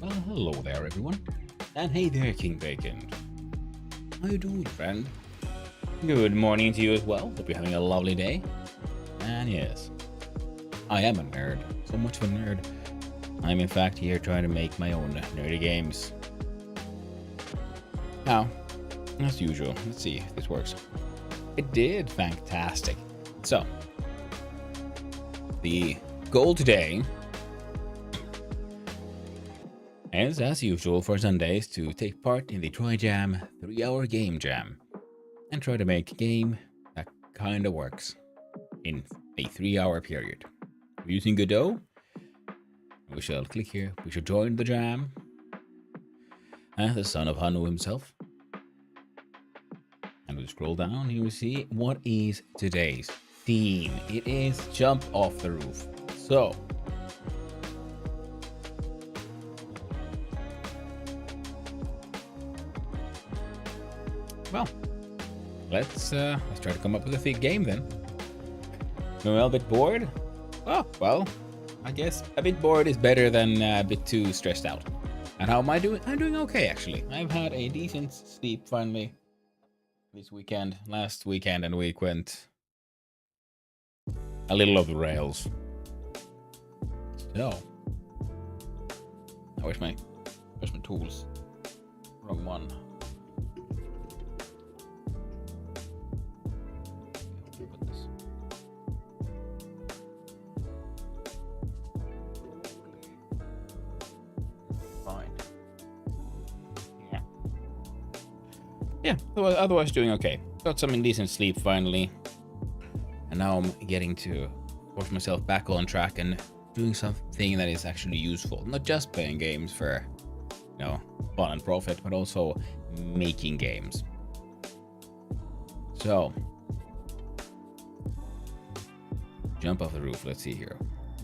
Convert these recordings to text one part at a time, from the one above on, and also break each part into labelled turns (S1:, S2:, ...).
S1: Well, hello there, everyone. And hey there, King Bacon. How you doing, friend? Good morning to you as well. Hope you're having a lovely day. And yes, I am a nerd. So much of a nerd. I'm in fact here trying to make my own nerdy games. Now, as usual, let's see if this works. It did. Fantastic. So, the goal today is, as usual for Sundays, to take part in the Trijam 3-hour game jam and try to make a game that kinda works in a 3-hour period. Using Godot, we shall click here, we shall join the jam, and the son of Hanu himself. And we scroll down, here we see what is today's theme. It is jump off the roof. So, Well, let's try to come up with a thick game then. I'm a bit bored. Oh, well, I guess a bit bored is better than a bit too stressed out. And how am I doing? I'm doing okay, actually. I've had a decent sleep finally this weekend. Last weekend and week went a little off the rails. So, where's my tools? Wrong one. Yeah, otherwise doing okay. Got some decent sleep finally. And now I'm getting to force myself back on track and doing something that is actually useful. Not just playing games for, fun and profit, but also making games. So, jump off the roof. Let's see here.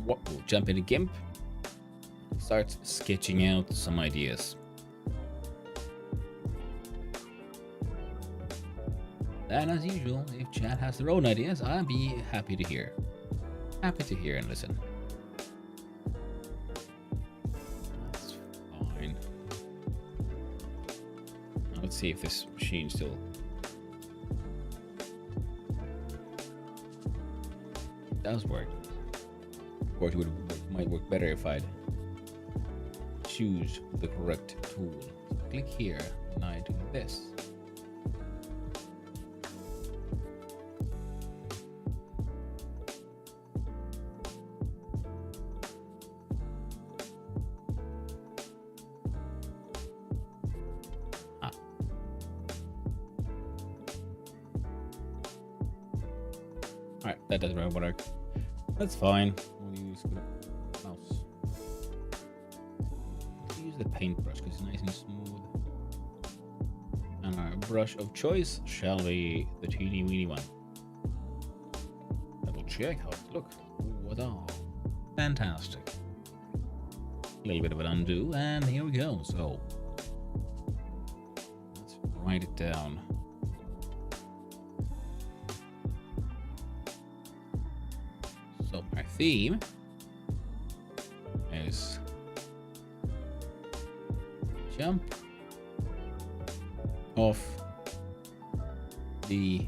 S1: We'll jump into GIMP. Start sketching out some ideas. And as usual, if chat has their own ideas, I'll be happy to hear. Happy to hear and listen. That's fine. Now let's see if this machine still... does work. Of course, it might work better if I'd choose the correct tool. So click here, and I do this. Alright, that doesn't really work. That's fine. We'll use the mouse. Let's use the paintbrush because it's nice and smooth. And our brush of choice shall be the teeny weeny one. Double check how it looks. Wada. Fantastic. A little bit of an undo, and here we go. So let's write it down. So our theme is jump off the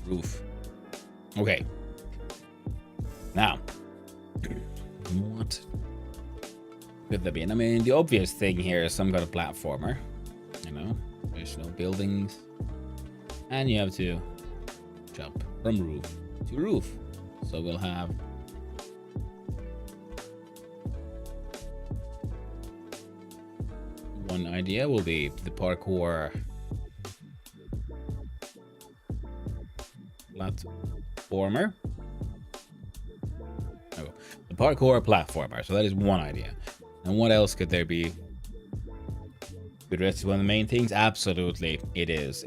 S1: roof. Okay. Now, what could there be? And I mean, the obvious thing here is some kind of platformer. There's no buildings, and you have to jump from roof to roof. So we'll have one idea will be the parkour platformer. Oh, the parkour platformer. So that is one idea. And what else could there be? Good rest is one of the main things. Absolutely, it is.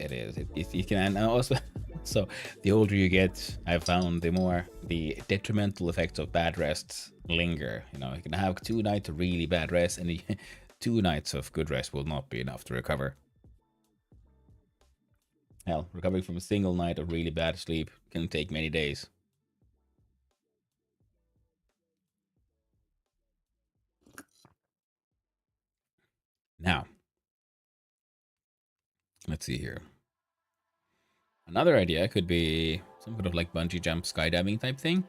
S1: You can, and also. So the older you get, I've found, the more the detrimental effects of bad rests linger. You can have 2 nights of really bad rest, and 2 nights of good rest will not be enough to recover. Hell, recovering from a single night of really bad sleep can take many days. Now, let's see here. Another idea could be some kind of like bungee jump skydiving type thing.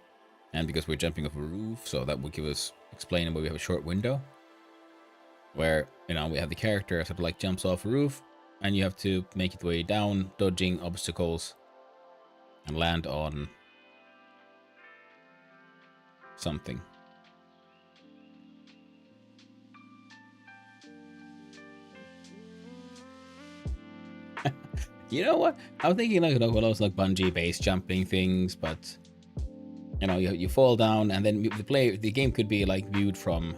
S1: And because we're jumping off a roof, so that would give us explaining why we have a short window. Where, we have the character sort of like jumps off a roof, and you have to make it way down, dodging obstacles, and land on something. You know what? I'm thinking like one of those like bungee base jumping things, but you fall down, and then the game could be like viewed from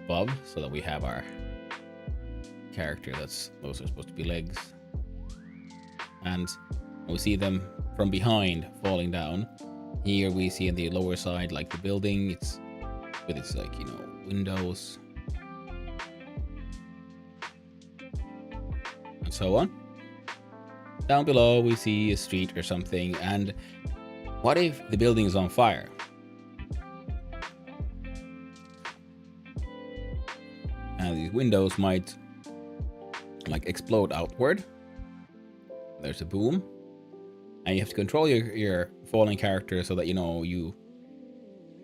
S1: above, so that we have our character. Those are supposed to be legs, and we see them from behind falling down. Here we see in the lower side like the building. It's with its like windows. and so on. Down below, we see a street or something, and what if the building is on fire? And these windows might like explode outward. There's a boom, and you have to control your falling character so that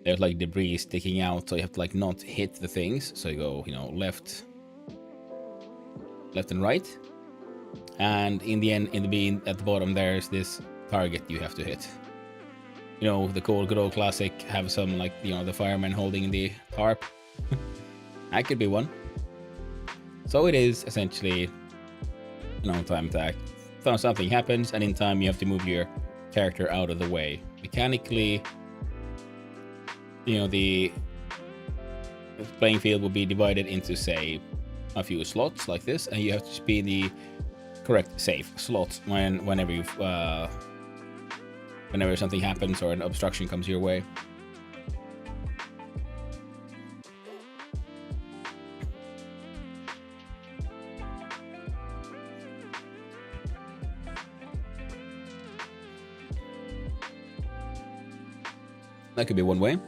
S1: there's like debris sticking out, so you have to like not hit the things. So you go, left and right, and in the end, at the bottom, there's this target you have to hit. The good old classic, have some like the fireman holding the tarp. That could be one. So it is essentially time attack. So something happens, and in time you have to move your character out of the way. Mechanically, the playing field will be divided into, say, a few slots like this, and you have to be in the correct safe slot whenever something happens or an obstruction comes your way. That could be one way.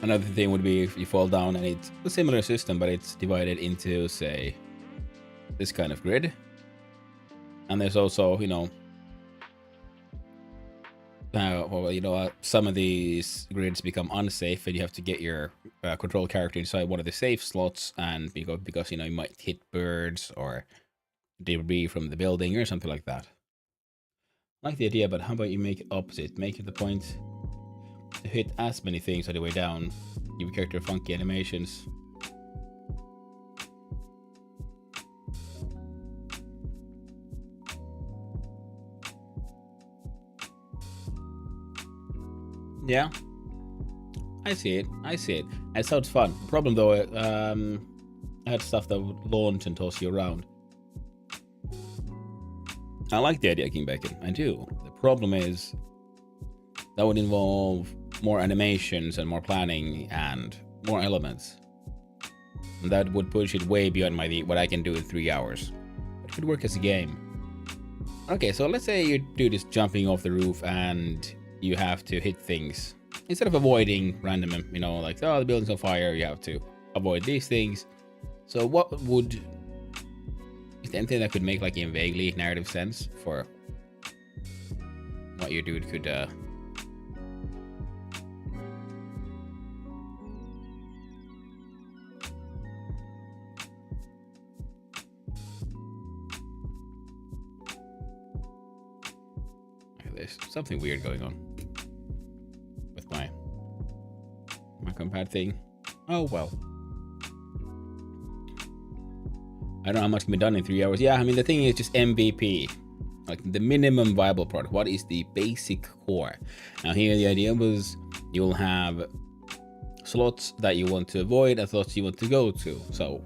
S1: Another thing would be if you fall down and it's a similar system, but it's divided into, say, this kind of grid. And there's also, some of these grids become unsafe, and you have to get your control character inside one of the safe slots, and because you might hit birds or debris from the building or something like that. I like the idea, but how about you make it opposite? Make it the point to hit as many things on the way down. Give your character funky animations. Yeah, I see it. It sounds fun. The problem though, I had stuff that would launch and toss you around. I like the idea, King Bacon. I do. The problem is that would involve more animations and more planning and more elements. And that would push it way beyond what I can do in 3 hours. It could work as a game. Okay, so let's say your dude is jumping off the roof and you have to hit things. Instead of avoiding random, like, oh, the building's on fire, you have to avoid these things. So is there anything that could make like in vaguely narrative sense for what your dude could there's something weird going on with my compad thing. Oh well. I don't know how much can be done in 3 hours. Yeah, I mean, the thing is just MVP. Like the minimum viable product. What is the basic core? Now here the idea was you'll have slots that you want to avoid and slots you want to go to. So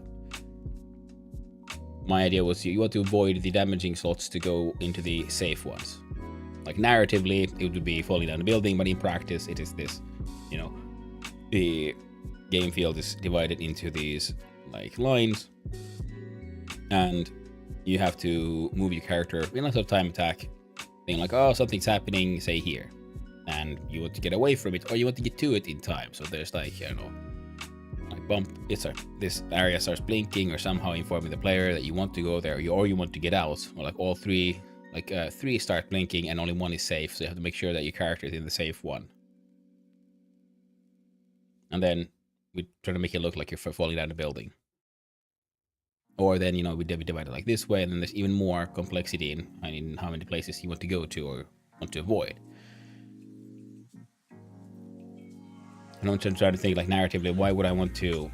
S1: my idea was you want to avoid the damaging slots to go into the safe ones. Like narratively, it would be falling down the building, but in practice, it is this, the game field is divided into these like lines, and you have to move your character in a sort of time attack thing, like, oh, something's happening, say here, and you want to get away from it, or you want to get to it in time. So there's like, like this area starts blinking, or somehow informing the player that you want to go there, or you want to get out, or like all three. Like 3 start blinking and only 1 is safe, so you have to make sure that your character is in the safe one. And then we try to make it look like you're falling down the building. Or then, we divide it like this way, and then there's even more complexity in how many places you want to go to or want to avoid. And I'm trying to think like narratively, why would I want to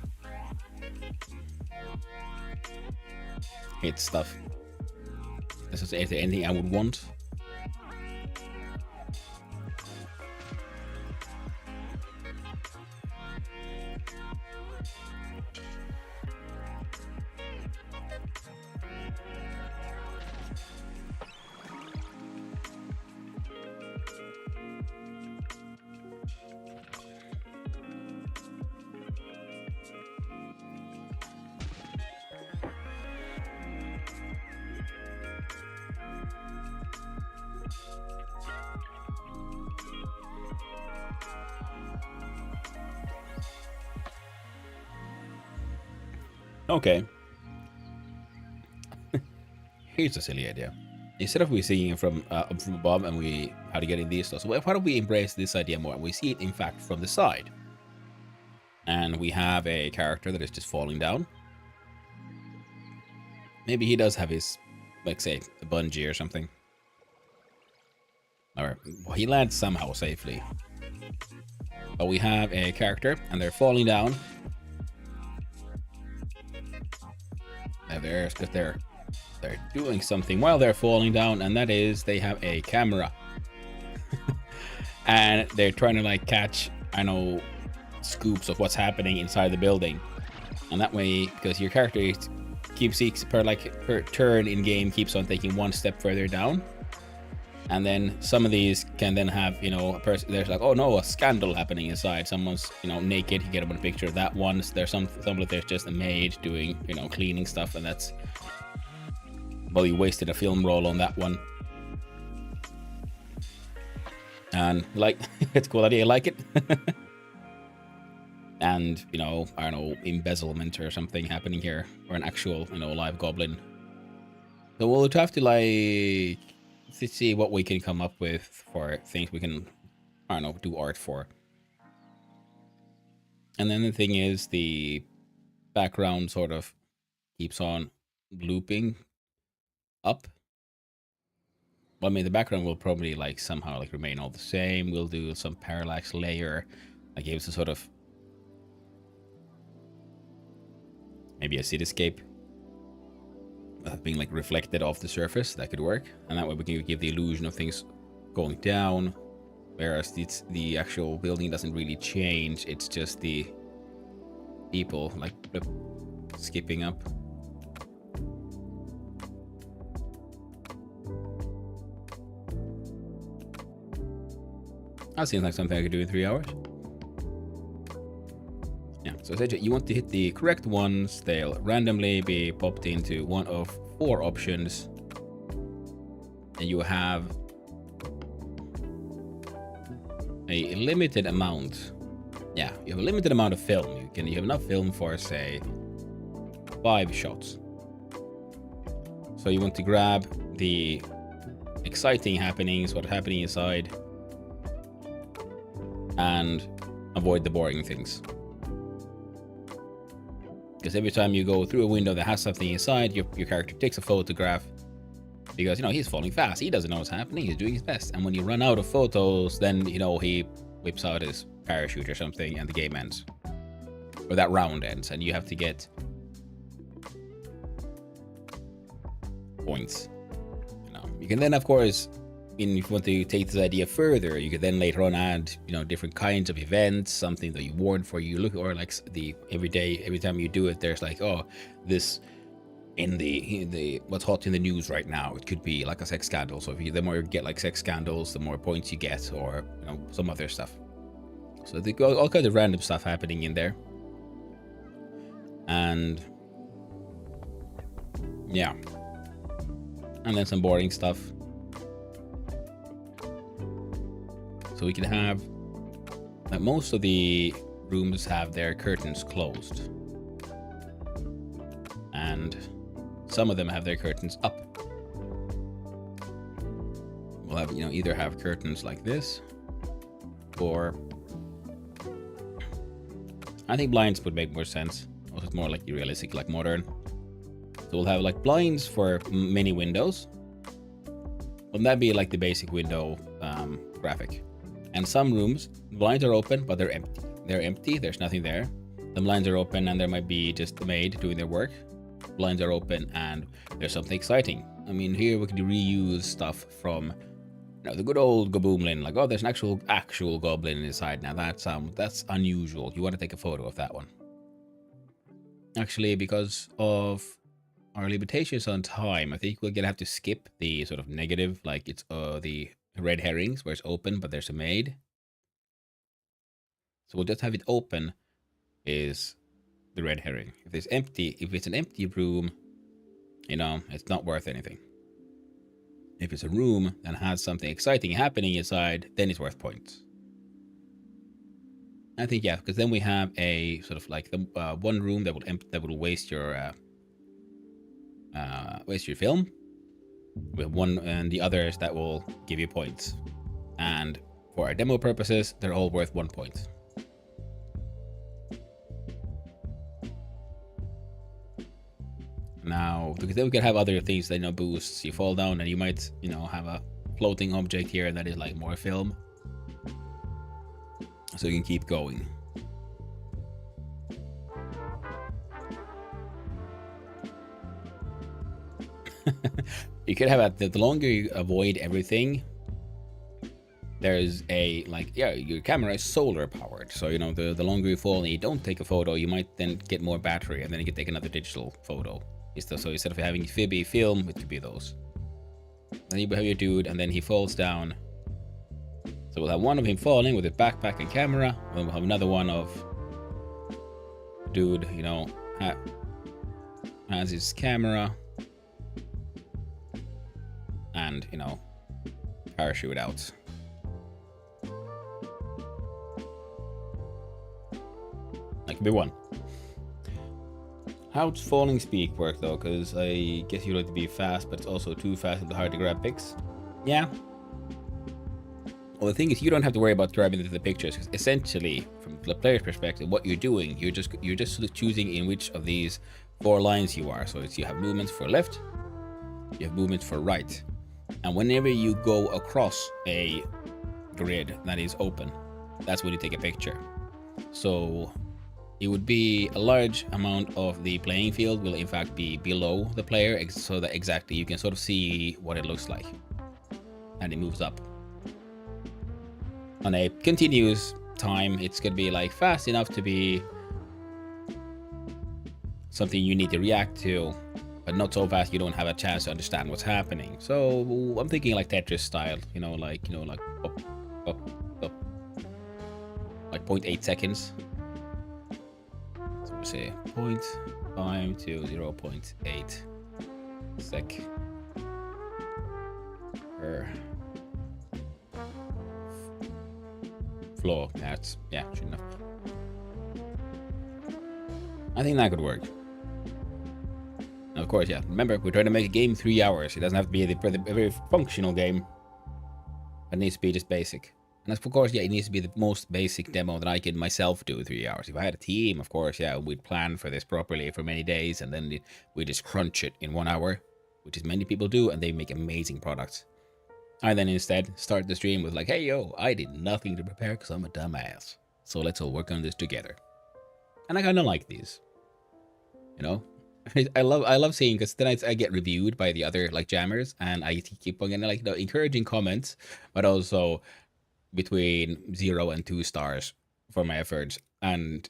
S1: hit stuff? Is there anything I would want? Okay. Here's a silly idea. Instead of we seeing it from above and we how to get in these stuff, so why don't we embrace this idea more? We see it in fact from the side, and we have a character that is just falling down. Maybe he does have his, like, say, a bungee or something, or well, he lands somehow safely. But we have a character, and they're falling down. And there's because they're doing something while they're falling down, and that is they have a camera. And they're trying to like catch, I know, scoops of what's happening inside the building. And that way, because your character keeps per turn in game keeps on taking one step further down. And then some of these can then have, you know, a person, there's like, oh no, a scandal happening inside. Someone's, you know, naked. You get a picture of that one. There's some of there's just a maid doing, you know, cleaning stuff, and that's, well, you wasted a film roll on that one. And like, it's a cool idea. I like it. And, you know, I don't know, embezzlement or something happening here, or an actual, you know, live goblin. So we'll have to like to see what we can come up with for things we can, I don't know, do art for. And then the thing is, the background sort of keeps on looping up. Well, I mean, the background will probably like somehow like remain all the same. We'll do some parallax layer that gives a sort of maybe a cityscape being like reflected off the surface. That could work, and that way we can give the illusion of things going down, whereas the actual building doesn't really change. It's just the people like skipping up. That seems like something I could do in 3 hours. Yeah, so essentially you want to hit the correct ones. They'll randomly be popped into one of 4 options. And you have a limited amount. Yeah, you have a limited amount of film. You have enough film for, say, 5 shots. So you want to grab the exciting happenings, what's happening inside, and avoid the boring things. Because every time you go through a window that has something inside, your character takes a photograph. Because, you know, he's falling fast. He doesn't know what's happening. He's doing his best. And when you run out of photos, then, you know, he whips out his parachute or something and the game ends. Or that round ends and you have to get points. You know, you can then, of course, if you want to take this idea further, you could then later on add, you know, different kinds of events, something that you warn for. You look, or like every time you do it, there's like, oh, this in the what's hot in the news right now. It could be like a sex scandal. So the more you get like sex scandals, the more points you get, or, you know, some other stuff. So they go all kinds of random stuff happening in there, and yeah, and then some boring stuff. So we can have most of the rooms have their curtains closed, and some of them have their curtains up. We'll have, you know, either have curtains like this, or I think blinds would make more sense. Also, it's more like realistic, like modern. So we'll have like blinds for many windows. Wouldn't that be like the basic window graphic? And some rooms, blinds are open, but they're empty. They're empty, there's nothing there. The blinds are open and there might be just the maid doing their work. Blinds are open and there's something exciting. I mean, here we can reuse stuff from, you know, the good old Goboomlin. Like, oh, there's an actual goblin inside. Now that's unusual. You want to take a photo of that one. Actually, because of our limitations on time, I think we're gonna have to skip the sort of negative, like it's the red herrings where it's open but there's a maid. So we'll just have it open is the red herring. If it's an empty room, you know, it's not worth anything. If it's a room that has something exciting happening inside, then it's worth points. I think yeah, because then we have a sort of like the one room that will waste your film. We have one, and the others that will give you points. And for our demo purposes, they're all worth 1 point. Now, because then we could have other things that, you know, boosts. You fall down and you might, you know, have a floating object here that is like more film. So you can keep going. You could have the longer you avoid everything, there's a, like, yeah, your camera is solar powered. So, you know, the longer you fall and you don't take a photo, you might then get more battery and then you can take another digital photo. So instead of having Phoebe film, it could be those. Then you have your dude, and then he falls down. So we'll have one of him falling with his backpack and camera, and then we'll have another one of dude, you know, has his camera and, you know, parachute out. That could be one. How does falling speed work though? Because I guess you like to be fast, but it's also too fast and hard to grab pics. Yeah. Well, the thing is, you don't have to worry about grabbing the pictures, because essentially, from the player's perspective, what you're doing, you're just choosing in which of these 4 lines you are. So it's, you have movements for left, you have movements for right, and whenever you go across a grid that is open, that's when you take a picture. So it would be a large amount of the playing field will in fact be below the player, so that exactly you can sort of see what it looks like, and it moves up. On a continuous time, it's gonna be like fast enough to be something you need to react to, but not so fast you don't have a chance to understand what's happening. So I'm thinking like Tetris style, like up, like 0.8 seconds. So we say 0.5 to 0.8 sec per floor. That's, yeah, sure enough. I think that could work. Now, of course, yeah, remember, we're trying to make a game 3 hours. It doesn't have to be a very functional game. It needs to be just basic. And of course, yeah, it needs to be the most basic demo that I can myself do in 3 hours. If I had a team, of course, yeah, we'd plan for this properly for many days, and then we just crunch it in 1 hour, which is many people do, and they make amazing products. I then instead start the stream with like, hey, yo, I did nothing to prepare because I'm a dumbass. So let's all work on this together. And I kind of like these, you know? I love seeing, because then I get reviewed by the other like jammers, and I keep on getting like the encouraging comments, but also between 0 and 2 stars for my efforts, and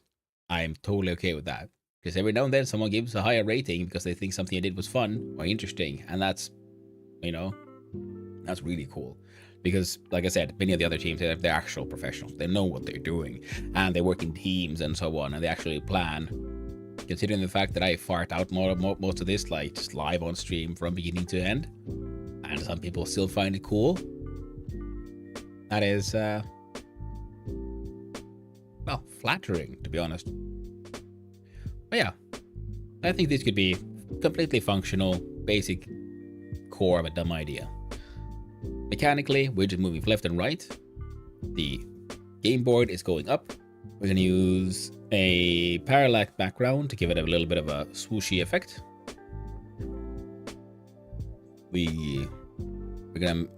S1: I'm totally okay with that, because every now and then someone gives a higher rating because they think something I did was fun or interesting, and that's, that's really cool. Because, like I said, many of the other teams, they're actual professionals. They know what they're doing, and they work in teams and so on, and they actually plan. Considering the fact that I fart out most of this, like, just live on stream from beginning to end, and some people still find it cool, that is, well, flattering, to be honest. But yeah, I think this could be completely functional, basic core of a dumb idea. Mechanically, we're just moving left and right. The game board is going up. We're going to use a parallax background to give it a little bit of a swooshy effect.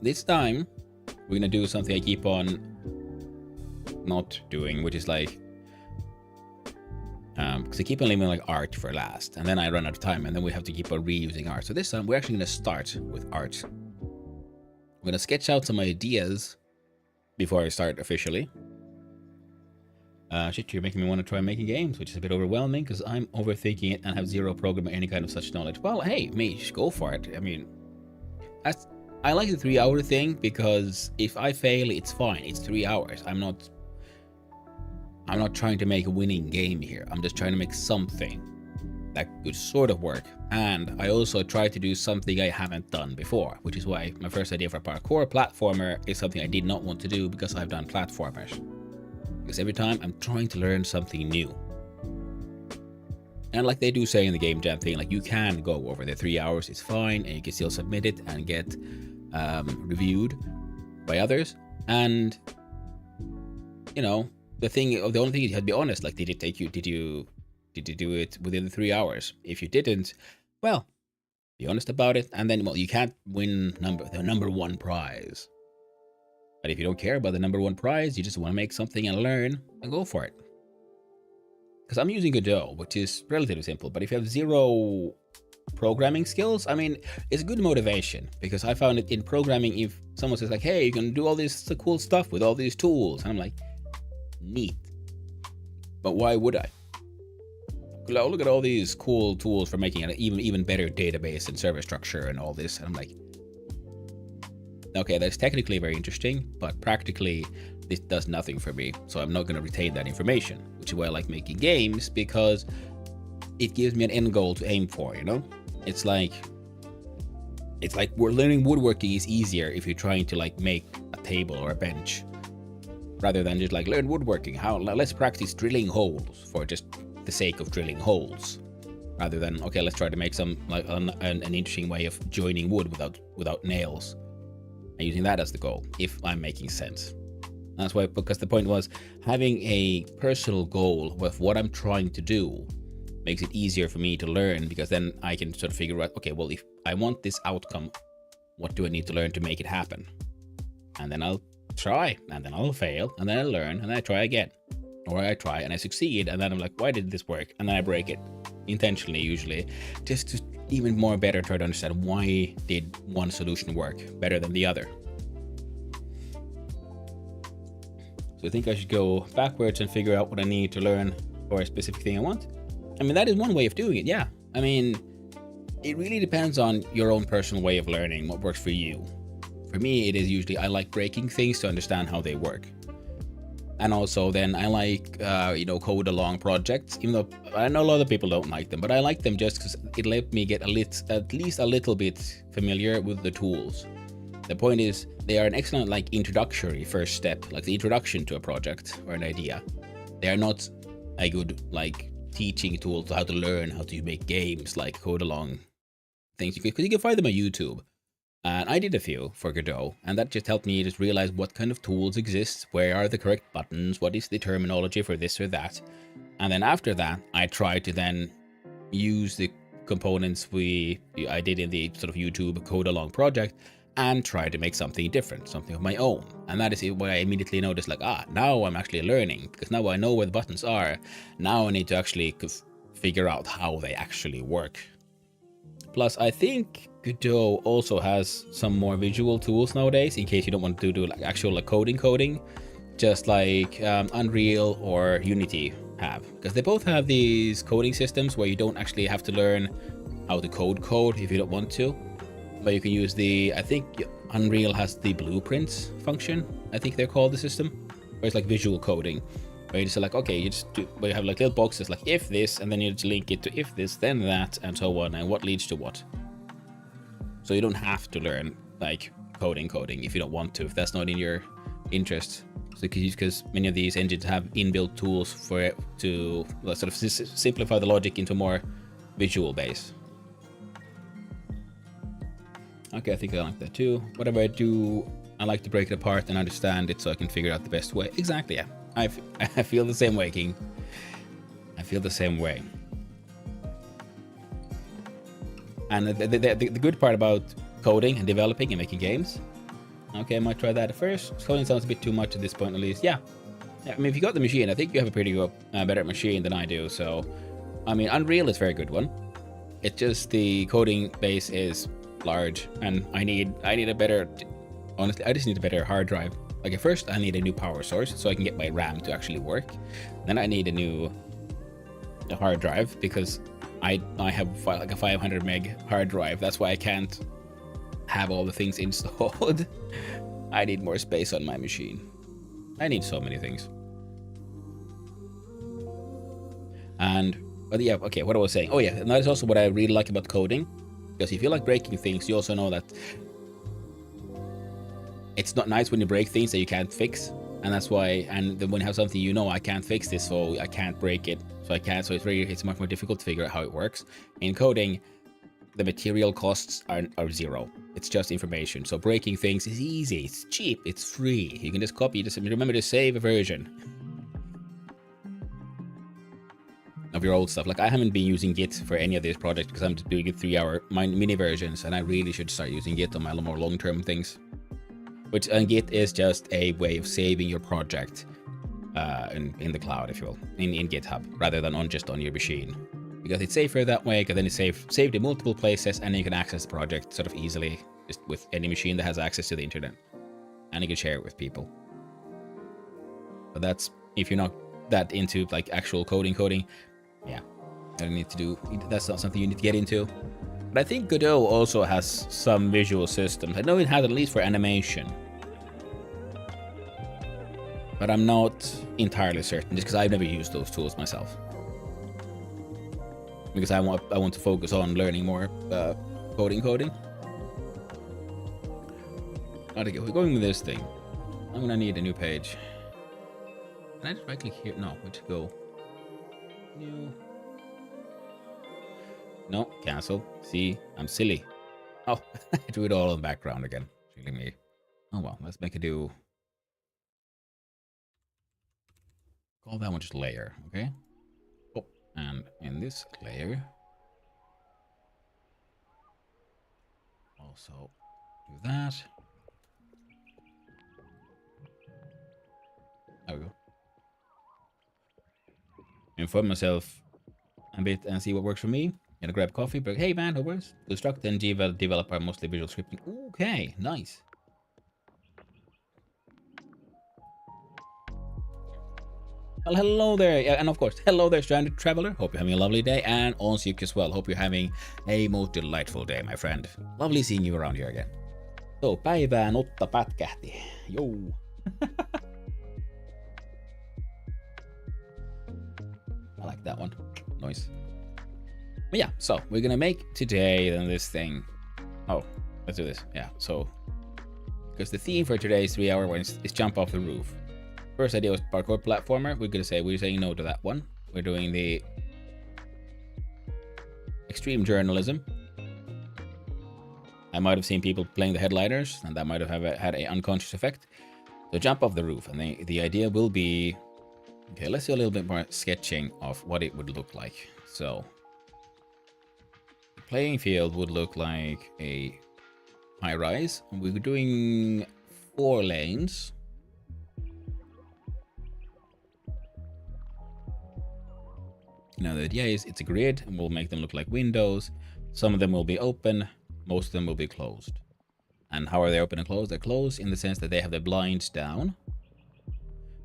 S1: This time, we're going to do something I keep on not doing, which is like, because I keep on leaving like art for last, and then I run out of time, and then we have to keep on reusing art. So this time, we're actually going to start with art. I'm going to sketch out some ideas before I start officially. Shit, you're making me want to try making games, which is a bit overwhelming because I'm overthinking it and have zero programming or any kind of such knowledge. Well, hey, Mish, go for it. I mean, I like the 3 hour thing, because if I fail, it's fine. It's 3 hours. I'm not trying to make a winning game here. I'm just trying to make something that could sort of work. And I also try to do something I haven't done before, which is why my first idea for a parkour platformer is something I did not want to do, because I've done platformers. because every time I'm trying to learn something new. And like they do say in the game jam thing, like you can go over the 3 hours, it's fine, and you can still submit it and get reviewed by others. And you know, the only thing is you have to be honest. Like, did you do it within the 3 hours? If you didn't, well, be honest about it, and then, well, you can't win the number one prize. But if you don't care about the number one prize, you just want to make something and learn, and go for it. Because I'm using Godot, which is relatively simple, but if you have zero programming skills, I mean, it's good motivation, because I found it in programming, if someone says like, hey, you can do all this cool stuff with all these tools, and I'm like, neat. But why would I? Look at all these cool tools for making an even better database and server structure and all this, and I'm like, okay, that's technically very interesting, but practically this does nothing for me, so I'm not going to retain that information, which is why I like making games, because it gives me an end goal to aim for, you know? It's like we're learning woodworking is easier if you're trying to like make a table or a bench, rather than just like learn woodworking. Let's practice drilling holes for just the sake of drilling holes, rather than, okay, let's try to make some like an interesting way of joining wood without nails, and using that as the goal, if I'm making sense. That's why, because the point was having a personal goal with what I'm trying to do makes it easier for me to learn, because then I can sort of figure out, okay, well, if I want this outcome, what do I need to learn to make it happen? And then I'll try, and then I'll fail, and then I'll learn, and then I try again. Or I try and I succeed, and then I'm like, why did this work? And then I break it, intentionally usually, just to even more better try to understand why did one solution work better than the other. So I think I should go backwards and figure out what I need to learn for a specific thing I want. I mean, that is one way of doing it, yeah. I mean, it really depends on your own personal way of learning, what works for you. For me, it is usually, I like breaking things to understand how they work. And also then I like, code along projects, even though I know a lot of people don't like them, but I like them just because it let me get at least a little bit familiar with the tools. The point is, they are an excellent like introductory first step, like the introduction to a project or an idea. They are not a good like teaching tool to how to learn how to make games, like code along things, because you can find them on YouTube. And I did a few for Godot, and that just helped me just realize what kind of tools exist, where are the correct buttons, what is the terminology for this or that. And then after that, I tried to then use the components I did in the sort of YouTube code along project, and try to make something different, something of my own. And that is why I immediately noticed, like, now I'm actually learning, because now I know where the buttons are. Now I need to actually figure out how they actually work. Plus, I think Godot also has some more visual tools nowadays, in case you don't want to do like actual like coding, just like Unreal or Unity have. Because they both have these coding systems where you don't actually have to learn how to code if you don't want to. But you can use I think Unreal has the blueprints function, I think they're called, the system, where it's like visual coding, where you just like, okay, where you have like little boxes like if this, and then you just link it to if this, then that, and so on, and what leads to what. So you don't have to learn like coding if you don't want to, if that's not in your interest. So because many of these engines have inbuilt tools for it to sort of simplify the logic into more visual base. Okay, I think I like that too. Whatever I do, I like to break it apart and understand it so I can figure out the best way. Exactly, yeah. I feel the same way, King. I feel the same way. And the good part about coding and developing and making games, okay, I might try that at first. Coding sounds a bit too much at this point, at least. Yeah. I mean, if you got the machine, I think you have a pretty good, better machine than I do. So, I mean, Unreal is a very good one. It's just the coding base is large, and I need a better, honestly, I just need a better hard drive. Like at first I need a new power source so I can get my RAM to actually work. Then I need a hard drive, because I have like a 500 meg hard drive. That's why I can't have all the things installed. I need more space on my machine. I need so many things. But yeah, okay, what I was saying. Oh yeah, and that is also what I really like about coding. Because if you like breaking things, you also know that it's not nice when you break things that you can't fix. And that's why, and then when you have something, you know, I can't fix this, so I can't break it, so I can't, so it's much more difficult to figure out how it works. In coding, the material costs are zero. It's just information. So breaking things is easy, it's cheap, it's free. You can just copy, just remember to save a version of your old stuff. Like, I haven't been using Git for any of these projects because I'm just doing it 3-hour mini versions, and I really should start using Git on my more long-term things. Which, Git is just a way of saving your project in the cloud, if you will, in GitHub, rather than just on your machine. Because it's safer that way, because then it's saved in multiple places, and you can access the project sort of easily, just with any machine that has access to the internet. And you can share it with people. But that's, if you're not that into like actual coding, yeah, I don't need to do, that's not something you need to get into. But I think Godot also has some visual systems. I know it has at least for animation. But I'm not entirely certain, just because I've never used those tools myself. Because I want to focus on learning more coding. We're going with this thing. I'm gonna need a new page. Can I just right click here? No, where to go? New. No, cancel. See, I'm silly. Oh, I do it all in the background again. Silly me. Oh well, let's make it do. Call that one just layer, okay? Oh, and in this layer, also do that. There we go. Inform myself a bit and see what works for me. Gonna grab coffee, but hey man, who works? Construct and develop are mostly visual scripting. Okay, nice. Well, hello there, yeah, and of course, hello there, stranded traveler. Hope you're having a lovely day, and Onsik as well. Hope you're having a most delightful day, my friend. Lovely seeing you around here again. So, päivää notta pätkähti. Yo. I like that one. Nice. But yeah, so we're gonna make today then this thing. Oh, let's do this. Yeah, so because the theme for today's 3-hour one is jump off the roof. First idea was parkour platformer. We're saying no to that one. We're doing the extreme journalism. I might have seen people playing the headliners, and that might have had an unconscious effect. So jump off the roof, and the idea will be, okay, let's do a little bit more sketching of what it would look like. So the playing field would look like a high rise, and we're doing 4 lanes. Now the idea is it's a grid, and we'll make them look like windows. Some of them will be open, most of them will be closed. And how are they open and closed? They're closed in the sense that they have the blinds down.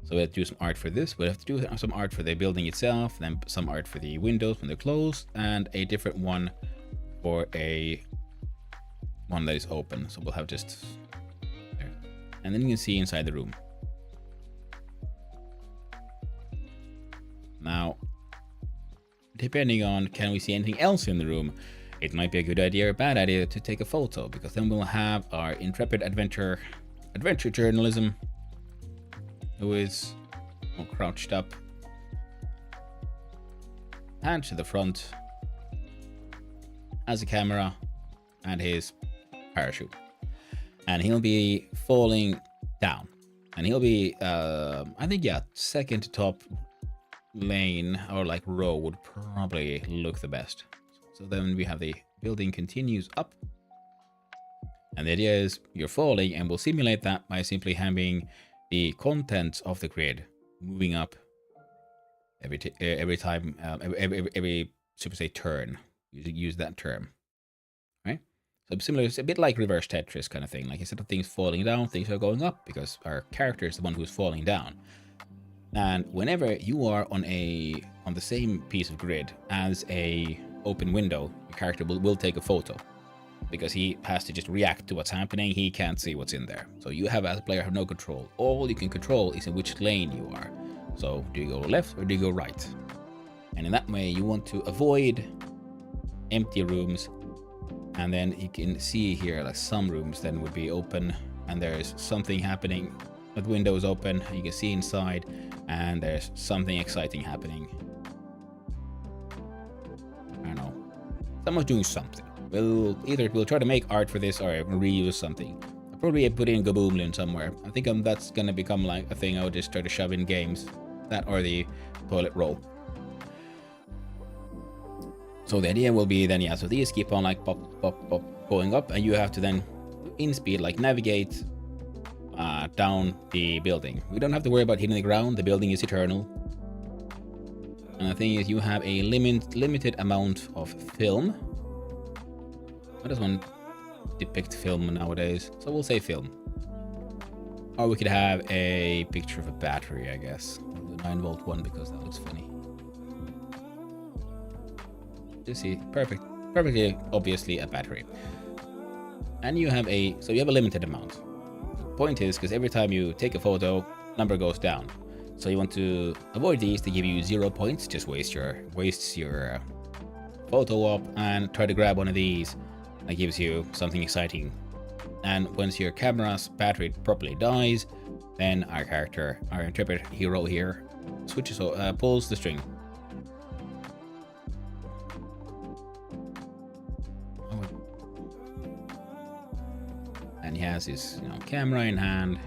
S1: So we have to do some art for this. We have to do some art for the building itself, then some art for the windows when they're closed, and a different one for one that is open. So we'll have just there. And then you can see inside the room. Now, depending on can we see anything else in the room, it might be a good idea or a bad idea to take a photo, because then we'll have our intrepid adventure journalism, who is all crouched up and to the front, has a camera and his parachute, and he'll be falling down, and he'll be I think, yeah, second to top lane or like row would probably look the best. So then we have the building continues up, and the idea is you're falling, and we'll simulate that by simply having the contents of the grid moving up every time, every super say turn. Use that term, right? So similar, it's a bit like reverse Tetris kind of thing. Like, instead of things falling down, things are going up, because our character is the one who's falling down. And whenever you are on the same piece of grid as a open window, your character will take a photo, because he has to just react to what's happening. He can't see what's in there. So you have, as a player, have no control. All you can control is in which lane you are. So do you go left or do you go right? And in that way, you want to avoid empty rooms. And then you can see here, like, some rooms then would be open, and there's something happening The window is open, you can see inside, and there's something exciting happening. I don't know. Someone's doing something. We'll try to make art for this or reuse something. I'll probably put in Gaboomlin somewhere. I think that's gonna become like a thing I'll just try to shove in games. That or the toilet roll. So the idea will be then, yeah, so these keep on like pop, pop, pop, going up, and you have to then, in speed, like navigate down the building. We don't have to worry about hitting the ground, the building is eternal. And the thing is, you have a limited amount of film. How does one depict film nowadays? So we'll say film. Or we could have a picture of a battery, I guess. The 9-volt one, because that looks funny. You see, perfectly obviously a battery. And you have a limited amount. The point is, because every time you take a photo, number goes down. So you want to avoid these to give you 0 points, just waste your photo up, and try to grab one of these that gives you something exciting. And once your camera's battery properly dies, then our character, our intrepid hero here, pulls the string. And he has his camera in hand,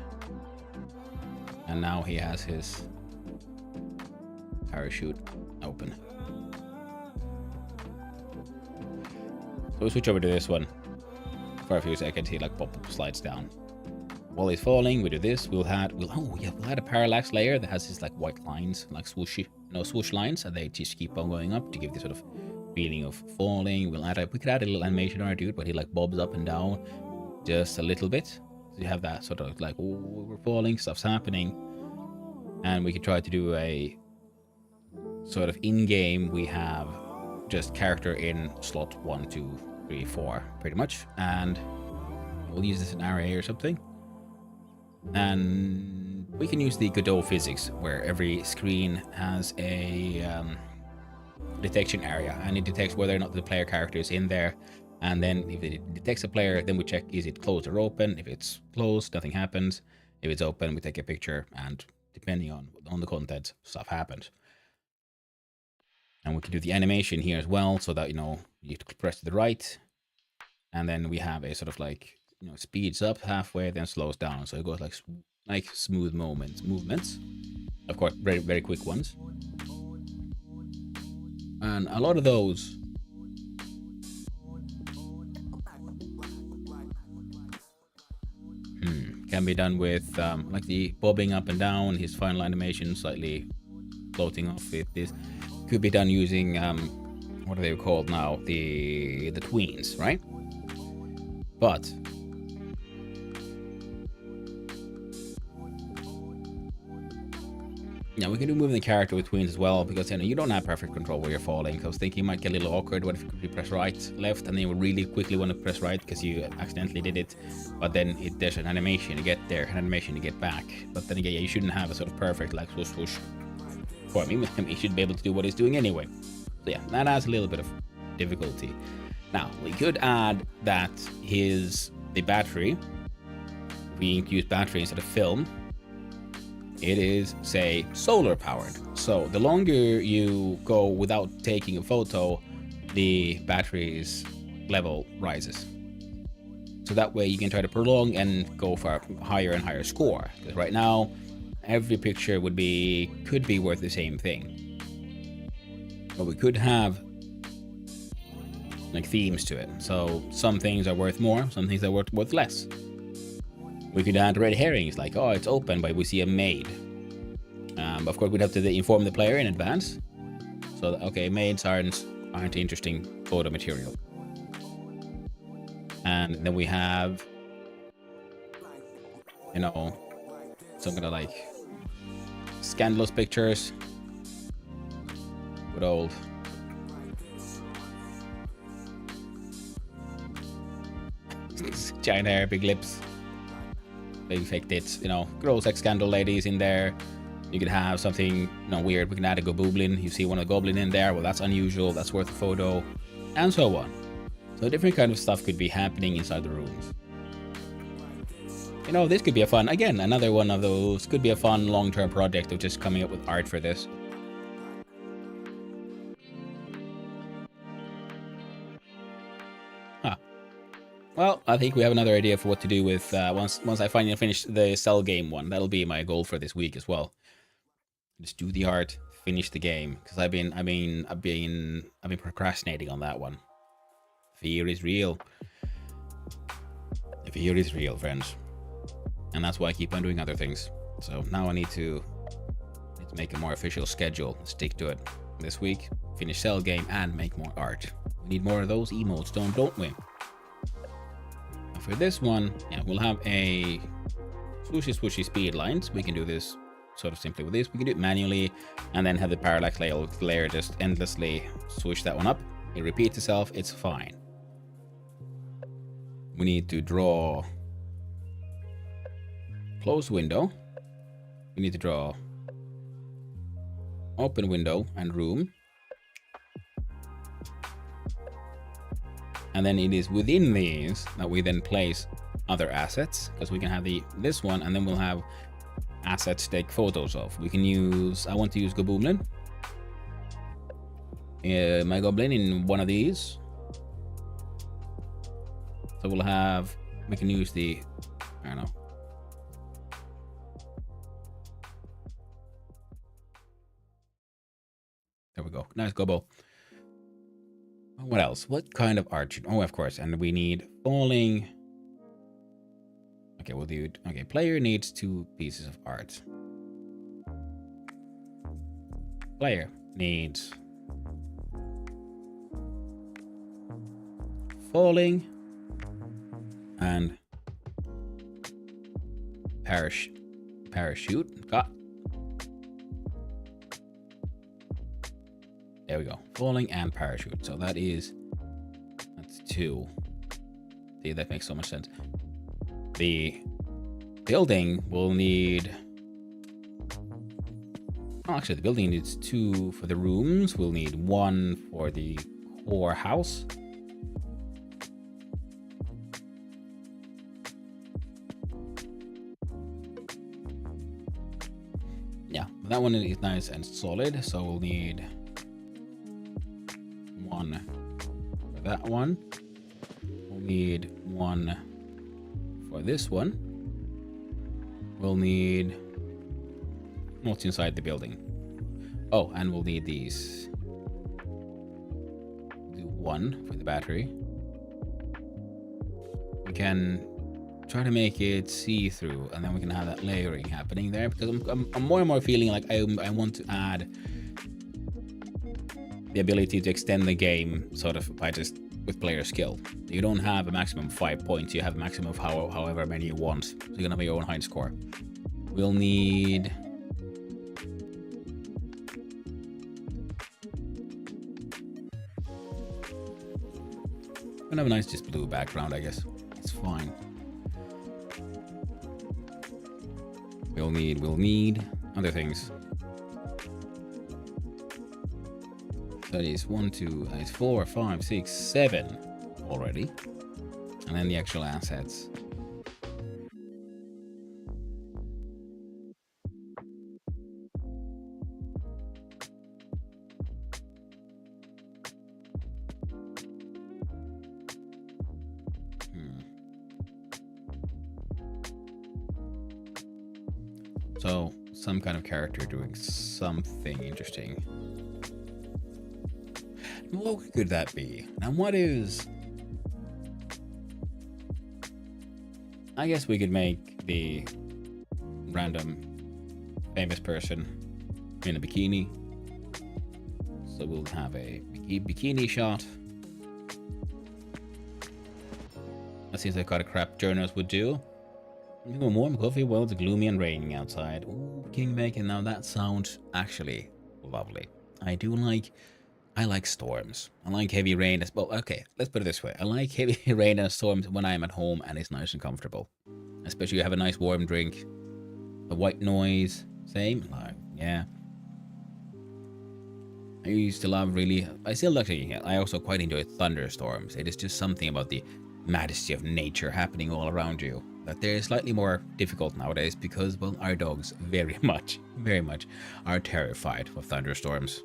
S1: and now he has his parachute open. So we switch over to this one for a few seconds. He like pop slides down. While he's falling, we do this. We'll add a parallax layer that has these like white lines, like swooshy, swoosh lines, and they just keep on going up to give this sort of feeling of falling. We could add a little animation on our dude, but he like bobs up and down just a little bit. So you have that sort of like, oh, we're falling, stuff's happening. And we could try to do a sort of in-game, we have just character in slot 1, 2, 3, 4, pretty much. And we'll use this in array or something. And we can use the Godot physics, where every screen has a detection area, and it detects whether or not the player character is in there. And then if it detects a player, then we check, is it closed or open? If it's closed, nothing happens. If it's open, we take a picture, and depending on the content, stuff happens. And we can do the animation here as well, so that, you press to the right, and then we have a sort of like, speeds up halfway, then slows down. So it goes like smooth movements. Of course, very, very quick ones. And a lot of those can be done with like the bobbing up and down, his final animation slightly floating off with this. Could be done using what are they called now? The tweens, right? But yeah, we can do moving the character with tweens as well, because you don't have perfect control where you're falling. I was thinking it might get a little awkward. What if you press right, left, and then you really quickly want to press right because you accidentally did it, but then there's an animation to get there, an animation to get back. But then again, you shouldn't have a sort of perfect like swoosh swoosh for me. He should be able to do what he's doing anyway. So yeah, that adds a little bit of difficulty. Now we could add that the battery, we use battery instead of film. It is, say, solar powered. So the longer you go without taking a photo, the battery's level rises. So that way you can try to prolong and go for a higher and higher score. Because right now, every picture could be worth the same thing. But we could have like themes to it. So some things are worth more, some things are worth less. We could add red herrings, like, oh, it's open, but we see a maid. Of course, we'd have to inform the player in advance. So, that, okay, maids aren't interesting photo material. And then we have, some kind of like scandalous pictures. Good old. Giant hair, big lips. Big fake tits, girl sex scandal ladies in there. You could have something weird. We can add a goblin. You see one of the goblin in there. Well, that's unusual. That's worth a photo, and so on. So different kind of stuff could be happening inside the rooms. You know, this could be a fun, again, another one of those, could be a fun long-term project of just coming up with art for this. Huh. Well, I think we have another idea for what to do with, once I finally finish the cell game one. That'll be my goal for this week as well. Just do the art, finish the game, because I've been procrastinating on that one. Fear is real. Fear is real, friends. And that's why I keep on doing other things. So now I need to make a more official schedule, stick to it. This week, finish cell game and make more art. We need more of those emotes, don't we? And for this one, yeah, we'll have a swooshy speed lines. We can do this sort of simply with this. We can do it manually and then have the parallax layer just endlessly swoosh that one up. It repeats itself, it's fine. We need to draw close window. We need to draw open window and room. And then it is within these that we then place other assets, because we can have this one and then we'll have assets to take photos of. We can use, I want to use Goblin. My Goblin in one of these. So we can use the, I don't know. There we go. Nice Gobo. What else? What kind of art? Oh, of course. And we need falling. Okay, we'll do it. Okay, player needs 2 pieces of art. Player needs falling and parachute. Got. There we go. Falling and parachute. So that's 2. See, that makes so much sense. The building will need... Oh, actually, the building needs 2 for the rooms. We'll need 1 for the core house. Yeah, that one is nice and solid. So we'll need 1 for that one. We'll need 1 for this one. We'll need what's inside the building. Oh, and we'll need these. Do 1 for the battery. We can try to make it see-through, and then we can have that layering happening there, because I'm more and more feeling like I want to add the ability to extend the game sort of by just with player skill. You don't have a maximum of 5 points, you have a maximum of however many you want. So you're gonna have your own high score. We'll need gonna have a nice just blue background, I guess. It's fine. We'll need other things. That is 1, 2, 4, 5, 6, 7 already. And then the actual assets. So, some kind of character doing something interesting. What could that be? Now, what is... I guess we could make the random famous person in a bikini. So we'll have a bikini shot. That seems like kind of crap journalists would do. Warm, coffee, well, it's gloomy and raining outside. Ooh, King Bacon. Now that sounds actually lovely. I like storms. I like heavy rain. Well, okay, let's put it this way. I like heavy rain and storms when I'm at home and it's nice and comfortable. Especially you have a nice warm drink. The white noise, same. Like, yeah. I used to love I still actually, I also quite enjoy thunderstorms. It is just something about the majesty of nature happening all around you. that they're slightly more difficult nowadays because, well, our dogs very much are terrified of thunderstorms.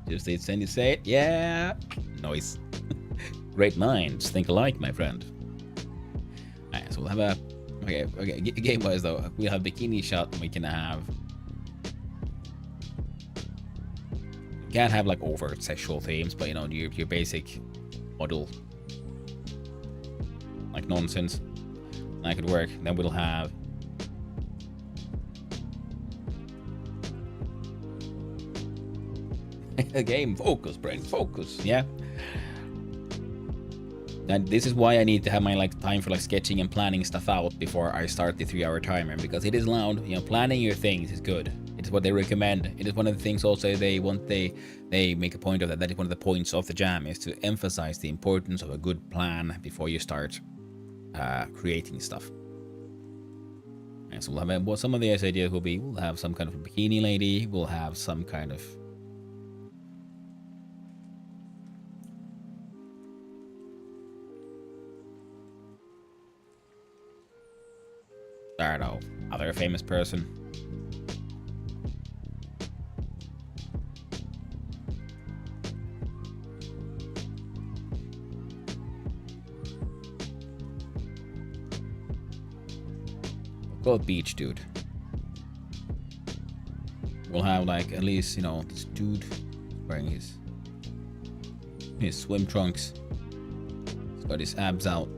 S1: Just and you say it, yeah, noise. Great minds think alike, my friend. Alright, so we'll have a okay. Game-wise though, we'll have bikini shot, and we can have. You can't have like overt sexual themes, but you know your basic model like nonsense that could work. Then we'll have a game. Focus, brain, focus. Yeah. And this is why I need to have my like time for like sketching and planning stuff out before I start the 3-hour timer, because it is loud. You know, planning your things is good. It's what they recommend. It is one of the things also they make a point of that. That is one of the points of the jam, is to emphasize the importance of a good plan before you start creating stuff. And so we'll have well, some of the ideas will be, we'll have some kind of a bikini lady. We'll have some kind of I don't know, other famous person. We'll go beach dude. We'll have like at least, you know, this dude wearing his swim trunks. He's got his abs out.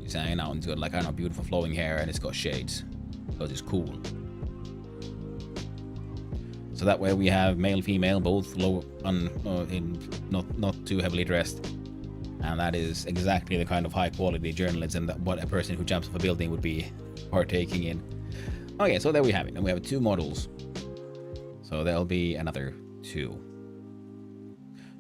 S1: He's hanging out and he's got like, I don't know, beautiful flowing hair, and it's got shades because it's cool. So that way we have male, female, both low in not too heavily dressed, and that is exactly the kind of high quality journalism that what a person who jumps off a building would be partaking in. Okay, so there we have it, and we have 2 models. So there'll be another 2.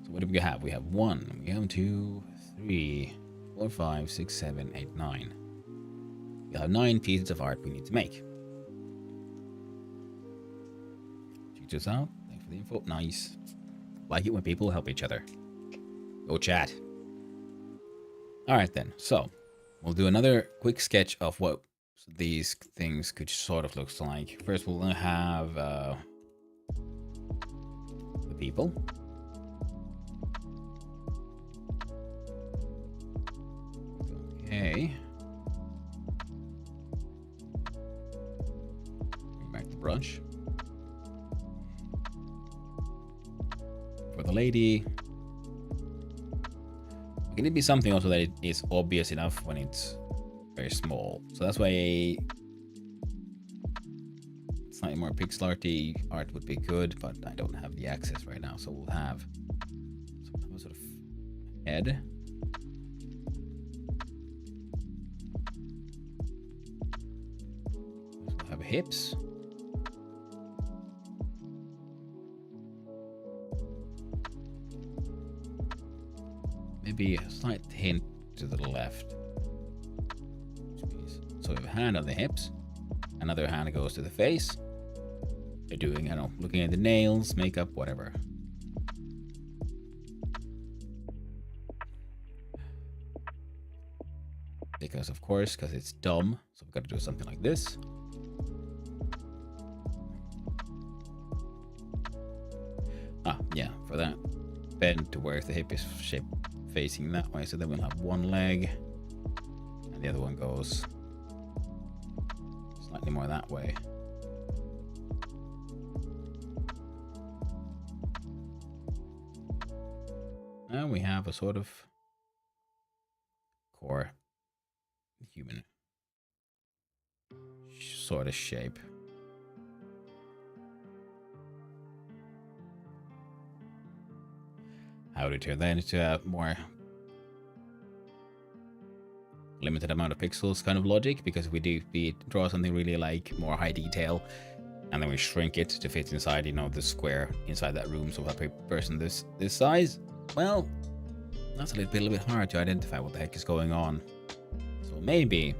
S1: So what do we have? We have 1, we have 2, 3. 4, 5, 6, 7, 8, 9. We have 9 pieces of art we need to make. Check this out. Thanks for the info. Nice. Like it when people help each other. Go chat. Alright then. So, we'll do another quick sketch of what these things could sort of look like. First, we'll have the people. Okay. Bring back the brush. For the lady, can it be something also that it is obvious enough when it's very small? So that's why slightly more pixel arty art would be good, but I don't have the access right now. So we'll have some sort of head. Have hips. Maybe a slight hint to the left. So we have a hand on the hips. Another hand goes to the face. They're doing, I don't know, looking at the nails, makeup, whatever. Because of course, because it's dumb. So we've got to do something like this. Yeah, for that bend to where the hip is shape facing that way. So then we'll have one leg and the other one goes slightly more that way. And we have a sort of core human sort of shape. How to turn that into a more limited amount of pixels kind of logic, because we draw something really like more high detail and then we shrink it to fit inside, you know, the square inside that room. So we'll have a person this size. Well, that's a little bit hard to identify what the heck is going on. So maybe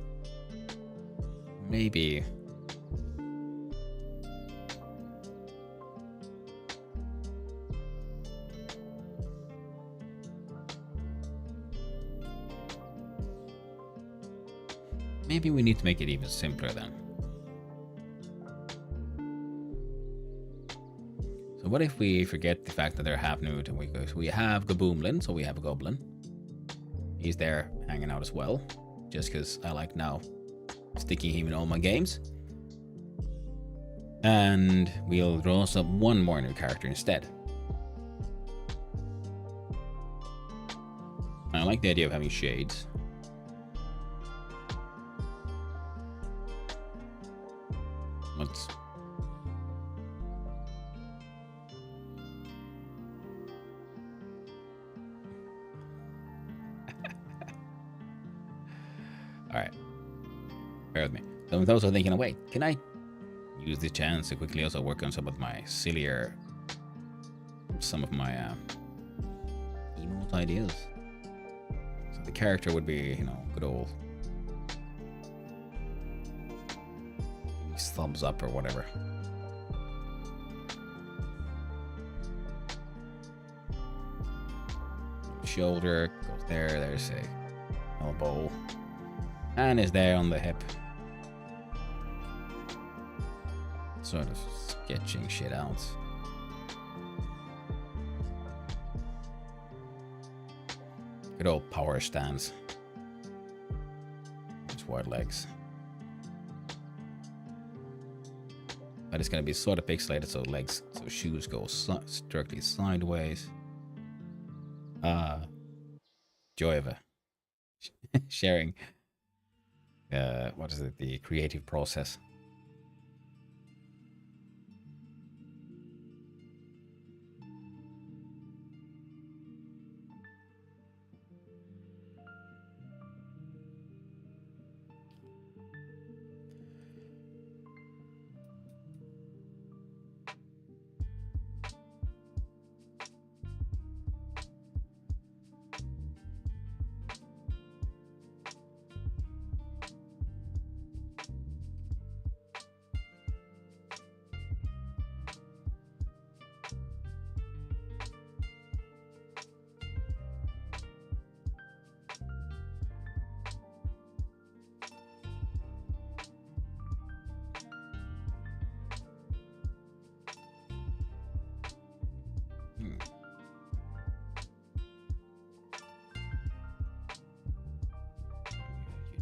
S1: Maybe we need to make it even simpler then. So what if we forget the fact that they're half nude and we have Gaboomlin, so we have a goblin. He's there hanging out as well, just because I like now sticking him in all my games. And we'll draw us up one more new character instead. I like the idea of having shades. Let's... Alright. Bear with me. So I'm also thinking, wait, can I use this chance to quickly also work on some of my sillier... some of my emote ideas? So the character would be, you know, good old... thumbs up or whatever. Shoulder goes there, there's a elbow. And is there on the hip. Sort of sketching shit out. Good old power stance. Just wide legs. But it's gonna be sort of pixelated, so legs, so shoes go directly sideways. Joy of sharing. What is it? The creative process.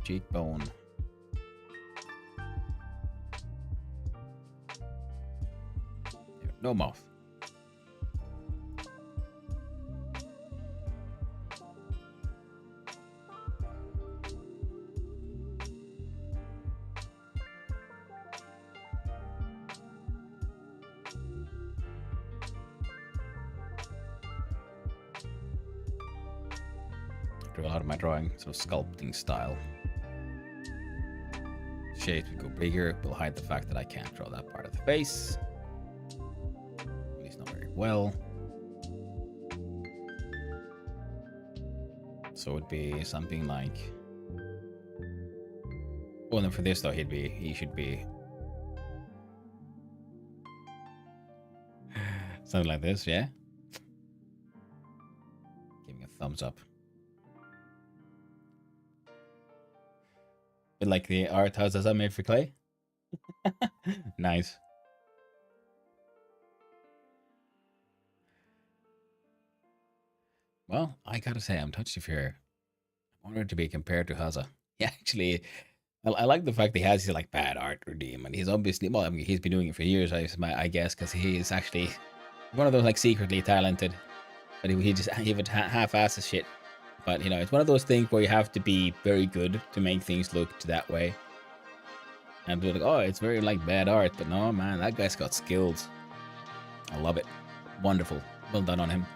S1: Cheekbone. No mouth. I do a lot of my drawing, sort of sculpting style. Shades will go bigger, will hide the fact that I can't draw that part of the face. At least not very well. So it'd be something like... Well, then for this though, he should be... something like this, yeah? Giving a thumbs up. But like the art house that I made for clay. Nice. Well, I gotta say, I'm touched if you're honored to be compared to Haza. Yeah, actually, I like the fact that he has his like bad art redeem, and he's obviously, well, I mean, he's been doing it for years, I guess, because he is actually one of those like secretly talented, but he would half-ass his shit. But, you know, it's one of those things where you have to be very good to make things look that way. And be like, oh, it's very, like, bad art. But no, man, that guy's got skills. I love it. Wonderful. Well done on him.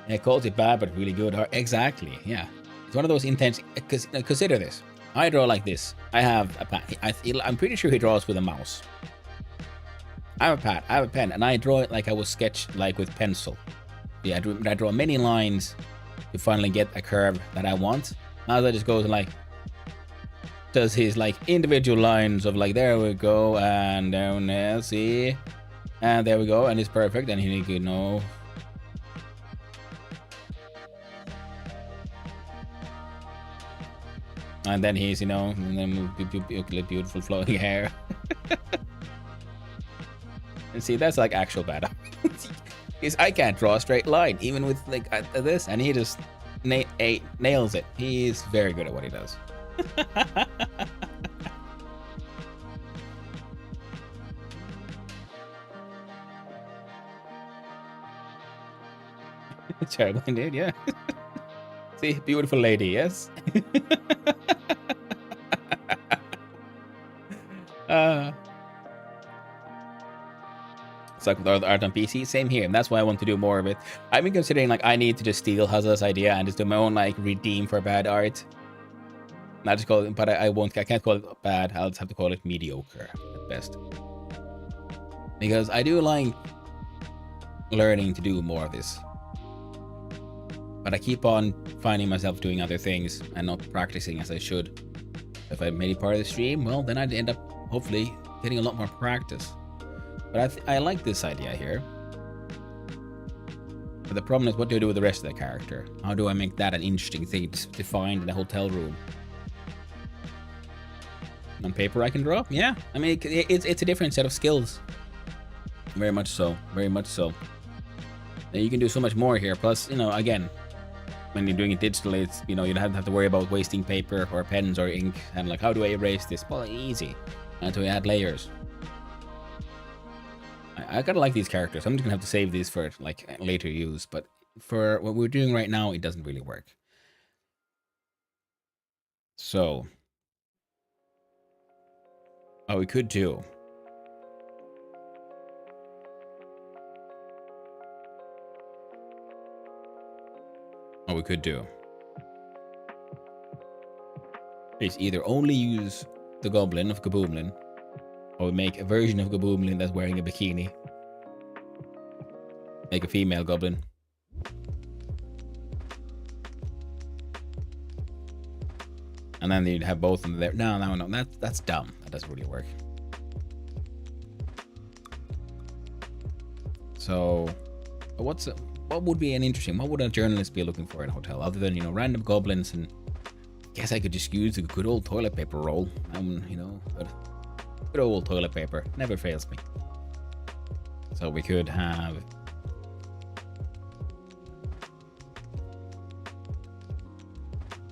S1: Yeah, calls it bad, but really good art. Exactly, yeah. It's one of those intense... Consider this. I draw like this. I have a pad. I'm pretty sure he draws with a mouse. I have a pad. I have a pen. And I draw it like I would sketch, like, with pencil. Yeah, I draw many lines... to finally get a curve that I want. Now that just goes like does his like individual lines of like there we go and down there, see, and there we go, and it's perfect, and he could know. And then he's, you know, and then beautiful flowing hair. And see, that's like actual bad. Because I can't draw a straight line, even with like this, and he just nails it. He's very good at what he does. Terrible indeed, yeah. See, beautiful lady, yes. It's like with art on PC, same here, and that's why I want to do more of it. I've been considering like I need to just steal Hazza's idea and just do my own like redeem for bad art. Not just call it, but I won't. I can't call it bad. I'll just have to call it mediocre at best. Because I do like learning to do more of this, but I keep on finding myself doing other things and not practicing as I should. If I made it part of the stream, well, then I'd end up hopefully getting a lot more practice. But I like this idea here. But the problem is, what do I do with the rest of the character? How do I make that an interesting thing to find in a hotel room? On paper I can draw? Yeah. I mean, it's a different set of skills. Very much so. Very much so. And you can do so much more here. Plus, you know, again, when you're doing it digitally, it's, you know, you don't have to worry about wasting paper or pens or ink. And like, how do I erase this? Well, easy. Until we add layers. I kind of like these characters. I'm just going to have to save these for like later use. But for what we're doing right now, it doesn't really work. So, what we could do is either only use the goblin of Gaboomlin, or make a version of Gaboomlin that's wearing a bikini. Make a female goblin. And then you'd have both of them there. No, that's dumb. That doesn't really work. So, what would be an interesting? What would a journalist be looking for in a hotel, other than, you know, random goblins? And I guess I could just use a good old toilet paper roll. You know, but good old toilet paper never fails me. So we could have.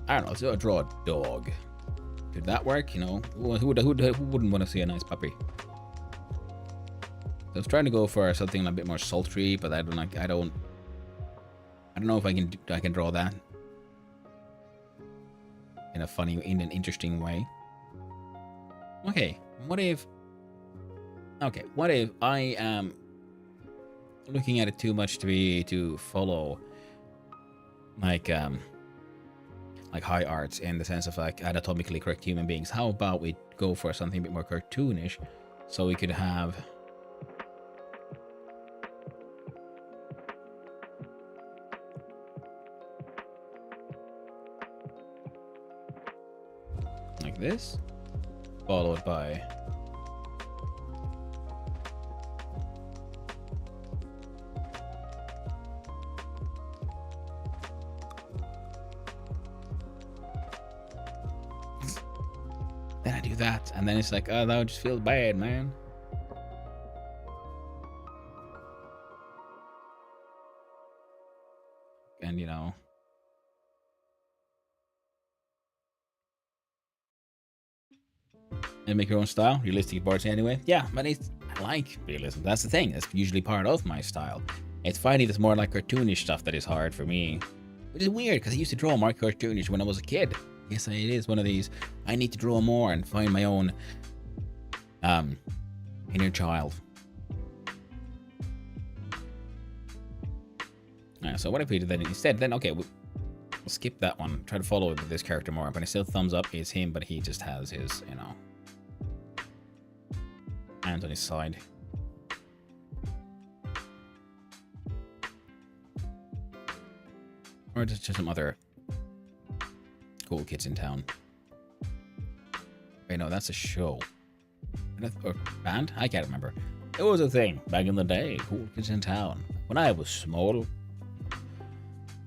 S1: I don't know. So draw a dog. Did that work? You know, who wouldn't want to see a nice puppy? I was trying to go for something a bit more sultry, but I don't know if I can draw that in an interesting way. Okay, what if I am looking at it too much to follow like high arts in the sense of like anatomically correct human beings? How about we go for something a bit more cartoonish, so we could have like this, followed by then I do that, and then it's like, oh, that would just feel bad, man. And you know, and make your own style, realistic parts anyway. Yeah, but I like realism. That's the thing. That's usually part of my style. It's finding this more like cartoonish stuff that is hard for me, which is weird because I used to draw more cartoonish when I was a kid. Yes, it is one of these. I need to draw more and find my own inner child. So what if we did that instead? Then okay, we'll skip that one. Try to follow this character more. But I still thumbs up is him, but he just has his, you know, hands on his side. Or just some other cool kids in town. Wait, no, that's a show. Or band? I can't remember. It was a thing back in the day. Cool kids in town. When I was small.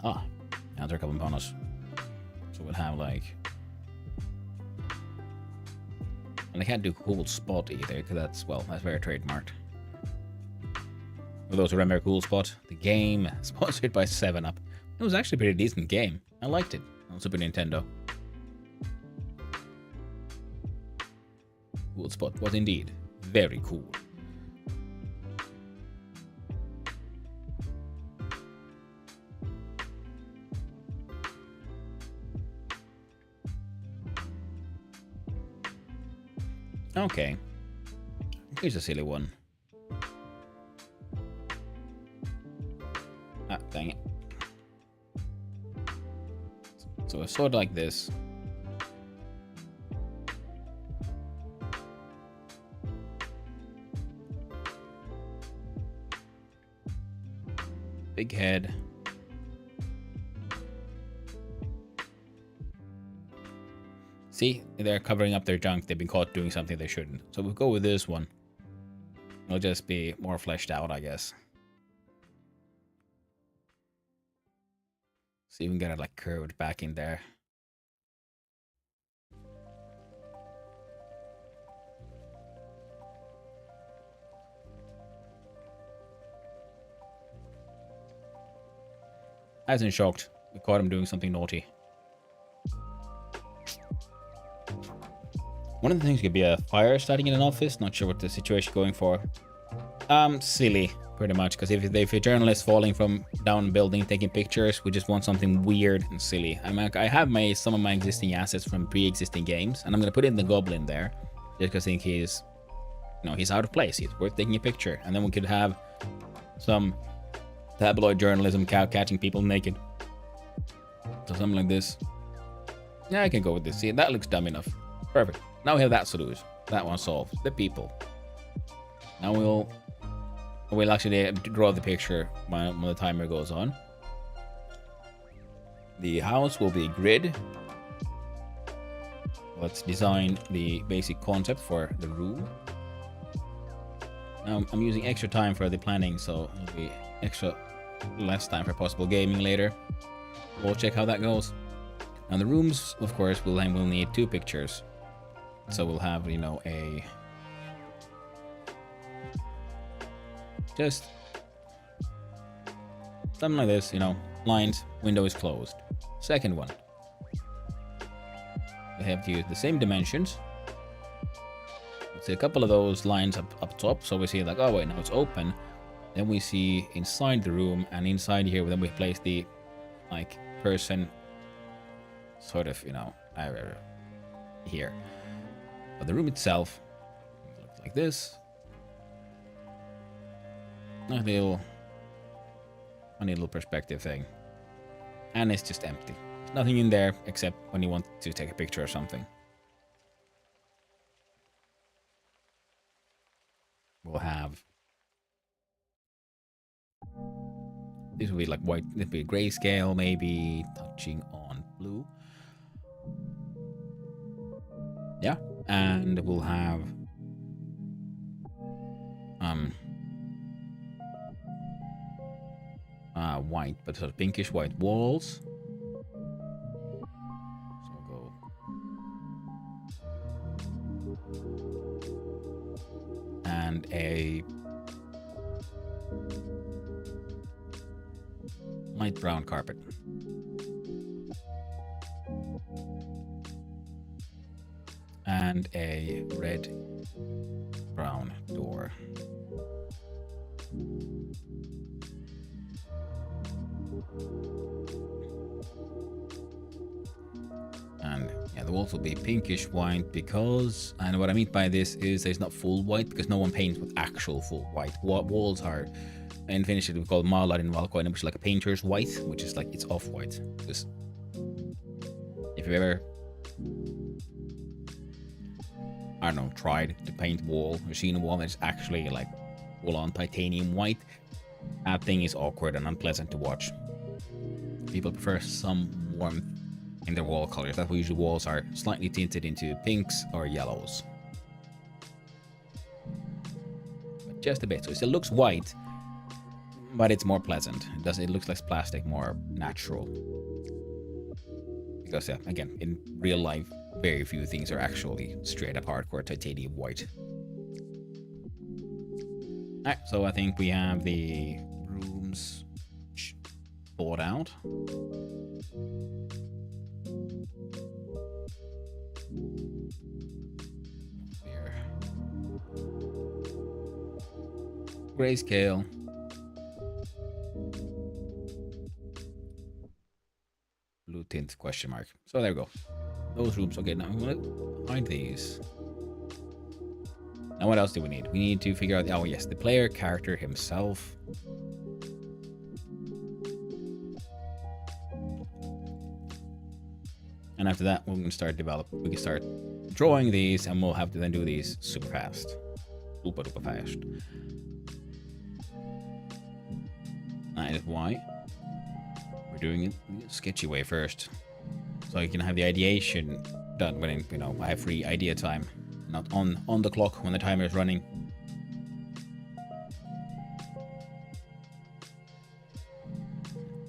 S1: Now they're coming upon us. So we'll have like And I can't do cool spot either, because that's very trademarked. For those who remember Cool Spot, the game sponsored by 7-Up. It was actually a pretty decent game. I liked it on Super Nintendo. Cool Spot was indeed very cool. Okay. Here's a silly one. Ah, dang it. So it's sort of like this. Big head. See, they're covering up their junk. They've been caught doing something they shouldn't. So we'll go with this one. It'll just be more fleshed out, I guess. So you can get it like curved back in there. I wasn't shocked. We caught him doing something naughty. One of the things could be a fire starting in an office. Not sure what the situation going for. Silly, pretty much. Because if a journalist falling from down a building taking pictures, we just want something weird and silly. I have some of my existing assets from pre-existing games, and I'm gonna put in the goblin there, just because I think he's out of place. He's worth taking a picture, and then we could have some tabloid journalism catching people naked. So something like this. Yeah, I can go with this. See, that looks dumb enough. Perfect. Now we have that solution. That one solved. The people. Now we'll actually draw the picture when the timer goes on. The house will be grid. Let's design the basic concept for the room. Now I'm using extra time for the planning, so it'll be less time for possible gaming later. We'll check how that goes. Now the rooms, of course, will need 2 pictures. So we'll have, just something like this, lines, window is closed. Second one. We have to use the same dimensions. See a couple of those lines up top, so we see like, oh wait, now it's open. Then we see inside the room, and inside here, then we place the person sort of, here. But the room itself looks like this. A funny little perspective thing. And it's just empty. There's nothing in there except when you want to take a picture or something. We'll have... This will be like white, this will be grayscale, maybe touching on blue. Yeah. And we'll have white, but sort of pinkish white walls. So we'll go and a light brown carpet. And a red-brown door. And yeah, the walls will be pinkish white because, and what I mean by this is there's not full white because no one paints with actual full white. Walls are, in Finnish we call maalar in valkoinen, which is like a painter's white, which is like it's off-white. Just if you've ever, I don't know, tried to paint wall or seen a wall that's actually like full-on titanium white, that thing is awkward and unpleasant to watch. People prefer some warmth in their wall colors. That's why usually walls are slightly tinted into pinks or yellows. But just a bit. So it still looks white, but it's more pleasant. It looks less plastic, more natural. Because yeah, again, in real life, very few things are actually straight up hardcore titanium white. Alright, so I think we have the rooms thought out. Here. Grayscale. Blue tint question mark. So there we go. Those rooms. Okay, now I'm gonna find these. Now what else do we need? We need to figure out, oh yes, the player character himself. And after that, we're gonna start we can start drawing these, and we'll have to then do these super fast. Super duper fast. That is why we're doing it the sketchy way first. So you can have the ideation done when, you know, I have free idea time. Not on the clock when the timer is running.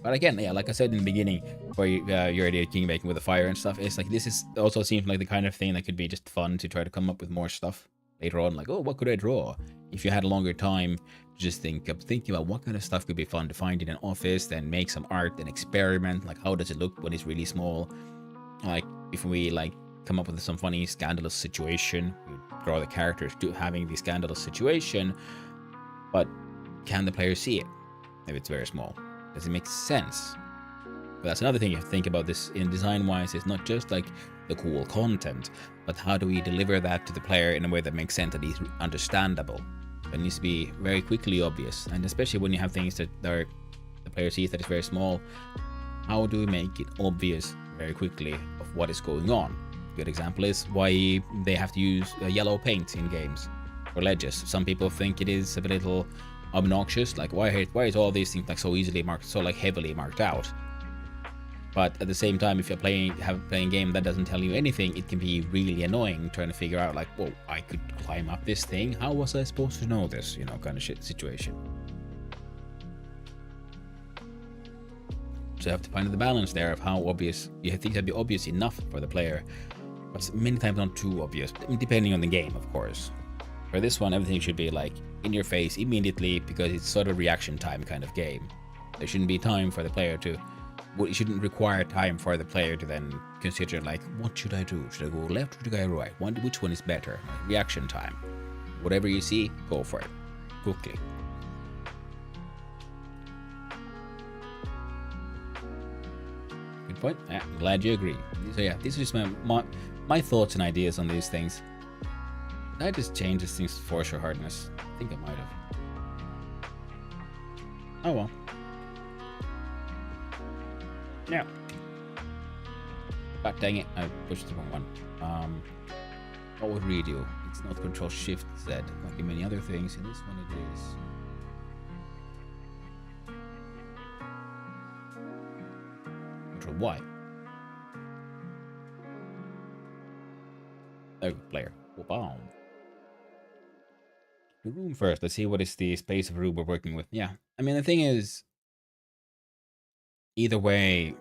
S1: But again, yeah, like I said in the beginning, where your idea of king making with the fire and stuff, it's like, this is also seems like the kind of thing that could be just fun to try to come up with more stuff later on. Like, oh, what could I draw? If you had a longer time, just thinking about what kind of stuff could be fun to find in an office, then make some art and experiment. Like, how does it look when it's really small? Like, if we like come up with some funny scandalous situation, we draw the characters to having the scandalous situation, but can the player see it if it's very small? Does it make sense? But that's another thing you have to think about this in design wise. It's not just like the cool content, but how do we deliver that to the player in a way that makes sense, that is understandable? It needs to be very quickly obvious, and especially when you have things that are, the player sees that is very small, how do we make it obvious very quickly of what is going on? Good example is why they have to use yellow paint in games for ledges. Some people think it is a little obnoxious, like why is all these things like so easily marked, so like heavily marked out? But at the same time, if you're playing a game that doesn't tell you anything, it can be really annoying trying to figure out like, whoa, I could climb up this thing. How was I supposed to know this? You know, kind of shit situation. So you have to find the balance there of how obvious you think that'd be obvious enough for the player, but many times not too obvious, depending on the game, of course. For this one, everything should be like in your face immediately, because it's sort of reaction time kind of game. There shouldn't be time for the player to, it shouldn't require time for the player to then consider like, what should I do? Should I go left or should I go right? Which one is better? Reaction time. Whatever you see, go for it. Quickly. Good point. Yeah, I'm glad you agree. So yeah, this is my thoughts and ideas on these things. Did I just change this thing's force or hardness? I think I might have. Oh well. Yeah. God dang it, I pushed the wrong one. What would redo? It's not Control Shift Z, like in many other things. In this one it is. Control Y. There we go, player. Wow. The room first. Let's see what is the space of room we're working with. Yeah. I mean, the thing is, either way, you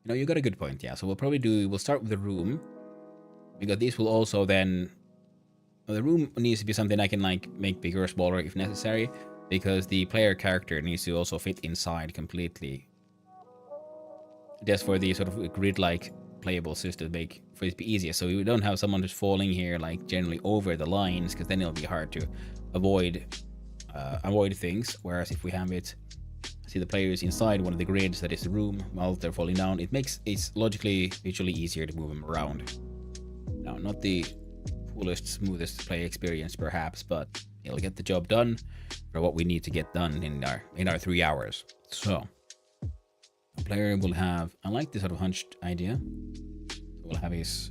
S1: know, you got a good point. Yeah. So we'll start with the room, because these will also then, well, the room needs to be something I can like make bigger or smaller if necessary, because the player character needs to also fit inside completely. Just for the sort of grid-like playable system, make for it to be easier, so we don't have someone just falling here like generally over the lines, because then it'll be hard to avoid things. Whereas if we have it, see the players inside one of the grids that is the room while they're falling down, it's logically visually easier to move them around. Now, not the coolest, smoothest play experience perhaps, but it'll get the job done for what we need to get done in our 3 hours. So the player will have, I like this sort of hunched idea. We'll have his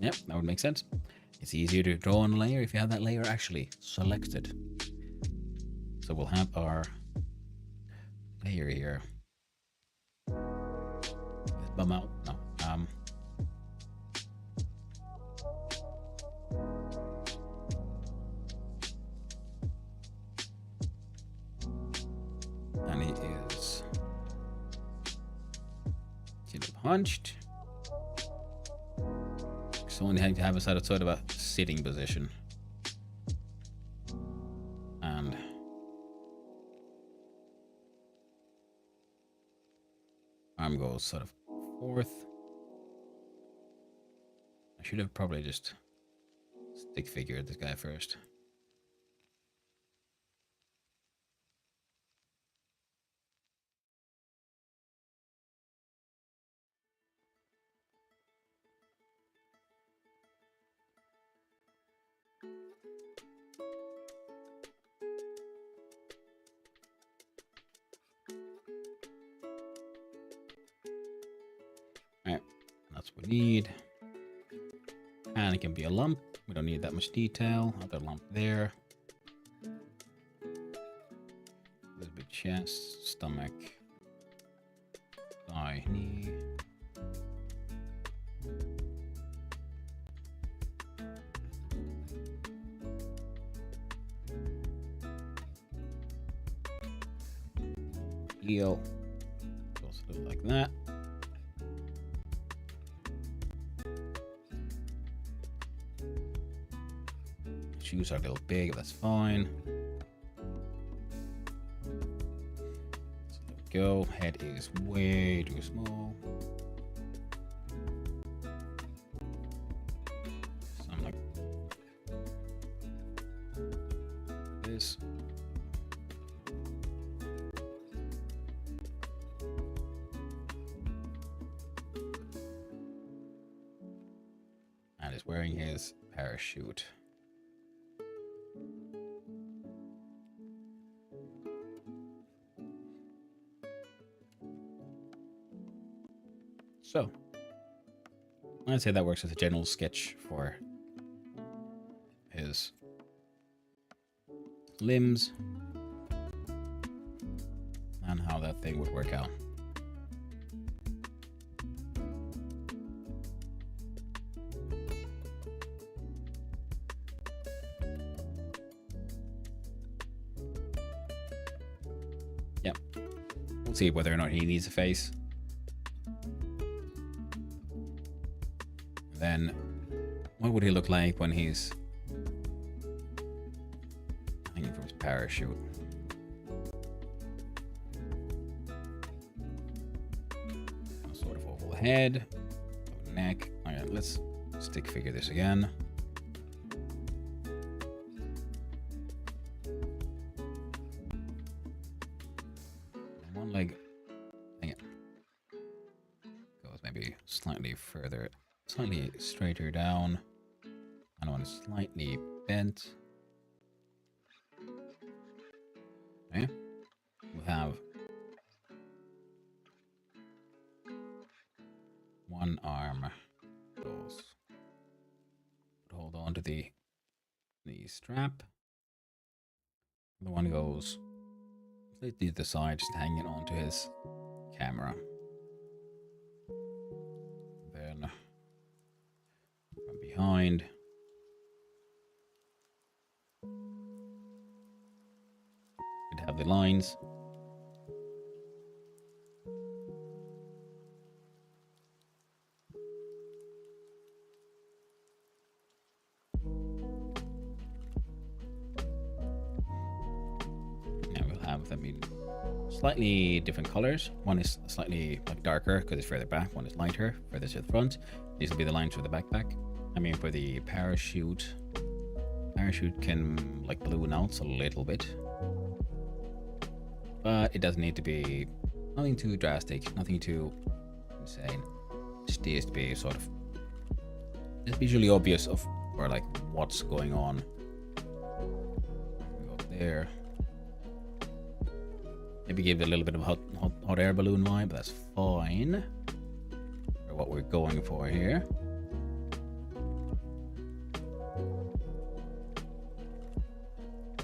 S1: Yep, that would make sense. It's easier to draw on a layer if you have that layer actually selected. So we'll have our layer here. Bum out. No. hunched. So only have to have us at a sort of a sitting position. And arm goes sort of fourth. I should have probably just stick figured this guy first. Alright, that's what we need. And it can be a lump. We don't need that much detail. Other lump there. A little bit chest, stomach, thigh, knee. Heel. Also do it like that. Shoes are a little big, that's fine. So there we go. Head is way too small. Something like this. And is wearing his parachute. So, I'd say that works as a general sketch for his limbs and how that thing would work out. Yeah, we'll see whether or not he needs a face. Then, what would he look like when he's hanging from his parachute? Sort of oval head, neck. Alright, let's stick figure this again. One leg, hang it, goes maybe slightly further. Slightly straighter down. I want it slightly bent. Okay. We'll have one arm goes. Hold on to the strap. The one goes slightly to the side, just hanging onto his camera. Then from behind, could have the lines. Now we'll have them in slightly different colors. One is slightly like darker because it's further back. One is lighter, further to the front. These will be the lines for the backpack. I mean, for the parachute, can like balloon out a little bit, but it doesn't need to be nothing too drastic, nothing too insane. Just needs to be sort of just visually obvious of or like what's going on. Go up there. Maybe give it a little bit of hot air balloon vibe. That's fine for what we're going for here.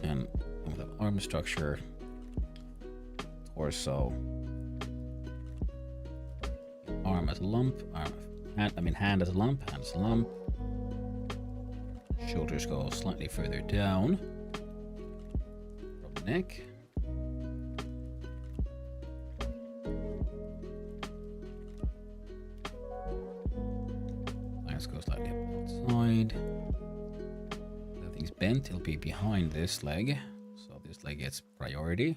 S1: And with the arm structure, torso, arm as a lump, hand as a lump, hand as a lump. Shoulders go slightly further down from the neck. let's go slightly outside. That thing's bent. It'll be behind this leg, so this leg gets priority.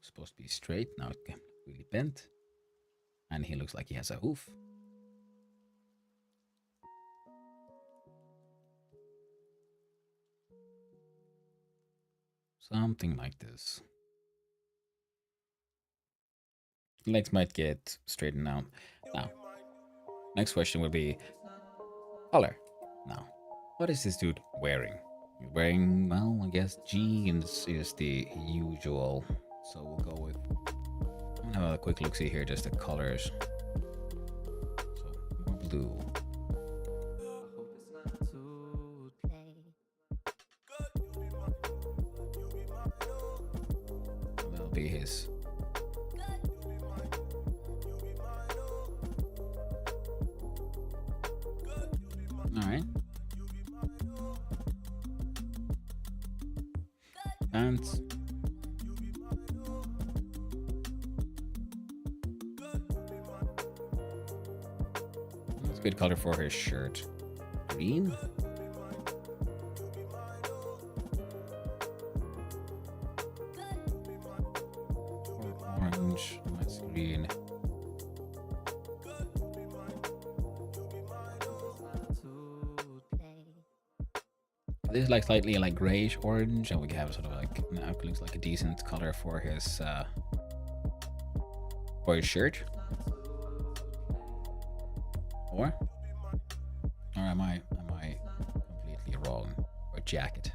S1: Supposed to be straight. Now it's really bent, and he looks like he has a hoof. Something like this. Legs might get straightened out. Now, next question will be color. Now, what is this dude wearing? He's wearing, well, I guess jeans is the usual. So we'll go with, I'm gonna have a quick look see here, just the colors. So, more blue. That'll be his. Alright. Pants. That's a good color for his shirt. Green? Or orange. That's green. This is like slightly like grayish orange, and we have sort of like, now it looks like a decent color for his shirt. Or am I completely wrong? Or jacket?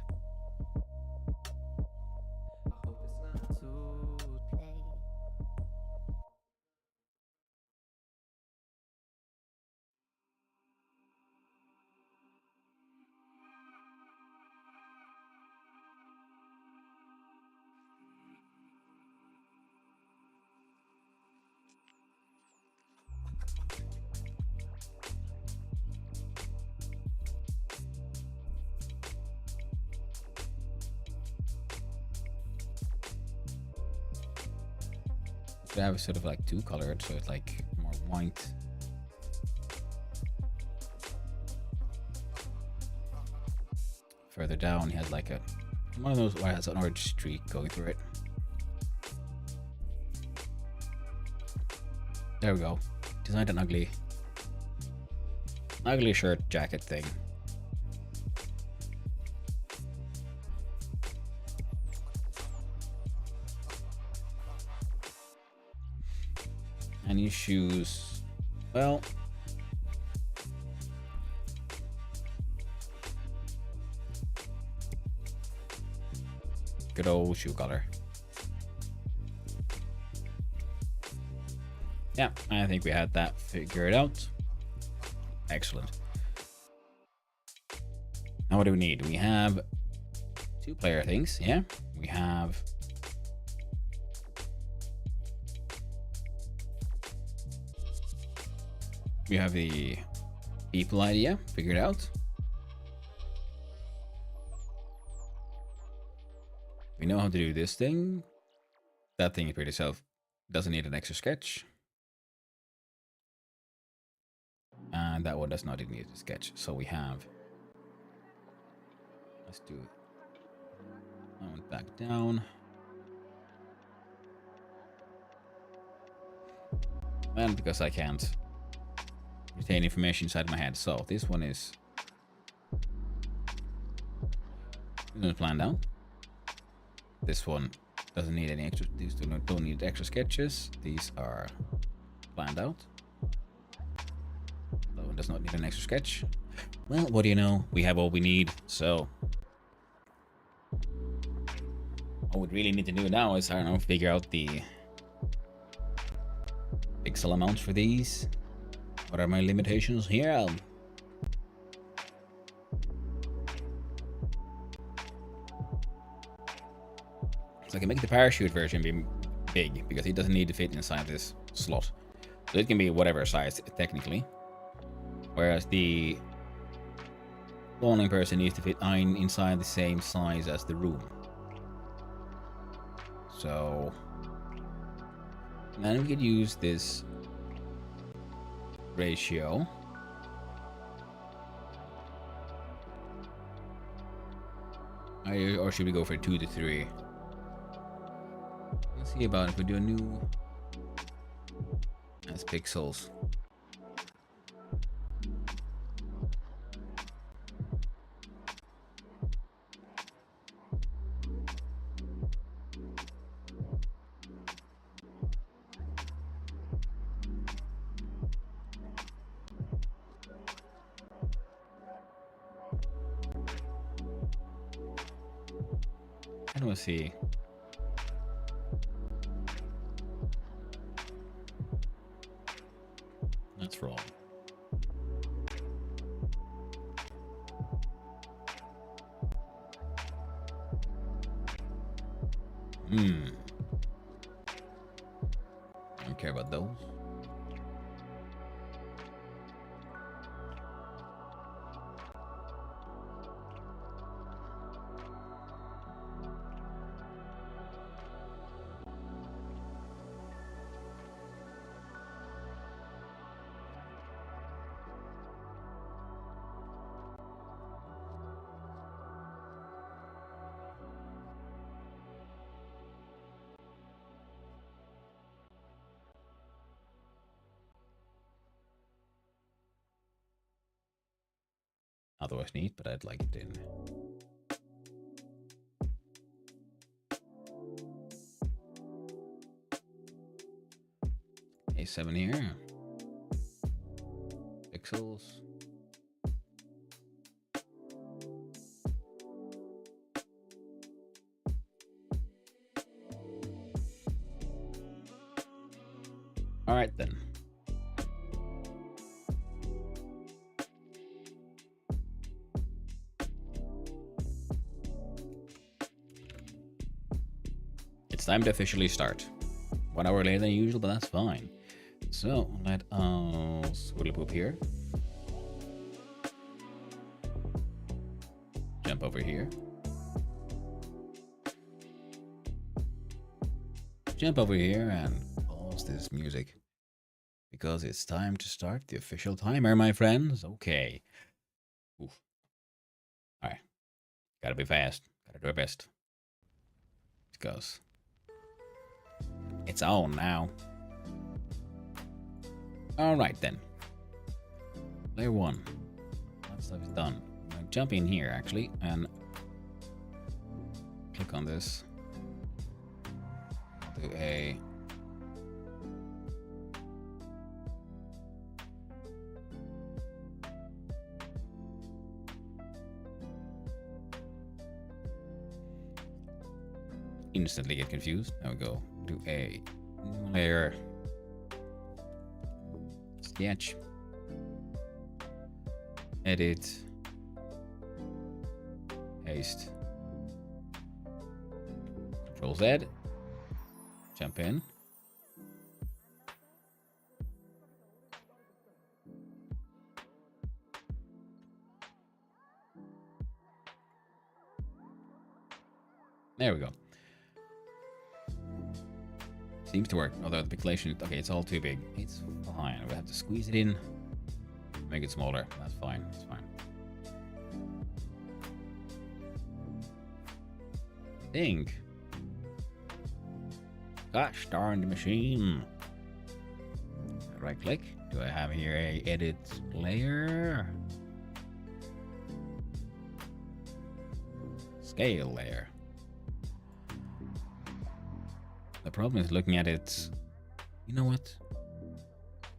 S1: So I have sort of like two colored, so it's like more white. Further down, he has like one of those where it has an orange streak going through it. There we go. Designed an ugly shirt jacket thing. And his shoes, well, good old shoe color. Yeah, I think we had that figured out. Excellent. Now what do we need? We have 2 player things, yeah? We have the people idea figured out. We know how to do this thing. That thing is pretty self. Doesn't need an extra sketch. And that one does not need a sketch. So we have. Let's do that one back down. Well, because I can't retain information inside my head. So this one is planned out. This one doesn't need any extra. These don't need extra sketches. These are planned out. That one does not need an extra sketch. Well, what do you know? We have all we need. So what we really need to do now is, I don't know, figure out the pixel amounts for these. What are my limitations here? So I can make the parachute version be big, because it doesn't need to fit inside this slot. So it can be whatever size, technically. Whereas the spawning person needs to fit inside the same size as the room. So Then we could use this ratio. Or should we go for 2 to 3? Let's see about if we do a new as pixels. I don't see. That's wrong. I don't care about those. Otherwise neat, but I'd like it in. A7 here. Pixels. All right then. It's time to officially start. 1 hour later than usual, but that's fine. So let us swiddle poop here. Jump over here. Jump over here and pause this music. Because it's time to start the official timer, my friends. Okay. Oof. Alright. Gotta be fast. Gotta do our best. It goes. It's on now. Alright then. Layer 1. That stuff is done. I'm gonna jump in here actually and click on this. Do a instantly get confused. There we go. Do a new layer. Sketch. Edit. Paste. Control Z. Jump in. There we go. Seems to work, although the pixelation, okay, it's all too big. It's fine. We have to squeeze it in, make it smaller. That's fine. That's fine. Think. Gosh darn the machine. Right click. Do I have here a edit layer? Scale layer. The problem is looking at it. You know what?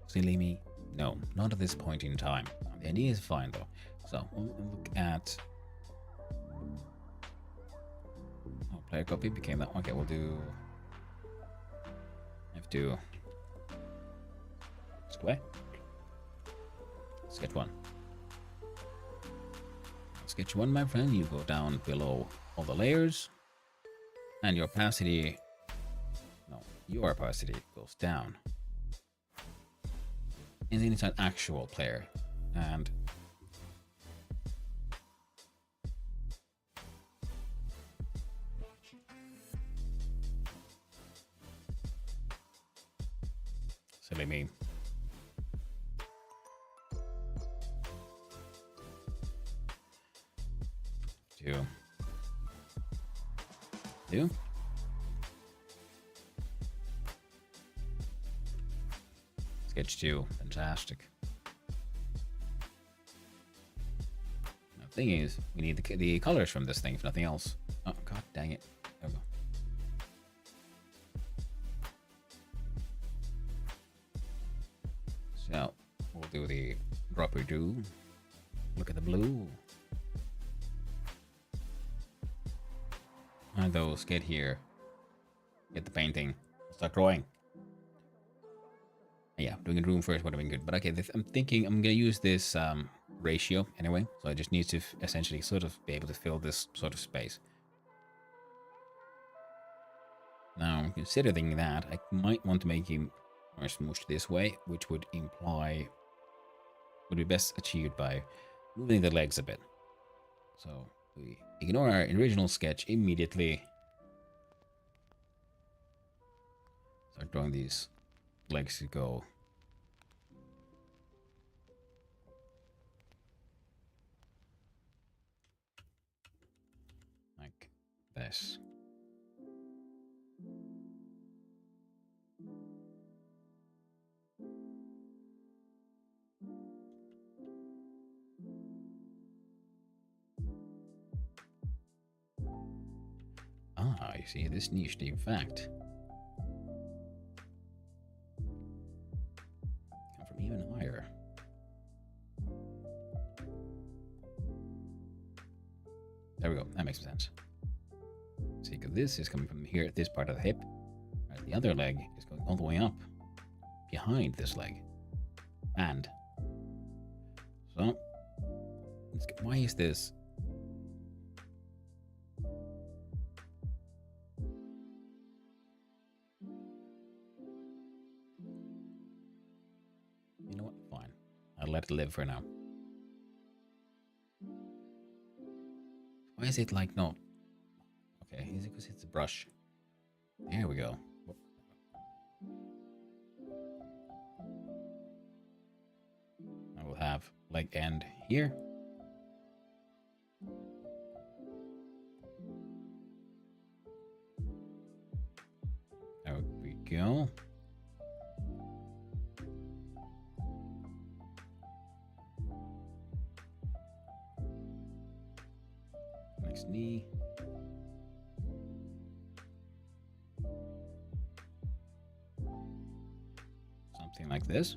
S1: Silly me. No, not at this point in time. The idea is fine though. So we'll look at. Oh, player copy became that. Okay, we'll do. F2. Square. Sketch 1. Sketch 1, my friend. You go down below all the layers, and your opacity. Your opacity goes down. And then it's an actual player. And Silly me. Two. Sketch 2. Fantastic. Now, the thing is, we need the colors from this thing, if nothing else. Oh, god dang it. There we go. So, we'll do the dropper do. Look at the blue. And those get here. Get the painting. Start drawing. Yeah, doing a room first would have been good. But okay, I'm thinking I'm going to use this ratio anyway. So I just need to essentially sort of be able to fill this sort of space. Now, considering that, I might want to make him more smooshed this way, which would imply... would be best achieved by moving the legs a bit. So we ignore our original sketch immediately. Start drawing these legs to go. Like this. Ah, you see, this niche, in fact, come from even higher. There we go. That makes sense. See, because this is coming from here, this part of the hip. Right, the other leg is going all the way up behind this leg. And so, why is this? You know what? Fine. I'll let it live for now. Why is it like no? Okay, is it because it's a brush? There we go. I will have leg end here. There we go. Next knee. Something like this.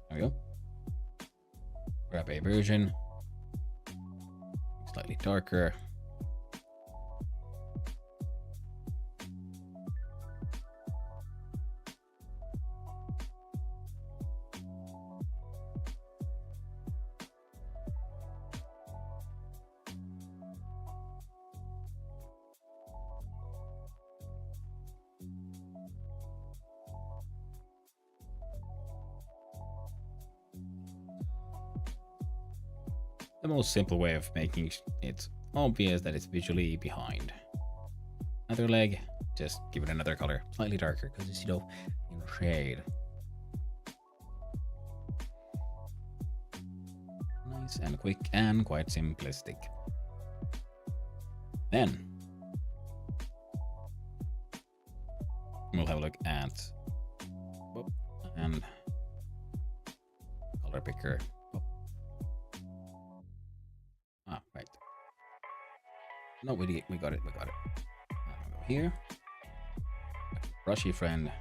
S1: There we go. Grab a version. Slightly darker. The most simple way of making it obvious that it's visually behind. Other leg, just give it another color, slightly darker, because it's, you know, in shade. Nice and quick and quite simplistic. Then we'll have a look at and color picker. Ah, right. No, we got it. Go here. Brushy friend.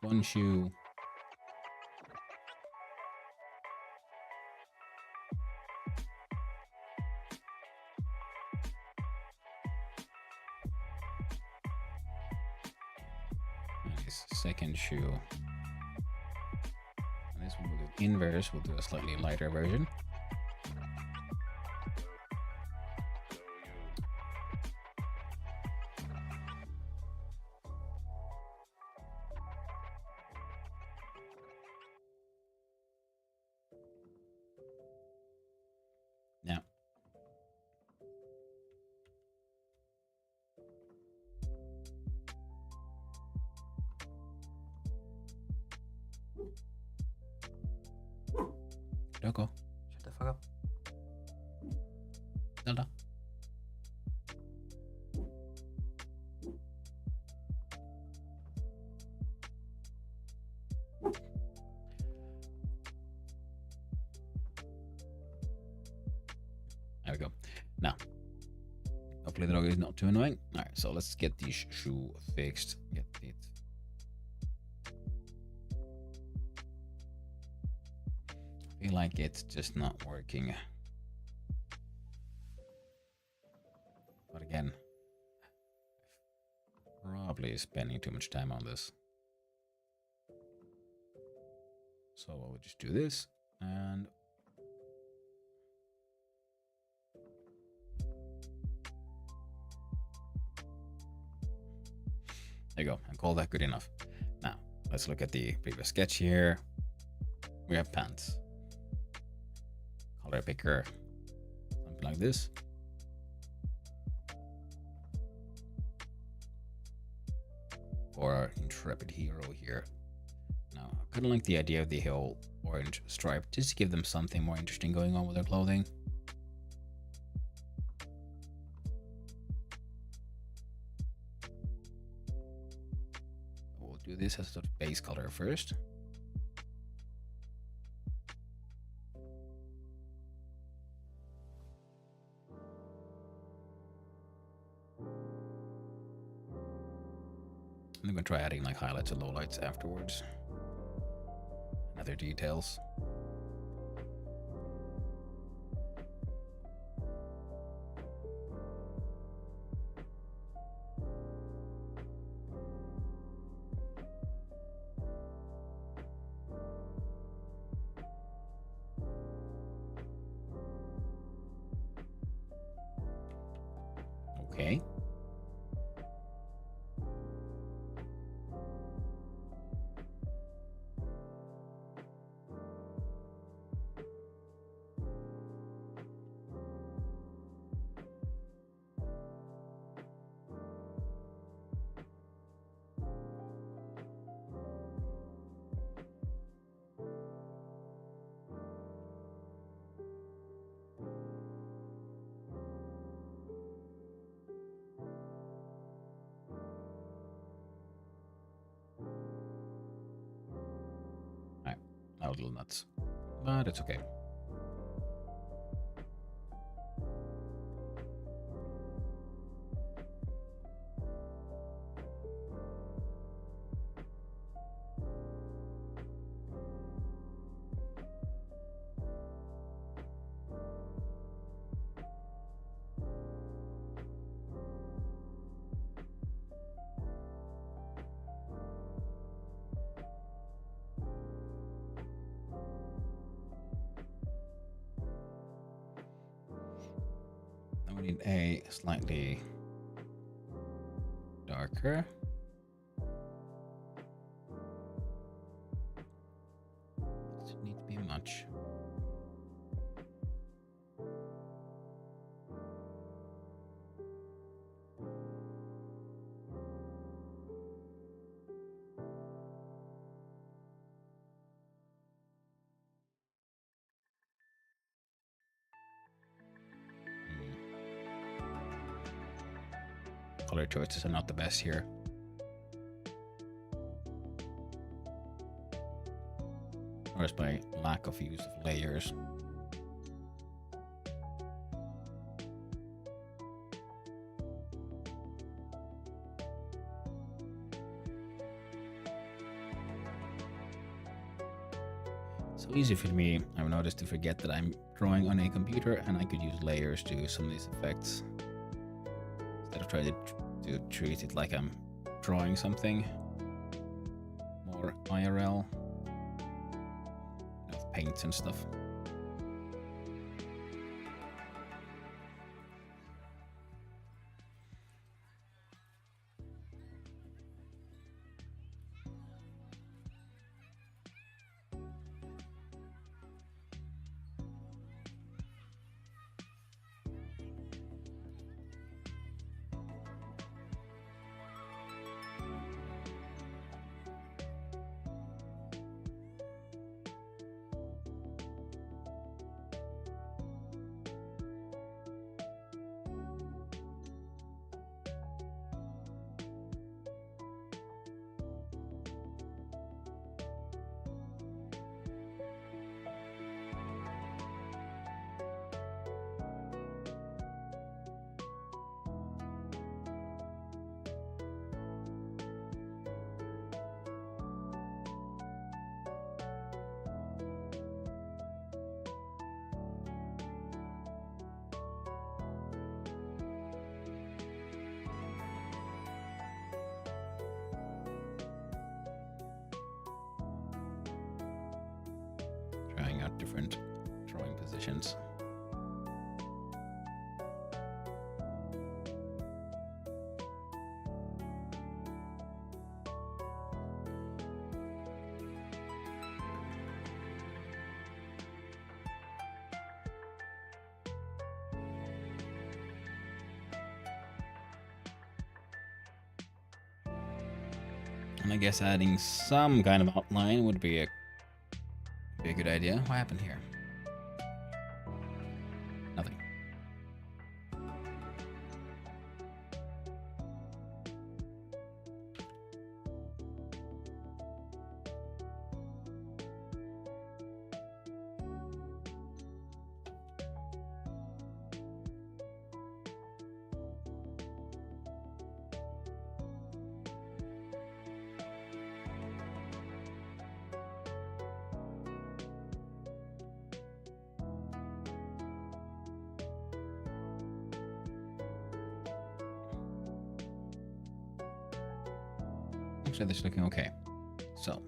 S1: one shoe. And his second shoe. And this one will do inverse. We'll do a slightly lighter version. Now, Doko,
S2: Shut the fuck up.
S1: Zelda. There we go. Now, hopefully the dog is not too annoying. All right, so let's get this shoe fixed. Get it. I feel like it's just not working. But again, probably spending too much time on this. So I would just do this and there you go, and call that good enough. Now, let's look at the previous sketch here. We have pants. Color picker, something like this. For our intrepid hero here. Now, I kind of like the idea of the whole orange stripe, just to give them something more interesting going on with their clothing. We'll do this as a sort of base color first. I'm gonna try adding like highlights and lowlights afterwards. And other details. Okay. A little nuts, but it's okay. We need a slightly darker. Doesn't need to be much. Color choices are not the best here. Or it's by lack of use of layers. so easy for me, I've noticed, to forget that I'm drawing on a computer, and I could use layers to do some of these effects instead of trying to treat it like I'm drawing something more IRL, with paints and stuff. Trying out different drawing positions. And I guess adding some kind of outline would be a good idea. What happened here? Nothing. Actually, this is looking okay. So.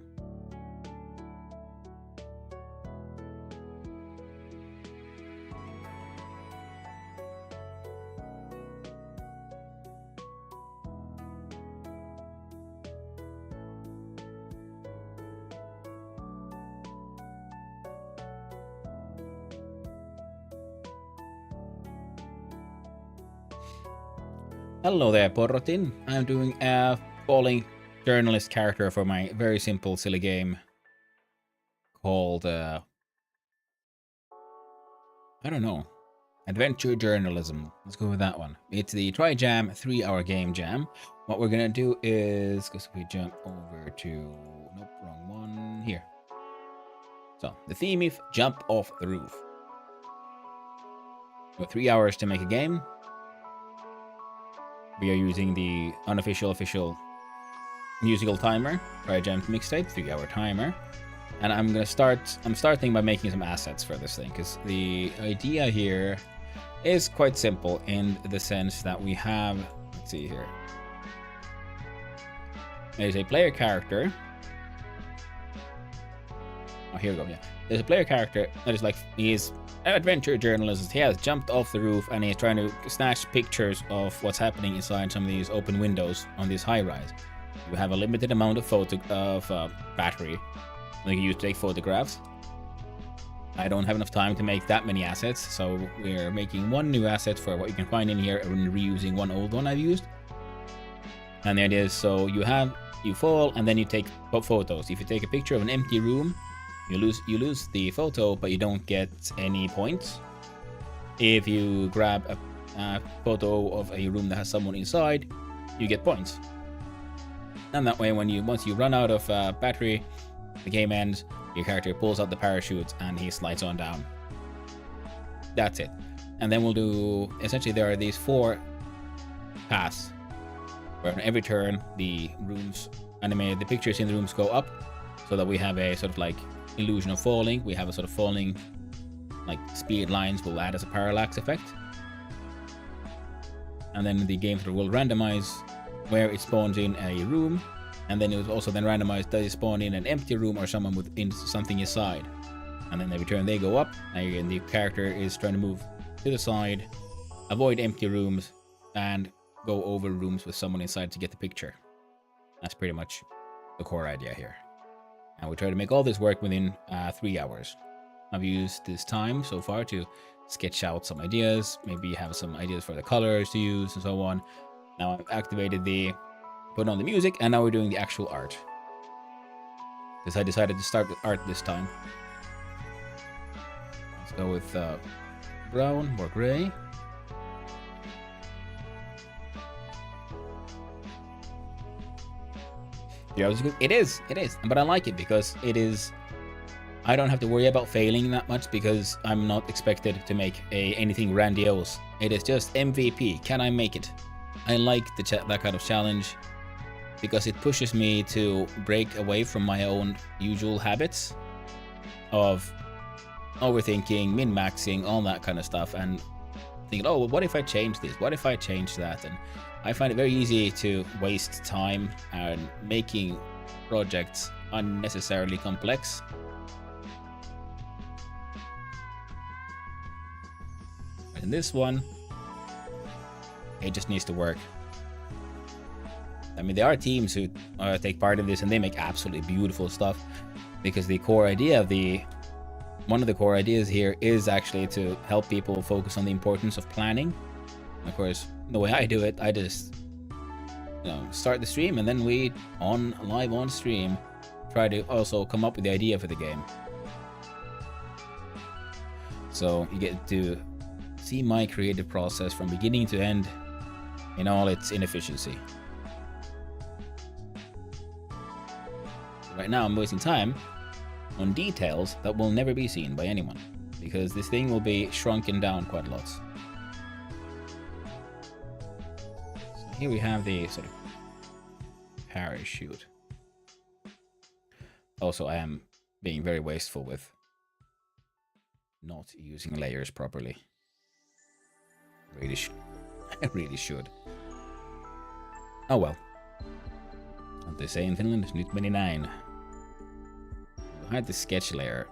S1: Hello there, Porotin. I'm doing a falling journalist character for my very simple, silly game called, I don't know, Adventure Journalism. Let's go with that one. It's the Trijam 3-hour game jam. What we're gonna do is, because we jump over to, nope, wrong one, here. So, the theme is jump off the roof. So 3 hours to make a game. We are using the unofficial, official musical timer, Trijam mixtape, 3-hour timer. And I'm starting by making some assets for this thing, because the idea here is quite simple in the sense that we have, let's see here. There's a player character. Oh, here we go, yeah. There's a player character that is like, he's an adventure journalist. He has jumped off the roof and he's trying to snatch pictures of what's happening inside some of these open windows on this high rise. You have a limited amount of battery that you use to take photographs. I don't have enough time to make that many assets, so we're making one new asset for what you can find in here and reusing one old one I've used. And the idea is, so you fall and then you take photos. If you take a picture of an empty room, you lose the photo, but you don't get any points. If you grab a photo of a room that has someone inside, you get points. And that way, once you run out of battery, the game ends, your character pulls out the parachute and he slides on down. That's it. And then we'll do, essentially there are these 4 paths where on every turn the rooms animated, the pictures in the rooms go up, so that we have a sort of like illusion of falling. We have a sort of falling, like speed lines will add as a parallax effect. And then the game will randomize where it spawns in a room, and then it will also then randomize does it spawn in an empty room or someone with something inside. And then every turn they go up, and the character is trying to move to the side, avoid empty rooms, and go over rooms with someone inside to get the picture. That's pretty much the core idea here. And we try to make all this work within 3 hours. I've used this time so far to sketch out some ideas, maybe have some ideas for the colors to use and so on. Now I've activated put on the music, and now we're doing the actual art. Because I decided to start with art this time. Let's go with brown or gray. Yeah, it is, but I like it because it is. I don't have to worry about failing that much because I'm not expected to make anything grandiose. It is just MVP. Can I make it? I like that kind of challenge because it pushes me to break away from my own usual habits of overthinking, min-maxing, all that kind of stuff, and thinking, oh, well, what if I change this? What if I change that? And I find it very easy to waste time and making projects unnecessarily complex. In this one, it just needs to work. I mean, there are teams who take part in this and they make absolutely beautiful stuff, because the core idea of one of the core ideas here is actually to help people focus on the importance of planning. And of course, the way I do it, I just start the stream, and then we live on stream try to also come up with the idea for the game. So you get to see my creative process from beginning to end in all its inefficiency. Right now I'm wasting time on details that will never be seen by anyone, because this thing will be shrunken down quite a lot. So here we have the sort of parachute. Also, I am being very wasteful with not using layers properly. I really should. Oh well. What they say in Finland, nyt meni näin. Hide the sketch layer.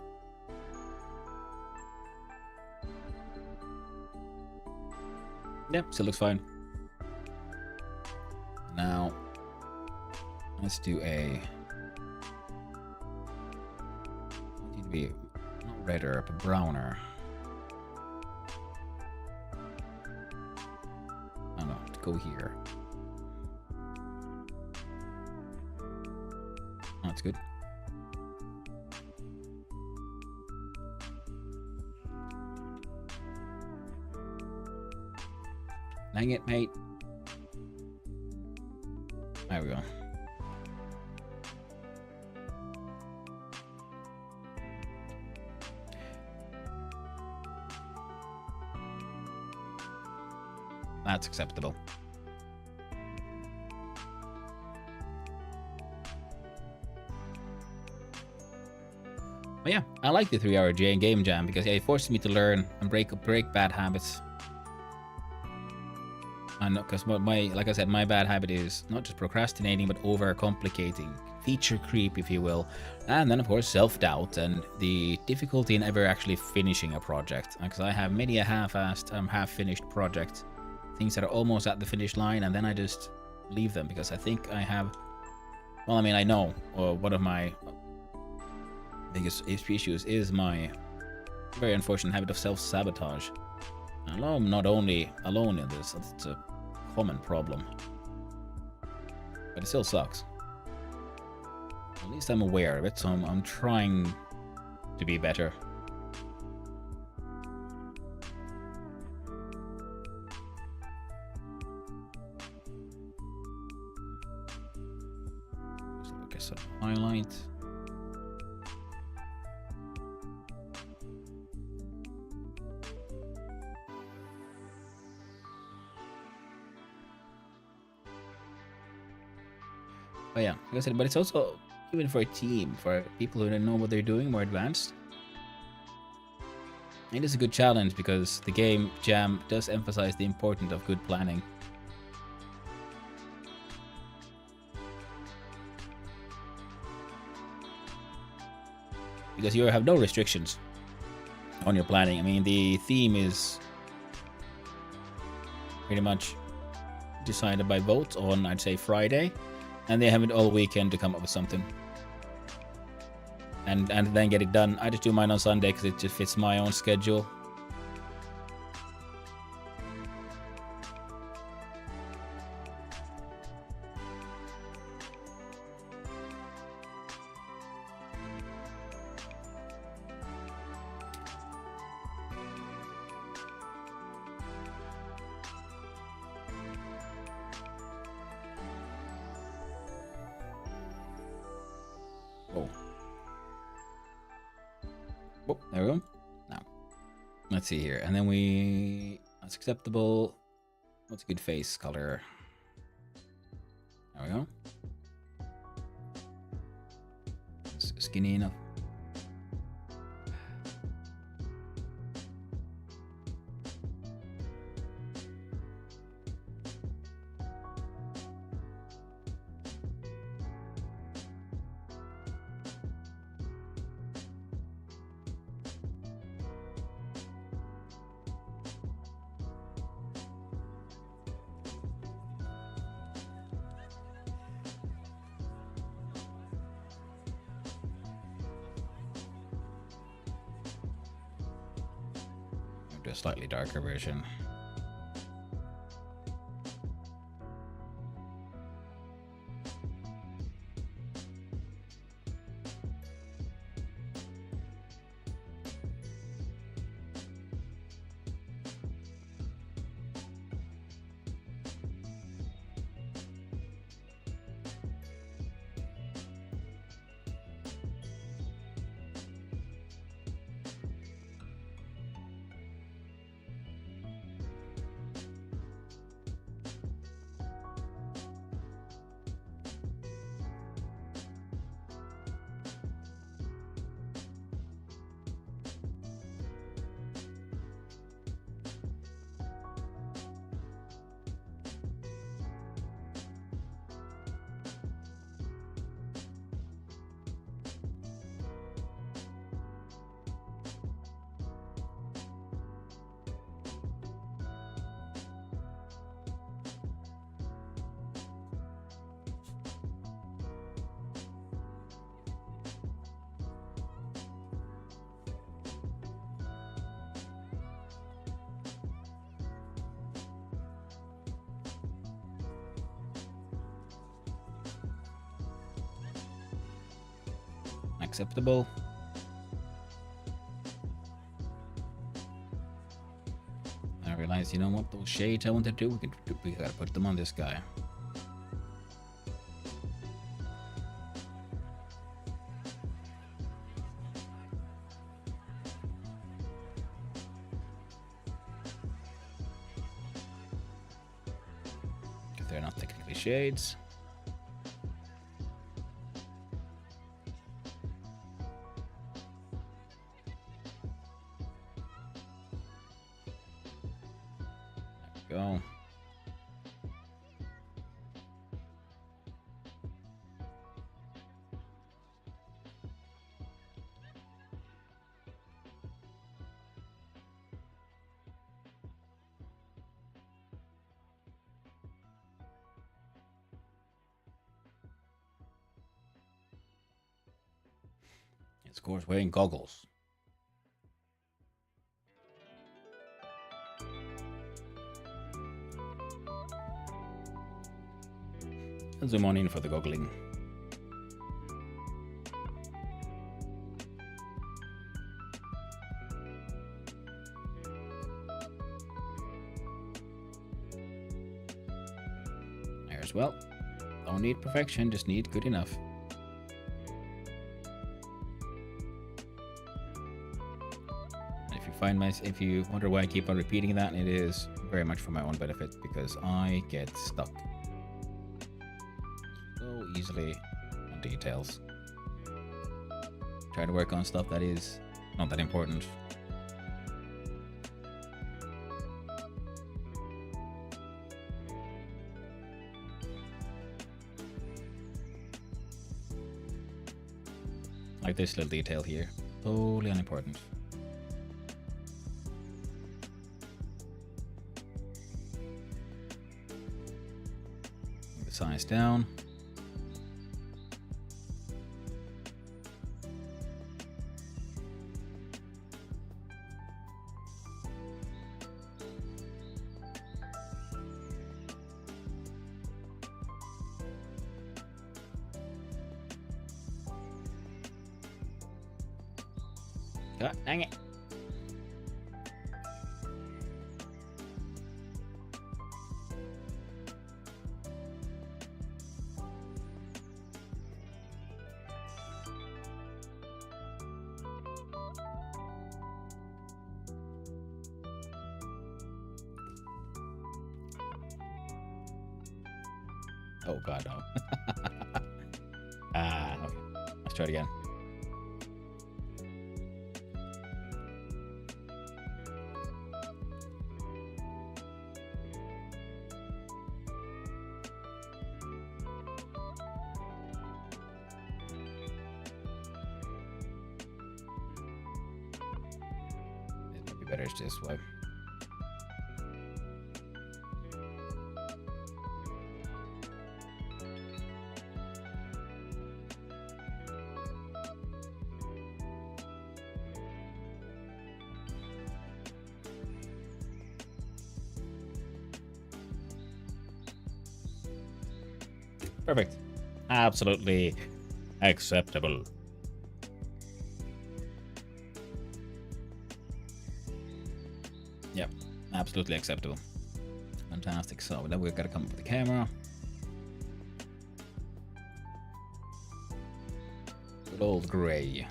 S1: Yep, still looks fine. Now, let's do a... need to be not redder, but browner. Oh no, to go here. That's good. Dang it, mate. There we go. That's acceptable. But yeah, I like the 3-hour game jam because it forces me to learn and break bad habits. I know, because like I said, my bad habit is not just procrastinating, but overcomplicating, feature creep, if you will, and then of course self-doubt and the difficulty in ever actually finishing a project. Because I have many a half-assed, half-finished project, things that are almost at the finish line, and then I just leave them because I think I have. Well, I mean, I know one of my biggest issues is my very unfortunate habit of self-sabotage. I'm not only alone in this, it's a common problem. But it still sucks. At least I'm aware of it, so I'm trying to be better. Just look at some highlight. Oh yeah, like I said, but it's also even for a team, for people who don't know what they're doing, more advanced. It is a good challenge because the game Jam does emphasize the importance of good planning. Because you have no restrictions on your planning. I mean, the theme is pretty much decided by votes on, I'd say, Friday, and they have it all weekend to come up with something. And then get it done. I just do mine on Sunday because it just fits my own schedule. Oh, there we go. Now, let's see here. And then that's acceptable. What's a good face color? There we go. Skinny enough. A slightly darker version. Acceptable. I realized, you know what, those shades I want to do, we gotta put them on this guy. If they're not technically shades. Go. It's of course wearing goggles. I'll zoom on in for the goggling. There as well. Don't need perfection, just need good enough. If you wonder why I keep on repeating that, it is very much for my own benefit because I get stuck so easily on details. try to work on stuff that is not that important. Like this little detail here, totally unimportant. Move the size down. God dang it. Oh god, no. Okay. Let's try it again. Better this way. Perfect. Absolutely acceptable. Yep, absolutely acceptable. Fantastic. So now we've got to come up with the camera. Good old gray.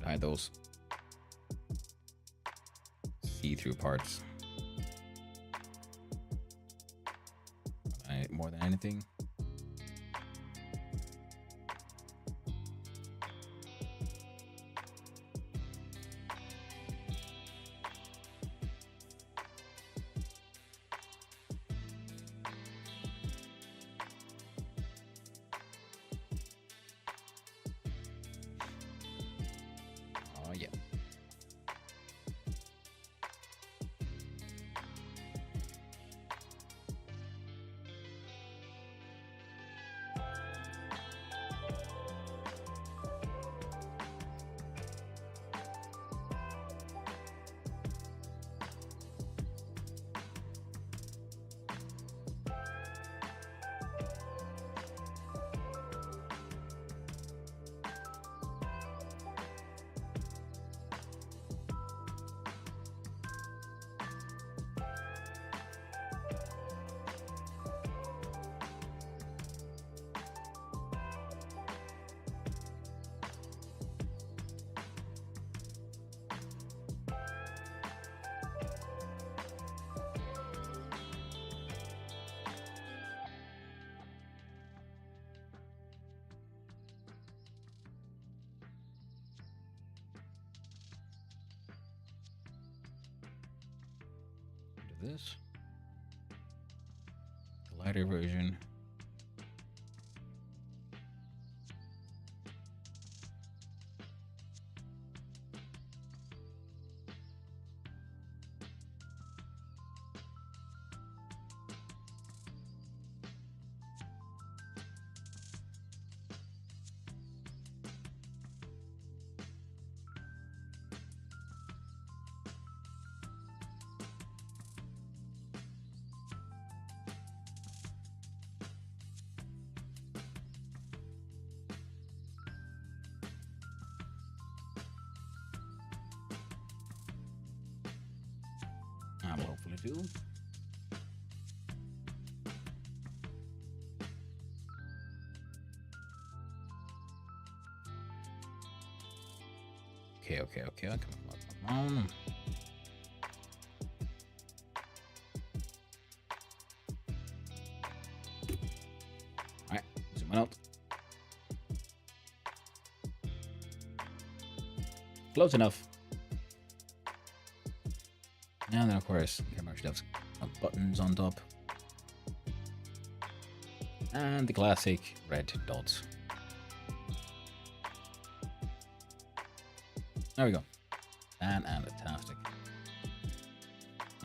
S1: Hide those see-through parts. More than anything. Yeah. this. The lighter version. That'll hopefully do. Okay. Come on. Alright, zoom out. Close enough. And then, of course, camera should have some buttons on top. And the classic red dots. There we go. Fantastic.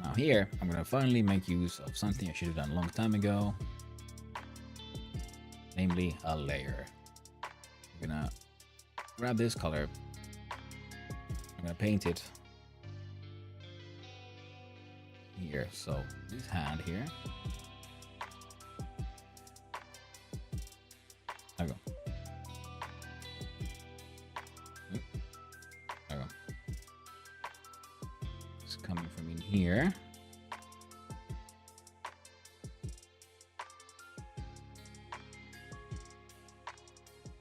S1: Now here, I'm going to finally make use of something I should have done a long time ago. Namely, a layer. I'm going to grab this color. I'm going to paint it here. So this hand here. There we go. There we go. It's coming from in here.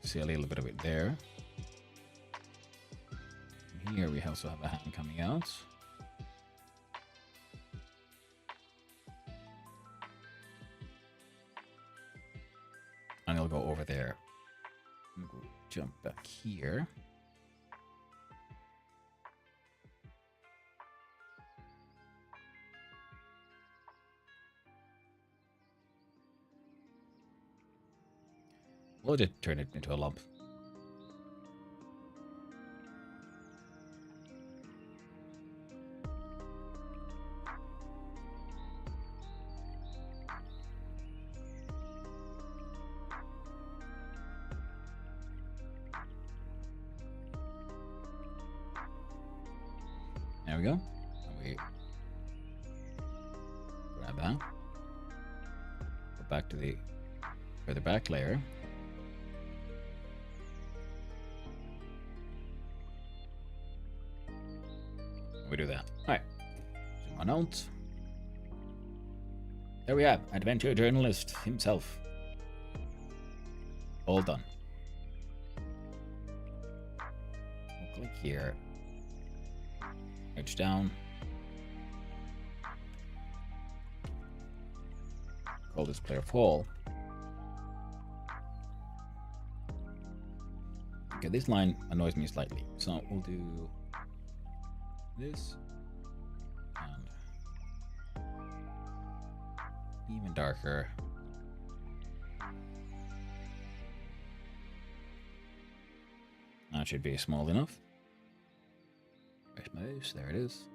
S1: See a little bit of it there. Here we also have a hand coming out. And it'll go over there. I'm gonna go jump back here. We'll just turn it into a lump. There we go. And we grab that. Go back to the further back layer. We do that. Alright. Zoom on out. There we have adventure journalist himself. All done. We'll click here. Edge down. Call this player fall. Okay, this line annoys me slightly, so we'll do this and even darker. That should be small enough. Where's my mouse? There it is.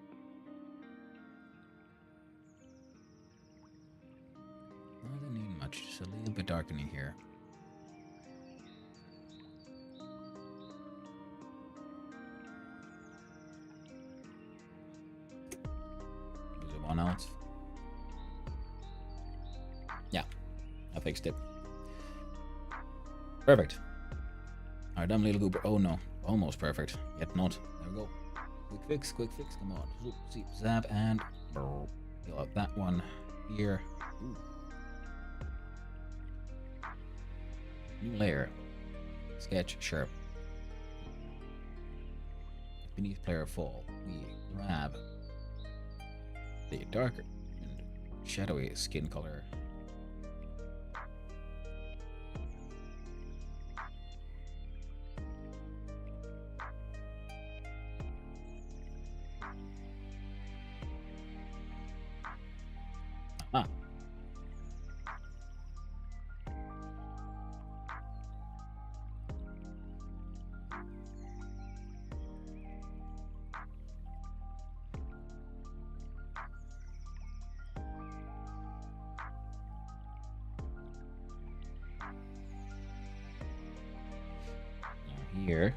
S1: Doesn't need much, just a little bit darkening here. Zoom on out. Yeah, I fixed it. Perfect. Alright, dumb little goober. Oh no, almost perfect. Yet not. There we go. Quick fix, come on. Zoop, zip, zap, and fill out that one here. Ooh. New layer. Sketch, sharp. Beneath player fall, we grab the darker and shadowy skin color. Ah. Now here,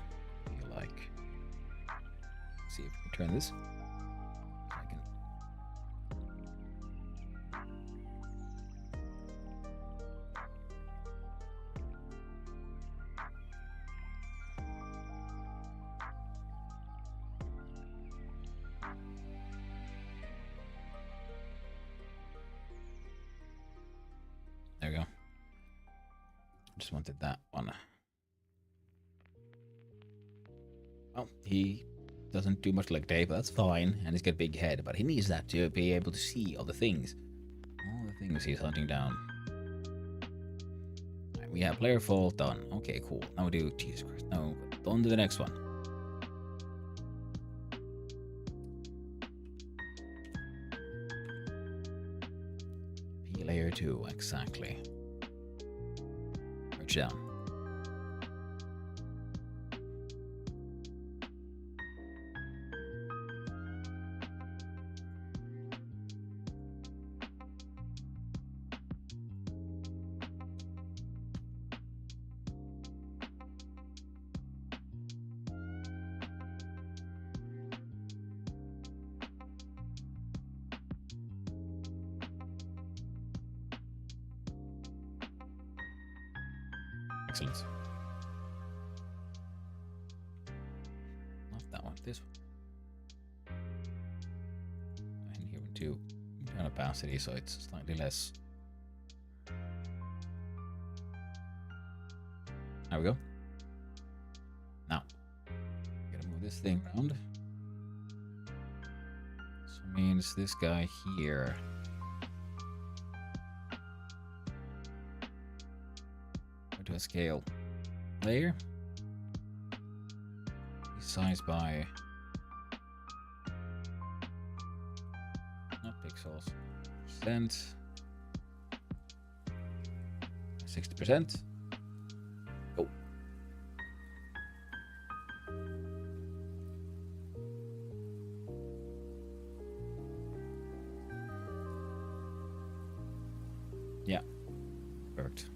S1: you like, see if we can turn this. I can. There we go. Just wanted that one. Well, he doesn't do much like Dave, but that's fine. And he's got a big head, but he needs that to be able to see all the things. All the things he's hunting down. Right, we have player fall done. Okay, cool. Now we do Jesus Christ. Now on to the next one. P layer 2, exactly. Merge down. Excellent. Not that one, this one. And here one too. Turn opacity so it's slightly less. There we go. Now, gotta move this thing around. So it means this guy here. To a scale layer, size by not pixels, percent, 60%. Oh, yeah, perfect.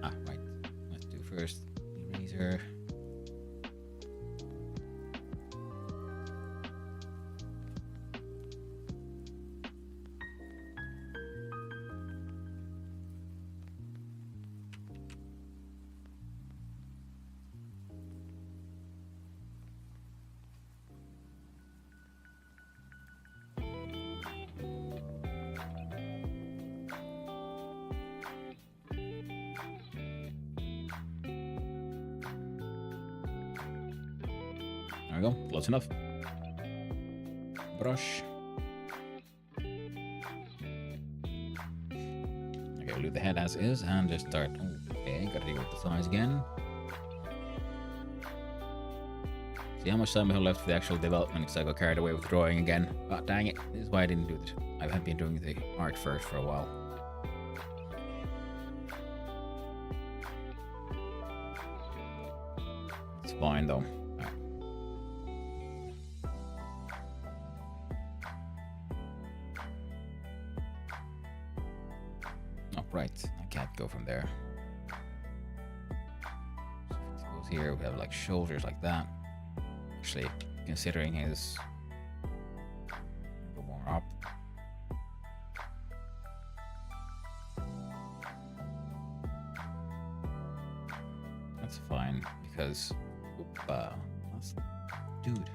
S1: Ah, right. Let's do first eraser. There we go, close enough. Brush. Okay, we'll leave the head as is and just start. Okay, gotta deal with the size again. See how much time I have left for the actual development because I got carried away with drawing again. Oh, dang it. This is why I didn't do it. I have been doing the art first for a while. It's fine though. Right, I can't go from there. So if it goes here, we have like shoulders like that. Actually, considering his go more up. That's fine because that's, dude.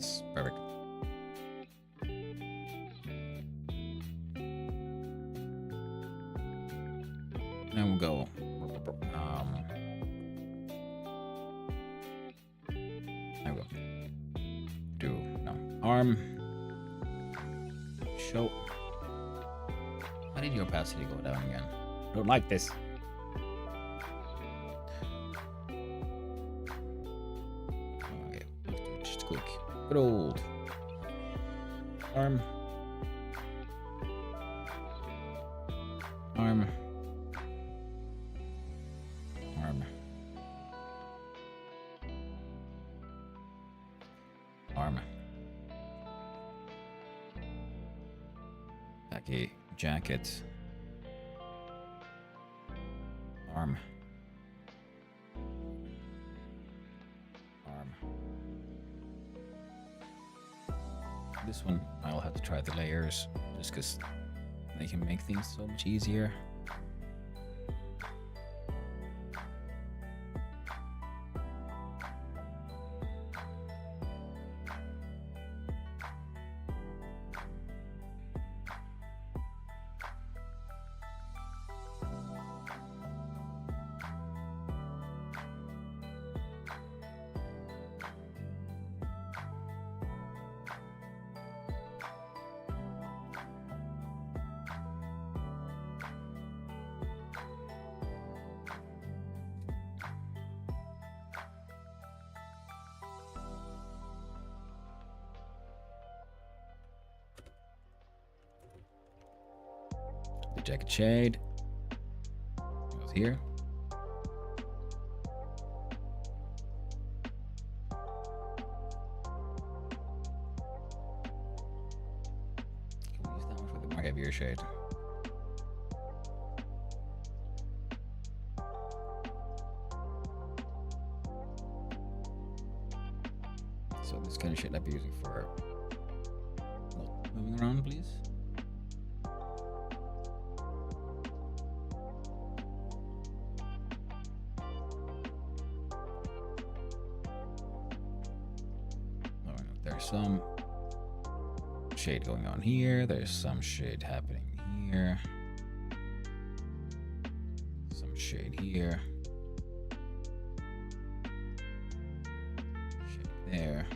S1: Yes, perfect. Then we'll go. I will do arm. Show. Why did your opacity go down again? I don't like this. Okay, just quick. Good old arm. Arm. Arm. Arm. Okay, jacket. Arm. Arm. This one, I'll have to try the layers just because they can make things so much easier. The jacket shade goes here. Can we use that one for the more heavier shade? So this kind of shit I'd be using for moving around, please. There's some shade going on here. There's some shade happening here. Some shade here. Shade there.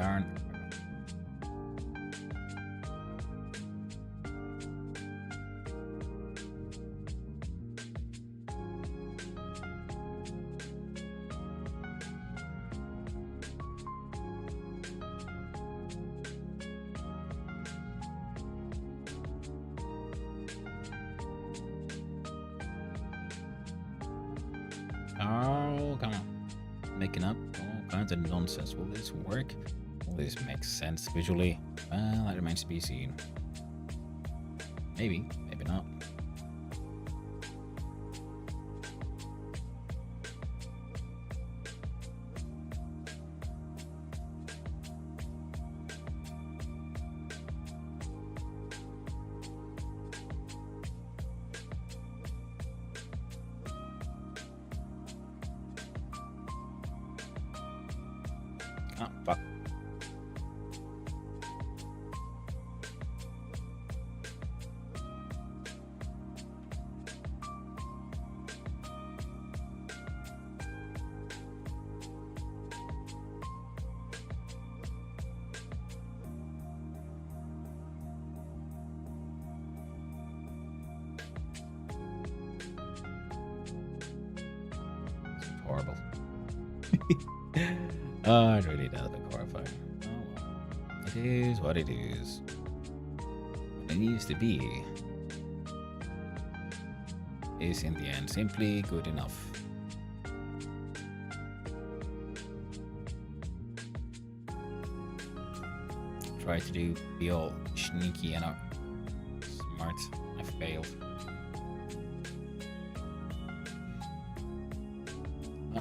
S1: Darn. Oh, come on. Making up all kinds of nonsense. Will this work? Will this make sense visually? Well, that remains to be seen. Maybe, maybe not. Oh, fuck. It's horrible. Oh, it really does look horrifying. Oh well. It is what it is. What it needs to be is in the end simply good enough. Try to be all sneaky and smart. I failed.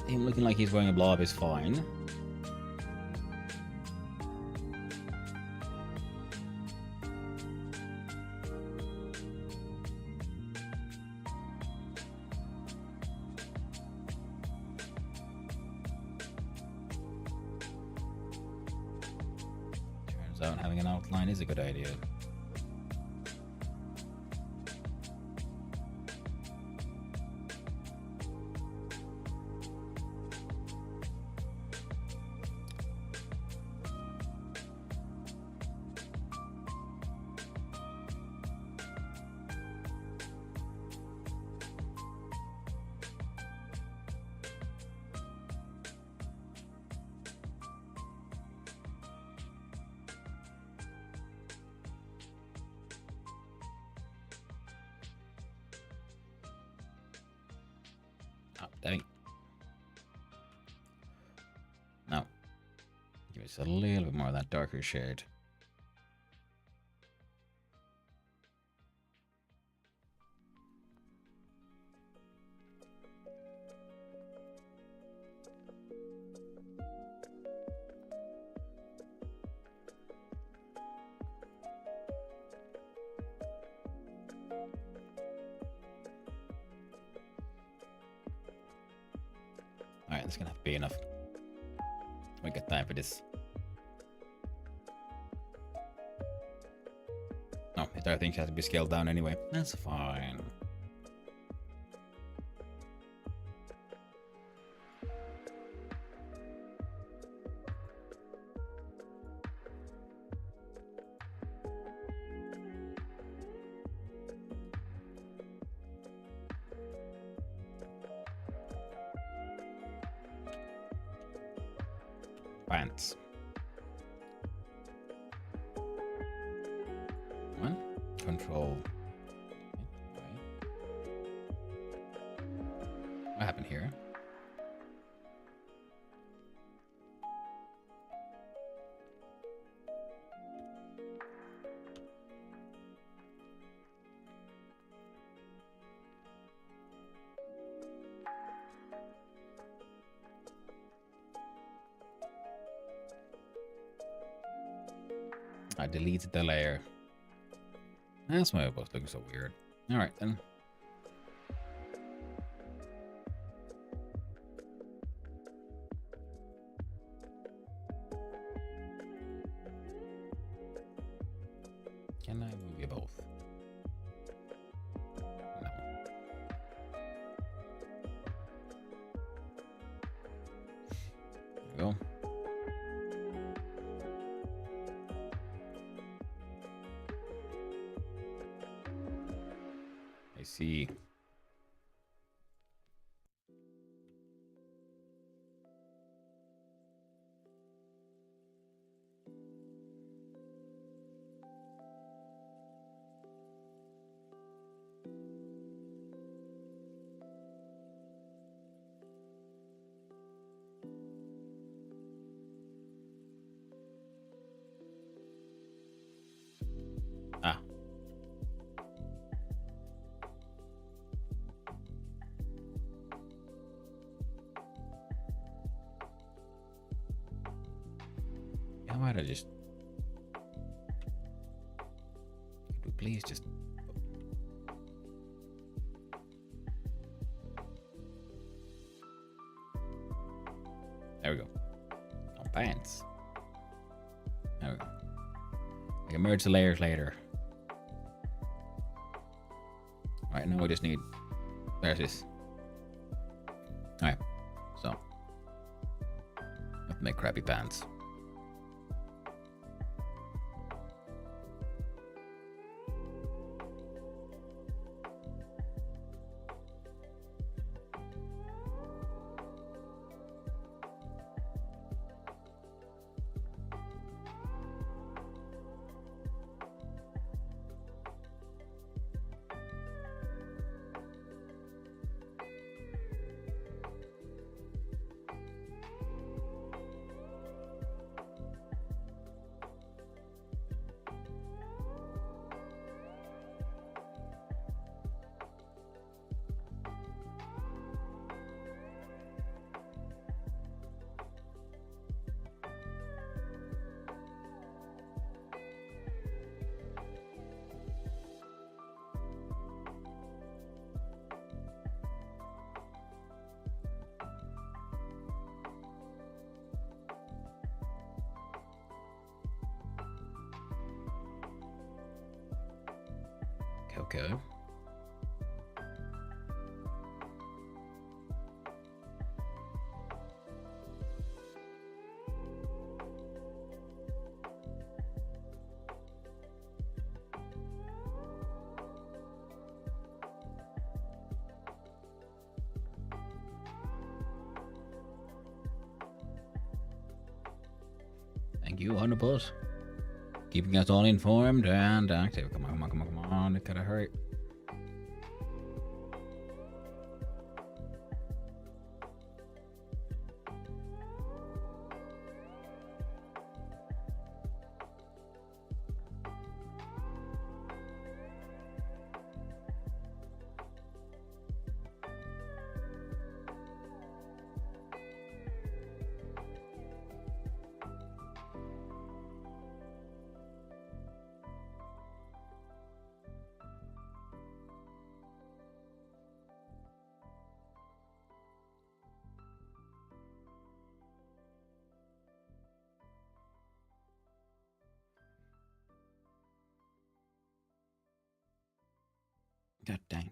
S1: Him looking like he's wearing a blob is fine. Turns out having an outline is a good idea. Oh, dang. Now, give us a little bit more of that darker shade. Alright, that's gonna have to be enough. We got time for this. No, the entire thing has to be scaled down anyway. That's fine. Pants. One. Control. Okay. What happened here? I deleted the layer. That's why it was looking so weird. Alright then. Can I move you both? No. There we go. see. Ah. How about I just... Could we please just... There we go. Oh, pants. There we go. I can merge the layers later. Alright, now we just need... There's this. Alright, so... I have to make crappy pants. Okay. Thank you, Honeypot. Keeping us all informed and active. Come on, come on, come on, come on. Gotta hurry. God dang.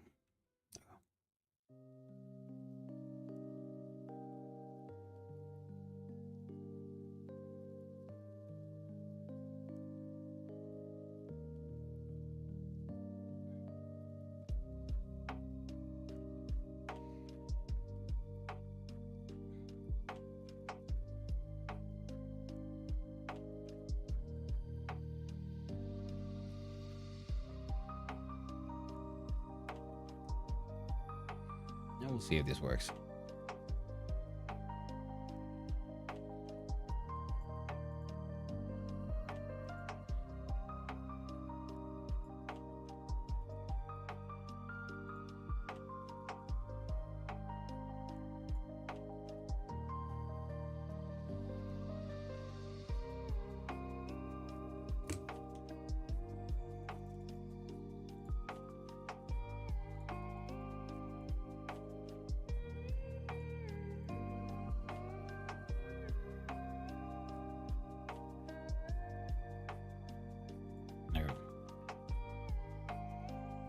S1: Now we'll see if this works.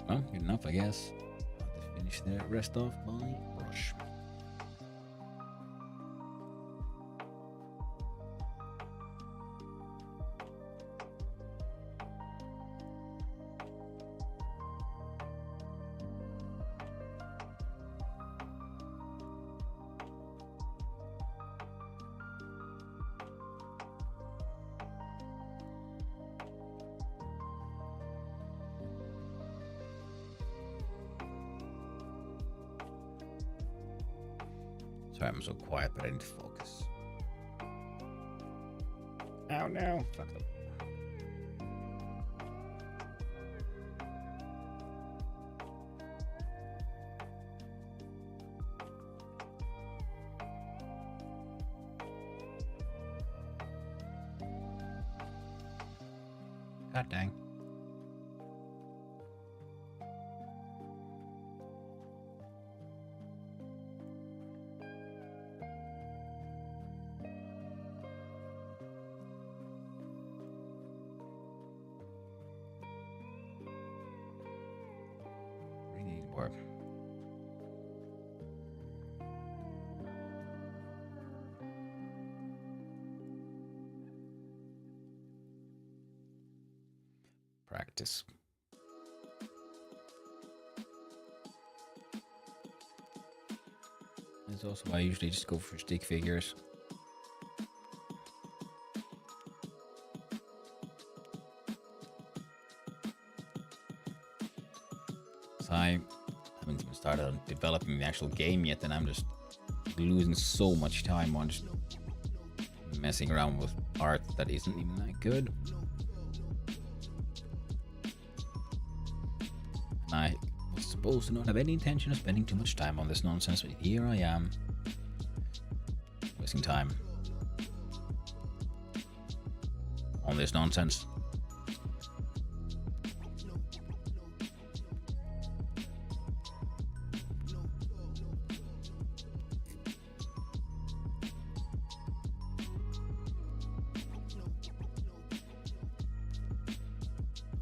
S1: Well, good enough, I guess. I'll have to finish the rest off by brush. Sorry, I'm so quiet, but I need to focus. Oh no! Fucked up. God dang. We need more. Practice. That's also why I usually just go for stick figures. So I haven't even started on developing the actual game yet, and I'm just losing so much time on just messing around with art that isn't even that good. I was supposed to not have any intention of spending too much time on this nonsense, but here I am, wasting time on this nonsense.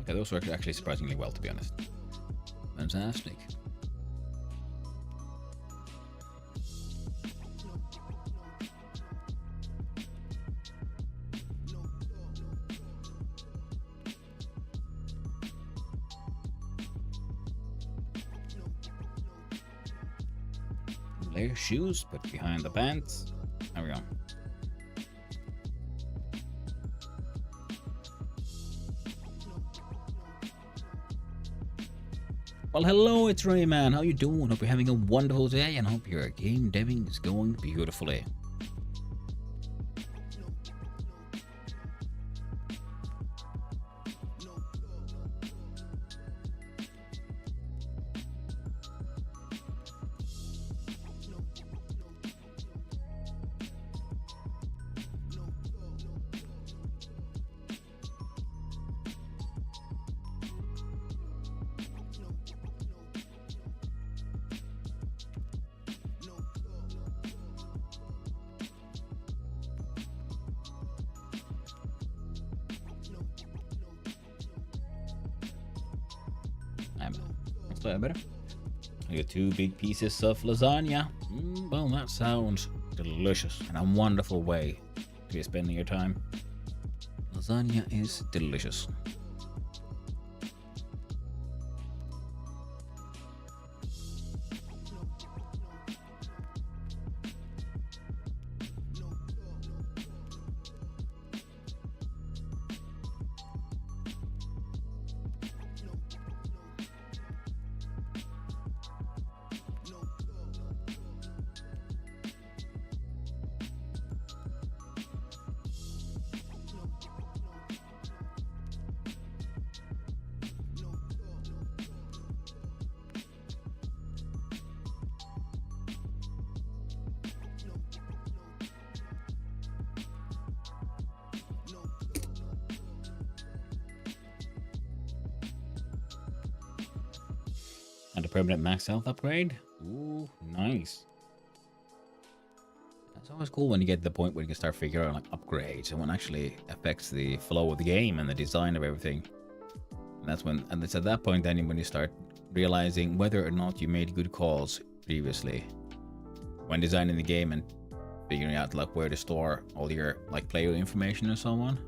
S1: Okay, those worked actually surprisingly well, to be honest. Fantastic. Layer shoes, put behind the pants. There we go. Well, hello, it's Rayman. How you doing? Hope you're having a wonderful day, and hope your game deving is going beautifully. That's better. I got 2 big pieces of lasagna. Well, that sounds delicious and a wonderful way to be spending your time. Lasagna is delicious. And a permanent max health upgrade. Ooh, nice. It's always cool when you get to the point where you can start figuring out like upgrades and what actually affects the flow of the game and the design of everything. And that's when, and it's at that point then when you start realizing whether or not you made good calls previously when designing the game and figuring out like where to store all your like player information and so on.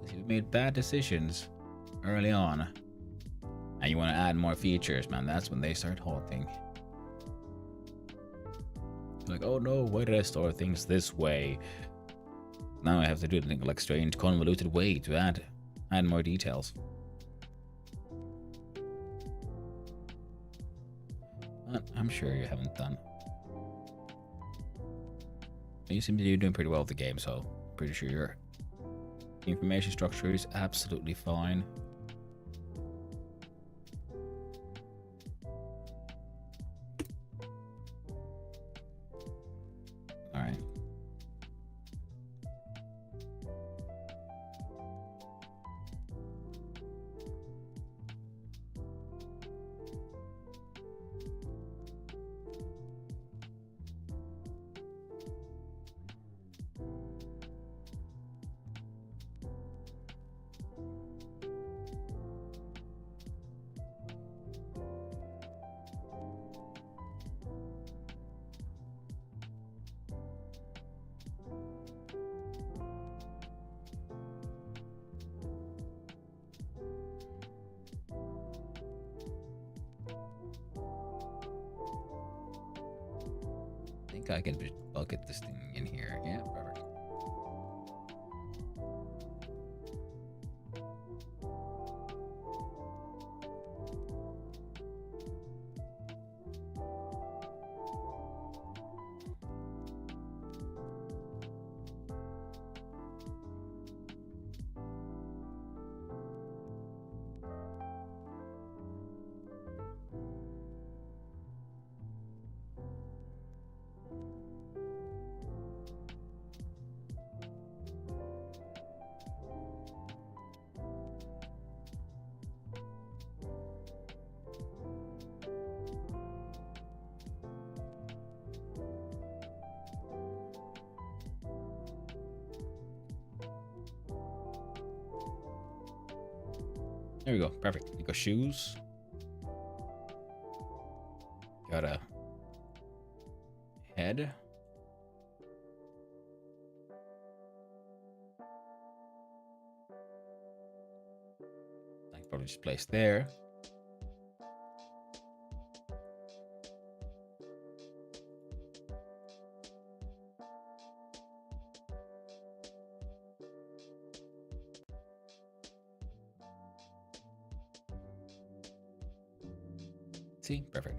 S1: If you've made bad decisions early on and you want to add more features, man, that's when they start halting. Like, oh no, why did I store things this way? Now I have to do it in like strange, convoluted way to add more details. But I'm sure you haven't done. You seem to be doing pretty well with the game, so pretty sure your information structure is absolutely fine. Alright. I think I can bucket this thing in here. Yeah, perfect. There we go. Perfect. You got shoes. Got a head. I can probably just place there. See? Perfect.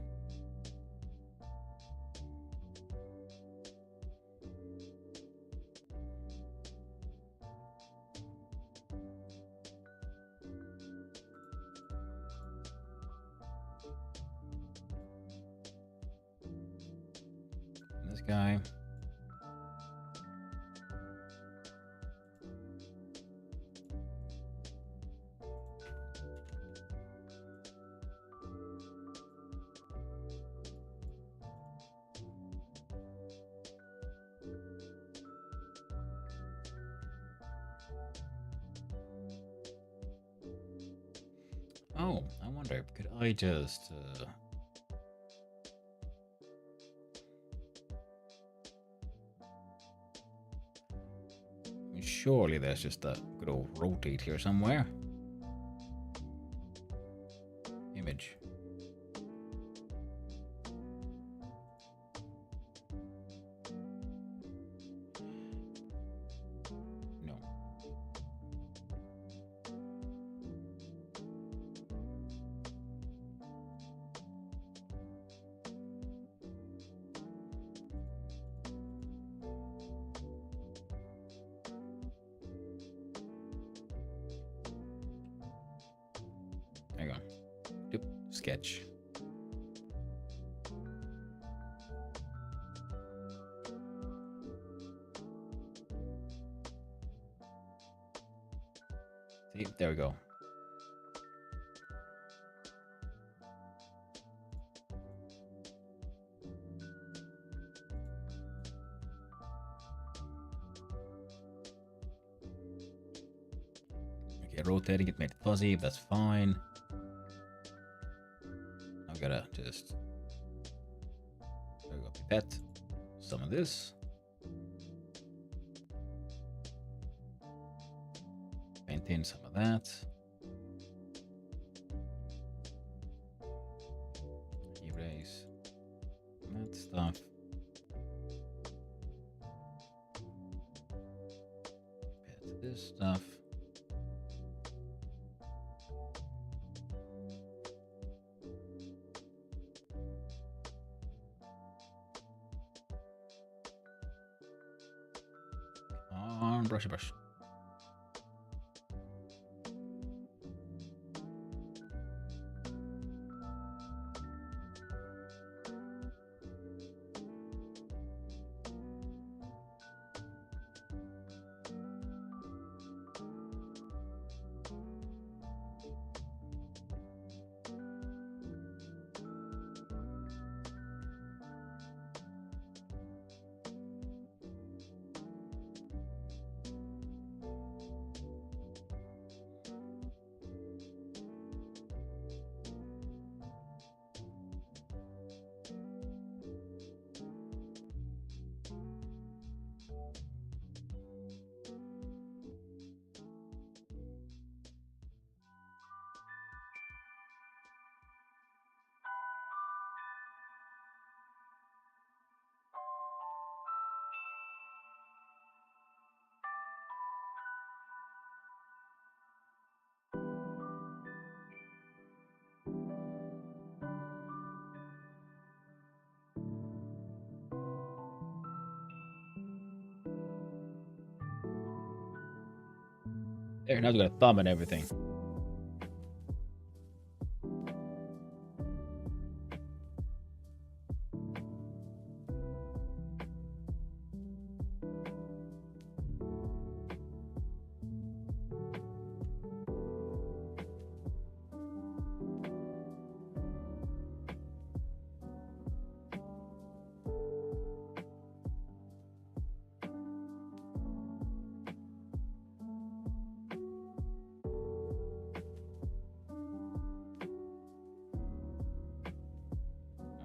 S1: This guy. Oh, I wonder, could I just... surely there's just a good old rotate here somewhere. Image. No. There you go. Doop. Sketch. See, there we go. Okay, rotating it made it fuzzy, that's fine. I'm gonna just copy that. Some of this. Paint in some of that. Erase that stuff. Add this stuff. brush, brush. There, now we got a thumb and everything.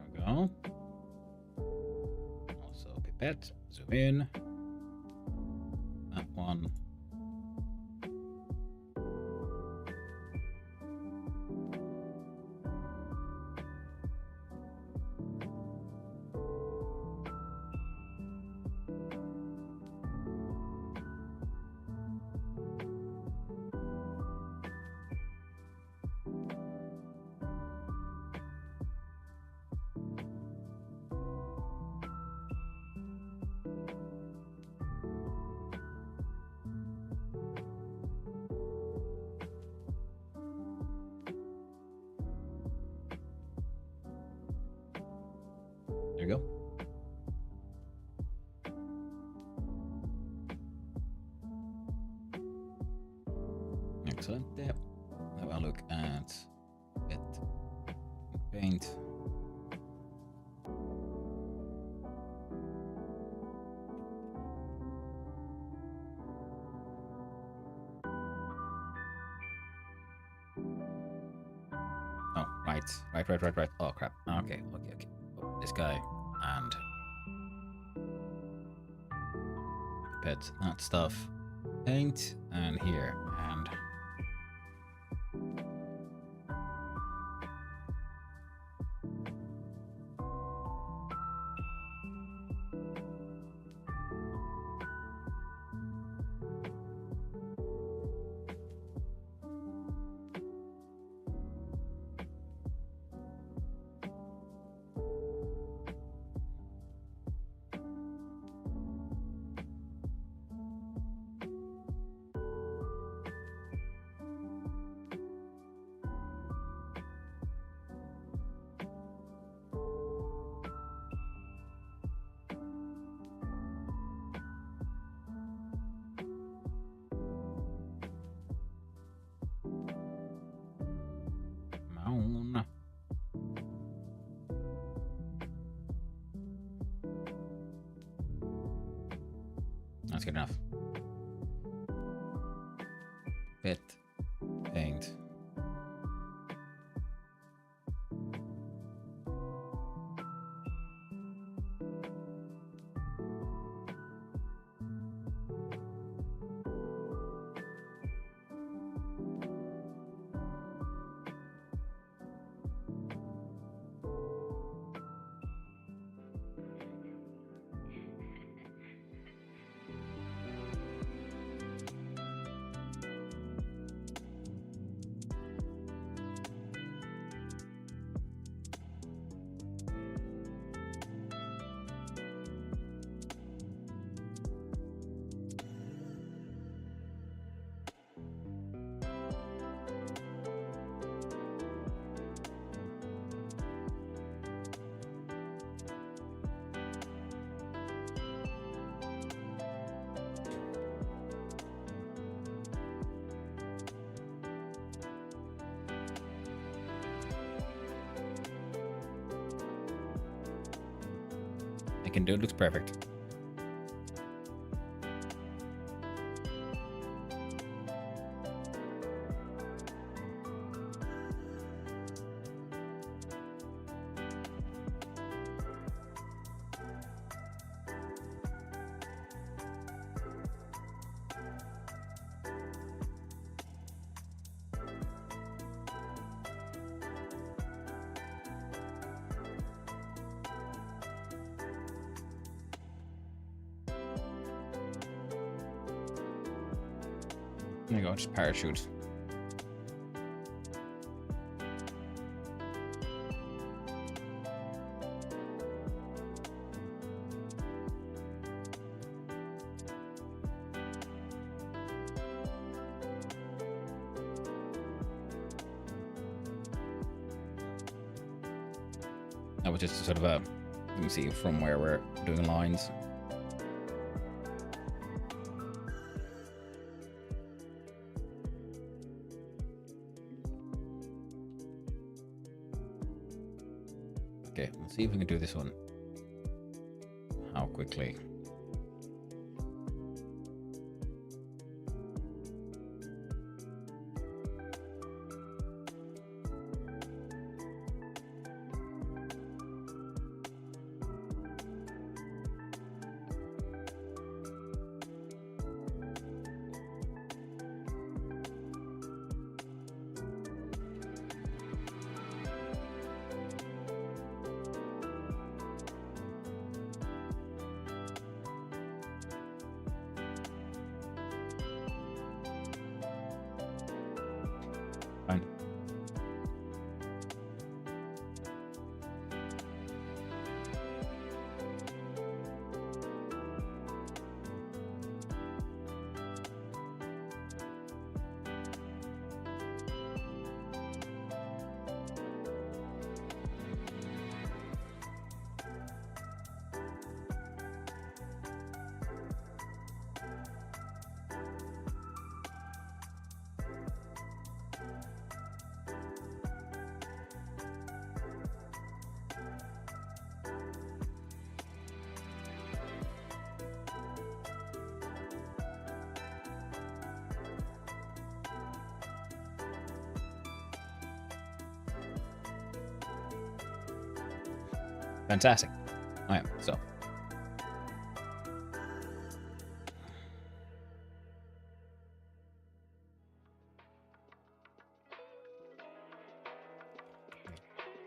S1: There we go. Also, pipette, zoom in. That one. There you go. Excellent. There. Have a look at it. Paint. Oh, right. Right. Oh, crap. Okay. Oh, this guy. And pet that stuff. Paint. And here. And Maun. That's good enough. Bit. Paint. I can do it. Looks perfect. There you go, just parachute. That was just sort of a, you can see from where we're doing lines. Okay, let's see if we can do this one. How quickly? Fine. Fantastic. All right, so.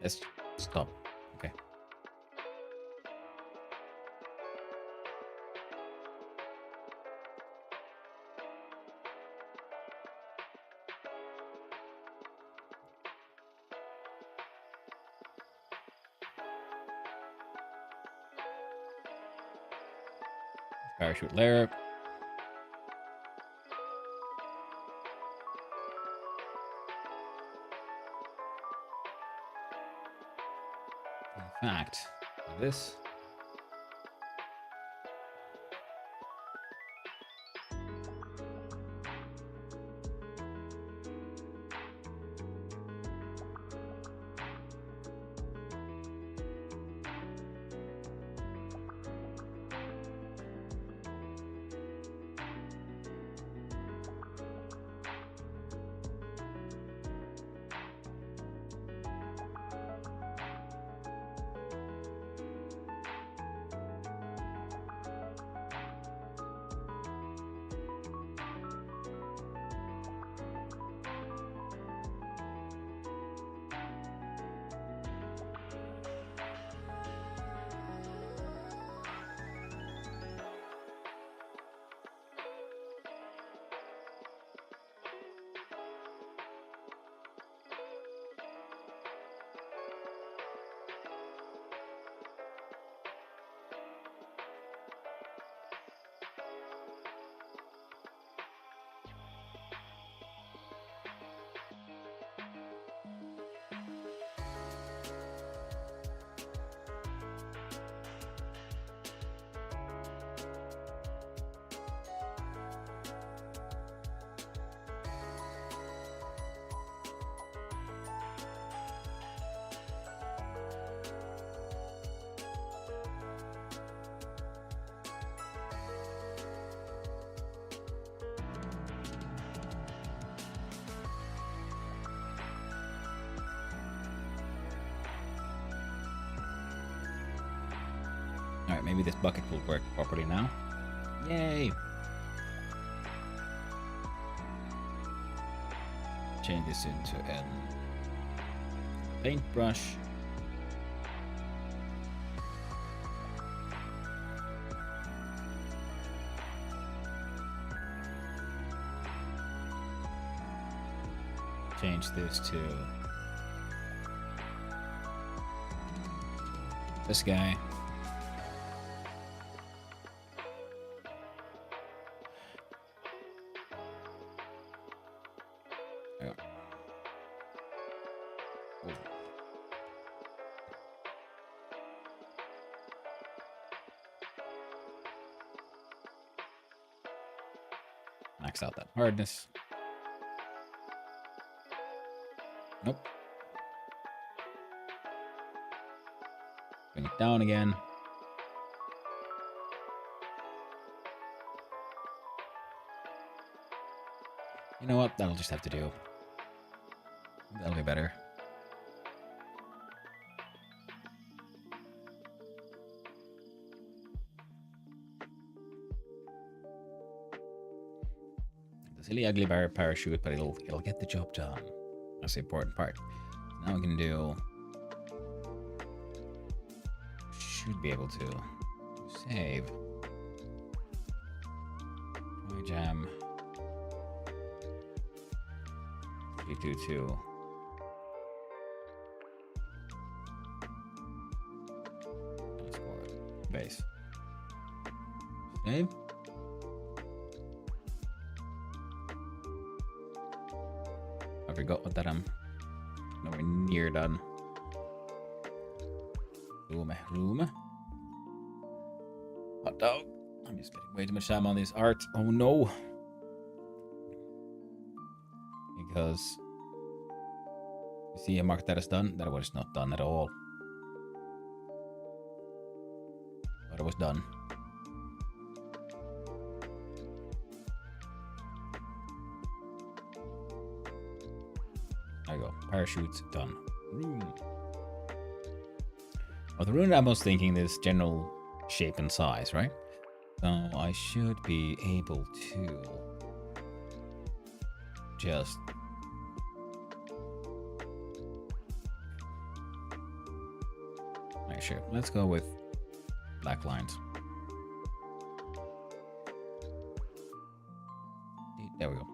S1: Let's stop. Okay. Parachute layer. In fact, this. Alright, maybe this bucket will work properly now. Yay! Change this into a paintbrush. Change this to this guy. Oh. Oh. Max out that hardness. Nope. Bring it down again. You know what? That'll just have to do. That'll be better. The silly ugly parachute, but it'll get the job done. That's the important part. Now we can do. Should be able to save. Trijam. 322. Score. Base. Save. I forgot what that I'm nowhere near done. Room. Hot dog. I'm just spending way too much time on this art. Oh no. Because you see I marked that as done. That was not done at all. But it was done. There you go. Parachutes done. Room. Well, the rune I was thinking is general shape and size, right? So I should be able to just alright, sure. Let's go with black lines. There we go.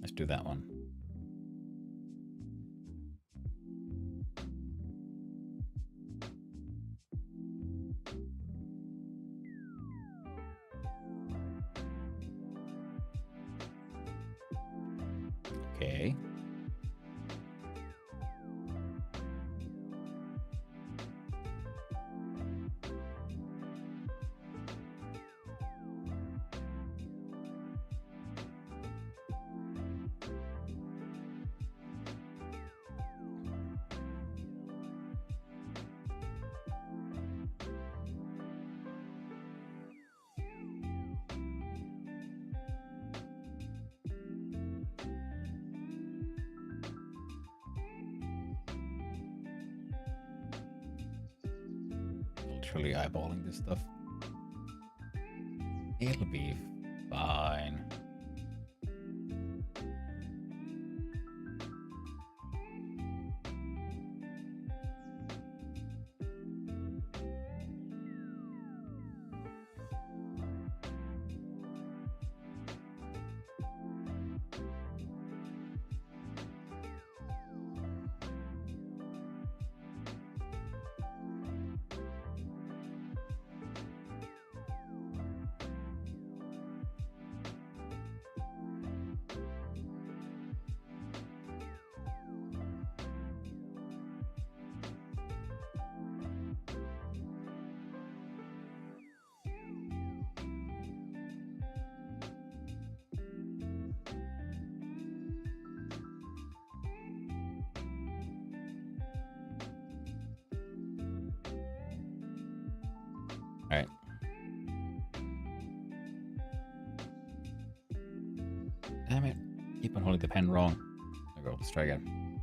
S1: Let's do that one. Okay. Literally eyeballing this stuff. It'll be fine. Damn it. Keep on holding the pen wrong. There we go. Let's try again.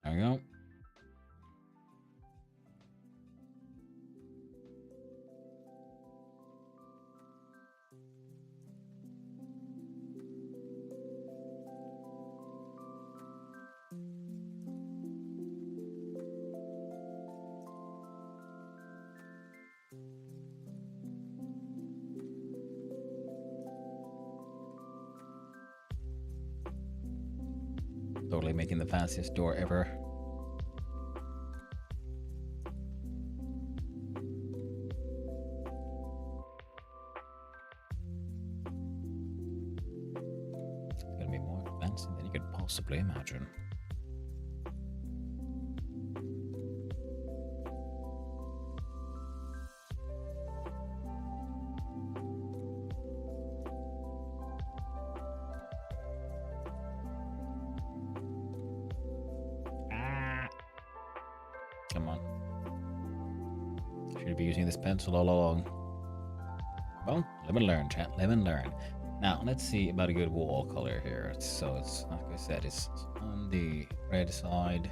S1: There we go. Totally making the fastest door ever. It's gonna be more advanced than you could possibly imagine. Come on. Should be using this pencil all along. Well, live and learn, chat. Live and learn. Now, let's see about a good wall color here. So it's, like I said, it's on the red side.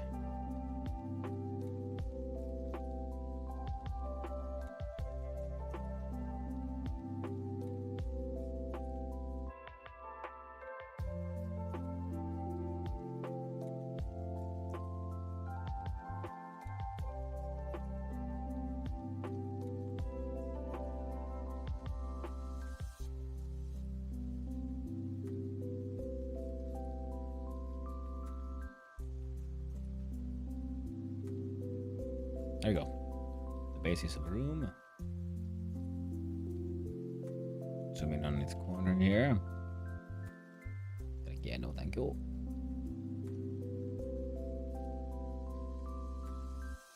S1: There you go. The basis of the room. Zoom in on its corner here. Again, no thank you.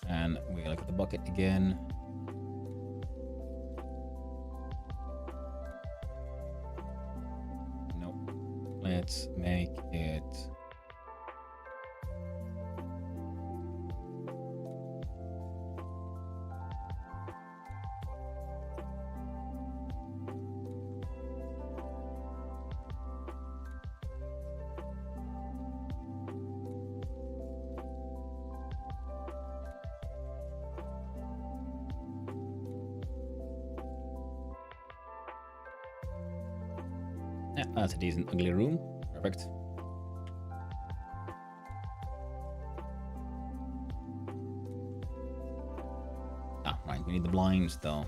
S1: And we look at the bucket again. Nope. Let's make it... Yeah, that's a decent ugly room. Perfect. Ah, right, we need the blinds though.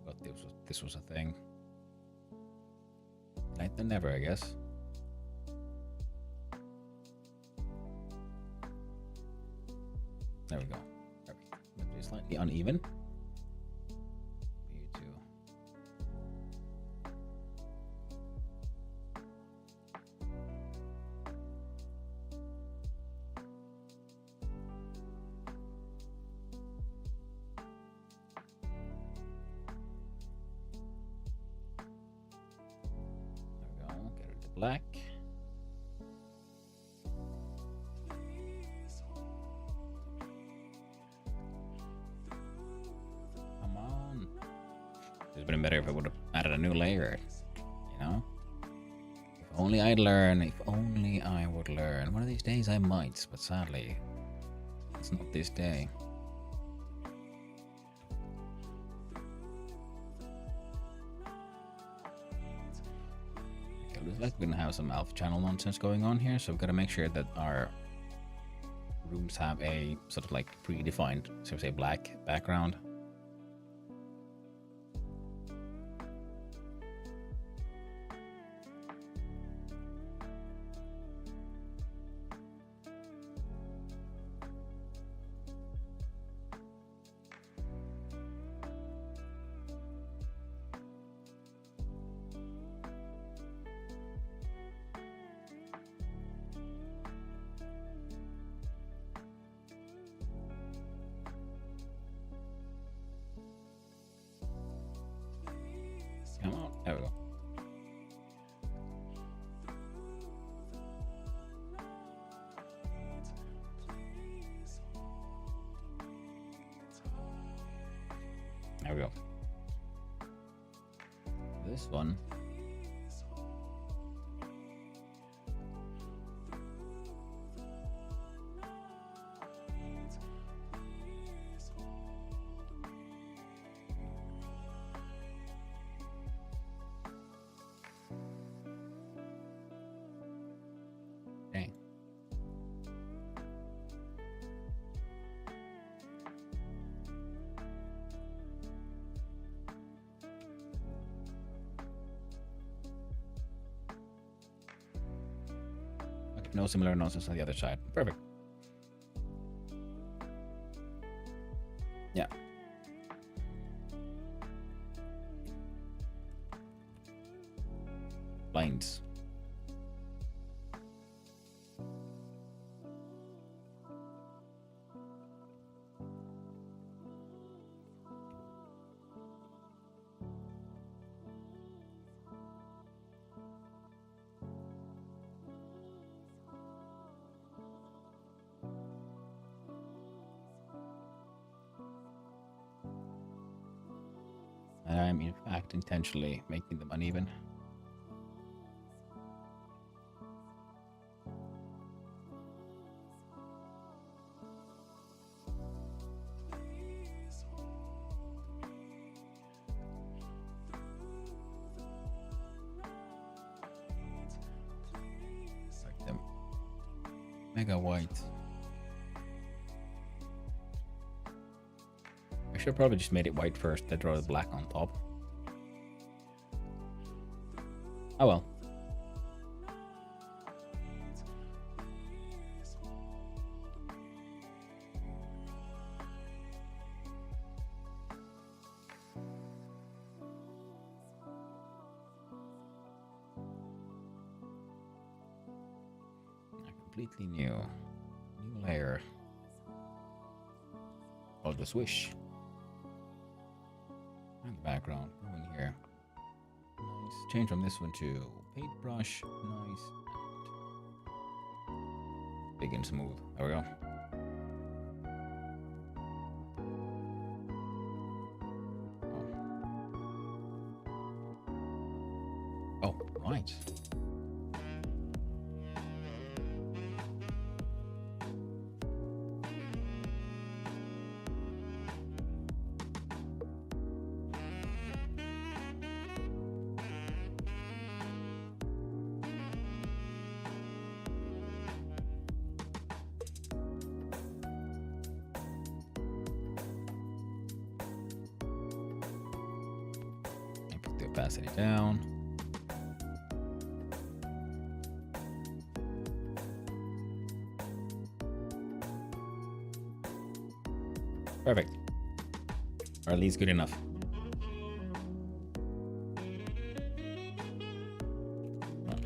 S1: But this was a thing. Night than never, I guess. There we go. Perfect. Might be slightly uneven. Me too. Black. Come on. It would have been better if I would have added a new layer, you know? If only I'd learn, if only I would learn. One of these days I might, but sadly, it's not this day. Looks like we're gonna have some alpha channel nonsense going on here, so we've got to make sure that our rooms have a sort of like predefined, so say black background. Come on, there we go. There we go. This one. Dang. Okay, no similar nonsense on the other side. Perfect. Yeah. Blinds. And I'm in fact intentionally making them uneven. Like them mega white. I should have probably just made it white first, then draw the black on top. Oh well. A completely new layer. Called the swish. And the background going here. Nice. Change from this one to paintbrush. Nice. And big and smooth. There we go. Oh, right. Put the opacity down. Perfect. Or at least good enough.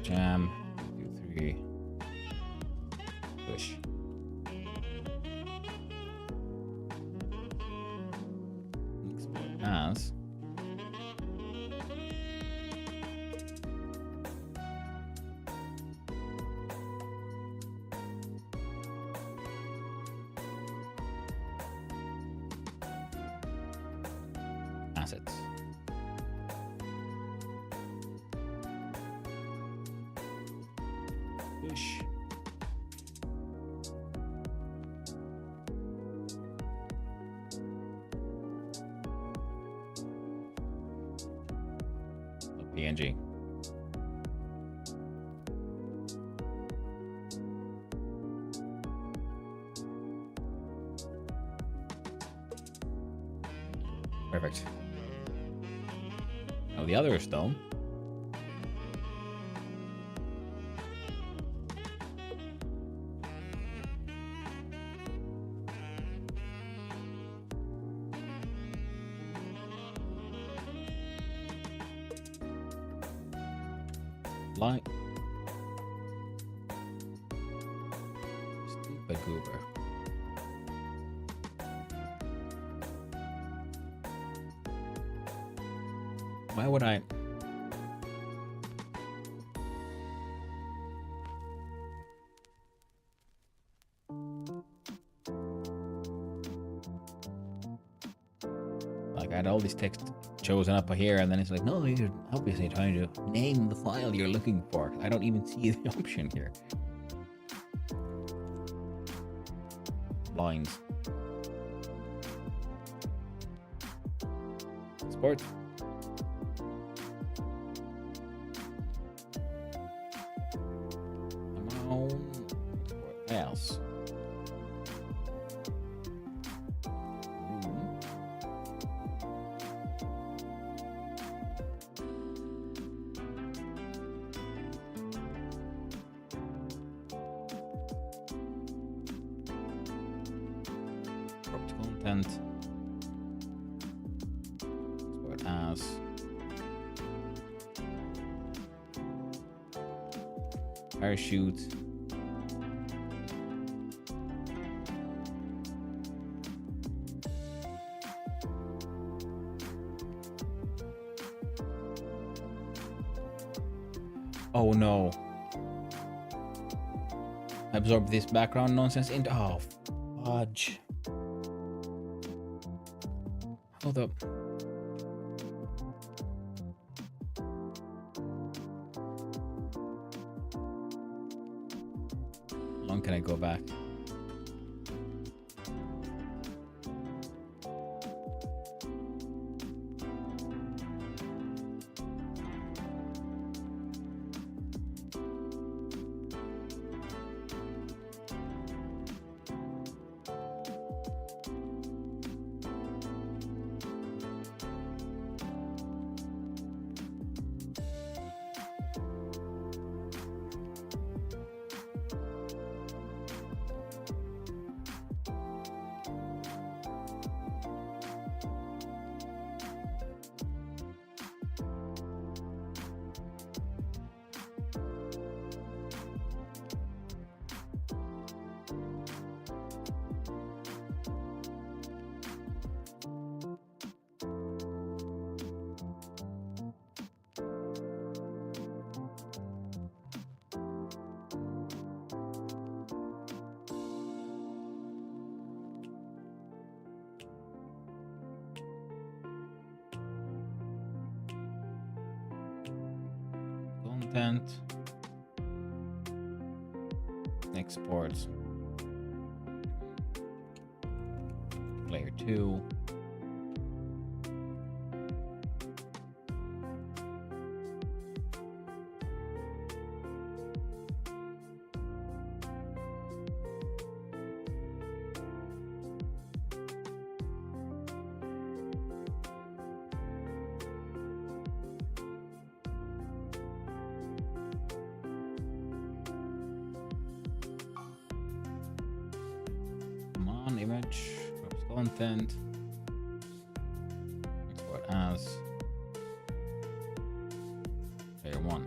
S1: Jam. 2, 3. Push. Export as. Assets. Push. PNG. Perfect. Now the others, though. Like stupid goober. Why would I? Like I had all this text chosen up here, and then it's like, no, you're obviously trying to name the file you're looking for. I don't even see the option here. Lines. Sport. What else? Content. Export as. Parachute. Oh no. Absorb this background nonsense into. Oh, fudge. Hold up. How long can I go back? Content. Export. Layer 2. Image, content, export as layer 1.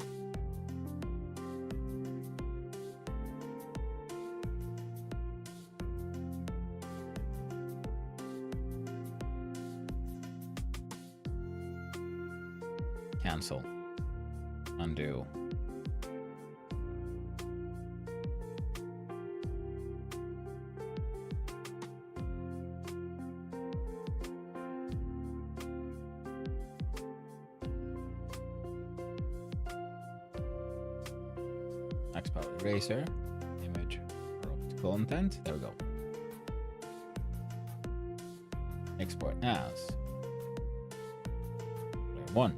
S1: Cancel, undo. Export eraser, image, content. There we go. Export as layer 1.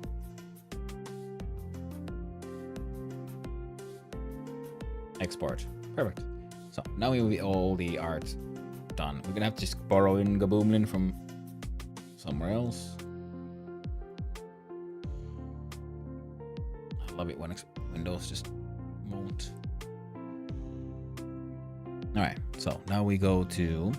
S1: Export. Perfect. So now we have all the art done. We're gonna have to just borrow in Gaboomlin from somewhere else. I love it when Windows just won't. Alright, so now we go to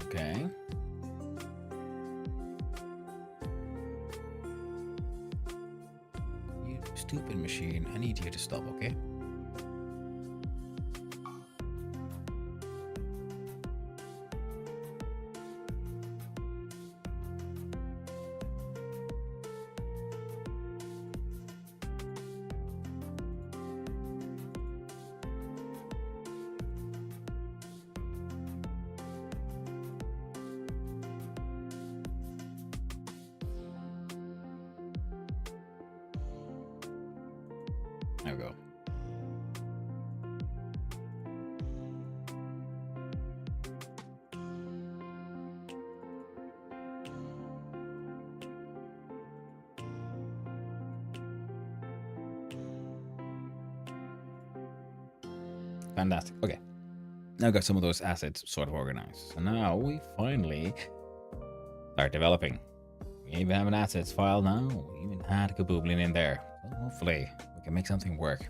S1: okay. You stupid machine. I need you to stop, okay? There we go. Fantastic. Okay. Now I've got some of those assets sort of organized. So now we finally start developing. We even have an assets file now. We even had Kabooblin in there. So hopefully we can make something work.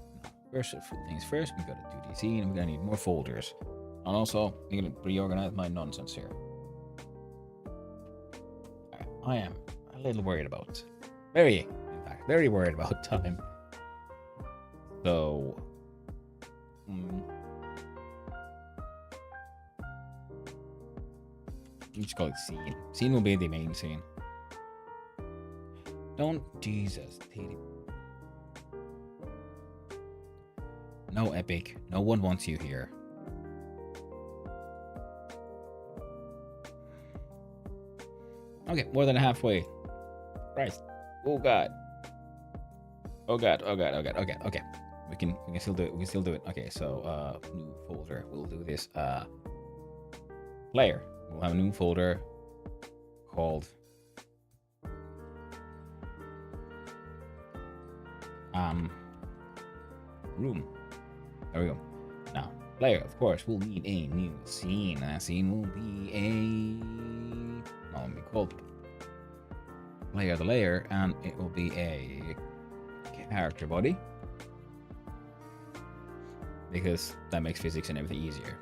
S1: First things first, we gotta do DC and we're gonna need more folders. And also, I'm gonna reorganize my nonsense here. I am a little worried about, in fact, very worried about time. So, let's call it scene. Scene will be the main scene. Don't, Jesus, no epic. No one wants you here. Okay, more than halfway. Christ. Oh god. Oh god. Oh god. Oh god. Okay. Okay. We can still do it. We can still do it. Okay. So new folder. We'll do this. Player. We'll have a new folder called room. There we go. Now, player, of course, will need a new scene. That scene will be a... well, it'll be called player the layer, and it will be a character body. Because that makes physics and everything easier.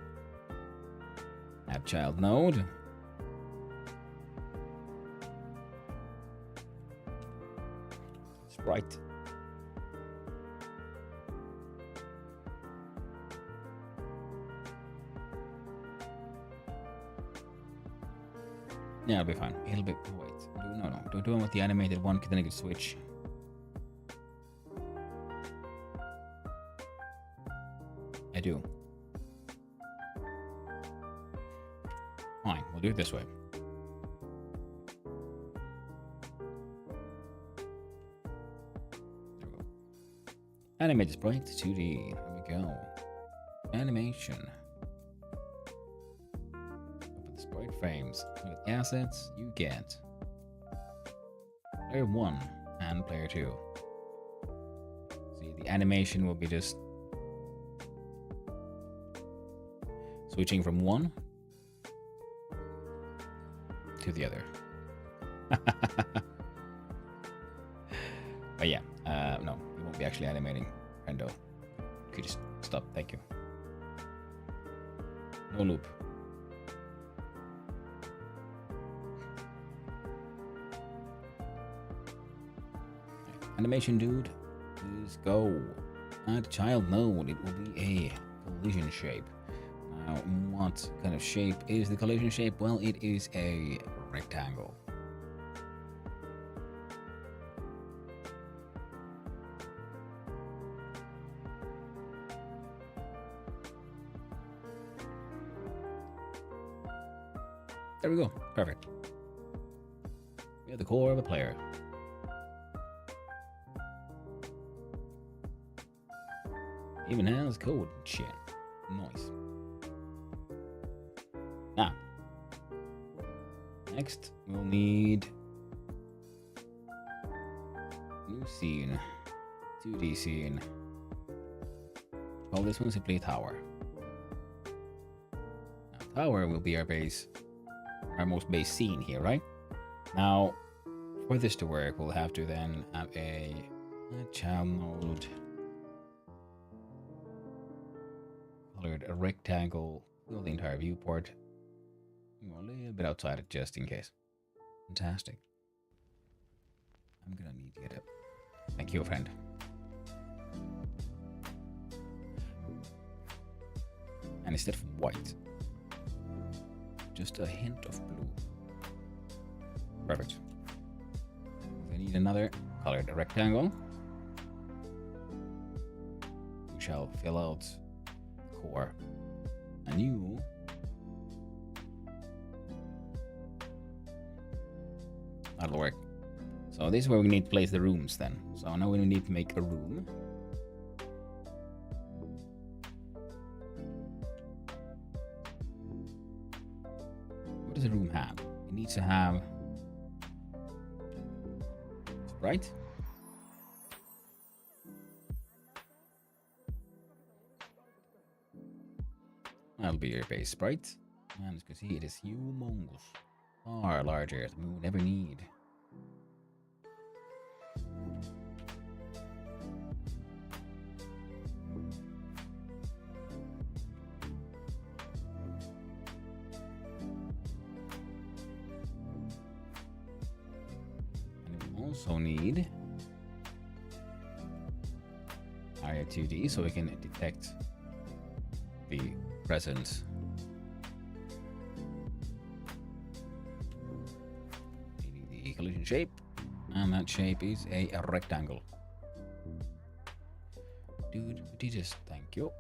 S1: Add child node. Sprite. Yeah, it'll be fine. It'll be... wait. No. Don't do it with the animated one, because then I can switch. I do. Fine, we'll do it this way. There we go. Animated sprite 2D. There we go. Animation. Sprite frames. With assets, you get player 1 and player 2. See, the animation will be just switching from one to the other. But yeah, no, we won't be actually animating Rendo. Could you just stop? Thank you. No loop. Animation dude, please go. Add child node. It will be a collision shape. Now, what kind of shape is the collision shape? Well, it is a rectangle. There we go. Perfect. We have the core of a player. Even has code and shit. Nice. Now, next we'll need new scene, 2D scene. Call this one simply tower. Now, tower will be our base, our most base scene here, right? Now, for this to work, we'll have to then have a child node colored a rectangle, fill the entire viewport. Go a little bit outside it just in case. Fantastic. I'm gonna need to get up. Thank you, friend. And instead of white, just a hint of blue. Perfect. We need another colored rectangle. We shall fill out the core anew. That'll work. So this is where we need to place the rooms then. So now we need to make a room. What does a room have? It needs to have sprite. That'll be your base sprite. And as you can see, it is humongous. Far larger than we would ever need. And we also need area 2D so we can detect the presence. The collision shape, and that shape is a rectangle. Dude, would you just thank you?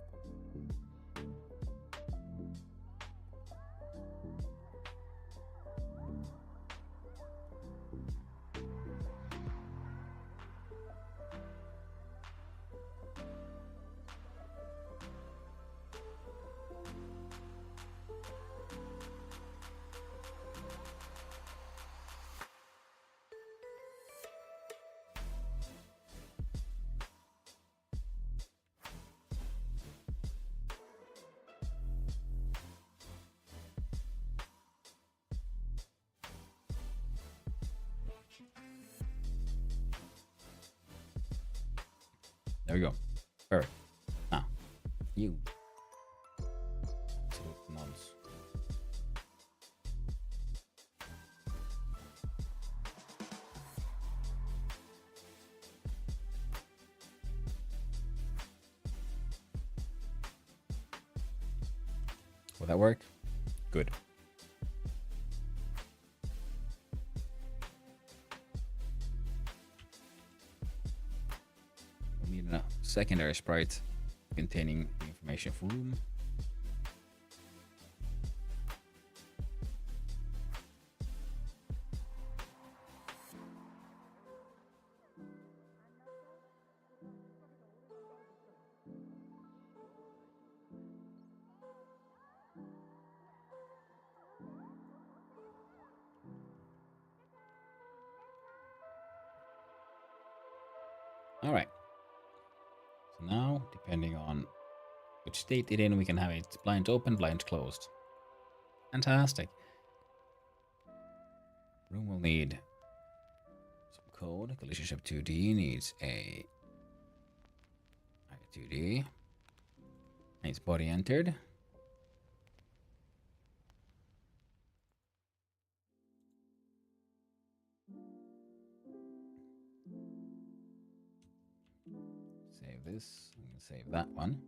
S1: There we go. Perfect. Now, you. Absolute nonce. Will that work? Good. A secondary sprite containing the information for room. All right. So now, depending on which state it's in, we can have it blinds open, blinds closed. Fantastic. Room will need some code. Relationship 2D needs a 2D. Needs body entered. Save this. I'm going to save that one.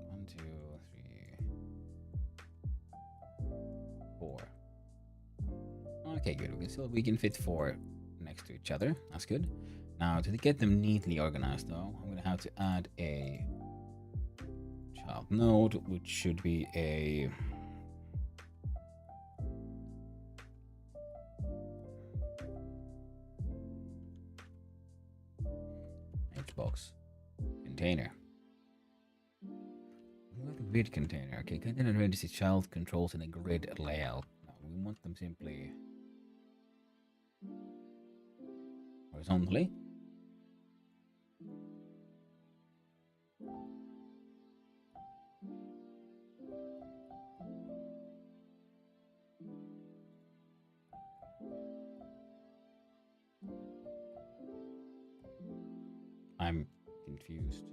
S1: One, two, three, four. Okay, good. We can fit four next to each other. That's good. Now, to get them neatly organized, though, I'm going to have to add a child node, which should be a box. Container. Grid container. Okay, container registers child controls in a grid layout. No, we want them simply horizontally. I'm confused.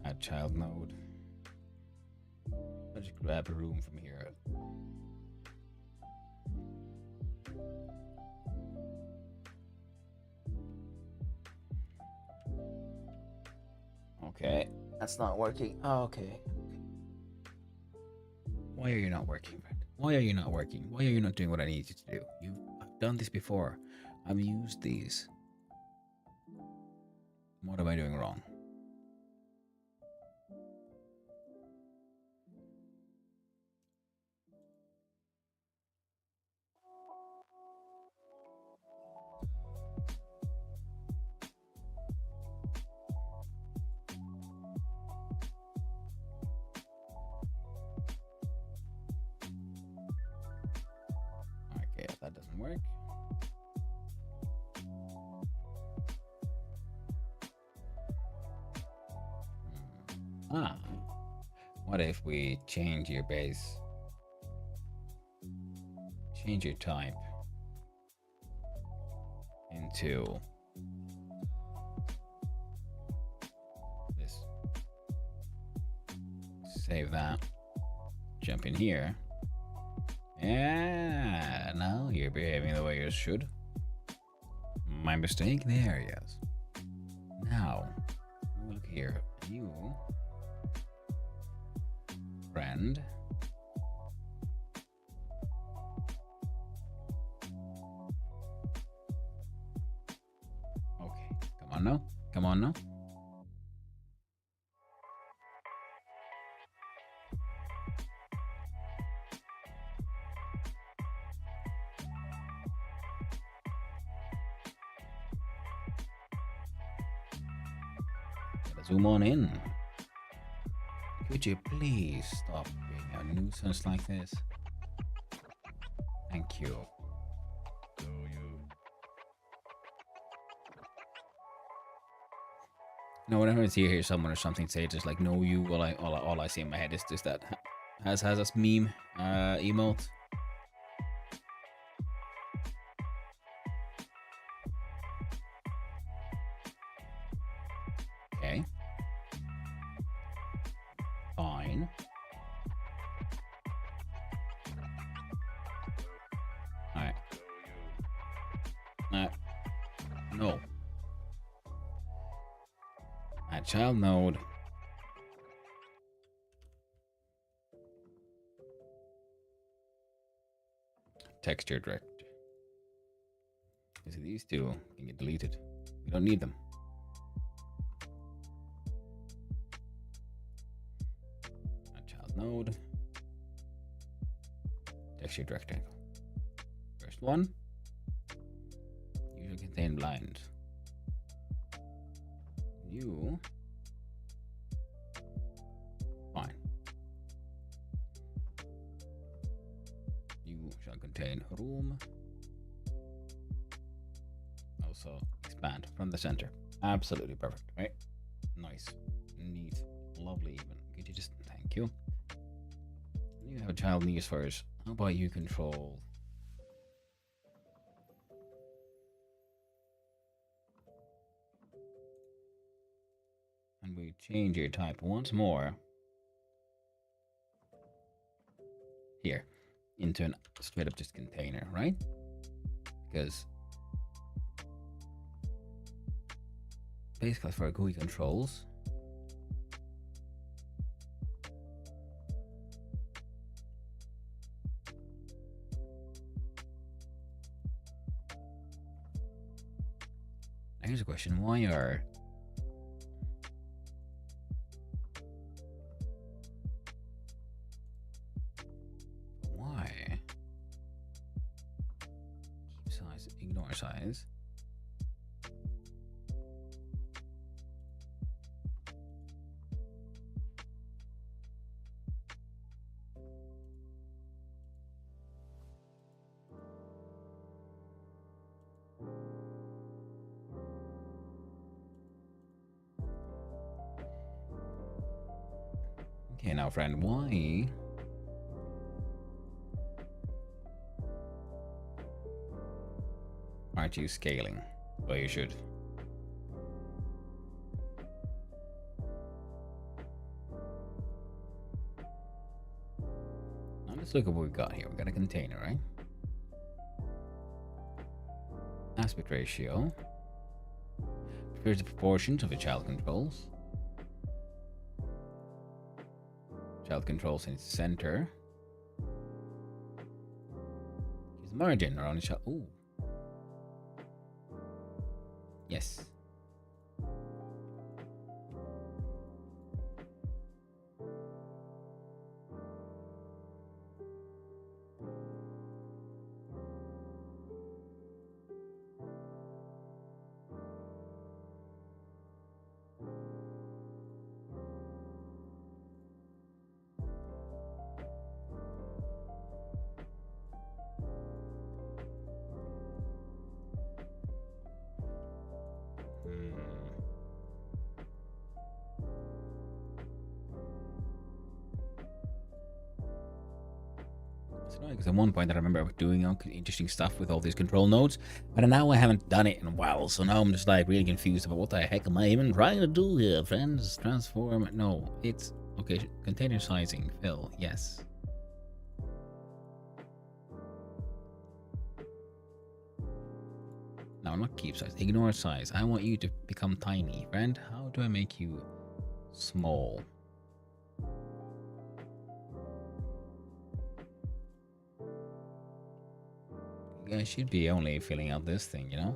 S1: Add child node. Let's just grab a room from here. Okay, that's not working. Oh, okay. Why are you not working, friend? Why are you not working? Why are you not doing what I need you to do? I've done this before. I've used these. What am I doing wrong? Okay, if that doesn't work. What if we change your base? Change your type into this. Save that. Jump in here. Yeah, now you're behaving the way you should. My mistake there, yes. Now, look here. You, friend. Okay, come on now. Come on now. Zoom on in. Could you please stop being a nuisance like this? Thank you. No, whenever I hear someone or something say just like "no you," all I see in my head is just that has us meme emote. Okay. Fine. Alright. No. Add child node. Texture director. Because these two can get deleted. We don't need them. Add child node. Texture rectangle. First one. Usually contain blind. You. Fine. You shall contain room. Also expand from the center. Absolutely perfect, right? Nice, neat, lovely even. Could you just, thank you. You have a child needs first. How about you control? And we change your type once more. Here, into an straight up just container, right? Because basically for GUI controls, here's a question: why are Size, ignore size. Okay, now friend, why aren't you scaling? Well, you should. Now let's look at what we got here. We got a container, right? Aspect ratio. Here's the proportions of the child controls. Child controls in its center. Here's the margin around the child. Ooh. Yes. Because at one point I remember doing interesting stuff with all these control nodes, but now I haven't done it in a while, so now I'm just like really confused about what the heck am I even trying to do here, friends? Transform? No, it's okay. Container sizing, fill, yes. No, not keep size. Ignore size. I want you to become tiny, friend. How do I make you small? I should be only filling out this thing, you know?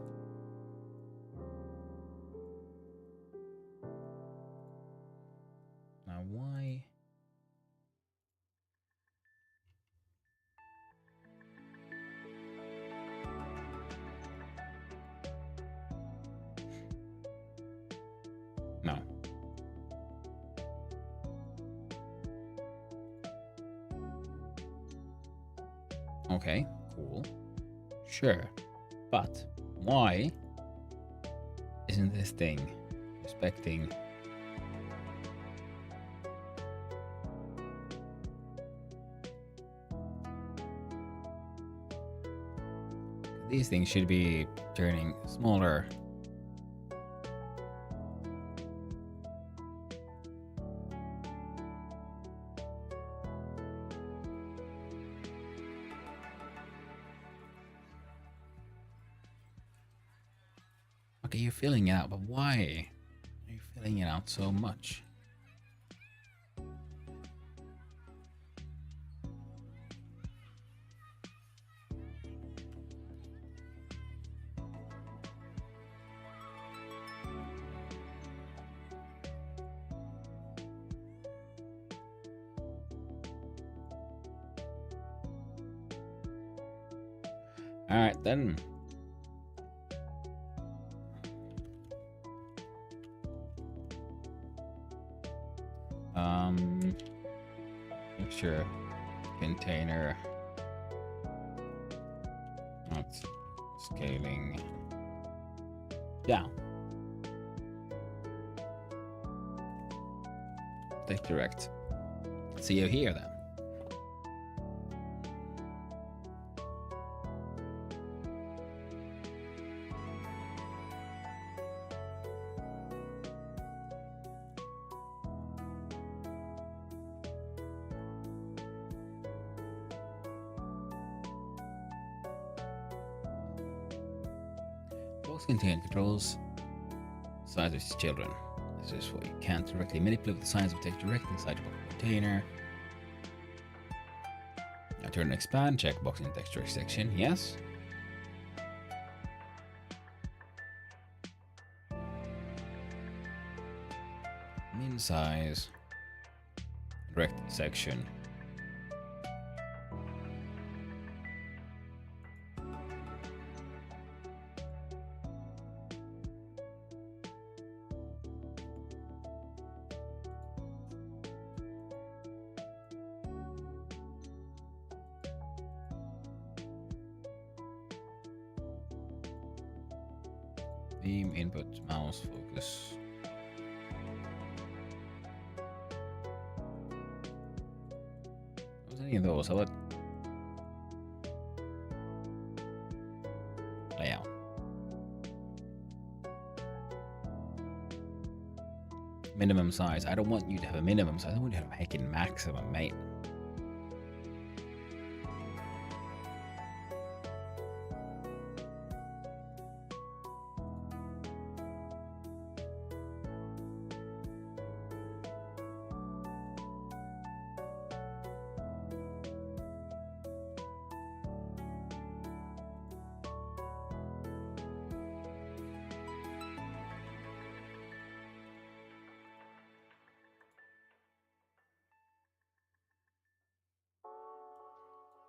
S1: Now, why? No. Okay, cool. Sure, but why isn't this thing respecting these things should be turning smaller? Okay, you're filling it out, but why are you filling it out so much? All right, then. Picture container. Not scaling down. Take direct. See you here then. Box container controls size of its children. This is what you can't directly manipulate the size of text directly inside the container. Now turn and expand, checkbox in the text direct section, yes. Min size, direct section. Beam, input, mouse, focus. Was any of those? How about layout? Minimum size. I don't want you to have a minimum size. I want you to have a heckin' maximum, mate.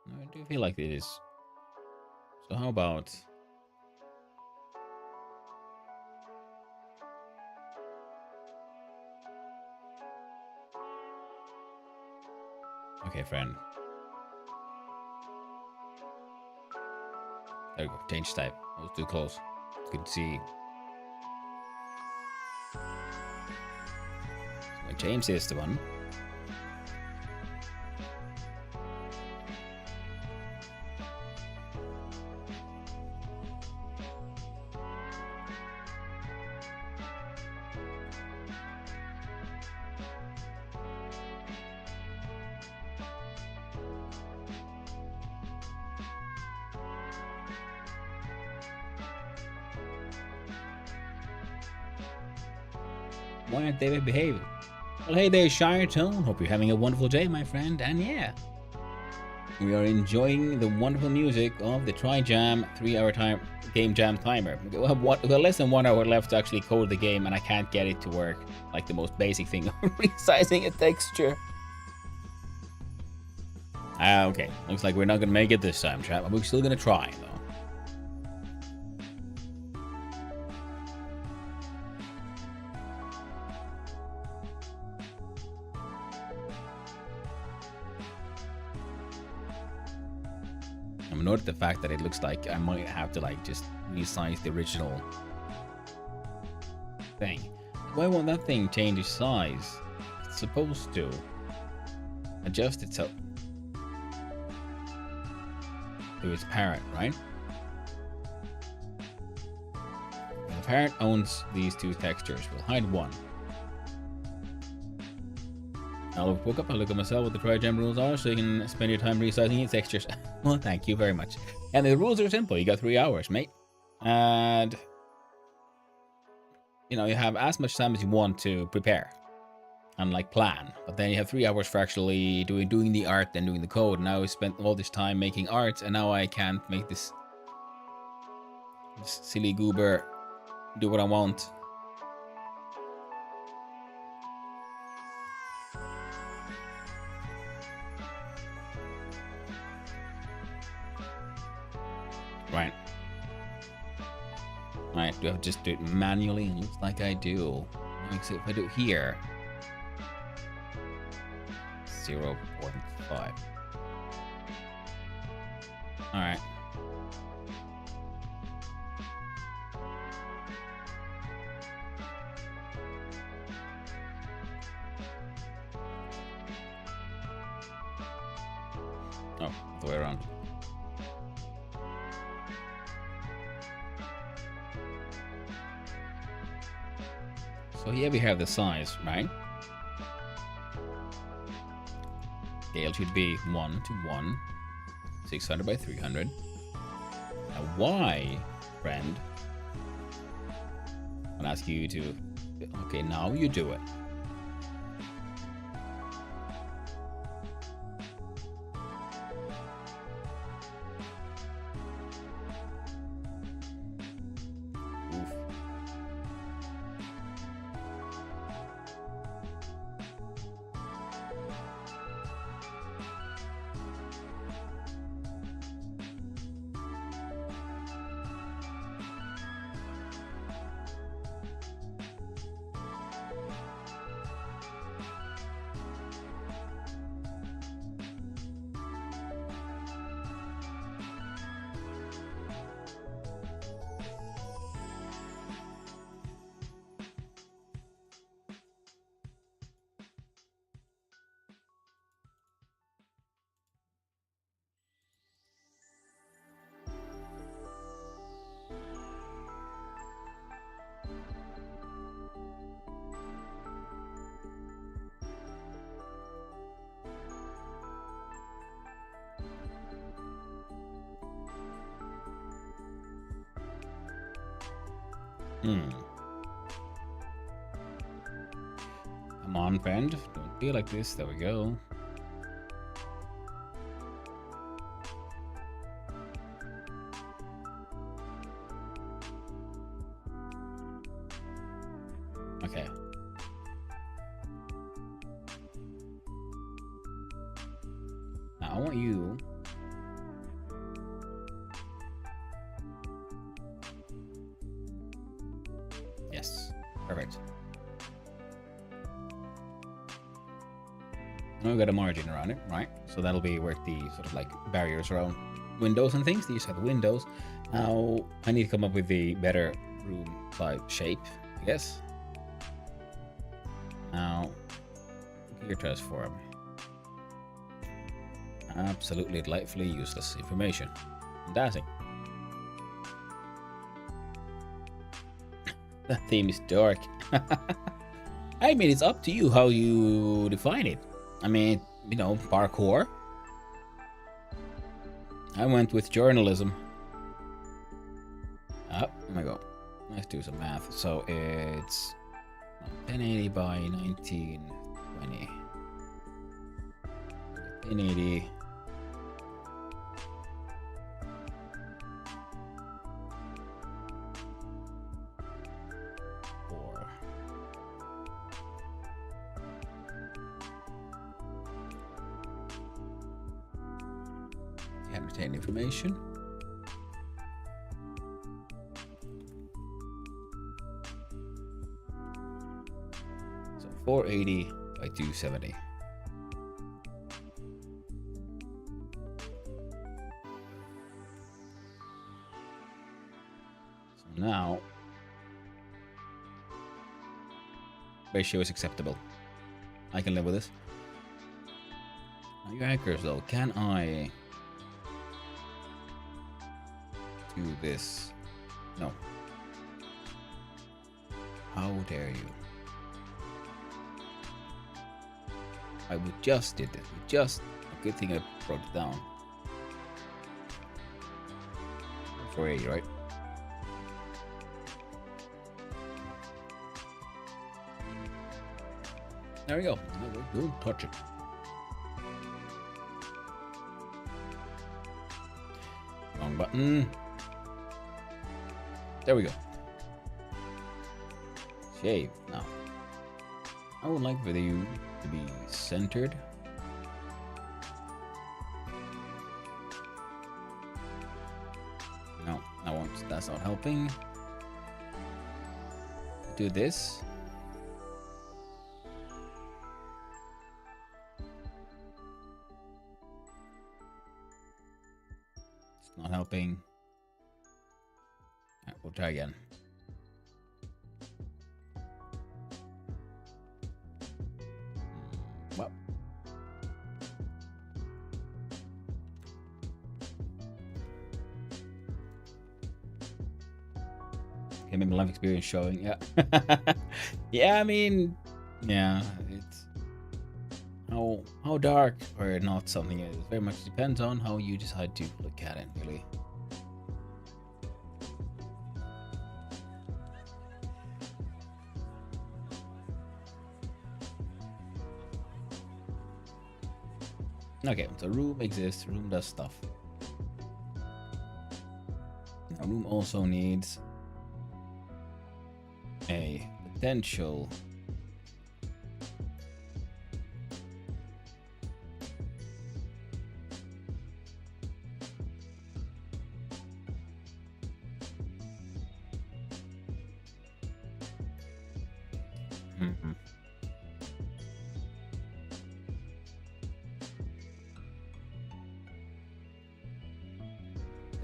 S1: I do feel like it is. So how about... Okay, friend. There we go. Change type. That was too close. Good to see. So I change this to one. Why aren't they behaving? Well, hey there, Shire Tone. Hope you're having a wonderful day, my friend. And yeah, we are enjoying the wonderful music of the Trijam 3-hour game jam timer. We have less than 1 hour left to actually code the game, and I can't get it to work. Like the most basic thing of resizing a texture. Okay, looks like we're not gonna make it this time, chat, but we're still gonna try, though. I'm annoyed at the fact that it looks like I might have to like just resize the original thing. Why won't that thing change its size? It's supposed to adjust itself to its parent, right? And the parent owns these two textures. We'll hide one. I'll woke up, I'll look at myself what the Trijam rules are so you can spend your time resizing its textures. Well, thank you very much. And the rules are simple. You got 3 hours, mate. And, you know, you have as much time as you want to prepare and, like, plan. But then you have 3 hours for actually doing the art and doing the code. Now I spent all this time making art, and now I can't make this silly goober do what I want. Right. Alright, do I just do it manually? It looks like I do. Except if I do it here. 0.5. Alright. Oh, the way around. So here we have the size, right? Scale should be 1 to 1, 600 by 300. Now why, friend? I'll ask you to... Okay, now you do it. Hmm. Come on, friend. Don't be like this. There we go. Okay. Now I want you. Yes. Perfect. Now we've got a margin around it, right? So that'll be where the sort of like barriers around windows and things. These are the windows. Now I need to come up with the better room size shape, I guess. Now, gear transform. Absolutely delightfully useless information. Fantastic. That theme is dark. I mean, it's up to you how you define it. I mean, you know, parkour. I went with journalism. Oh my god. Let's do some math. So it's 1080 by 1920. 1080. Can't retain information. So 480 by 270. So now ratio is acceptable. I can live with this. Now you hackers though, can I do this? No. How dare you? I would just did this. Just a good thing I brought it down. 480, right? There we go. Don't touch it. Wrong button. There we go. Shave. Now, I would like for you to be centered. No, I won't. That's not helping. Do this. It's not helping. Right, we'll try again. Well. Gaming life experience showing, yeah. Yeah, I mean, yeah, it's how dark or not something is very much depends on how you decide to look at it, really. Okay, so room exists, room does stuff. Now, room also needs a potential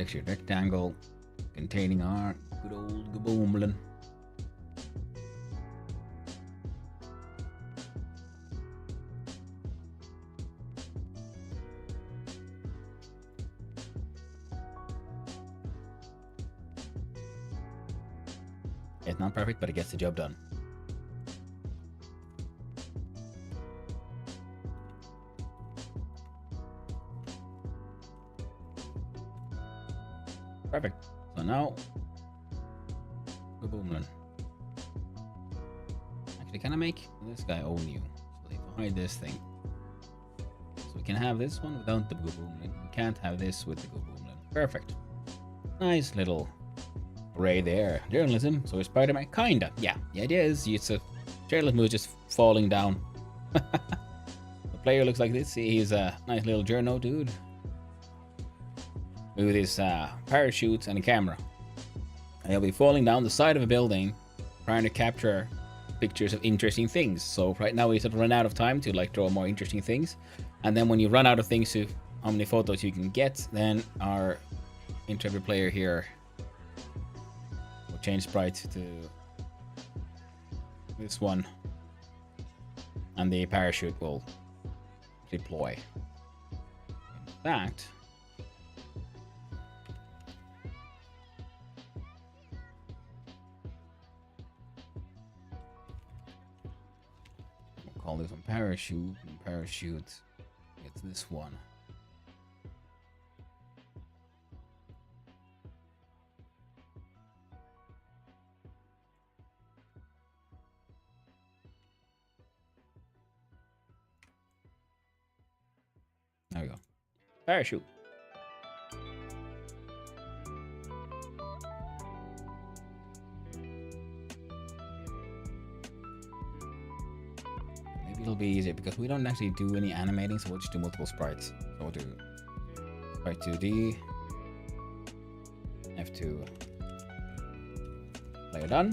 S1: textured rectangle containing our good old gaboomlin. It's not perfect, but it gets the job done. Perfect. So now Boomlin. Actually, can I make this guy own you? So if I hide this thing. So we can have this one without the Boomlin. We can't have this with the Boomlin. Perfect. Nice little array there. Journalism. So is Spider-Man. Kinda. Yeah. The idea is it's a journalism who's just falling down. The player looks like this. He's a nice little journo dude. With his parachute and a camera. And he'll be falling down the side of a building trying to capture pictures of interesting things. So right now we sort of run out of time to like draw more interesting things. And then when you run out of things to how many photos you can get, then our intrepid player here will change sprite to this one. And the parachute will deploy. In fact, we'll call this one parachute, and parachute gets this one. There we go. Parachute. Maybe it'll be easier because we don't actually do any animating, so we'll just do multiple sprites. So we'll do sprite 2D, F2, player done.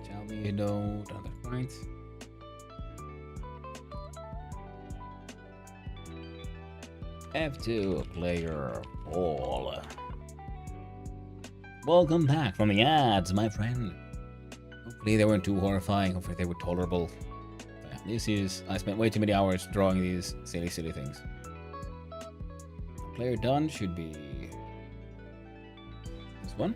S1: Tell me you don't other sprites. F2 player all. Welcome back from the ads, my friend. Hopefully they weren't too horrifying. Hopefully they were tolerable. Yeah, this is... I spent way too many hours drawing these silly things. Player done should be... this one.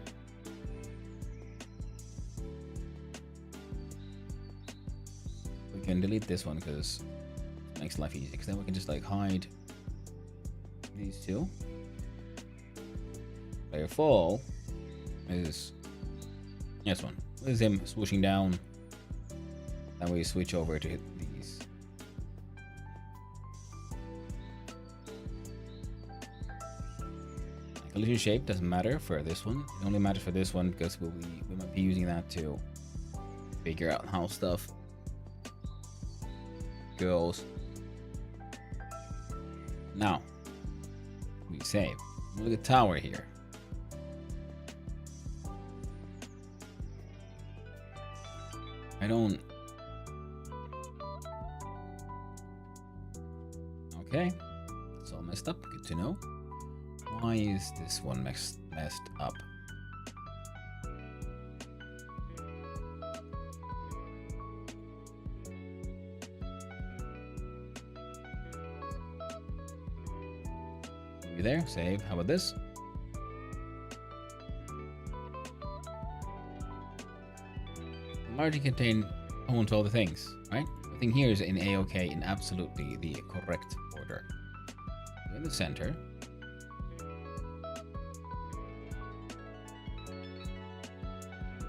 S1: We can delete this one because it makes life easy. Because then we can just like hide these two. Player fall is this one. This is him swooshing down. Then we switch over to hit these. Collision shape doesn't matter for this one. It only matters for this one because we might be using that to figure out how stuff goes. Now we save. Look at the tower here. I don't... Okay. It's all messed up. Good to know. Why is this one messed up? You there? Save. How about this? The margin contain owns all the things, right? Everything here is in A-OK in absolutely the correct order. In the center.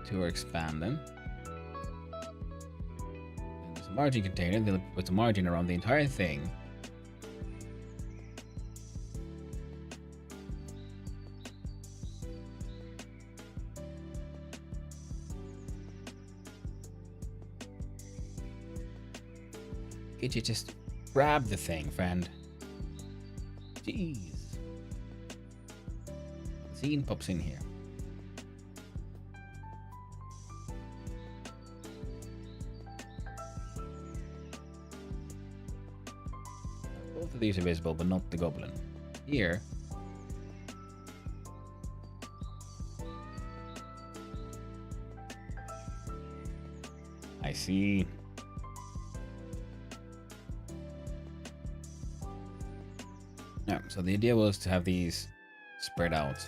S1: To expand them. Then there's a margin container. They'll put a margin around the entire thing. Could you just grab the thing, friend? Jeez. Scene pops in here. Both of these are visible, but not the goblin. Here. I see. Yeah, so the idea was to have these spread out.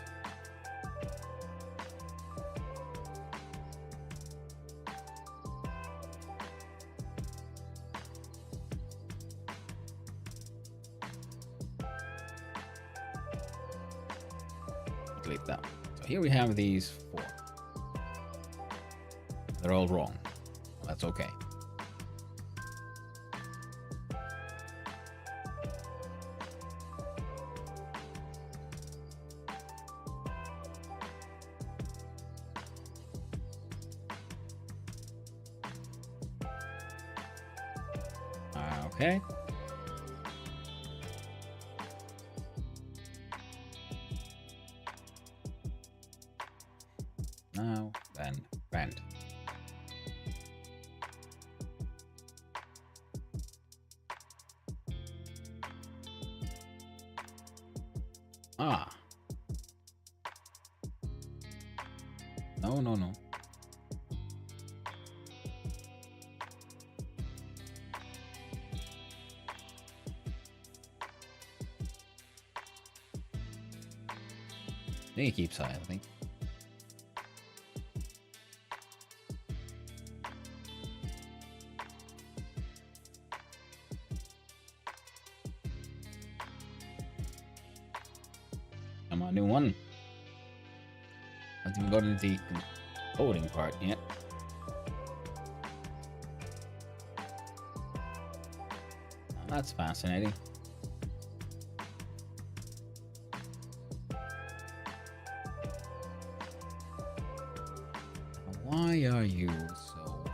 S1: Delete that. So here we have these 4. They're all wrong. That's okay. Okay. Now, then, friend. Ah. No, no, no. He keeps high, I think. Come on, new one. Haven't even gotten into the coding part yet. Oh, that's fascinating. Why are you so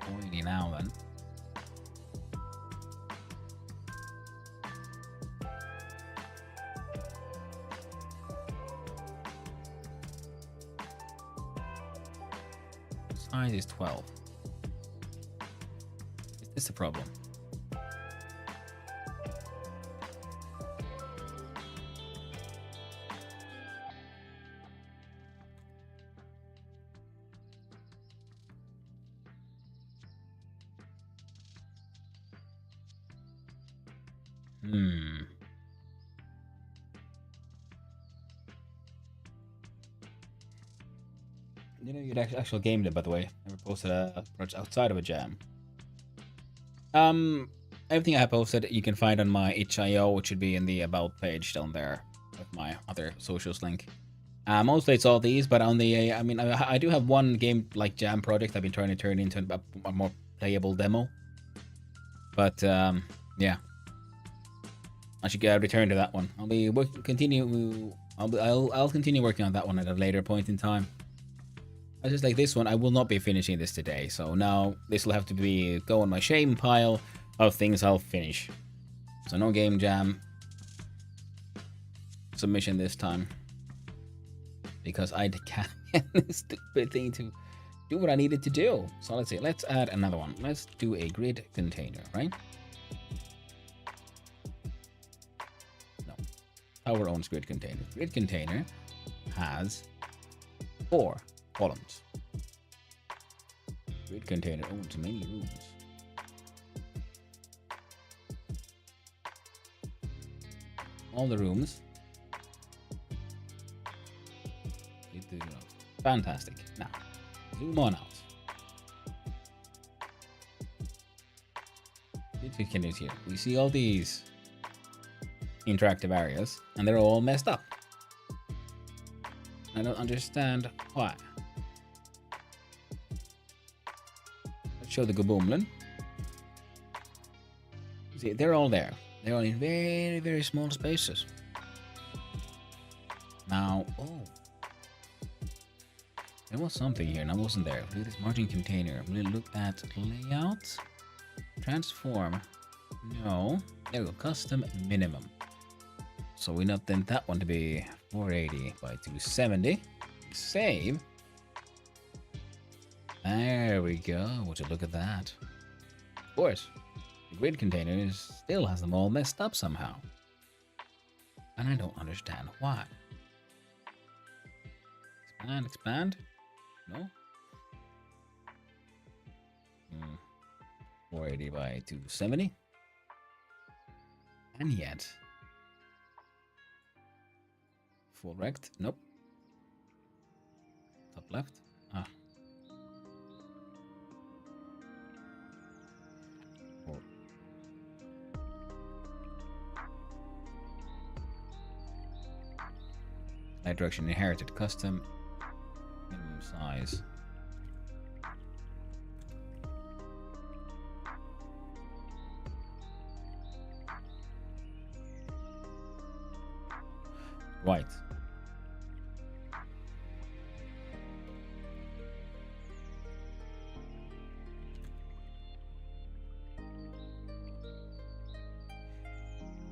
S1: tiny now then? Size is 12. Is this a problem? You know, you'd actual gamed it, by the way. Never posted a project outside of a jam. Everything I have posted you can find on my itch.io, which should be in the about page down there with my other socials link. Mostly it's all these, but on the I mean I do have one game like jam project I've been trying to turn into a more playable demo. But yeah, I should return to that one. I'll continue working on that one at a later point in time. I just like this one. I will not be finishing this today, so now this will have to go on my shame pile of things I'll finish. So no game jam submission this time, because I can't get this stupid thing to do what I needed to do. So let's see. Let's add another one. Let's do a grid container, right? No, our own grid container. Grid container has 4 columns. Grid container owns many rooms. All the rooms. Fantastic. Now, zoom on out. Grid containers here. We see all these interactive areas, and they're all messed up. I don't understand why. Let's show the Gaboomlin. See, they're all there. They're all in very, very small spaces. Now, oh. There was something here, and I wasn't there. Look at this margin container. We'll look at layout. Transform. No. There we go. Custom minimum. So we not then that one to be 480 by 270. Save. There we go. Would you look at that? Of course, the grid container still has them all messed up somehow. And I don't understand why. Expand, expand. No? 480 by 270. And yet... full rect. Nope. Top left. Ah. Oh. Light direction inherited. Custom. Minimum size. Right.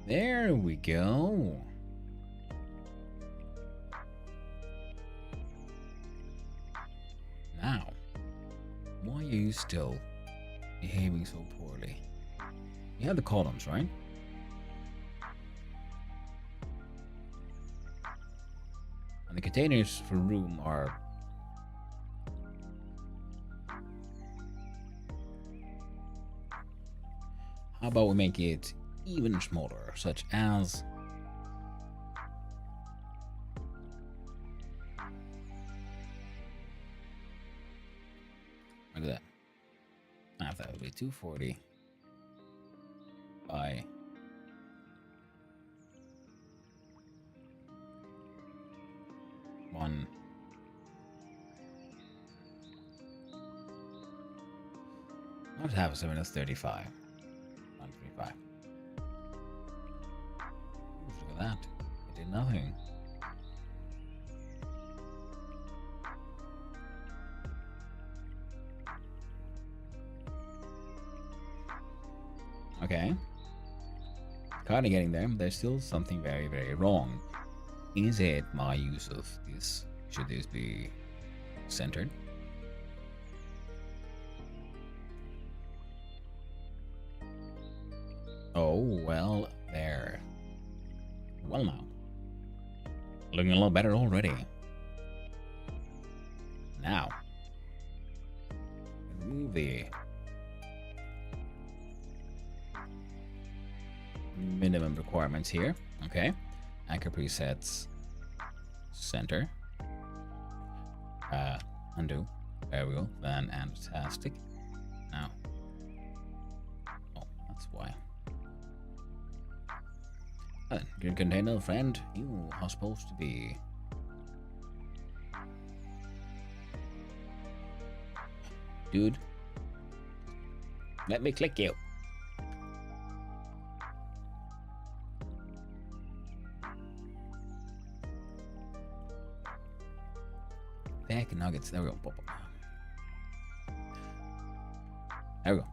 S1: There we go. Now, why are you still behaving so poorly? You have the columns, right? And the containers for room are... How about we make it even smaller, such as... Look at that. I thought it would be 240 by 1. Let's have a 7 that's 35. 135. Look at that. It did nothing. Okay. Kind of getting there, but there's still something very, very wrong. Is it my use of this? Should this be centered? Oh, well, there. Well, now. Looking a little better already. Now. Remove the minimum requirements here. Okay. Anchor presets. Center. Undo. There we go. Fantastic. Now. Oh, that's why. Good container, friend. You are supposed to be. Dude. Let me click you. Back nuggets. There we go. There we go.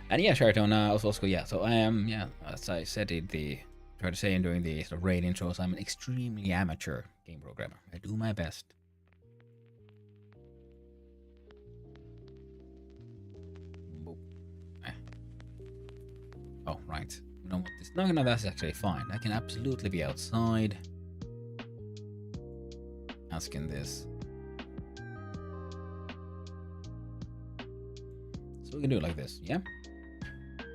S1: And yeah, Sheraton, also, yeah, so I am, yeah, as I said in the, try to say in doing the sort of raid intros, I'm an extremely amateur game programmer. I do my best. Oh, right. You know what? No, that's actually fine. I can absolutely be outside. Asking this. So we can do it like this, yeah?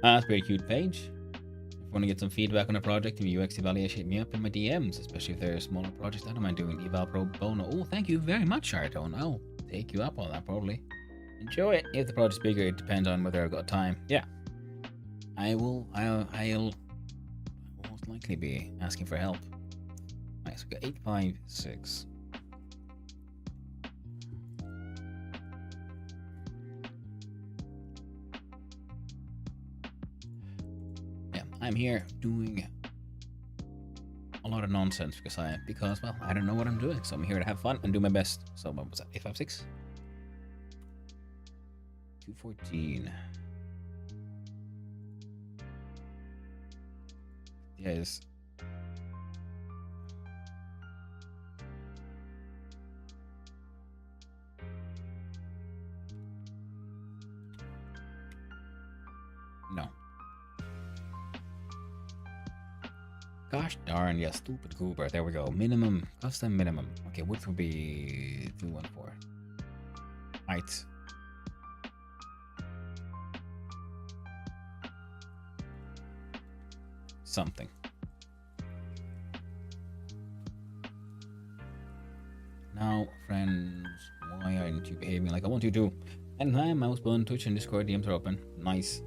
S1: That's a very cute page. If you want to get some feedback on a project and UX evaluation, hit me up in my DMs, especially if they're a smaller project. I don't mind doing eval pro bono. Oh, thank you very much, Sheraton. I'll take you up on that probably. Enjoy it. If the project's bigger, it depends on whether I've got time. Yeah. I'll most likely be asking for help. Nice, we got 856. I'm here doing a lot of nonsense because well, I don't know what I'm doing, so I'm here to have fun and do my best. So what was that? 856? 214. Yes. No. Gosh darn, yeah, stupid goober. There we go. Minimum, custom minimum. Okay, width would be 214. Height. Something. Now, friends, why aren't you behaving like I want you to? And hi, mouse button, Twitch and Discord DMs are open. Nice.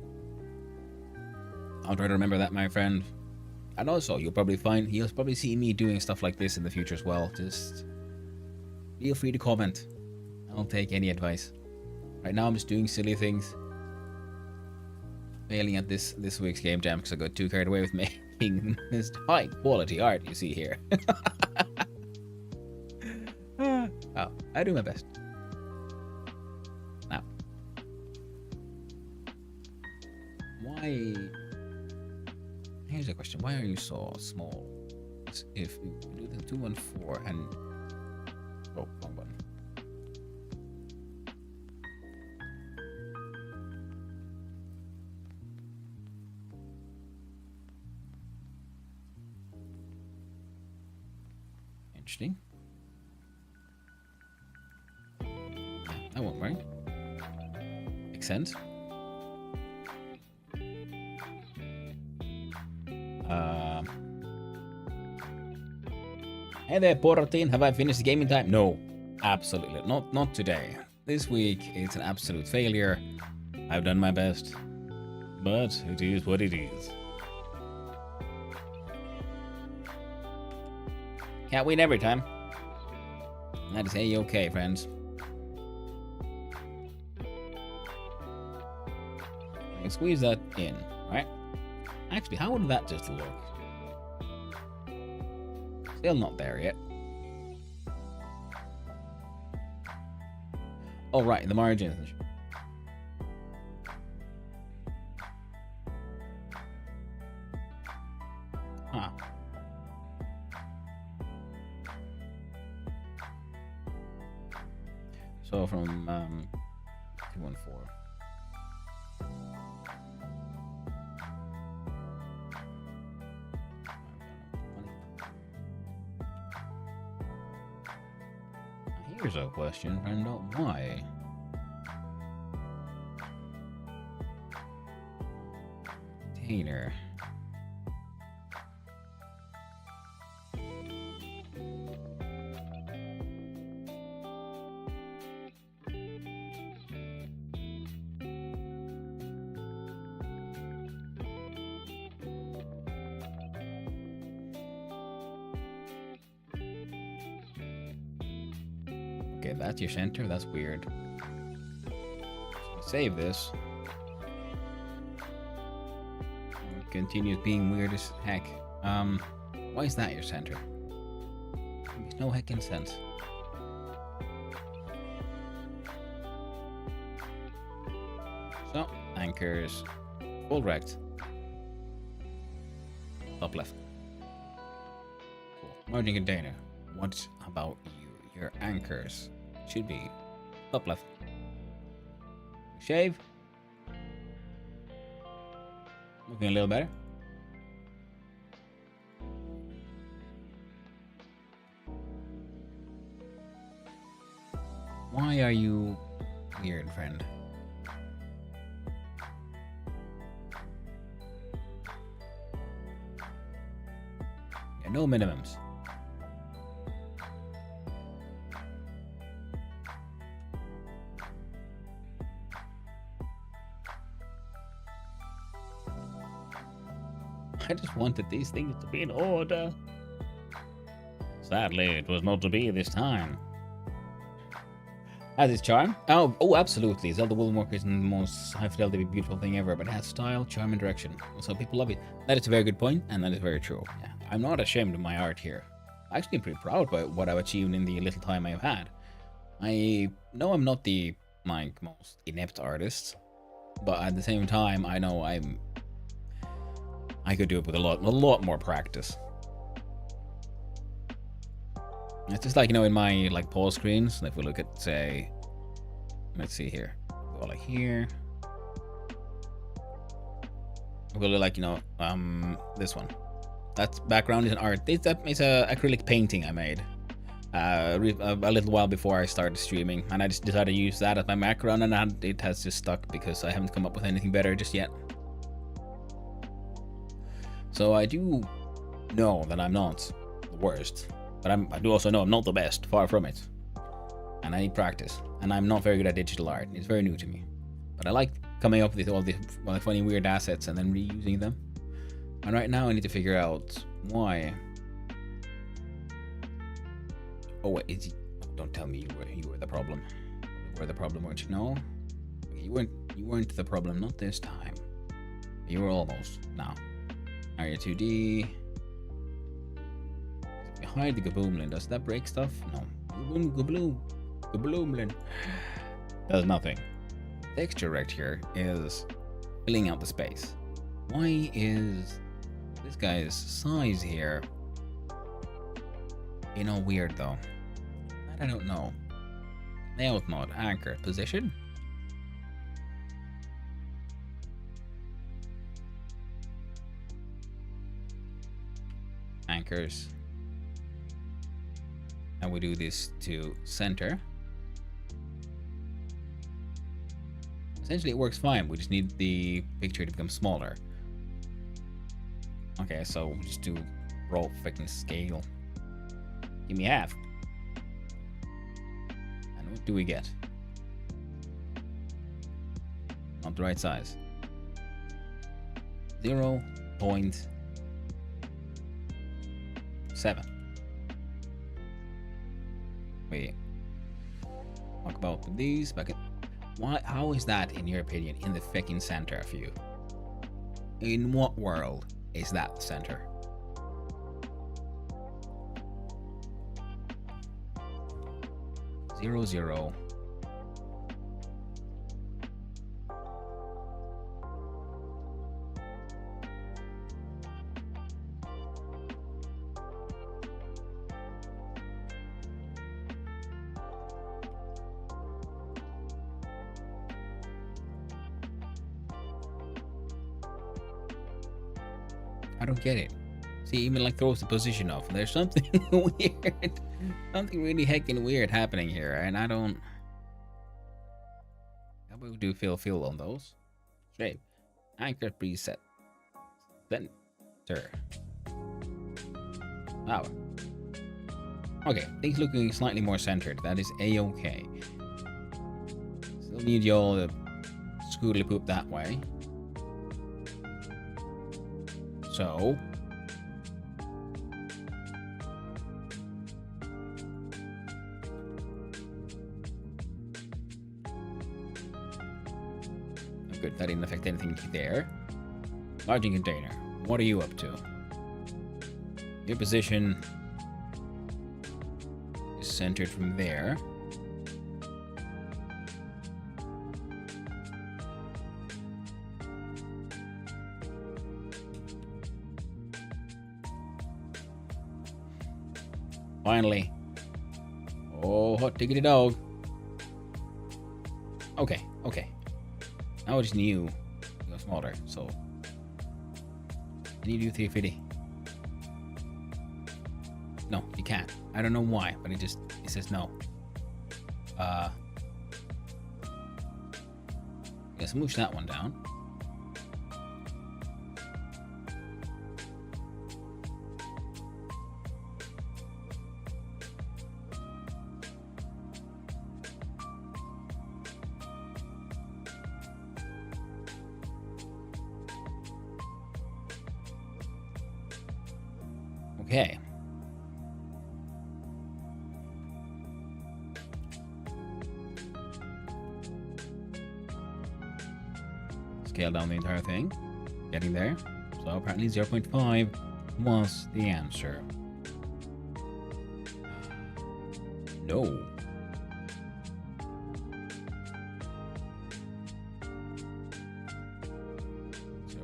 S1: I'll try to remember that, my friend. And also, you'll probably see me doing stuff like this in the future as well. Just feel free to comment. I'll take any advice. Right now, I'm just doing silly things. Failing at this week's game jam because I got too carried away with making this high quality art you see here. Oh, I do my best. Now, why? Here's a question: why are you so small? If you do the 214 and oh, wrong button. Interesting. That won't work. Makes sense. Hey there, Portin. Have I finished the game in time? No, absolutely not today. This week it's an absolute failure. I've done my best, but it is what it is. Can't win every time. That is A-okay, friends. I can squeeze that in, right? Actually, how would that just look? Still not there yet. Oh, right, the margins. Huh. So from 214. Here's a question, Brenda. Why? Container. Okay, that's your center. That's weird. Save this. It continues being weird as heck. Why is that your center? Makes no heckin' sense. So, anchors. Full rect. Top left. Cool. Margin container. What about you? Your anchors should be top left. Shave. Looking a little better. Why are you weird, friend? Yeah, no minimums. I just wanted these things to be in order. Sadly, it was not to be this time. Has its charm? Oh, absolutely. Zelda Woolden Walker isn't the most high fidelity, beautiful thing ever, but it has style, charm, and direction. So people love it. That is a very good point, and that is very true. Yeah, I'm not ashamed of my art here. I'm actually pretty proud by what I've achieved in the little time I've had. I know I'm not the most inept artist, but at the same time, I know I could do it with a lot more practice. It's just like, you know, in my pause screens, if we look at, say, let's see here, go like here. We'll look like, you know, this one. That background is an art. It's a acrylic painting I made a little while before I started streaming, and I just decided to use that as my background, and it has just stuck because I haven't come up with anything better just yet. So I do know that I'm not the worst, but I do also know I'm not the best, far from it. And I need practice, and I'm not very good at digital art. It's very new to me. But I like coming up with all these funny, weird assets and then reusing them. And right now I need to figure out why. Oh wait, don't tell me you were the problem. You were the problem, weren't you? No, you weren't the problem. Not this time. You were almost. Now, area 2D. Hide the Gaboomlin. Does that break stuff? No. Gaboomlin does nothing. Texture right here is filling out the space. Why is this guy's size here, you know, weird though? I don't know. Layout mode, anchor, position. Anchors. And we do this to center. Essentially it works fine, we just need the picture to become smaller. Okay, so we'll just do roll freaking scale. Give me half. And what do we get? Not the right size. 0.7. Wait. Talk about these back at. Why? How is that, in your opinion, in the freaking center of you? In what world is that the center? Zero, zero. I don't get it. See, even like throws the position off. There's something weird. Something really heckin' weird happening here, and I don't. How about we do fill on those? Shape. Anchor preset. Center. Power. Okay, things looking slightly more centered. That is A-okay. Still need you all to scootly poop that way. So good, that didn't affect anything there. Larging container, what are you up to? Your position is centered from there. Finally. Oh, hot diggity dog. Okay, okay. Now I just knew it was smaller, so. Can you do 350? No, you can't. I don't know why, but it says no. Let's smoosh that one down. Okay. Scale down the entire thing. Getting there. So apparently 0.5 was the answer. No.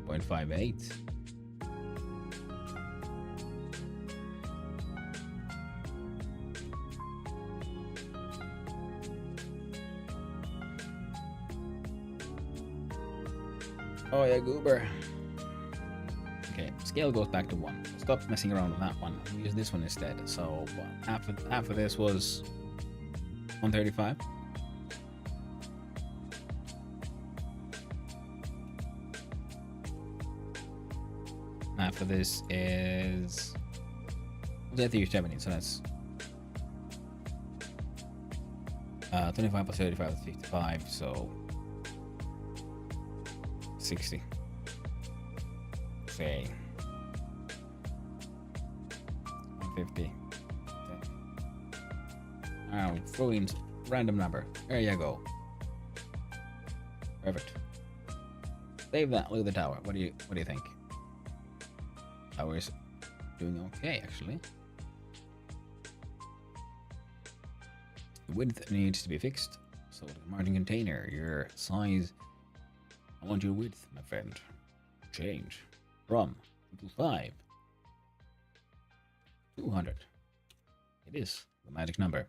S1: 0.58. Oh yeah, goober. Okay, scale goes back to 1. Stop messing around with that one. We'll use this one instead. So half of this was 135. Half of this is 370, so that's 25 plus 35 is 55, so 60. Say 50. Okay. Now, throw in random number. There you go. Perfect. Save that. Look at the tower. What do you think? Tower's doing okay, actually. The width needs to be fixed. So the margin container, your size. I want your width, my friend. Change from 5 200. It is the magic number.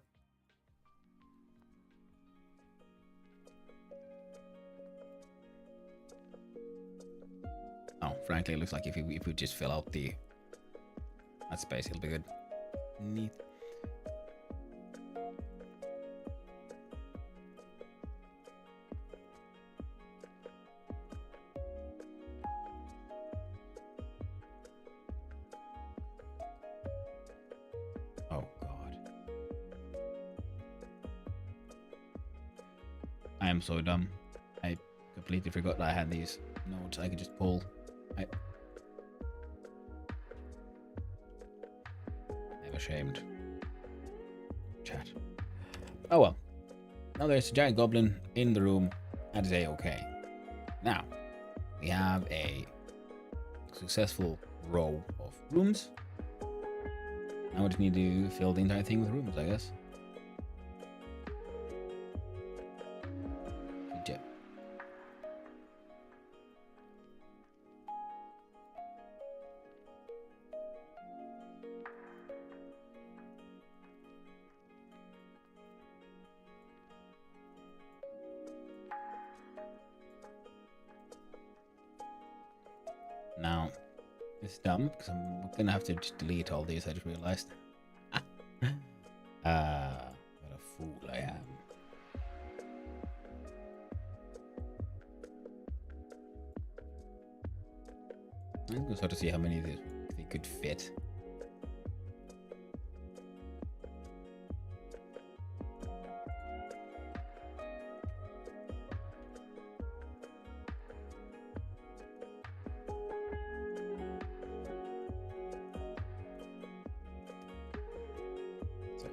S1: Oh, frankly, it looks like if we just fill out that space, it'll be good. Neat. Oh god. I am so dumb. I completely forgot that I had these notes I could just pull. I'm ashamed. Chat. Oh well. Now there's a giant goblin in the room. That is a-okay. Now, we have a successful row of rooms. Now we just need to fill the entire thing with rooms, I guess. Good job. Now, it's dumb because I'm gonna have to just delete all these. I just realized. What a fool I am. I'm gonna start to see how many of these they could fit.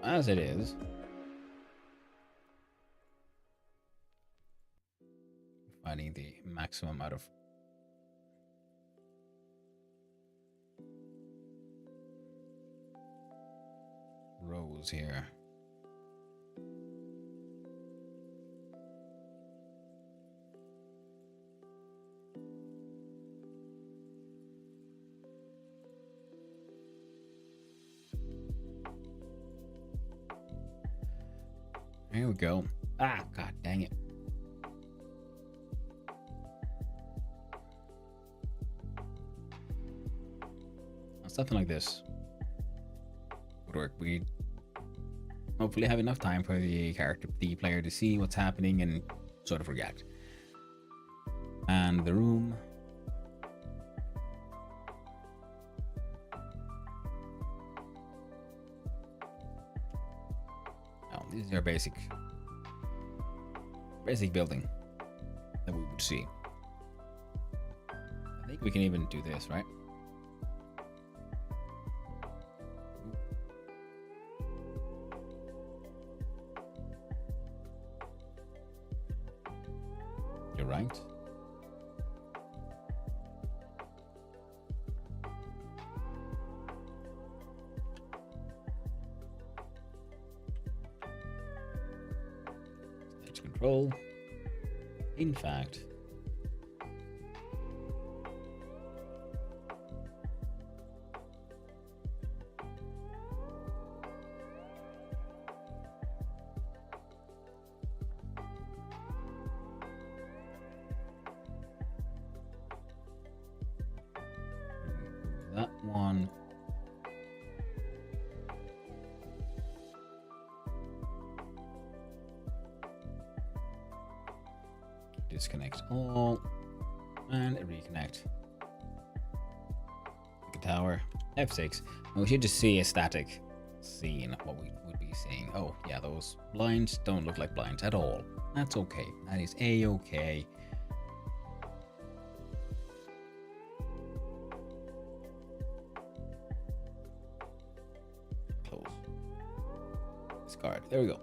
S1: As it is, finding the maximum out of rows here. There we go. Ah, god dang it. Something like this would work. We hopefully have enough time for the player to see what's happening and sort of react. And the room. This is our basic building that we would see. I think we can even do this, right? You're right. Control. In fact, that one. Disconnect all and reconnect the tower. F6. And we should just see a static scene of what we would be seeing. Oh yeah, those blinds don't look like blinds at all. That's okay. That is a-okay. Discard. There we go.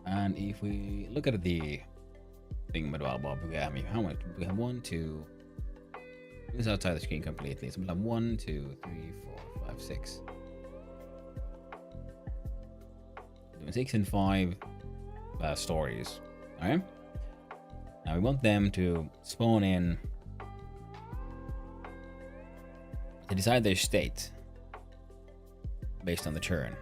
S1: And if we look at the thing, Bob, we have how much? We have 1, 2. This is outside the screen completely. So we'll have 1, 2, 3, 4, 5, 6. Doing 6 and 5 stories. Alright? Now we want them to spawn in to decide their state based on the turn.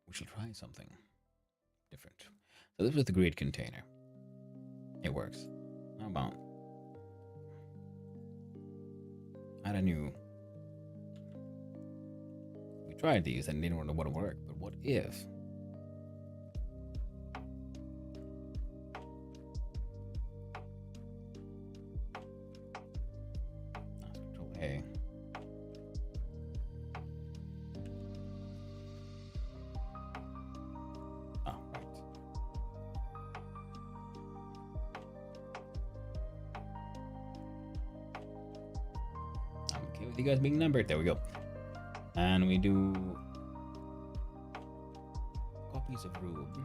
S1: We shall try something different. So this was the grid container. It works. How about add a new? We tried these and didn't know what would work, but what if? Control A. You guys being numbered. There we go. And we do copies of Rube.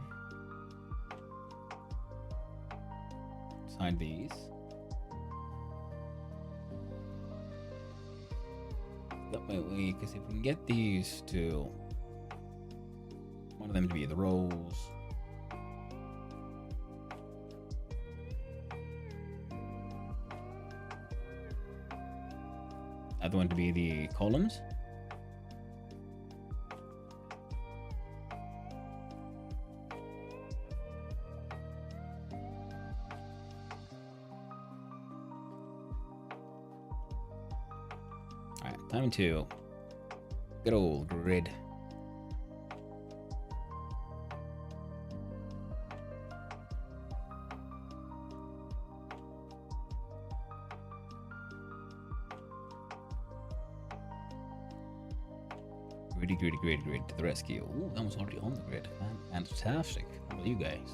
S1: Sign these. That way, because if we can get these to one of them to be the rows. Other one to be the columns. Alright, time to good old grid. Grid to the rescue. Ooh, that was already on the grid. Fantastic. How about you guys?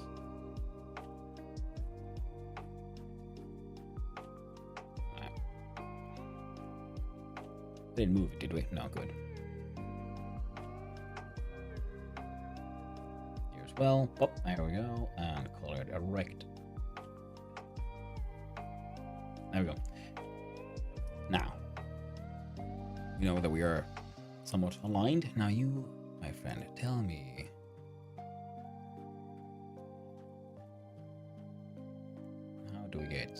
S1: Right. Didn't move it, did we? No, good. Here as well. Oh, there we go. And color it erect. There we go. Now, you know that we are somewhat aligned. Now you, my friend, tell me. How do we get?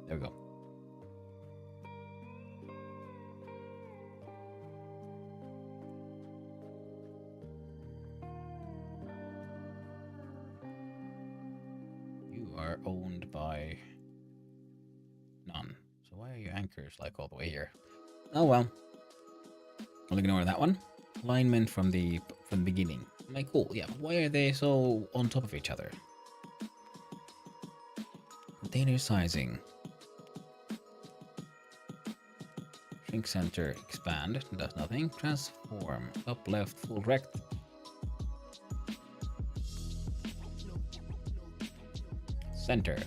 S1: There we go. You are owned by none. So why are your anchors like all the way here? Oh well. I'll ignore that one. Alignment from the beginning. Like cool, yeah. But why are they so on top of each other? Container sizing. Shrink center, expand, does nothing. Transform, up left, full rect. Center.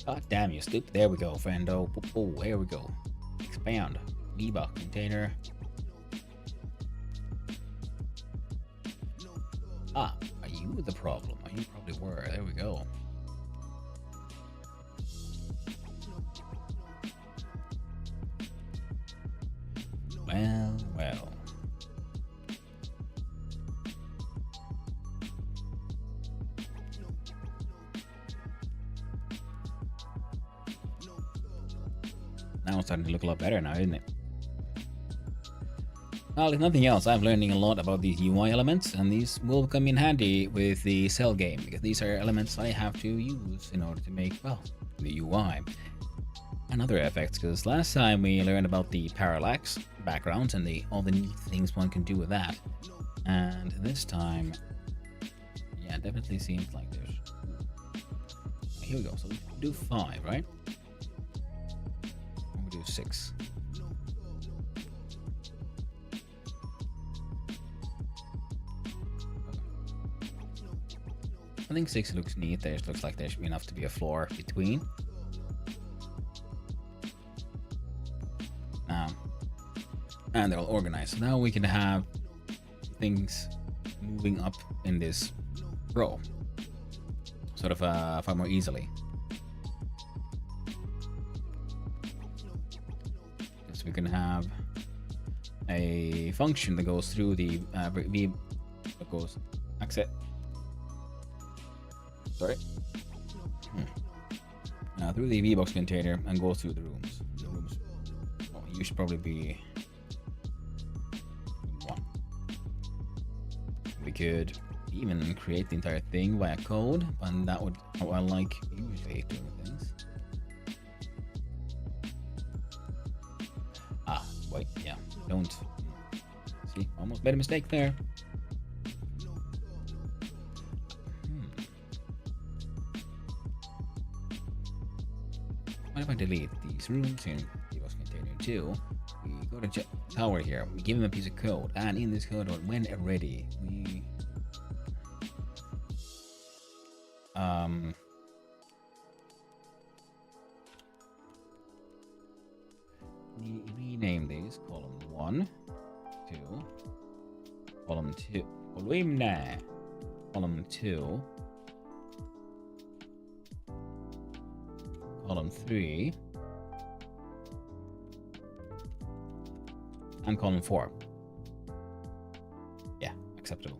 S1: God damn you, stupid. There we go, friendo. Oh, here we go. Expand. Lever. Container. Ah, are you the problem? You probably were. There we go. Well, well. Now it's starting to look a lot better now, isn't it? Well, if nothing else, I'm learning a lot about these UI elements, and these will come in handy with the cell game, because these are elements I have to use in order to make, well, the UI. And other effects, because last time we learned about the parallax backgrounds and all the neat things one can do with that. And this time, yeah, it definitely seems like there's... Here we go, so we do 5, right? And we'll do 6. I think 6 looks neat. There looks like there should be enough to be a floor between. And they're all organized. So now we can have things moving up in this row, sort of far more easily. So we can have a function that goes through the that goes access. Sorry. Through the VBox container and goes through the rooms. The rooms. Well, you should probably be 1. We could even create the entire thing via code, and that would how I like usually doing things. Wait, yeah, don't. See, almost made a mistake there. What if I delete these rooms in VBox container 2? We go to tower here, we give them a piece of code, and in this code, when ready, we rename these column 1, 2, column 2, column 2, column 3, and column 4. Yeah, acceptable.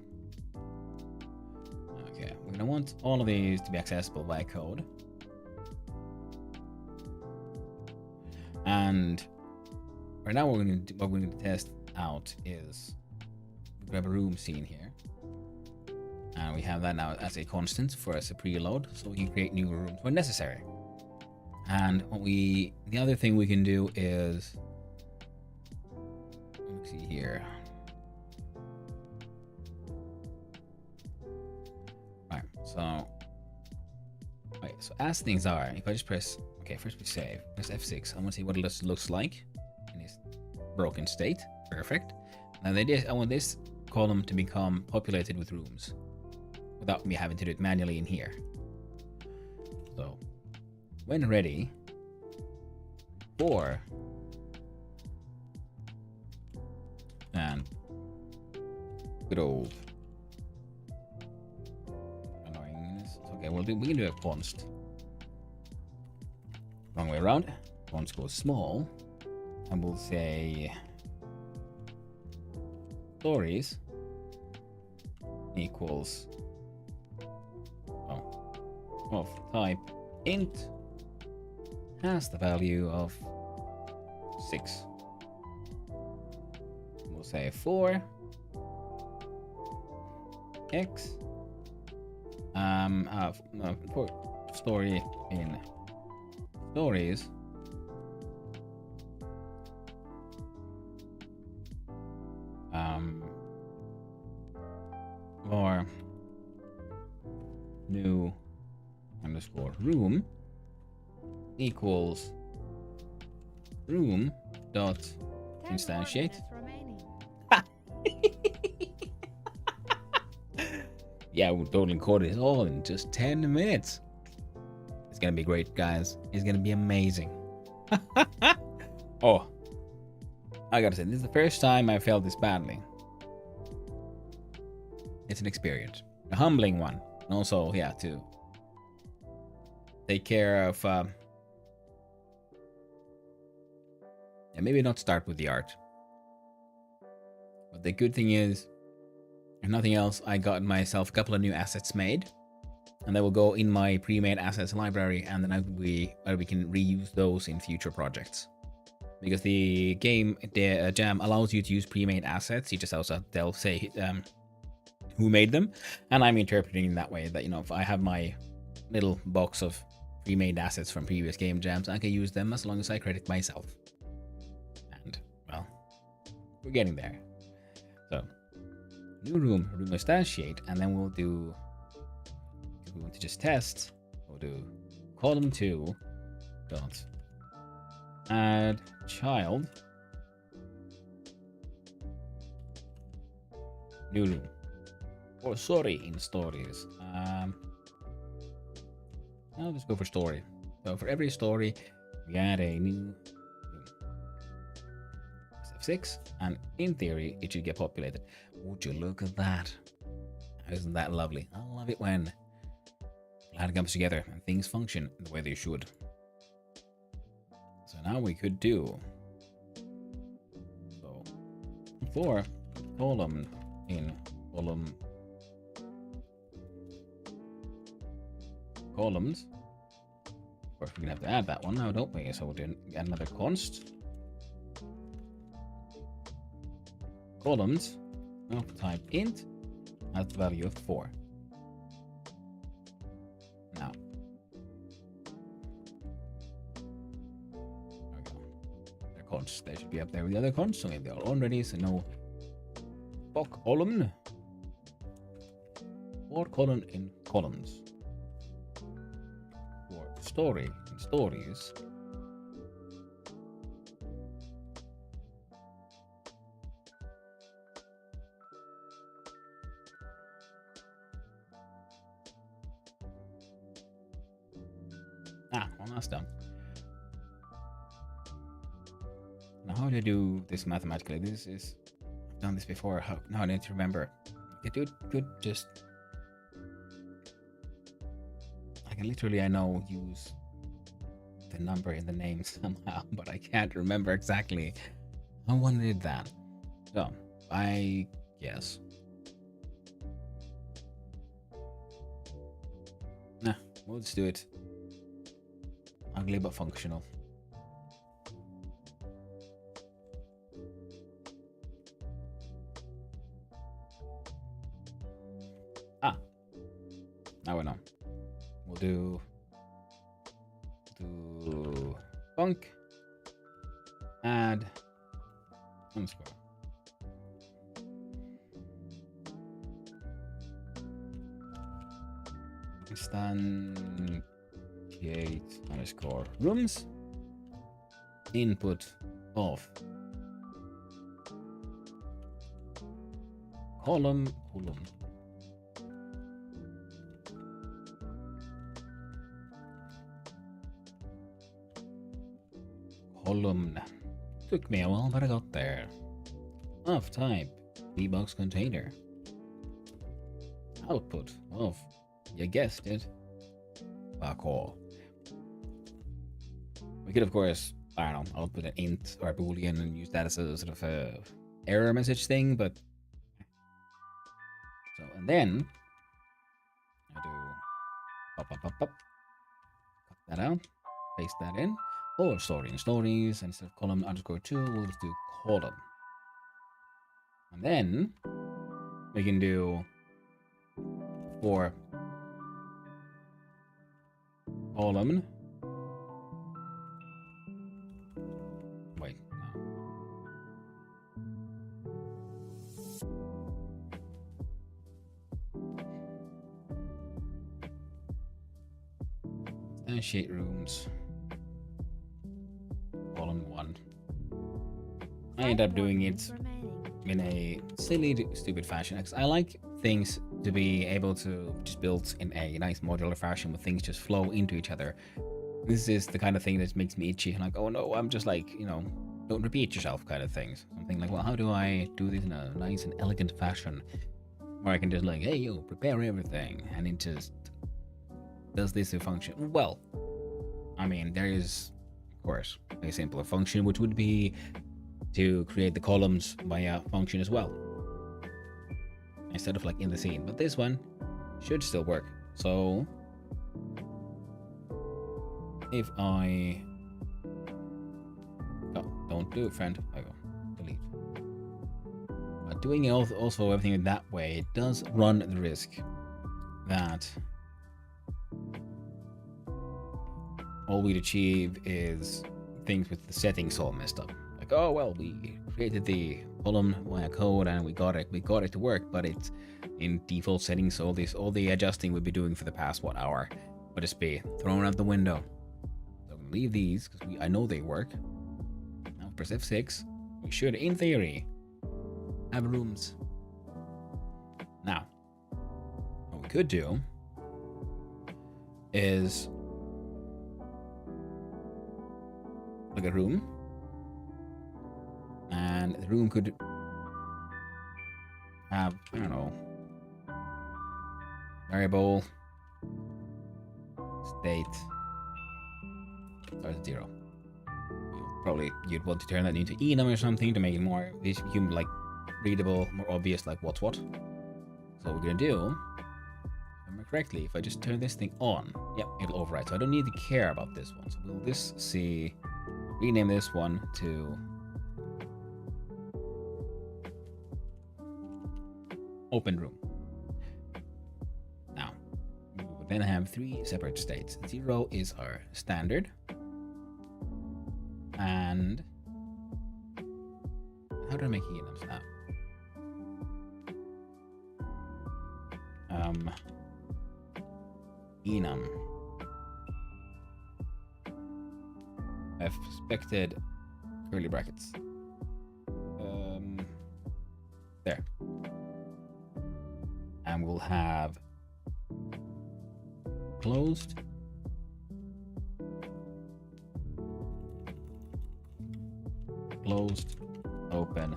S1: Okay, we're gonna want all of these to be accessible by code. And right now what we're going to test out is we have a room scene here. And we have that now as a constant for us to preload, so we can create new rooms when necessary. And the other thing we can do is, let's see here. Alright, so as things are, if I just press, okay, first we save, press F6. I want to see what it looks like in its broken state. Perfect. Now I want this column to become populated with rooms without me having to do it manually in here. So when ready, 4 and good old annoyingness. Okay, we can do a const. Wrong way around. Const goes small, and we'll say stories equals of type int has the value of 6. We'll say 4 x for story in stories or new underscore room equals room dot instantiate. Yeah, we'll totally code it all in just 10 minutes. It's gonna be great, guys. It's gonna be amazing. Oh, I gotta say, this is the first time I failed this badly. It's an experience, a humbling one, and also, yeah, to take care of. And maybe not start with the art. But the good thing is, if nothing else, I got myself a couple of new assets made, and they will go in my pre-made assets library, and then we can reuse those in future projects. because the game jam allows you to use pre-made assets. You just also they'll say who made them, and I'm interpreting in that way that, you know, if I have my little box of pre-made assets from previous game jams, I can use them as long as I credit myself. And well, we're getting there. So new room instantiate, and then we'll do, if we want to just test, we'll do column 2 dot add child new room, or sorry, in stories. I'll just go for story. So for every story, we add a new F6, and in theory, it should get populated. Would you look at that? Isn't that lovely? I love it when it comes together and things function the way they should. So now we could do for column in column columns. Of course, we're gonna have to add that one now, don't we? So we'll do another const columns of type int at the value of 4. Now, there we go. Their consts, they should be up there with the other consts, so maybe they are already, so no column or column in columns. For story in stories, well, that's done. Now, how do I do this mathematically? This is, I've done this before. Now I need to remember. I could just, I can literally, I know, use the number in the name somehow, but I can't remember exactly how one did that. So I guess, we'll just do it ugly but functional. Now we know. We'll do func add underscore. Instantiate underscore rooms input of column took me a while, but I got there. Of type dbox container output of, you guessed it, call. We could, of course, I don't know, output an int or a boolean and use that as a sort of a error message thing, but so, and then I do pop, cut that out, paste that in, or story in stories, and instead of column underscore 2, we'll just do column. And then we can do for column. Wait, no. Instantiate rooms. Column 1. I end up doing it in a silly, stupid fashion, because I like things to be able to just build in a nice modular fashion where things just flow into each other. This is the kind of thing that makes me itchy, like, oh no, I'm just like, you know, don't repeat yourself kind of things. Something like, well, how do I do this in a nice and elegant fashion where I can just like, hey, yo, prepare everything, and it just does this to function? Well, I mean, there is, of course, a simpler function, which would be to create the columns by a function as well, instead of like in the scene. But this one should still work. So if I Don't do it, friend. I go. Delete. But doing it also everything that way, it does run the risk that all we'd achieve is things with the settings all messed up. Like, oh well, we created the column via code and we got it to work, but it's in default settings. All the adjusting we've been doing for the past hour would just be thrown out the window. So I'm gonna leave these because I know they work. Now press F6. We should, in theory, have rooms. Now, what we could do is like a room, and the room could have, I don't know, variable state starts at 0. Probably you'd want to turn that into enum or something to make it more like readable, more obvious, like what's what. So what we're gonna do, if I remember correctly, if I just turn this thing on, yep, it'll override. So I don't need to care about this one. So we'll rename this one to open room. Now, we will then have 3 separate states. 0 is our standard. And how do I make enums now? Enum. I've expected curly brackets. There. And we'll have closed, open,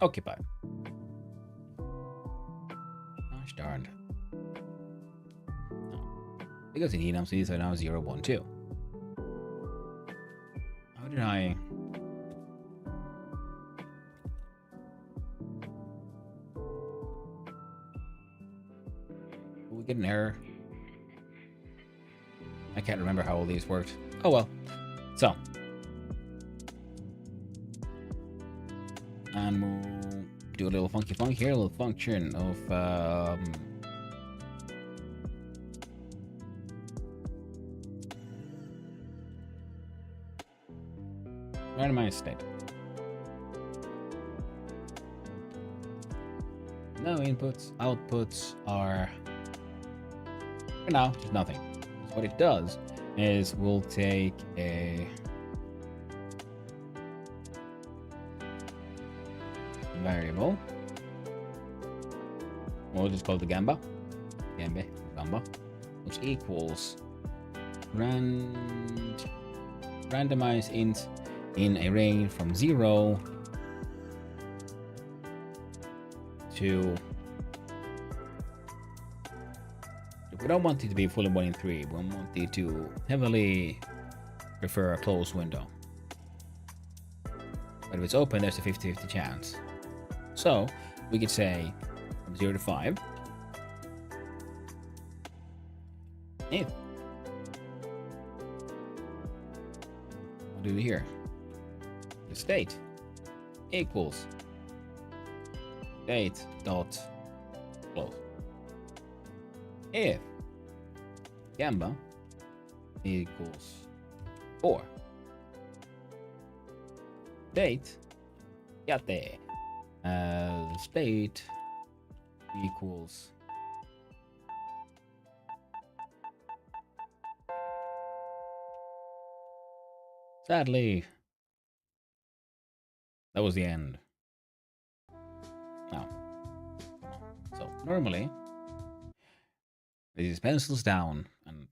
S1: occupied. Gosh darned. No. Because in enums these are now 0, 1, 2. How did I... Will we get an error? I can't remember how all these worked. Oh well. So. And we'll do a little funky funk here, a little function of randomized state. No inputs, outputs are for now just nothing. So what it does is we'll take a variable. We'll just call it the gamba, which equals randomize int in a range from 0 to... We don't want it to be fully 1 in 3. We want it to heavily prefer a closed window. But if it's open, there's a 50-50 chance. So we could say from 0 to 5. If I'll do it here. The state equals state dot close. If gamba equals 4, state yate state equals sadly that was the end. Now, so normally this is pencils down and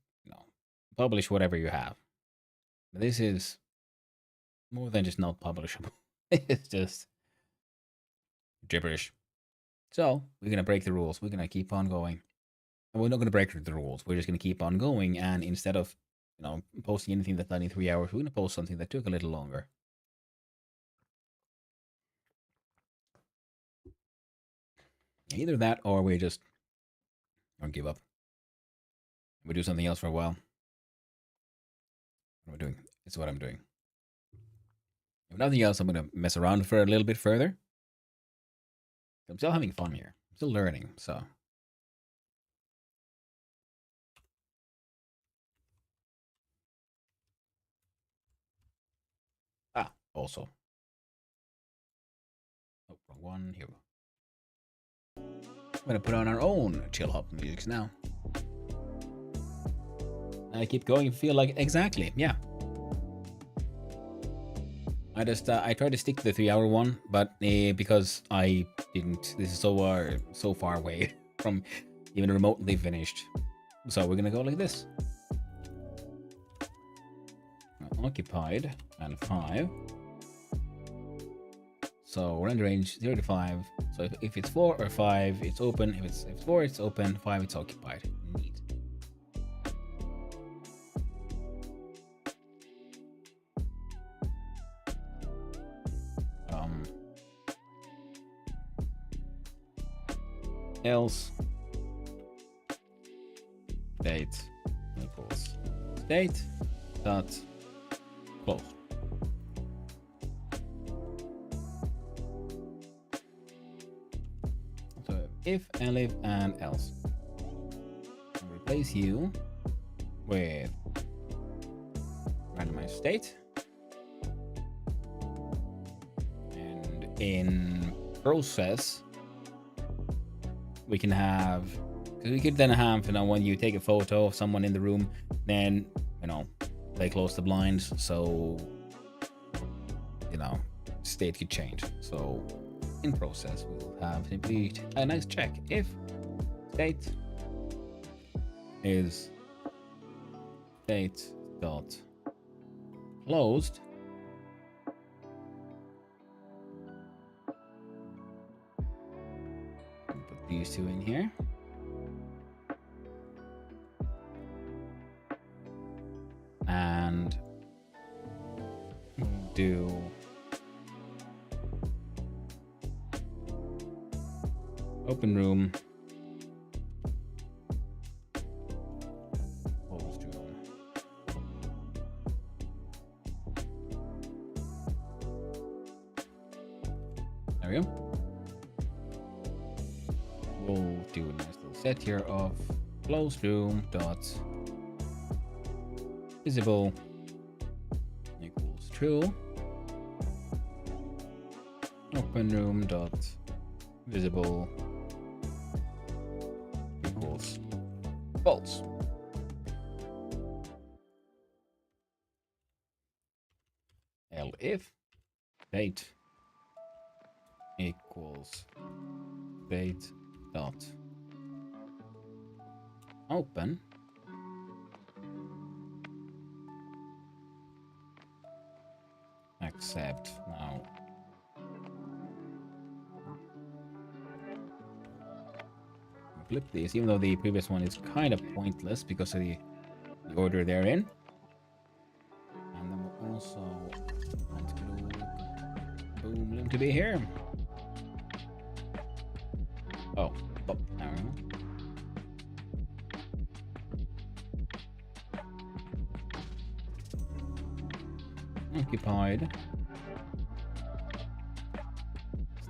S1: publish whatever you have. But this is more than just not publishable. It's just gibberish. So we're gonna break the rules. We're gonna keep on going. And we're not gonna break the rules. We're just gonna keep on going. And instead of posting anything that done in 3 hours, we're gonna post something that took a little longer. Either that, or we just don't give up. We do something else for a while. What am I doing? It's what I'm doing. If nothing else, I'm gonna mess around for a little bit further. I'm still having fun here. I'm still learning, so. Also. Oh, wrong one. Here. I'm gonna put on our own chill hop music now. I keep going. Feel like exactly, yeah. I tried to stick to the 3-hour one, but because I didn't. This is so far away from even remotely finished. So we're gonna go like this. Occupied and 5. So render range 0 to 5. So if it's 4 or 5, it's open. If it's 4, it's open. 5, it's occupied. Neat. Else state equals state dot close. So if, elif, and else. I'll replace you with randomized state, and in process we can have, because we could then have, when you take a photo of someone in the room, then, they close the blinds, so, state could change. So in process, we'll have simply a nice check. If state is state dot closed, these two in here. And do open room, closed room. There we go. We'll do a nice little set here of closed room dot visible equals true. Open room dot visible equals false. Elif date equals date dot open accept. Now flip these, even though the previous one is kind of pointless because of the order they're in. And then we'll also want Boom to be here. Oh, there we go. Occupied.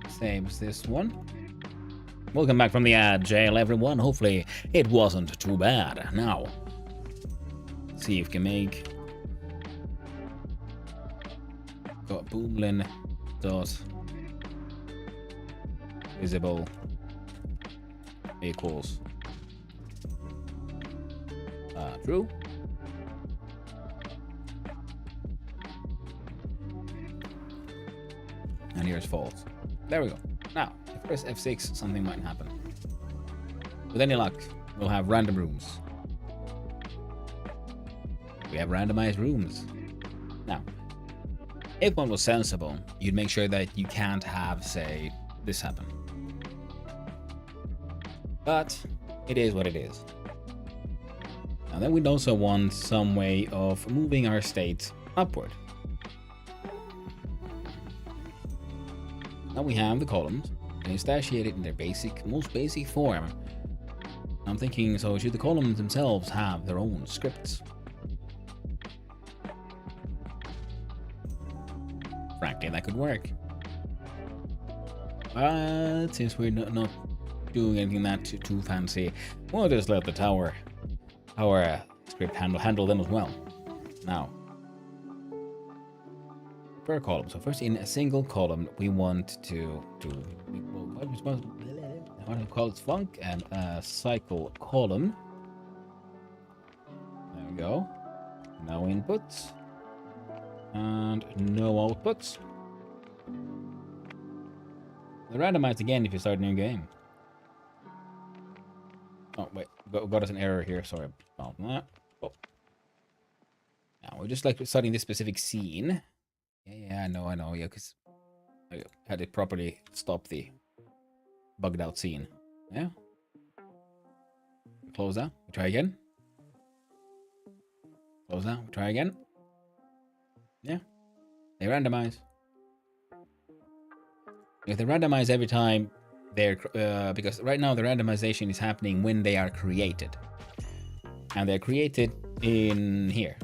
S1: Same as this one. Welcome back from the ad jail, everyone. Hopefully it wasn't too bad. Now, let's see if we can make got boomlin dot visible equals true. And here's false. There we go. Now, if I press F6, something might happen. With any luck, we'll have random rooms. We have randomized rooms. Now, if one was sensible, you'd make sure that you can't have, say, this happen. But it is what it is. Now then we'd also want some way of moving our state upward. Now we have the columns, and instantiated in their most basic form. I'm thinking, so should the columns themselves have their own scripts? exactly, that could work. But since we're not doing anything that too fancy, we'll just let the tower script handle them as well. Now, per column. So first, in a single column, we want to what do we call it? Func and a cycle column. There we go. No inputs and no outputs. They're randomized again if you start a new game. Oh wait, got us an error here. Sorry about that. Oh. Now we're just like starting this specific scene. Yeah, I know. Yeah, because I had to properly stop the bugged out scene. Yeah. Close that. We try again. Close that. We try again. Yeah. They randomize. If they randomize every time they're because right now the randomization is happening when they are created, and they're created in here.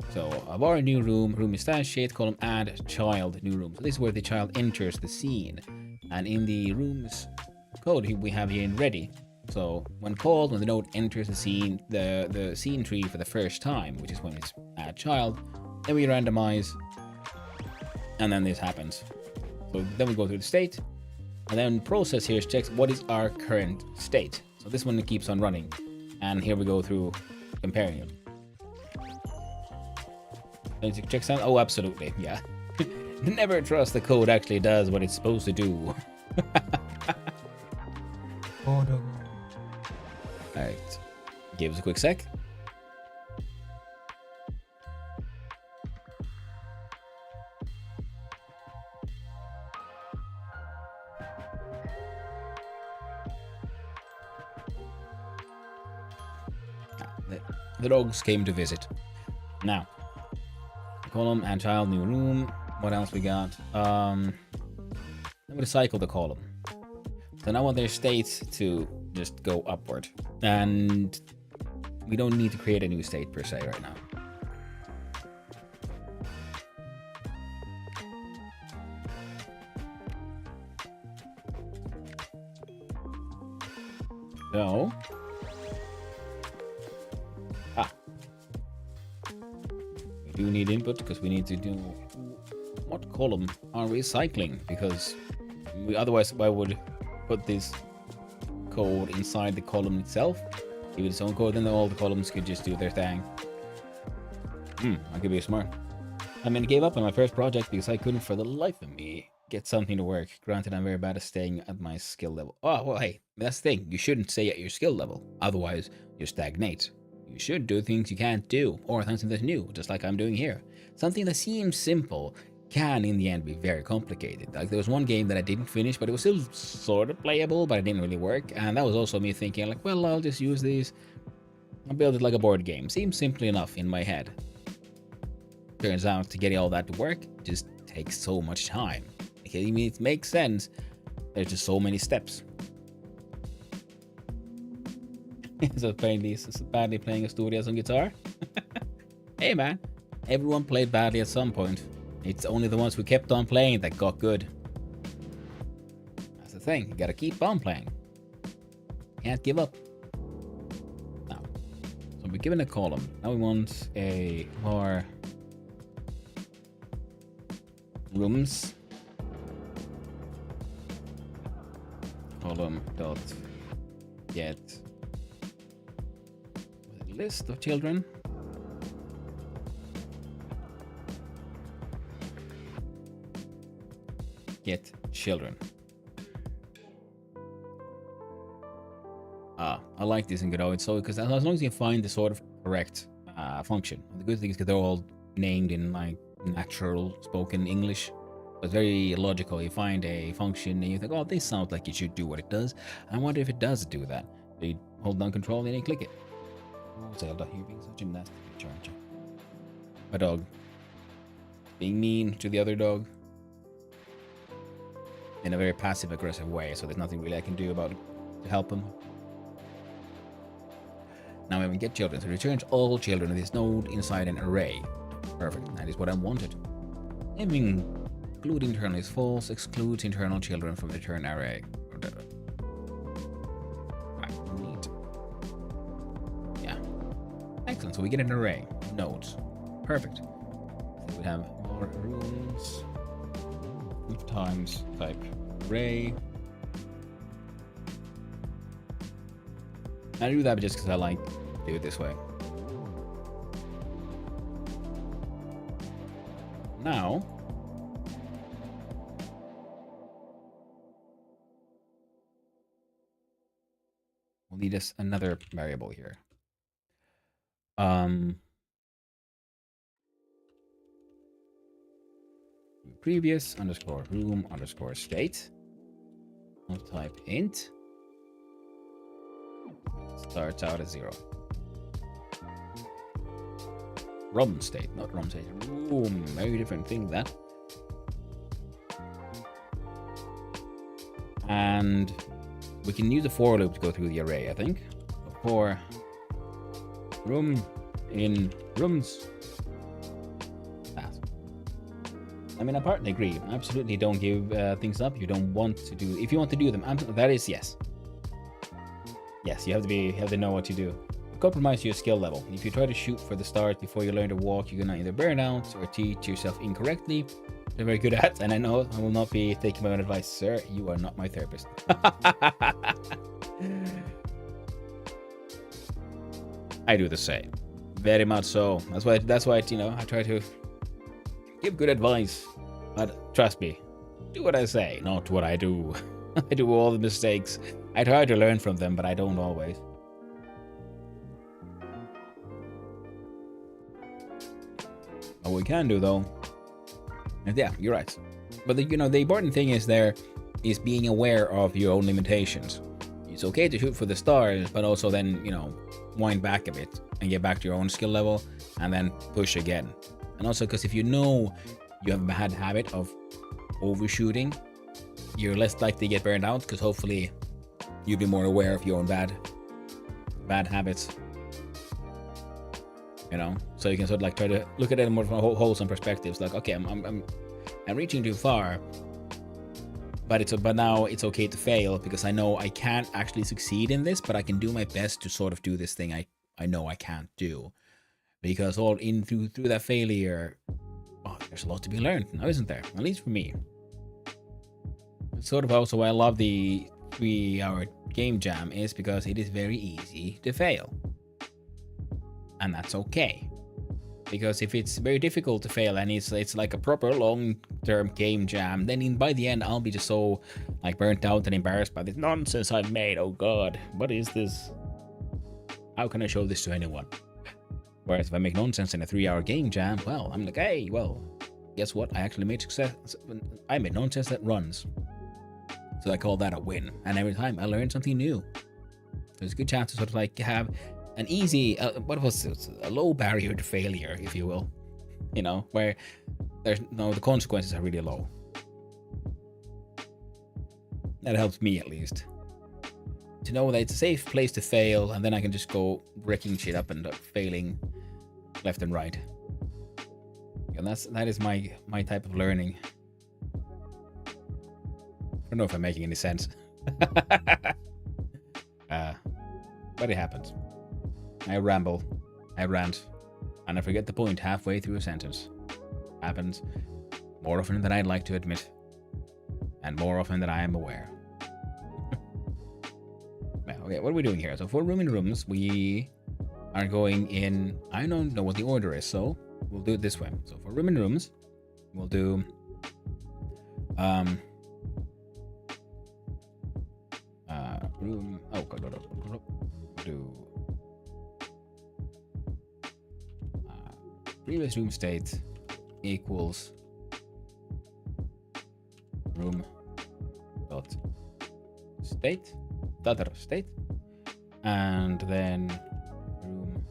S1: So of our new room is stash shade column add child new room. So this is where the child enters the scene, and in the room's code we have here in ready. So when called, when the node enters the scene, the scene tree for the first time, which is when it's add child, then we randomize, and then this happens. So then we go through the state, and then process here checks what is our current state. So this one keeps on running, and here we go through comparing them. And it checks out. Oh, absolutely, yeah. Never trust the code actually does what it's supposed to do. Oh no. Alright. Give us a quick sec. The dogs came to visit. Now, column and child new room. What else we got? I'm gonna cycle the column. So now I want their state to just go upward, and we don't need to create a new state per se right now. So, we do need input because we need to do what column are we cycling, because we otherwise why would put this code inside the column itself. Give it its own code, and then all the columns could just do their thing. I could be smart. I mean, I gave up on my first project because I couldn't for the life of me get something to work. Granted, I'm very bad at staying at my skill level. Oh, well, hey, that's the thing. You shouldn't stay at your skill level. Otherwise, you stagnate. You should do things you can't do, or something that's new, just like I'm doing here. Something that seems simple can in the end be very complicated. Like there was one game that I didn't finish, but it was still sort of playable, but it didn't really work. And that was also me thinking like, well, I'll just use these. I'll build it like a board game. Seems simple enough in my head. Turns out to getting all that to work just takes so much time. Okay, I mean, it makes sense. There's just so many steps. So apparently this is badly playing Asturias on guitar. Hey man, everyone played badly at some point. It's only the ones who kept on playing that got good. That's the thing, you gotta keep on playing. Can't give up. Now, so we're given a column. Now we want a more rooms. Column dot get list of children. Get children. I like this in Godot. It's so because as long as you find the sort of correct function. The good thing is that they're all named in like natural spoken English. It's very logical. You find a function and you think, oh, this sounds like it should do what it does. I wonder if it does do that. So you hold down control and then you click it. Oh, Zelda, you're being so gymnastic, aren't you? My dog. Being mean to the other dog. In a very passive-aggressive way, so there's nothing really I can do about it to help him. Now when we get children, so it returns all children of this node inside an array. Perfect, that is what I wanted. Include internal is false, excludes internal children from the return array. Neat. Yeah. Excellent. So we get an array. Nodes. Perfect. So we have more rooms. Times type array. I do that just because I like to do it this way. Now, we'll need another variable here. Previous underscore room underscore state. I'll type int. Starts out at 0. Room state, not room state. Room, very different thing that. And we can use a for loop to go through the array, I think. For room in rooms. That. I mean, I partly agree. Absolutely don't give things up. You don't want to do. If you want to do them, that is yes. Yes, you have to know what to do. Compromise your skill level. If you try to shoot for the stars before you learn to walk, you're gonna either burn out or teach yourself incorrectly. They're very good at, and I know I will not be taking my own advice, sir. You are not my therapist. I do the same, very much so. That's why I try to give good advice, but trust me, do what I say, not what I do. I do all the mistakes. I try to learn from them, but I don't always. What we can do though, and yeah, you're right. But the important thing is being aware of your own limitations. It's okay to shoot for the stars, but also then wind back a bit and get back to your own skill level, and then push again. And also because if you know you have a bad habit of overshooting, you're less likely to get burned out because hopefully you'll be more aware of your own bad habits. So you can sort of try to look at it more from wholesome perspectives. Like, okay, I'm reaching too far, but now it's okay to fail because I know I can't actually succeed in this, but I can do my best to sort of do this thing I know I can't do. Because through that failure, there's a lot to be learned now, isn't there? At least for me. It's sort of also why I love the 3-hour game jam is because it is very easy to fail. And that's okay. Because if it's very difficult to fail and it's like a proper long-term game jam, then by the end I'll be just so burnt out and embarrassed by this nonsense I've made. Oh god, what is this? How can I show this to anyone? Whereas if I make nonsense in a 3-hour game jam, well, I'm like, hey, well, guess what? I actually made success. I made nonsense that runs. So I call that a win. And every time I learn something new. There's a good chance to sort of have an easy, a low barrier to failure, if you will. Where the consequences are really low. That helps me at least. To know that it's a safe place to fail, and then I can just go wrecking shit up and failing left and right. And that is my type of learning. I don't know if I'm making any sense. But it happens. I ramble, I rant, and I forget the point halfway through a sentence. Happens more often than I'd like to admit, and more often than I am aware. Okay, what are we doing here? So for room in rooms, we are going in. I don't know what the order is, so we'll do it this way. So for room in rooms, we'll do room. Oh, we'll do previous room state equals room dot state, and then room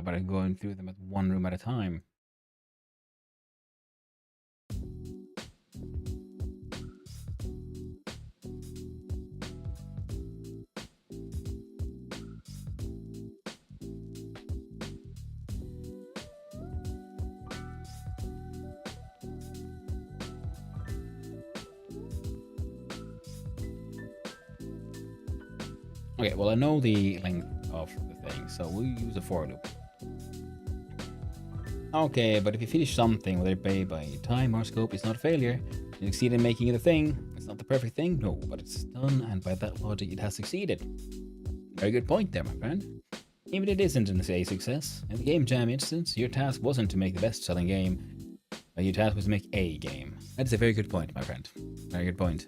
S1: but I'm going through them at one room at a time. Okay, well, I know the length of the thing, so we'll use a for loop. Okay, but if you finish something, whether it be by time or scope, it's not a failure. You succeed in making it a thing. It's not the perfect thing, no, but it's done, and by that logic, it has succeeded. Very good point there, my friend. Even if it isn't a success, in the Game Jam instance, your task wasn't to make the best-selling game, but your task was to make a game. That is a very good point, my friend. Very good point.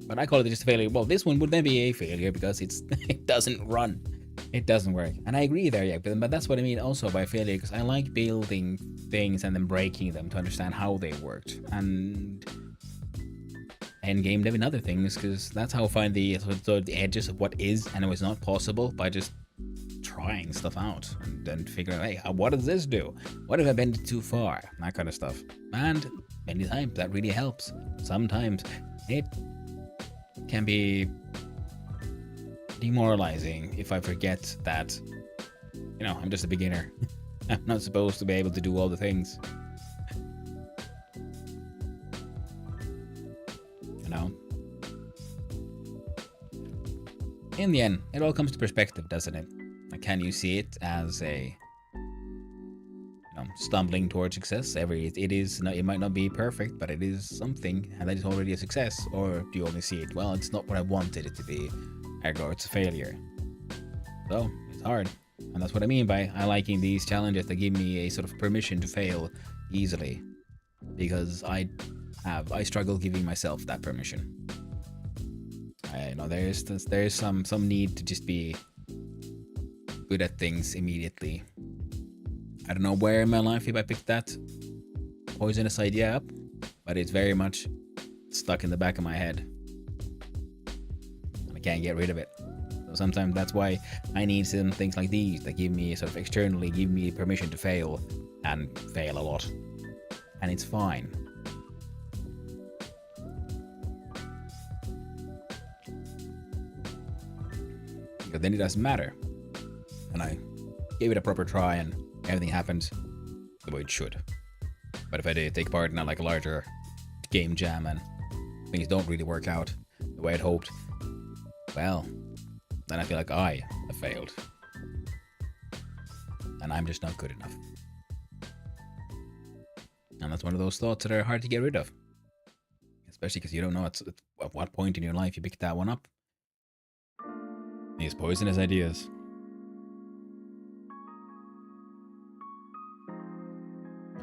S1: But I call it just a failure. Well, this one would then be a failure because it doesn't run. It doesn't work. And I agree there, yeah, but that's what I mean also by failure, because I like building things and then breaking them to understand how they worked. And endgame them in other things, because that's how I find the edges of what is and was not possible by just trying stuff out and then figuring out, hey, what does this do? What if I bend it too far? That kind of stuff. And many times that really helps. Sometimes it can be demoralizing if I forget that, you know, I'm just a beginner. I'm not supposed to be able to do all the things. You know? In the end, it all comes to perspective, doesn't it? Like, can you see it as a, you know, stumbling towards success? It might not be perfect, but it is something, and that is already a success. Or do you only see it, well, it's not what I wanted it to be, ergo it's a failure. So it's hard, and that's what I mean by I liking these challenges that give me a sort of permission to fail easily, because I struggle giving myself that permission. I know there's some need to just be good at things immediately. I don't know where in my life if I picked that poisonous idea up, but it's very much stuck in the back of my head. And I can't get rid of it. So sometimes that's why I need some things like these that give me sort of externally give me permission to fail, and fail a lot. And it's fine. Because then it doesn't matter. And I gave it a proper try and everything happened the way it should. But if I did take part in a larger game jam and things don't really work out the way I'd hoped, well, then I feel like I have failed. And I'm just not good enough. And that's one of those thoughts that are hard to get rid of. Especially because you don't know at what point in your life you picked that one up. These poisonous ideas.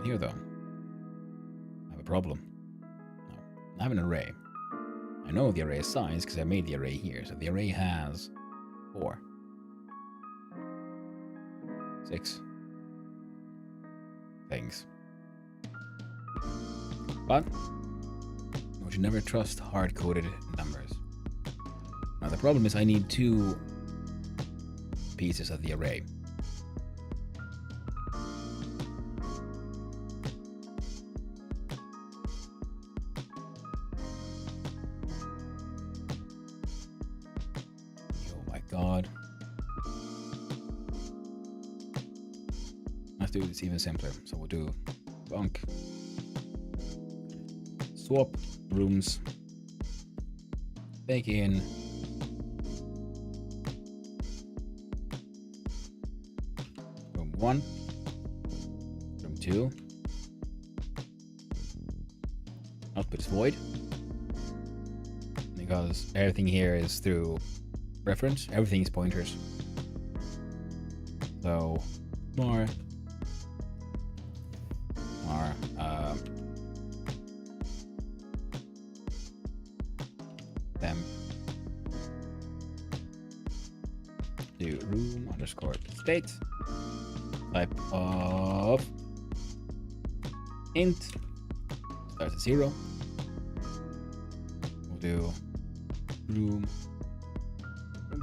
S1: Here though, I have a problem. I have an array. I know the array size because I made the array here. So the array has 4, 6 things. But you should never trust hard-coded numbers. Now the problem is I need 2 pieces of the array. God. Let's do this even simpler. So we'll do bunk. Swap rooms. Take in room 1. Room 2. Output is void. Because everything here is through reference, everything is pointers. So more them do room underscore state type of int starts at 0. We'll do room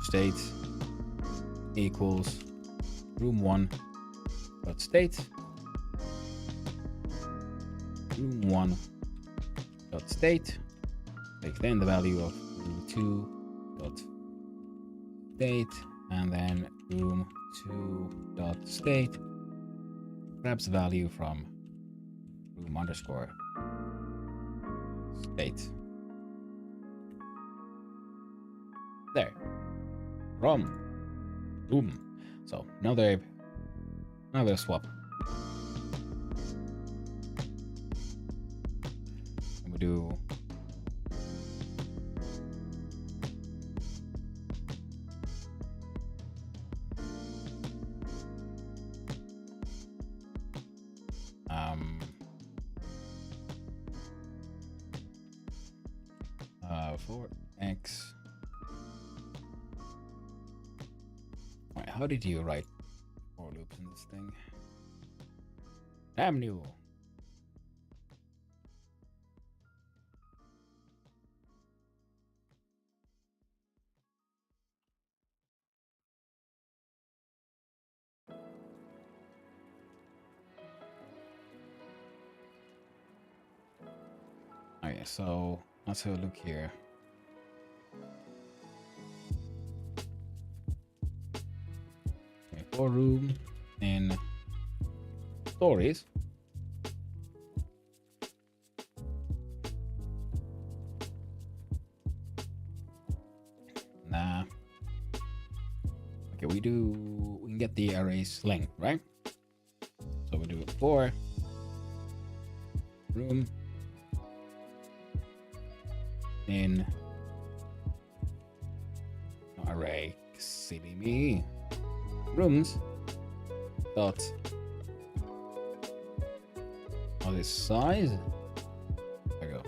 S1: state equals room 1 dot state, room 1 dot state, take then the value of room 2 dot state, and then room 2 dot state grabs the value from room underscore state. There. Room. So now they're swap. And we do for x. Alright, how did you write for loops in this thing? Damn you! Okay, so let's have a look here. Okay, for room in stories. Nah. Okay, we can get the array's length, right? So we do it for room in array, silly me, rooms dot this size. There we go.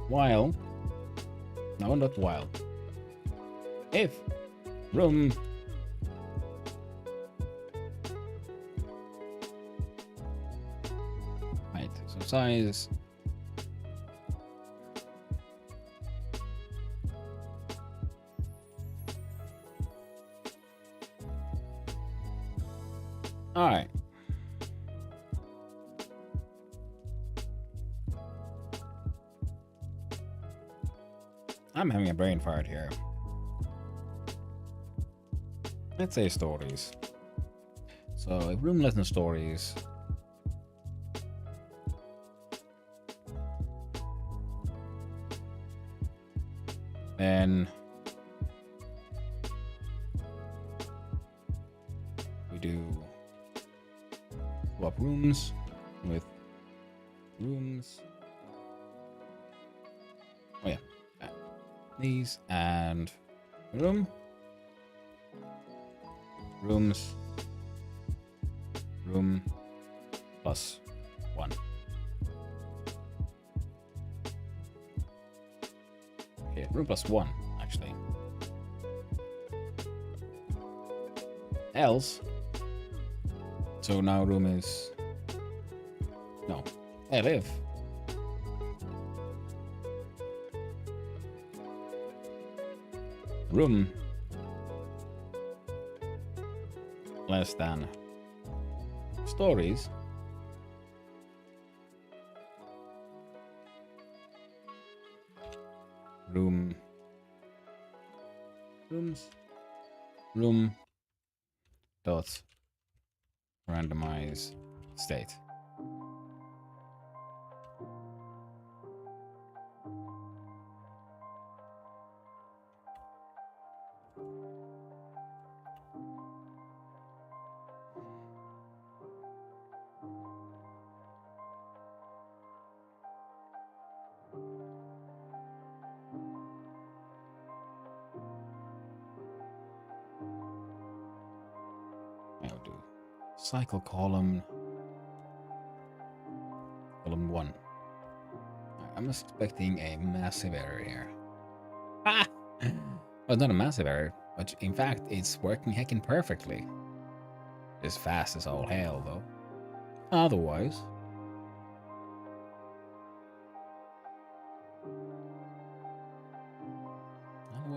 S1: While, no, not while. If room right, so size all right. I'm having a brain fart here. Let's say stories. So if room less than stories, then we do swap rooms with rooms. Oh yeah, these and rooms room plus 1. Okay, room plus 1 actually. Else, so now room is no if room less than stories, room dot randomize state. I'll do cycle column 1. I'm expecting a massive error here. Ah! Well, not a massive error, but in fact, it's working heckin' perfectly. As fast as all hell, though. Otherwise,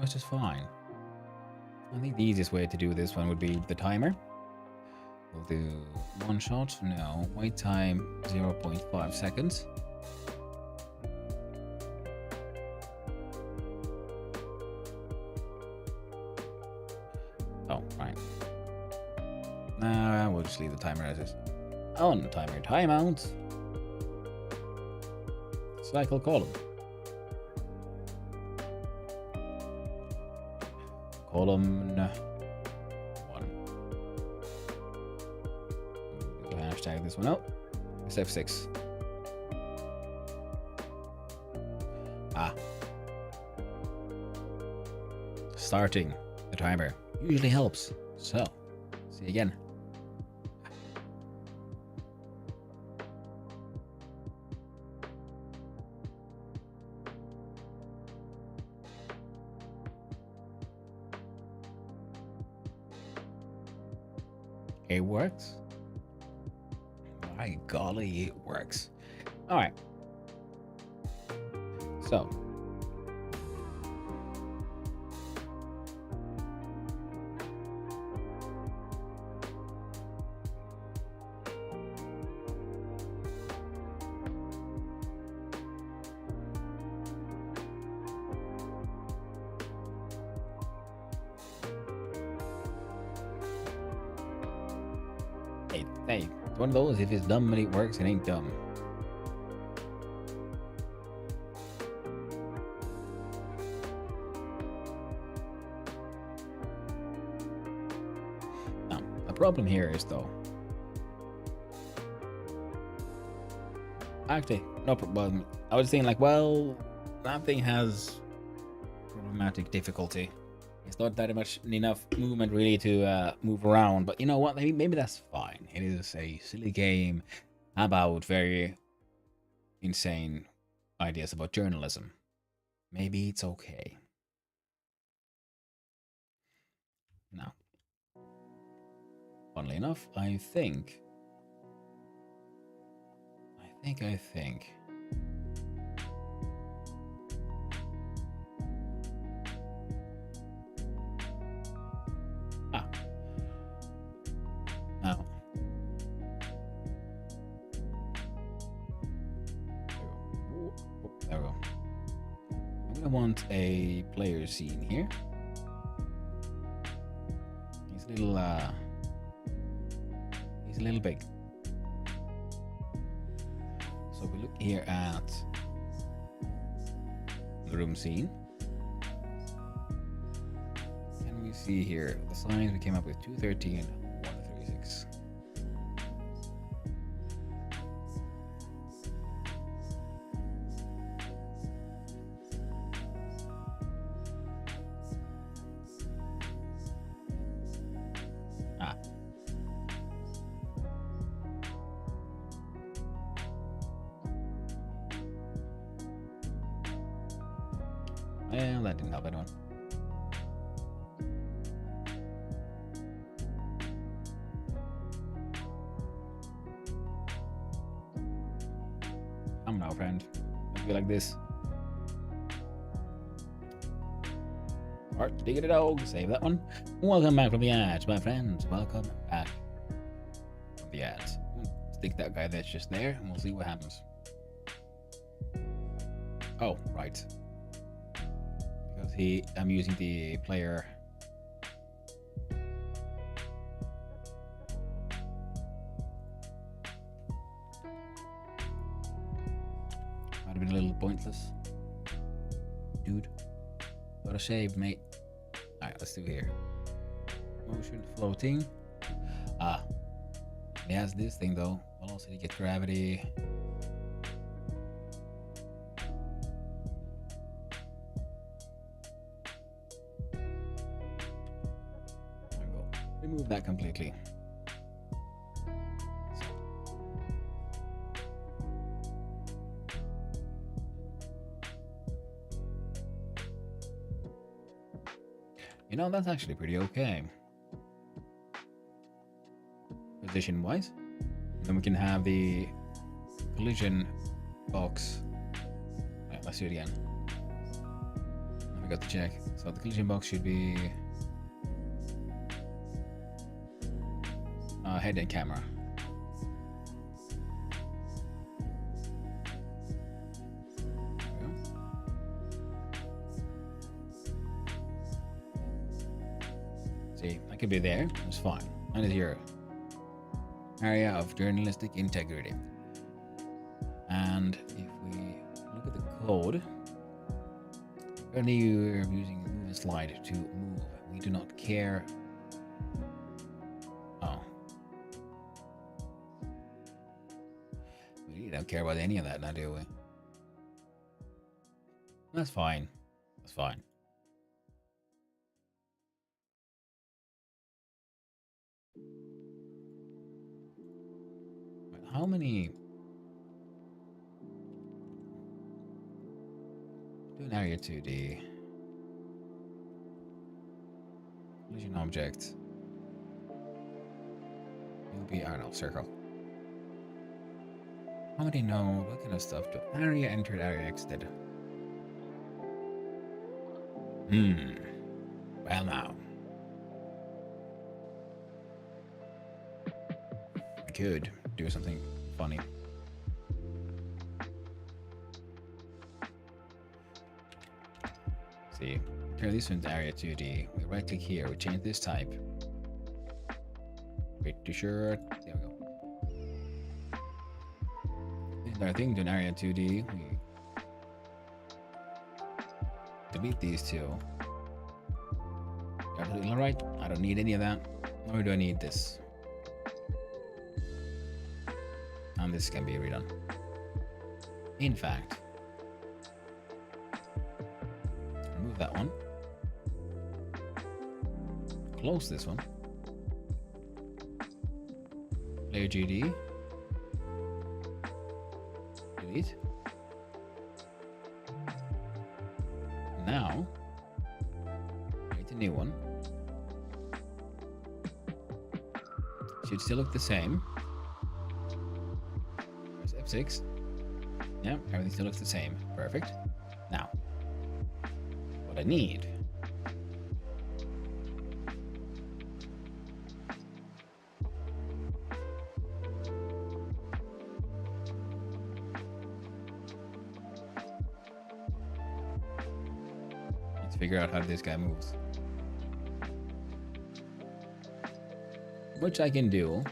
S1: it's fine. I think the easiest way to do this one would be the timer. We'll do one shot. No, wait time 0.5 seconds. Oh, right. We'll just leave the timer as is. On timer timeout. Cycle column. Column 1. We'll hashtag this one out. It's F6. Starting the timer usually helps. So, see you again. It works. My golly, it works. All right. So, hey, it's one of those, if it's dumb and it works, it ain't dumb. Now, the problem here is though, actually, no problem. I was saying like, well, that thing has problematic difficulty. It's not that much enough movement really to move around, but you know what? Maybe that's fine. It is a silly game about very insane ideas about journalism. Maybe it's okay. Now, funnily enough, I think. Now, there we go. I'm gonna want a player scene here. He's a little big. So we look here at the room scene. Can we see here the signs we came up with? 213. 136. Well, that didn't help anyone. Come now, friend. Don't be like this. Alright, dig it out. Save that one. Welcome back from the ads, my friends. Welcome back from the ads. Stick that guy that's just there, and we'll see what happens. Oh, right. Because I'm using the player. Might have been a little pointless. Dude. Got a shave, mate. Alright, let's do here. Motion floating. It has this thing though. Velocity, get gravity. There we go. Remove that completely. You know, that's actually pretty okay. Position wise. Then we can have the collision box. Right, let's do it again. I forgot to check. So the collision box should be head and camera. See, I could be there. It's fine. And it's your area of journalistic integrity. And if we look at the code, currently you're using the move slide to move. We do not care. Oh. We don't care about any of that now, do we? That's fine. That's fine. How many... Do an area 2D. Collision object. It'll be, I don't know, circle. How many know what kind of stuff do area entered, area exited? Well now. I could do something funny. See, turn this into area 2D. We right click here, we change this type. Pretty sure. There we go. This entire thing to an area 2D. We delete these two. Absolutely alright. I don't need any of that. Nor do I need this. And this can be redone. In fact, remove that one. Close this one. Player GD. Delete. Now, create a new one. Should still look the same. There's F6. Yeah, everything still looks the same. Perfect. Now, what I need is figure out how this guy moves. Which I can do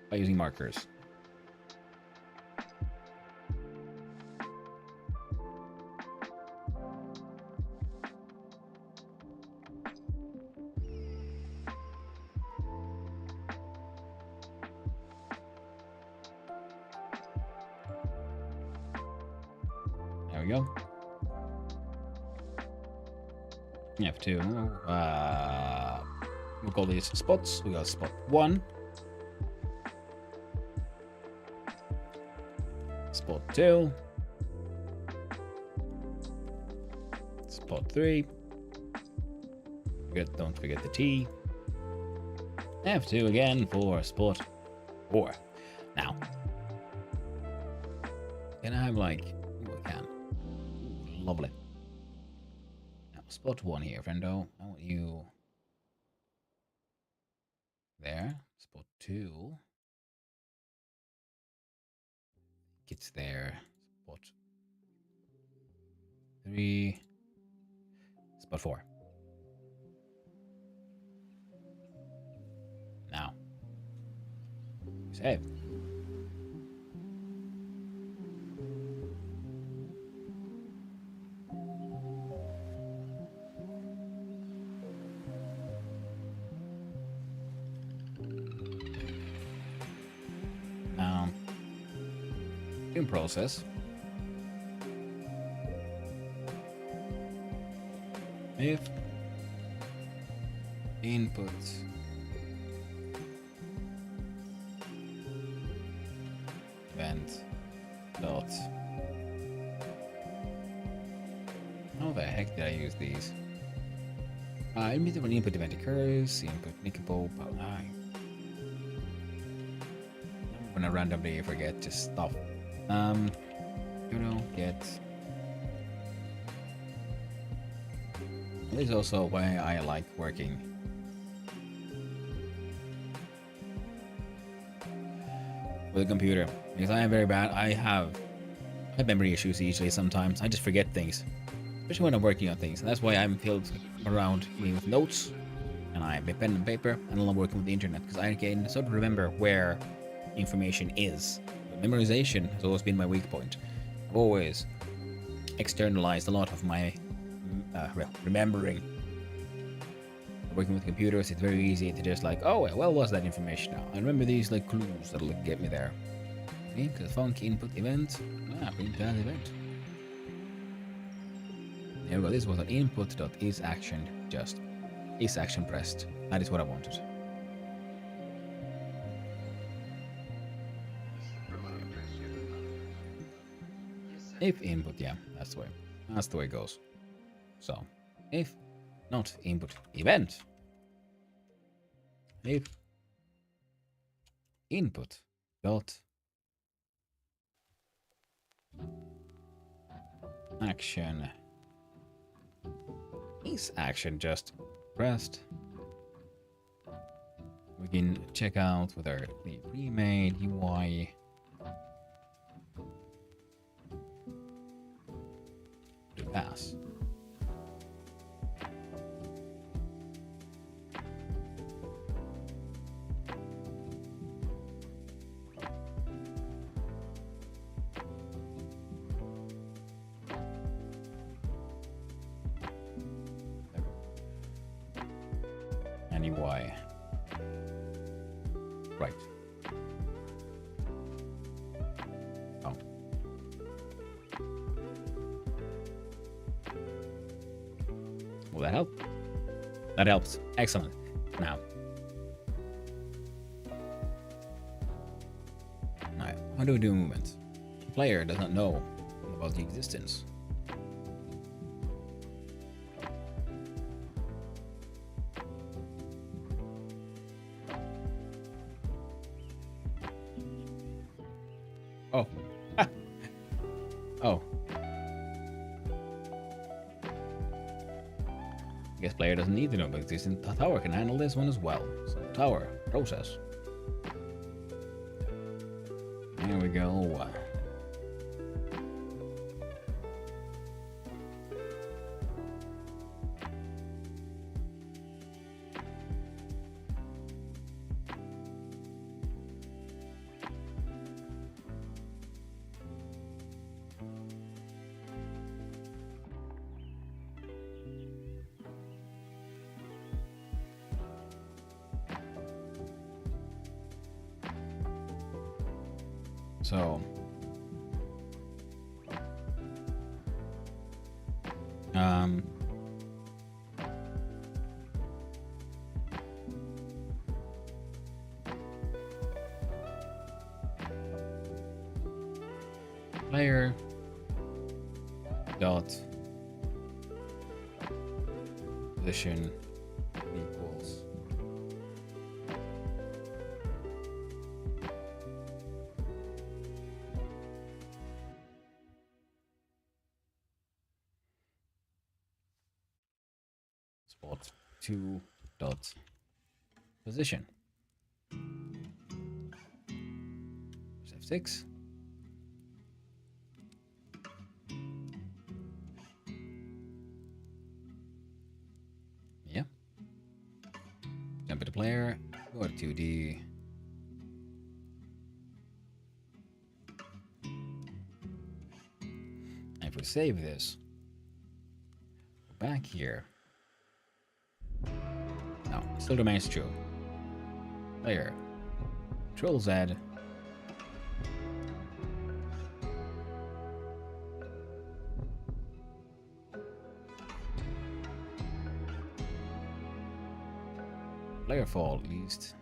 S1: by using markers. There we go. F2. We'll call these spots. We got spot 1. Spot 2. Spot 3. Don't forget the T. F2 again for spot 4. Now, can I have like... Ooh, I can. Ooh, lovely. Now, spot 1 here, friendo. I want you... There. Spot 2. It's there. Spot 3. Spot 4. Now. Save. In process. If input event dot, how the heck did I use these? Immediately when input event occurs, input nickable. When I randomly forget to stop. Get. This is also why I like working with a computer because I am very bad. I have memory issues usually sometimes. I just forget things, especially when I'm working on things. And that's why I'm filled around me with notes, and I have a pen and paper, and I'm working with the internet because I can sort of remember where information is. But memorization has always been my weak point. I've always externalized a lot of my remembering. Working with computers, it's very easy to just like, oh, well, was that information now? I remember these like clues that'll get me there. See, because funky input event, print that event. There we go. This was an input.isAction, just isAction pressed. That is what I wanted. If input, yeah, that's the way. That's the way it goes. So, if not input event, if input dot action is action just pressed, we can check out whether the remade UI to pass. UI. Right. Oh. Will that help? That helps. Excellent. Now. Alright, how do we do movement? The player does not know about the existence. Oh. Oh. I guess player doesn't need to know, but this tower can handle this one as well. So tower, process. There we go. So, player dot position equals spot 2 dot position. F6. Yeah. Jump to the player. Go to 2D. And if we save this, go back here. No, still remains true. Player. Control Z. Player fall least.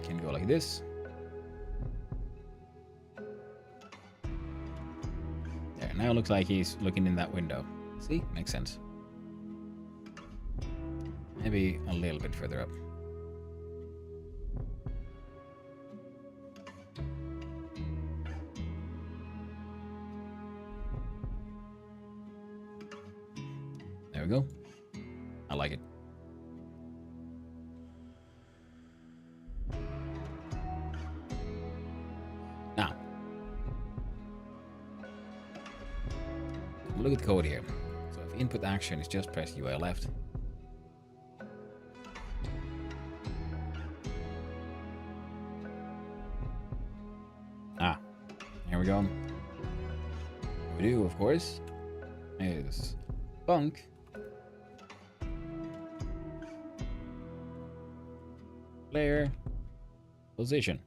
S1: Can go like this. There, now it looks like he's looking in that window. See? Makes sense. Maybe a little bit further up. There we go. I like it. inbuilt code here. So if input action is just press UI left. Here we go. What we do, of course, is bunk player position.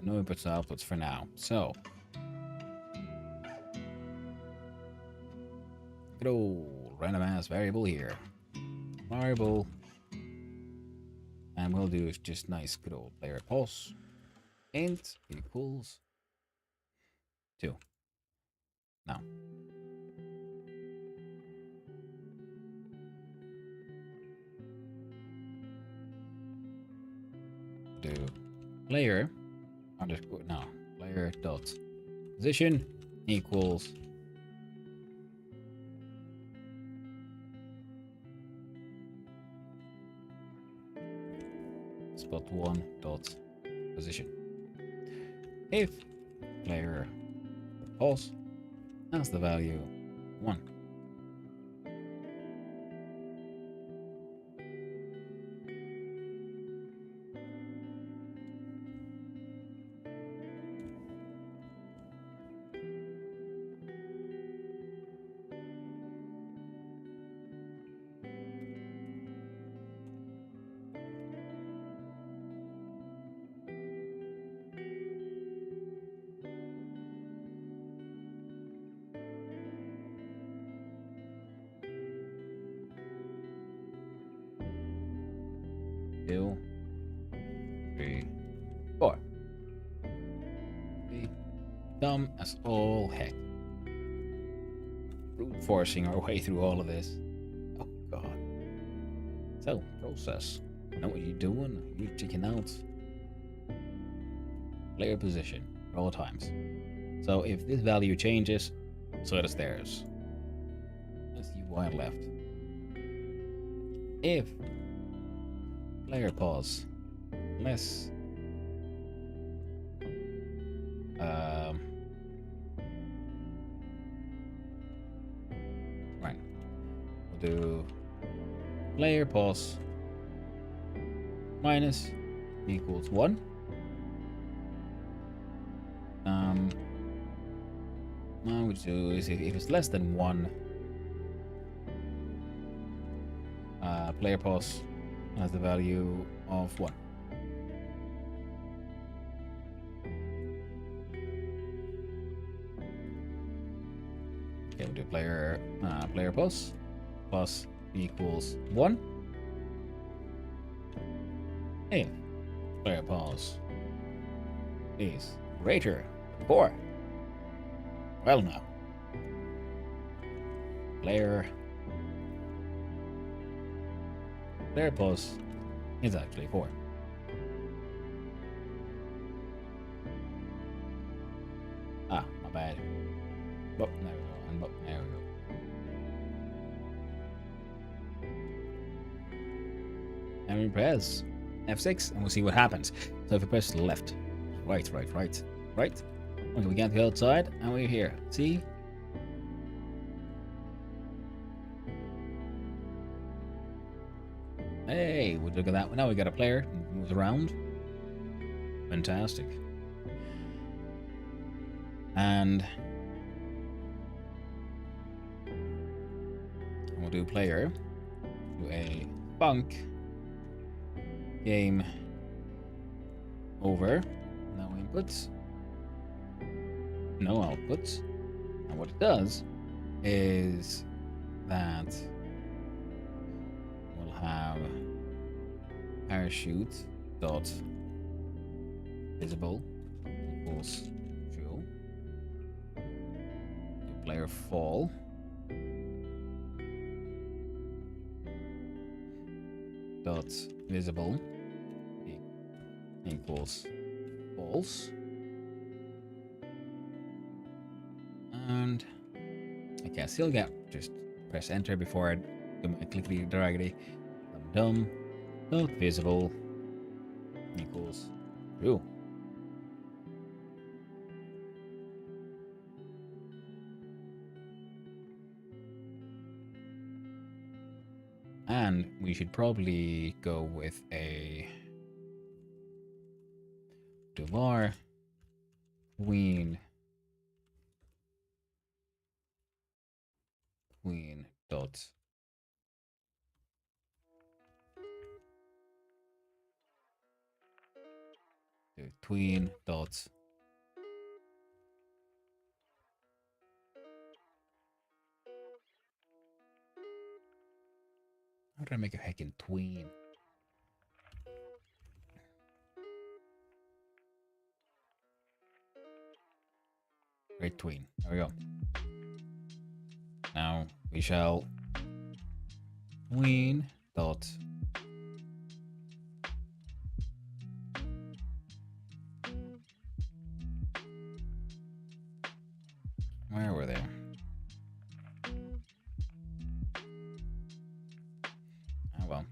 S1: No inputs and outputs for now. So good old random ass variable here. Variable. And we'll do is just nice good old player pulse. Int equals 2. Now. Do player underscore no player dot position equals spot1 dot position. If player pulse has the value 1. Two, 3, 4. Be dumb as all heck. Brute forcing our way through all of this. Oh god. So, process. Know what you're doing? You're checking out. Player position at all times. So if this value changes, so does theirs. Let's see why left. If player pause less right, we'll do player pause minus equals 1. Now we do is if it's less than 1, player pause has the value of 1. Okay, we'll do player pause plus equals 1. If player pause is greater than 4. Well now. Player pause is actually 4. Ah, my bad. Oh, there we go. And there we go. And we press F6 and we'll see what happens. So if we press left, right. Okay, we can't go outside and we're here. See? Hey, we look at that. Now we got a player who moves around. Fantastic. And we'll do player. Do a bunk game over. No inputs. No outputs. And what it does is that we'll have parachute dot visible equals true. Do player fall. Dot visible equals false. And okay, I still get just press enter before I do my clickety draggedy. Dumb dot visible equals true. And we should probably go with a var queen dot tween dot how did I make a heckin' tween? Great tween. There we go. Now we shall tween dot where were they? Oh well.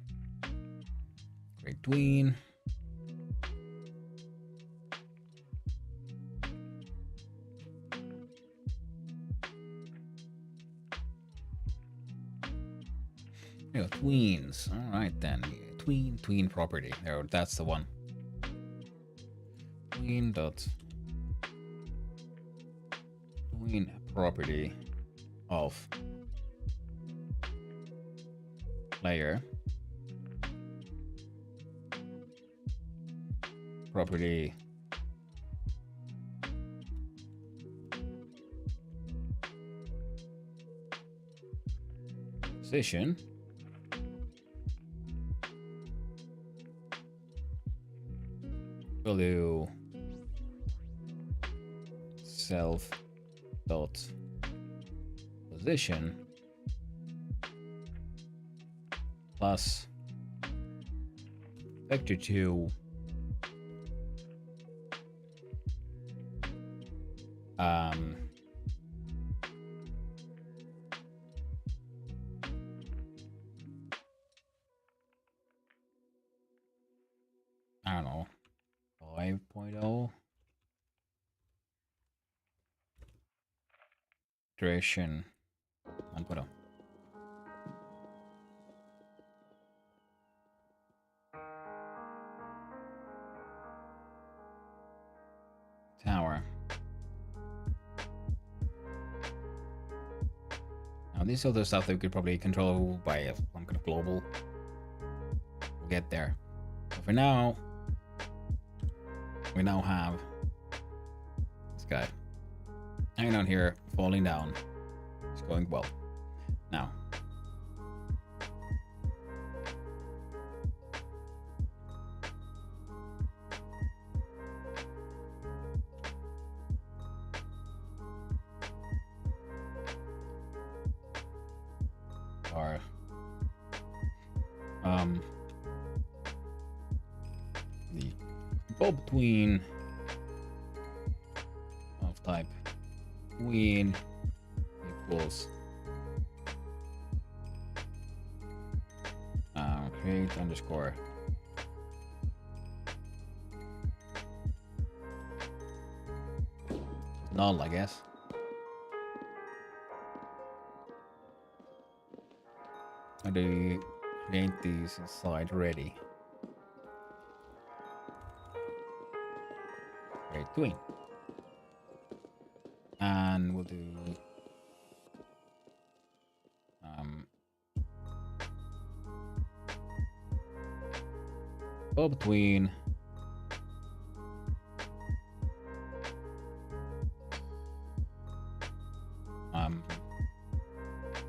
S1: Great tween. You know, tweens. All right then. Tween property. There, that's the one. Tween property of player property position value self dot position plus vector2 I don't know 5.0 iteration 1.0 tower. Now this other stuff that we could probably control by some kind of global. We'll get there. But for now, we now have this guy hanging out here, falling down. It's going well. Now, our the bob tween of type tween equals create underscore null, I guess. How do you create these inside ready? Create tween. And we'll do bob tween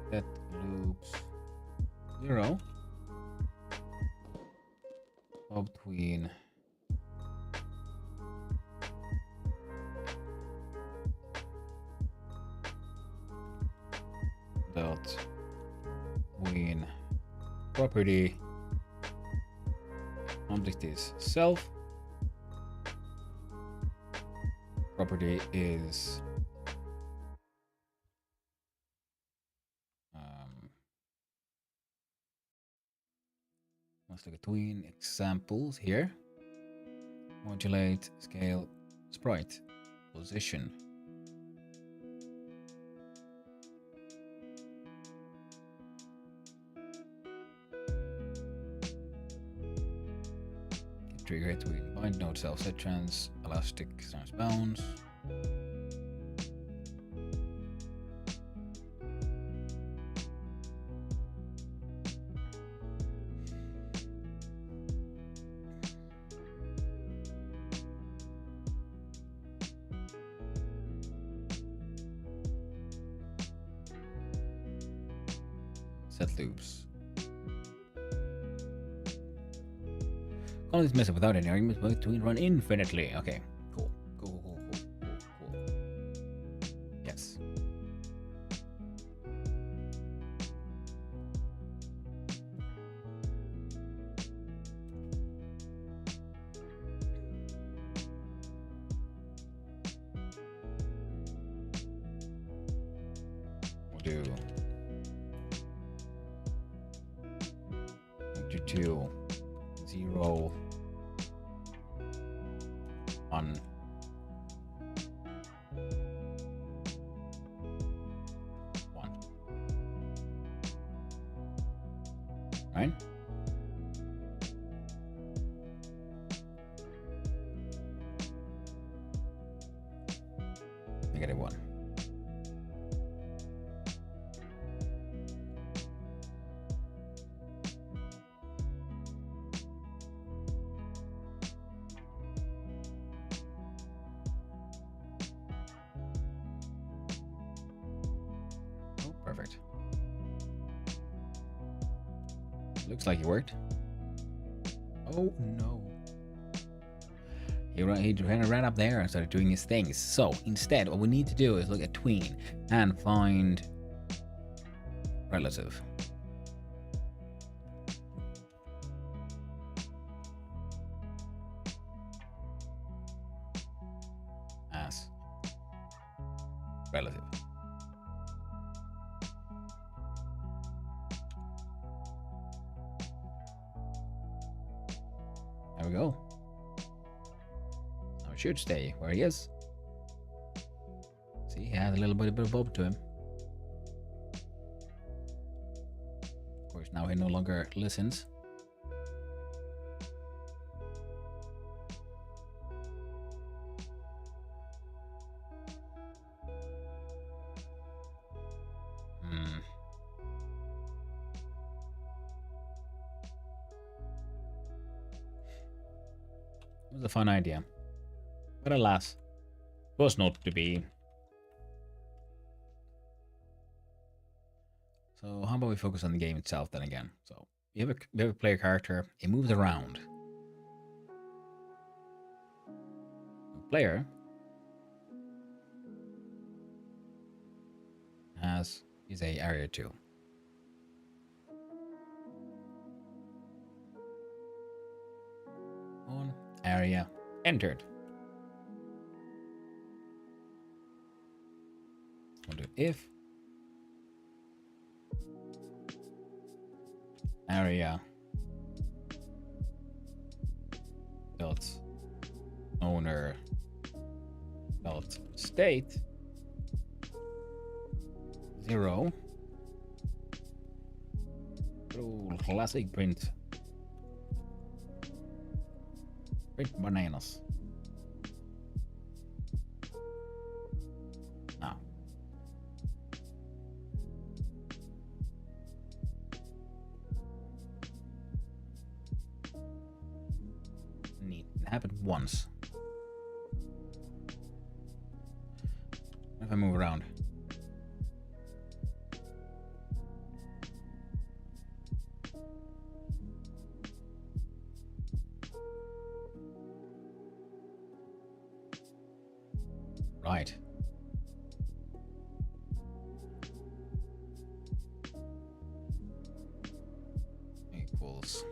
S1: set loops 0 bob tween dot tween property object is self, property is let's look at tween examples here. Modulate, scale, sprite, position. Trigger hit with bind node self set trans, elastic times bounce. Set loops. All this mess up without any arguments between run infinitely. Okay, cool. Cool. Yes. We'll do 2, 0, 1. Right? -1. Oh, perfect. Looks like it worked. Oh no. He ran up there and started doing his things. So instead, what we need to do is look at tween and find relative. As relative. There we go. Now it should stay where he is. See, he has a little bit of bob to him. Of course, now he no longer listens. It was a fun idea, but alas, it was not to be. So how about we focus on the game itself then again? So we have a player character, it moves around. The player is a area 2. On area entered. We'll do if area dot owner dot state 0 classic print bananas. Now neat. It happened once. If I move around. Right. Equals.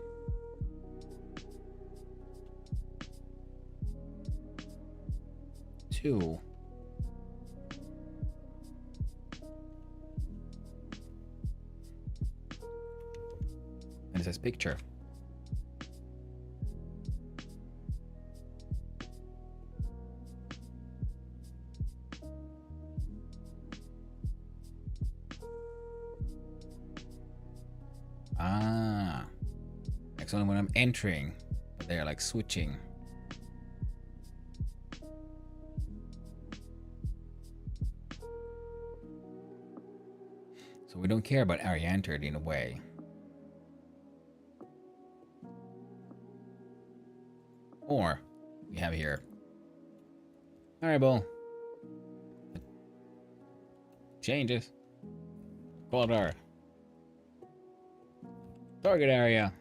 S1: Two. And it says picture. It's only when I'm entering, but they're like switching. So we don't care about area entered in a way. Or we have here variable changes color target area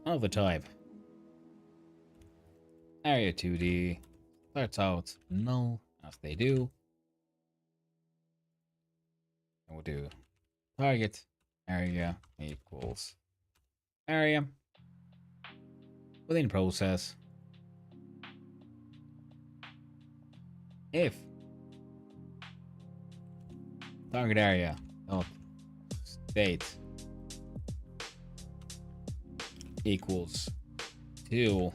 S1: of the type area 2D starts out null as they do. And we'll do target area equals area within process if target area dot state equals to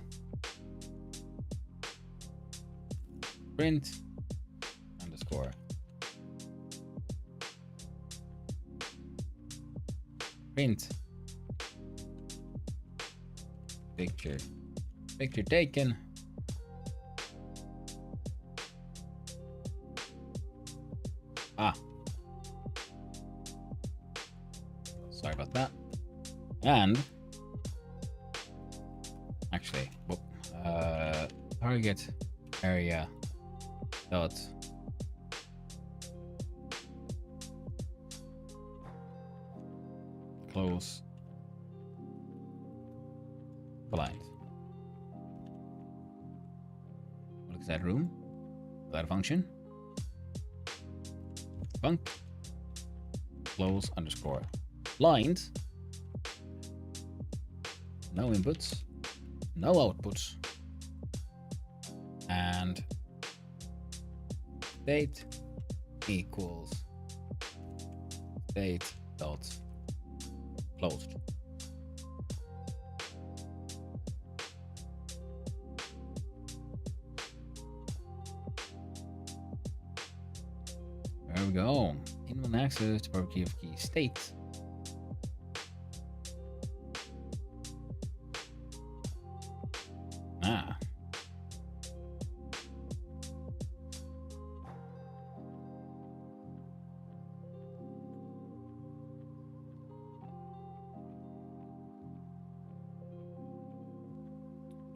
S1: print underscore print picture taken sorry about that. And actually target area dot close blind. What is that room? Is that a function? Func close underscore blind. No inputs, no outputs, and state equals state dot closed. There we go. Invalid access to property of key state.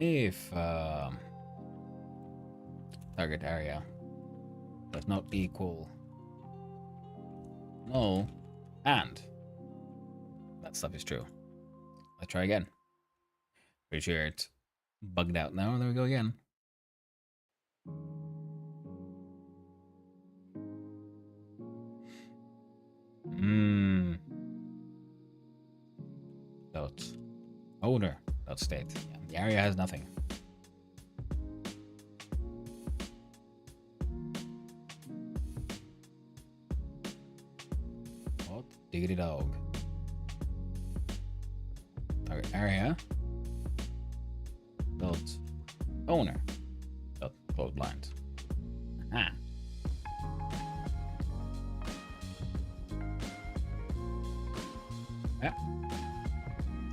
S1: If target area does not equal null and that stuff is true. Let's try again. Pretty sure it's bugged out now. There we go again. Dot owner dot state. Yeah, the area has nothing. What diggity dog? Target area dot owner dot close blind. Aha. Yeah.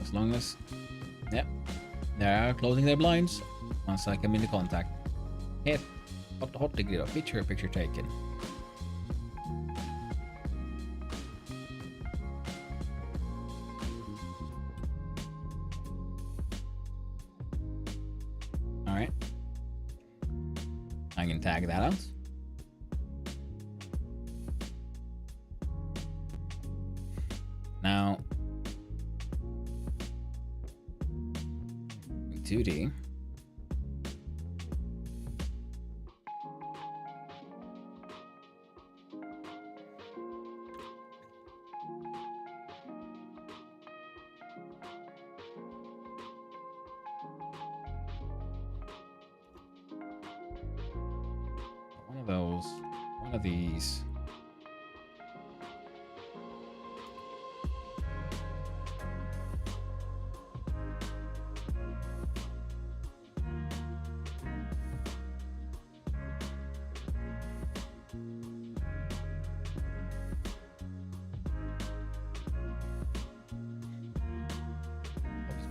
S1: As long as they are closing their blinds once I come into contact. Hit hot degree of picture taken. Alright. I can tag that out. Now 2D. One of these.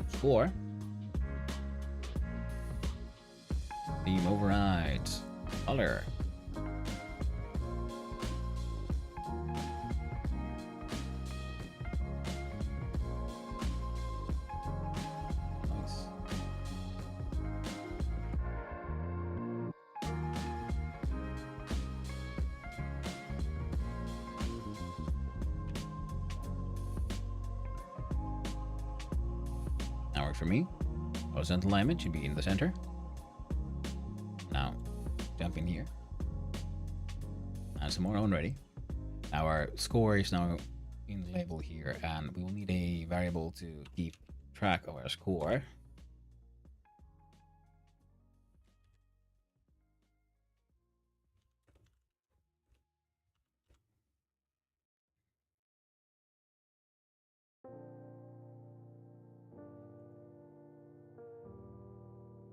S1: Four. Beam overrides. Color. Nice. Now works for me. Horizontal alignment should be in the center. Now, jump in here. And some more already. Our score is now in the label here, and we will need a variable to keep track of our score.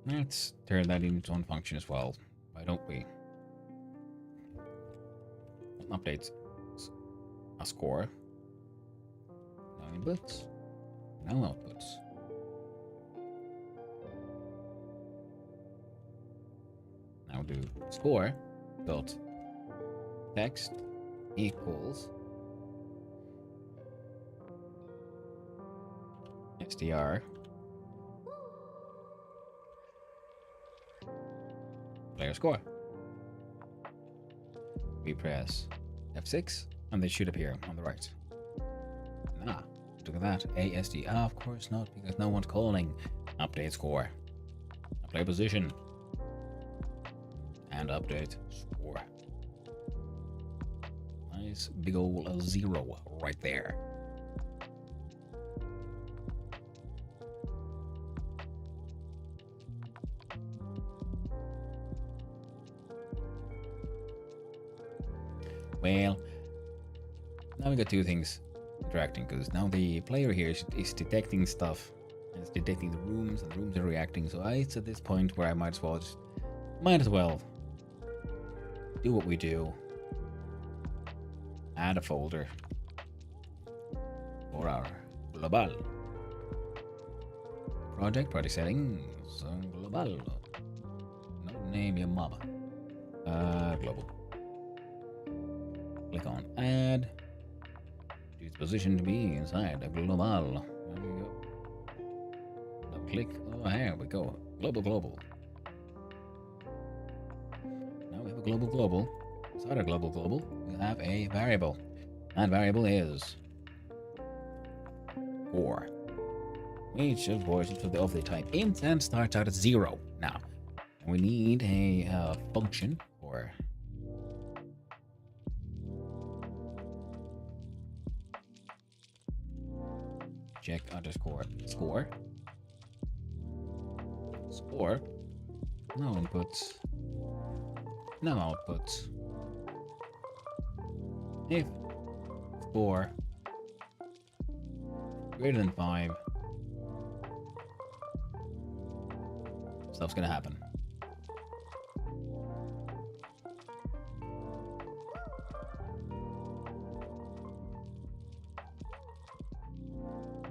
S1: Let's turn that into its own function as well. Why don't we? Updates a score. No inputs. No outputs. Now do score dot text equals str player score. We press F6 and they should appear on the right. Nah, look at that. ASD. Ah, of course not, because no one's calling update score. Player position. And update score. Nice big ol' 0 right there. Well, now we got two things interacting, because now the player here is detecting stuff, and it's detecting the rooms, and the rooms are reacting. So it's at this point where I might as well do what we do. Add a folder for our global project settings. Global. No name your mama. Global. Click on add. Choose position to be inside the global. There we go. Double click. Oh, here we go. Global. Now we have a global. Inside our global, we have a variable. That variable is score. Which of course is of the type int and starts out at 0. Now, we need a function for check underscore score. Score. No inputs. No outputs. If score greater than 5, stuff's gonna happen.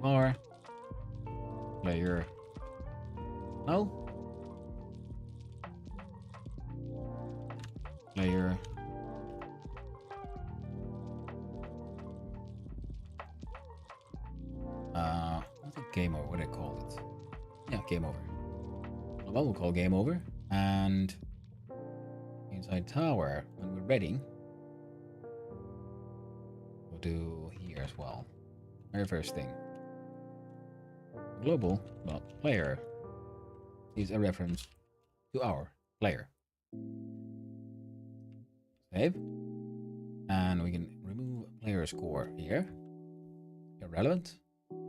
S1: Or player no player what's it, game over, what do I call it? Yeah, game over. Well, we'll call game over, and inside tower, when we're ready, we'll do here as well. Very first thing, global player is a reference to our player. Save, and we can remove player score here. Irrelevant. Here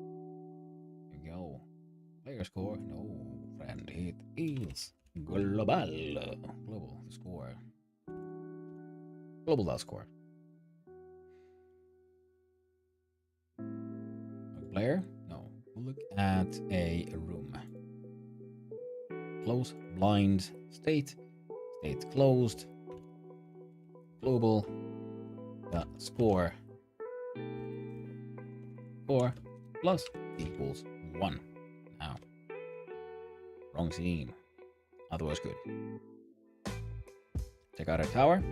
S1: we go. Player score, no friend, it is global. Global score. Global.score. Player? No. We'll look at a room. Close, blind, state closed, global, score, 4 plus equals 1. Now, wrong scene. Otherwise, good. Check out our tower.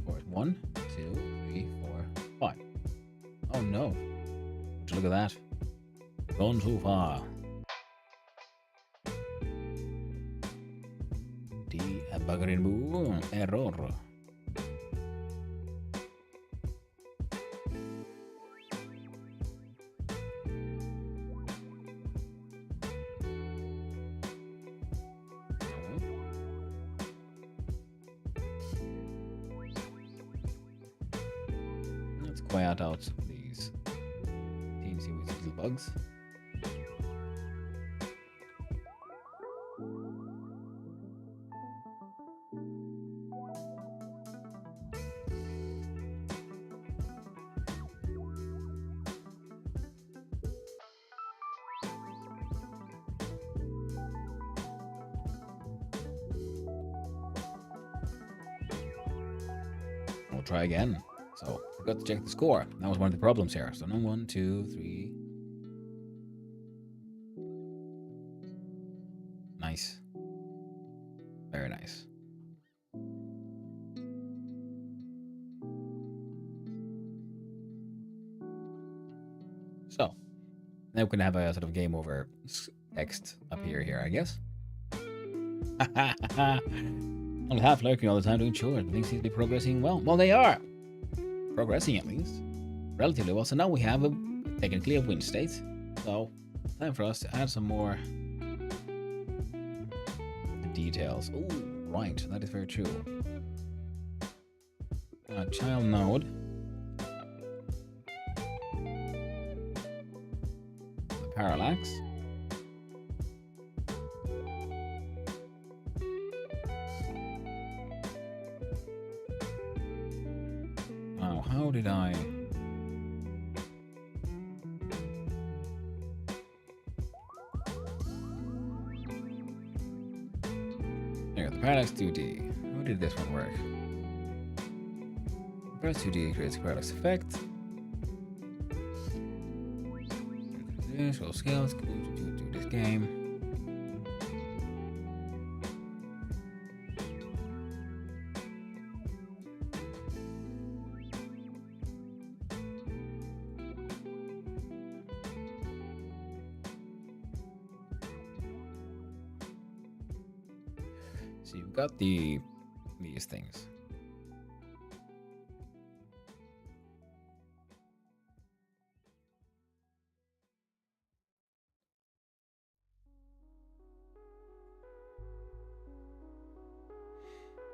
S1: Score is 1, 2, 3, 4, 5. Oh no. Would you look at that? Gone too far. Di buggerin error. Let's quiet out these teensy weensy little bugs. We'll try again. So, forgot to check the score. That was one of the problems here. So, no 1, 2, 3. Nice. Very nice. So, now we can have a sort of game over text up here, I guess. Only half lurking all the time doing chores, but things seem to be progressing well. Well, they are progressing at least relatively well. So now we have technically a win state. So time for us to add some more details. Oh, right, that is very true. Child node. The parallax. How did I... There, the parallax 2D. How did this one work? Parallax 2D creates a parallax effect. Show scales. Do this game. So you've got these things.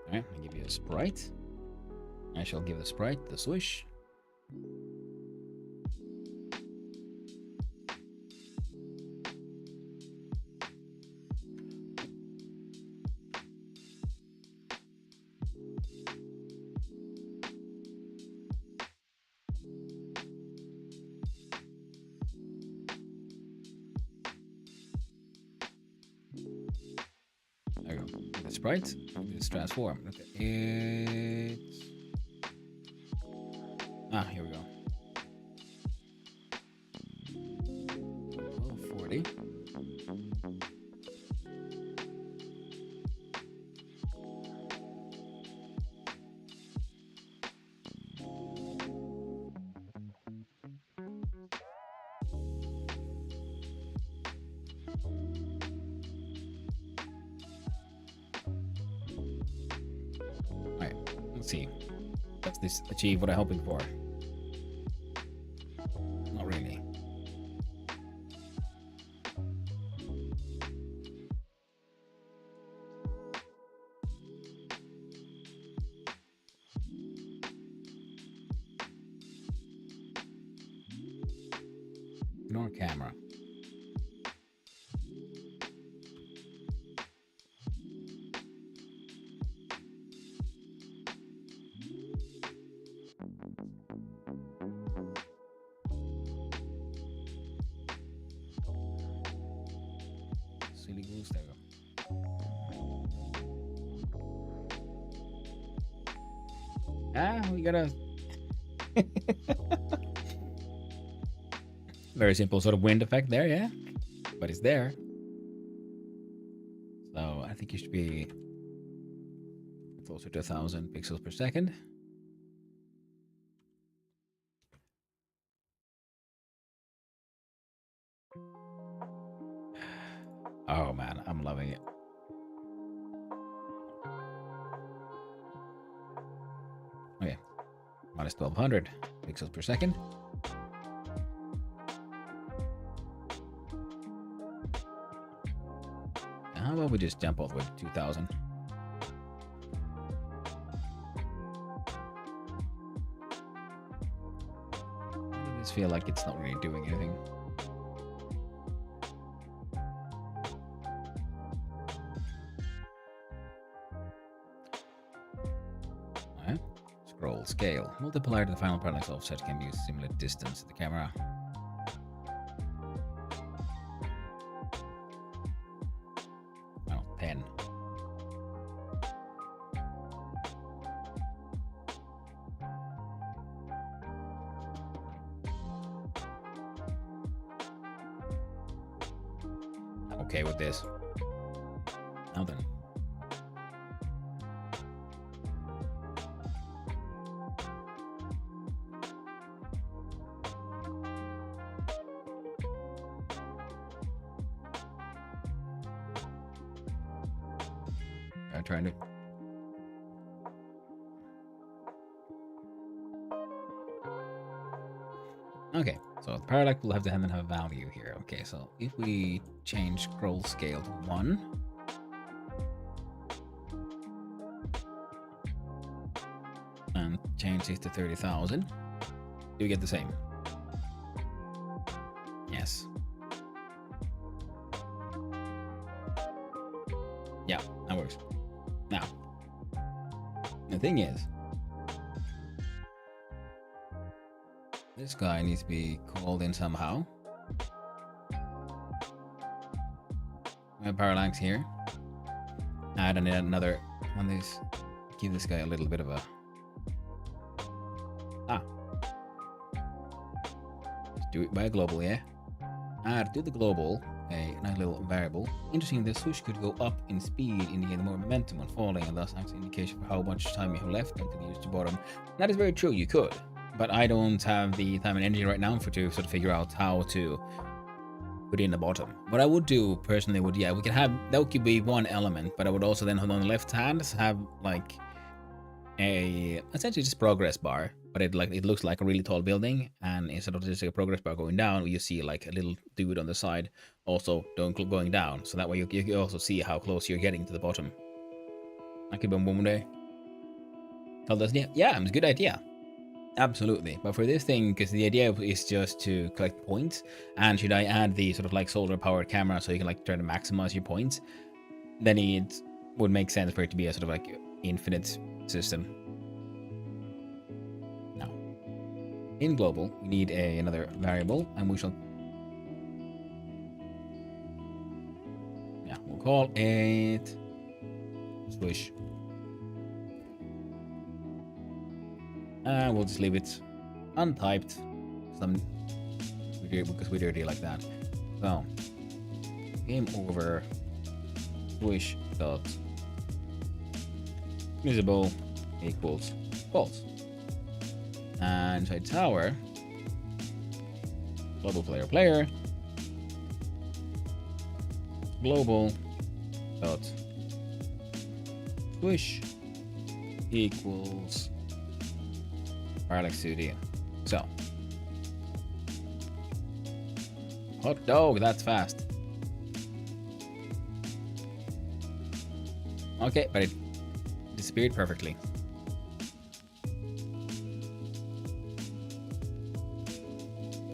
S1: Alright, I'll give you a sprite. I shall give the sprite the swish. There we go. The sprite. Let's transform. Okay. It's... here we go. 1240. Alright, let's see. Does this achieve what I'm hoping for? Not really. Ignore camera. Silly goose, there we go. We gotta... Very simple sort of wind effect there, yeah? But it's there. So... think it should be closer to 1,000 pixels per second. Oh man, I'm loving it. Okay, minus 1,200 pixels per second. Now, how about we just jump all the way to 2,000? I just feel like it's not really doing anything. Scroll scale. Multiplier to the final parallax offset can be used to simulate distance to the camera. Oh, 10. I'm okay with this. Now then. I'm trying to. Okay, so the parallax will have to have a value here. Okay, so if we change scroll scale to 1, and change this to 30,000, do we get the same? Yes. Yeah, that works. Now, the thing is, this guy needs to be called in somehow. We have parallax here. Add another on this. Give this guy a little bit of a. Let's do it by a global, yeah? Add to the global a nice little variable. Interesting, the swoosh could go up in speed, indicating more momentum when falling, and thus acts as an indication for how much time you have left until you reach the bottom. That is very true, you could. But I don't have the time and energy right now to sort of figure out how to put in the bottom. What I would do personally would, yeah, we could have, that could be one element, but I would also then on the left hand have like a essentially just progress bar, but it looks like a really tall building, and instead of just a progress bar going down, you see like a little dude on the side also going down, so that way you can also see how close you're getting to the bottom. That could be one day. Yeah, it's a good idea. Absolutely, but for this thing, because the idea is just to collect points, and should I add the sort of like solar powered camera so you can like try to maximize your points, then it would make sense for it to be a sort of like infinite system. Now, in global, we need another variable, and we shall, yeah, we'll call it swish. We'll just leave it untyped, because we dirty like that. So, game over swish dot visible equals false. And inside tower, global player global dot swish equals parallax studio. So, hot dog, that's fast. Okay, but it disappeared perfectly.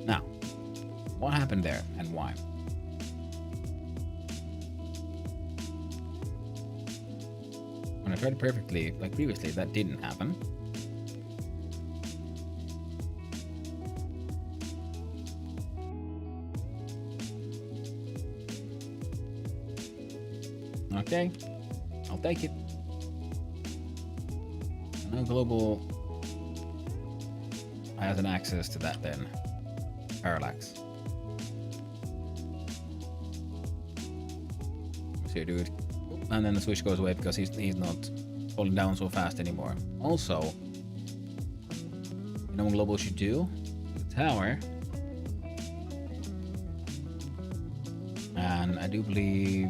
S1: Now, what happened there and why? When I tried it perfectly, like previously, that didn't happen. Okay, I'll take it. No global has an access to that then. Parallax. So dude. and then the switch goes away because he's not falling down so fast anymore. Also, you know what global should do? The tower. And I do believe...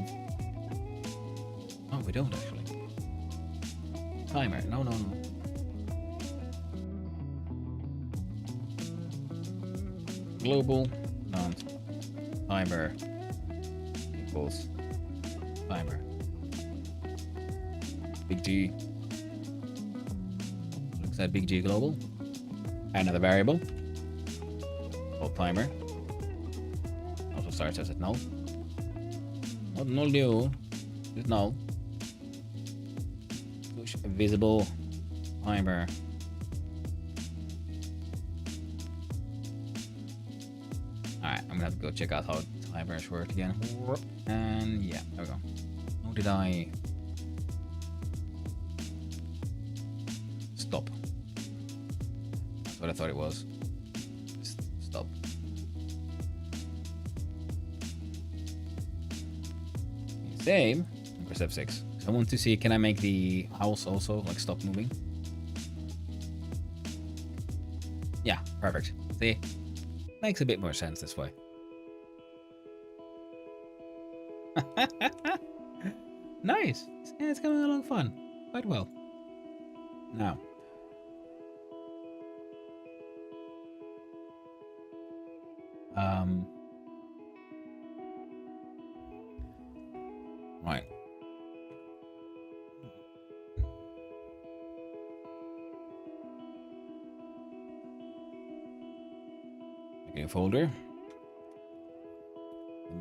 S1: Oh, we don't actually. Timer. No. Global timer equals timer. Big G looks at big G global. Another variable called timer. Also starts as at null. Not null new, just null. Push visible timer. Alright, I'm gonna have to go check out how timers work again. And yeah, there we go. How did I stop? That's what I thought it was. Stop. Save. Press F6. I want to see, can I make the house also like stop moving? Yeah, perfect. See? Makes a bit more sense this way. Nice. Yeah, it's coming along fun. Quite well. Now. Right. Make a folder.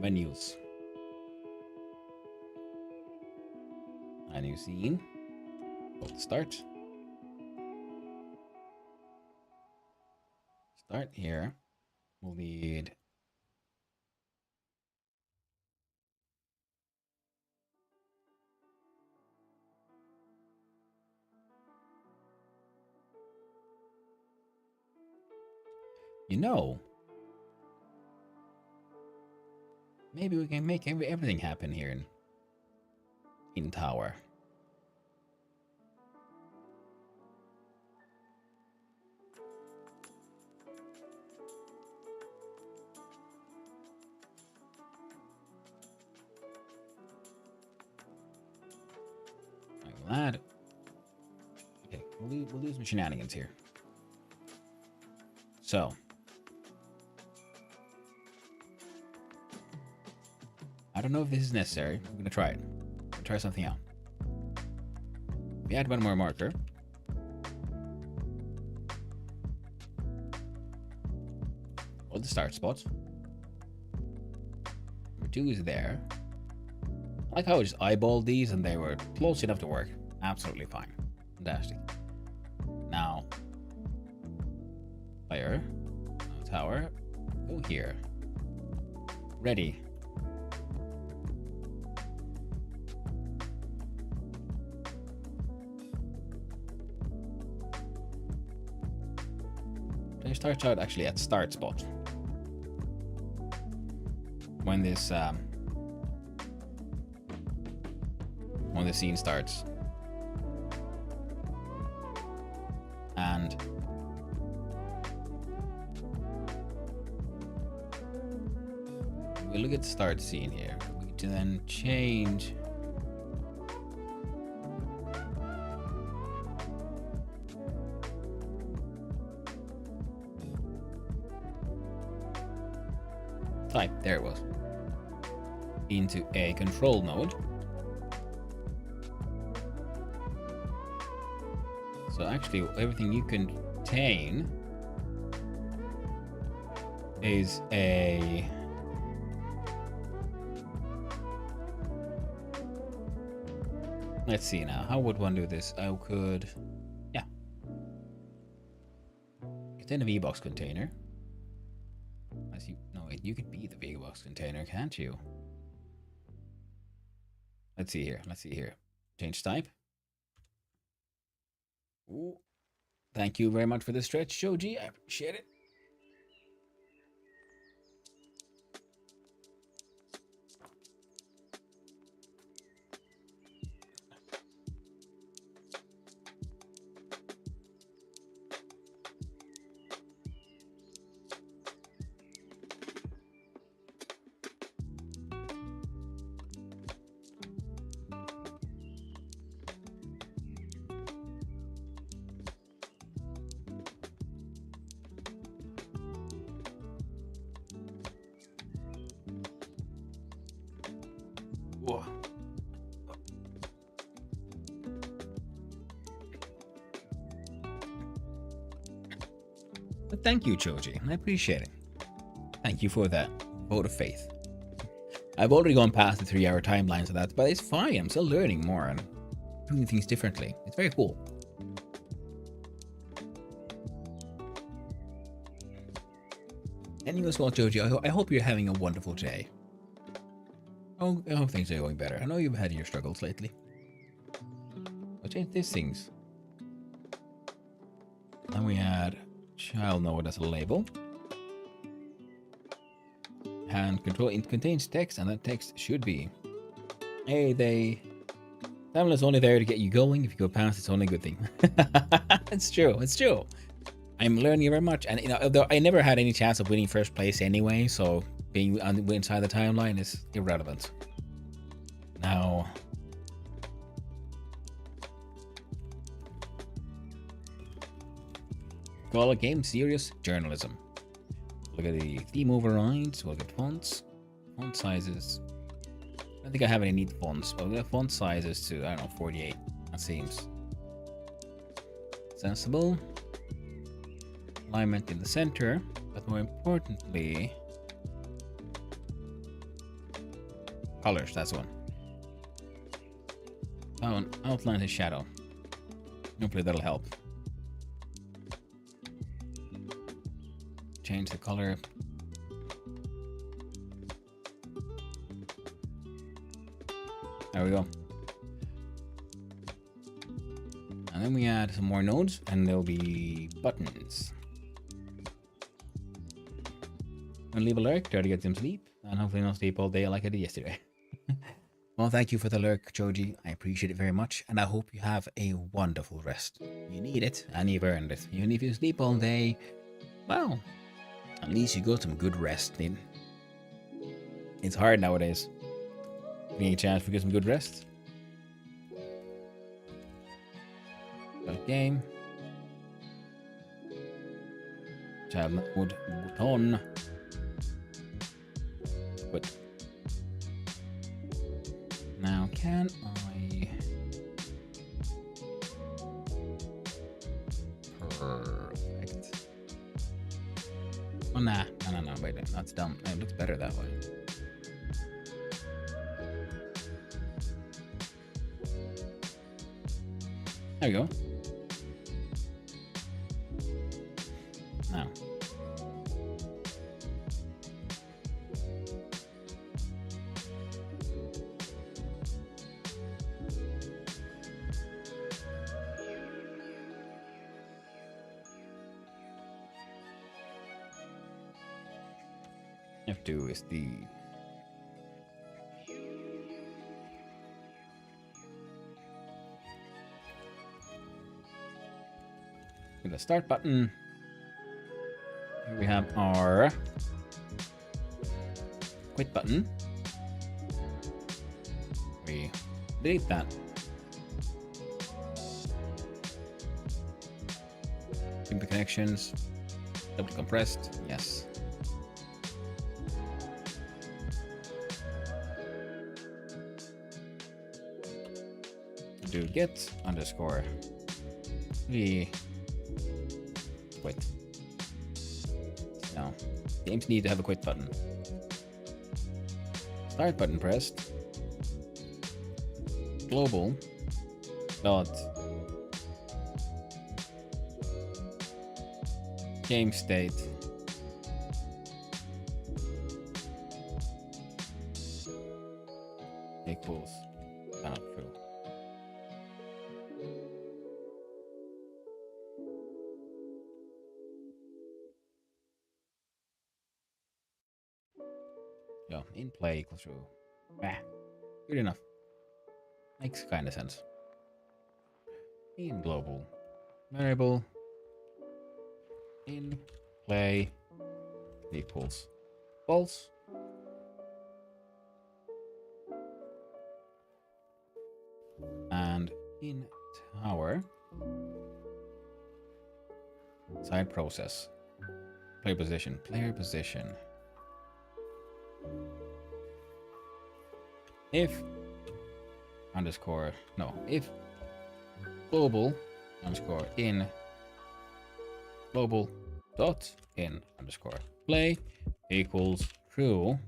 S1: Menus. A new scene. Go to start. Start here. We'll need maybe we can make everything happen here in tower. Like that. Okay, we'll do some shenanigans here. So. I don't know if this is necessary. I'm gonna try it. Try something out. We add one more marker. Hold the start spot. Number 2 is there. I like how I just eyeballed these and they were close enough to work. Absolutely fine. Fantastic. Now, player, tower, go here. Ready. Player starts out actually at start spot. When this when the scene starts. And we look at the start scene here. We need to then change type, there it was, into a control node. So actually everything you contain is a let's see now, how would one do this? I could, yeah, contain a VBox container. As you, no wait, you could be the VBox container, can't you? Let's see here, change type. Ooh. Thank you very much for the stretch, Shoji. I appreciate it. Whoa. But thank you, Choji. I appreciate it. Thank you for that vote of faith. I've already gone past the 3-hour timeline, so that's, but it's fine. I'm still learning more and doing things differently. It's very cool. And you as well, Joji. I hope you're having a wonderful day. Oh, I hope things are going better. I know you've had your struggles lately. I'll change these things. Then we add child node as a label. And control, it contains text, and that text should be, hey, Stamina is only there to get you going. If you go past, it's only a good thing. It's true. It's true. I'm learning very much, and although I never had any chance of winning first place anyway, so being inside the timeline is irrelevant. Now, call a game serious journalism. Look at the theme overrides. We'll get fonts, font sizes. I don't think I have any neat fonts, but we'll get font sizes to, I don't know, 48. That seems sensible. Alignment in the center, but more importantly, colors. That's one. Oh, outline and shadow. Hopefully that'll help. Change the color. There we go. And then we add some more nodes, and there'll be buttons. And leave a lurk, try to get some sleep, and hopefully not sleep all day like I did yesterday. Well, thank you for the lurk, Choji. I appreciate it very much, and I hope you have a wonderful rest. You need it, and you've earned it. Even if you sleep all day, well, at least you got some good rest in. It's hard nowadays. Getting a chance to get some good rest. Start game. Child mode button. But now can I? Perfect. Oh nah, no, wait, that's dumb. It looks better that way. There we go. Now. F2 is the start button. Here we have our quit button. We delete that. Simple connections. Double compressed. Yes. Do get underscore we quit. Now, games need to have a quit button. Start button pressed. Global dot game state equals not true. Yeah, in play equals true. Good enough. Makes kind of sense. In global variable in play equals false. And in tower side process player position if underscore, no, if global underscore in global dot in underscore play equals true,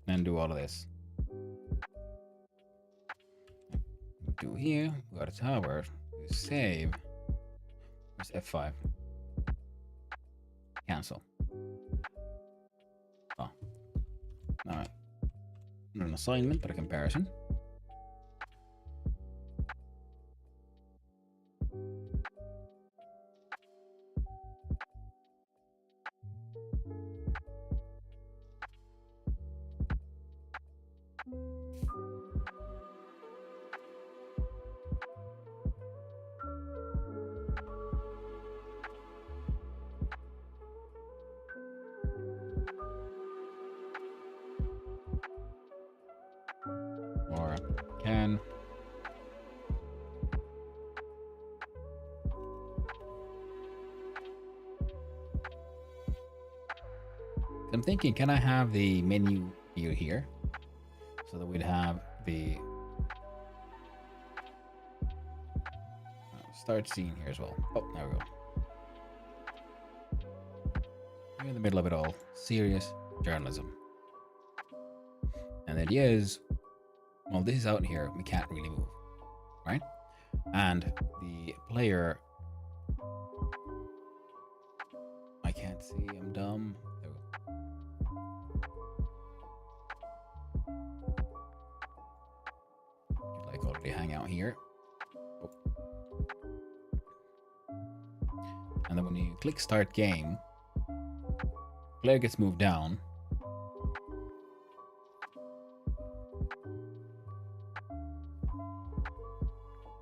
S1: and do all of this. Do here, we got a tower, we save, press F5, cancel. Oh, alright. Not an assignment, but a comparison. Or can. I'm thinking, can I have the menu view here so that we'd have the start scene here as well. Oh, there we go. We're in the middle of it all. Serious journalism. And the idea is, well, this is out here. We can't really move, right? And the player, I can't see. I'm dumb. There we go. Like already hang out here. Oh. And then when you click start game, player gets moved down.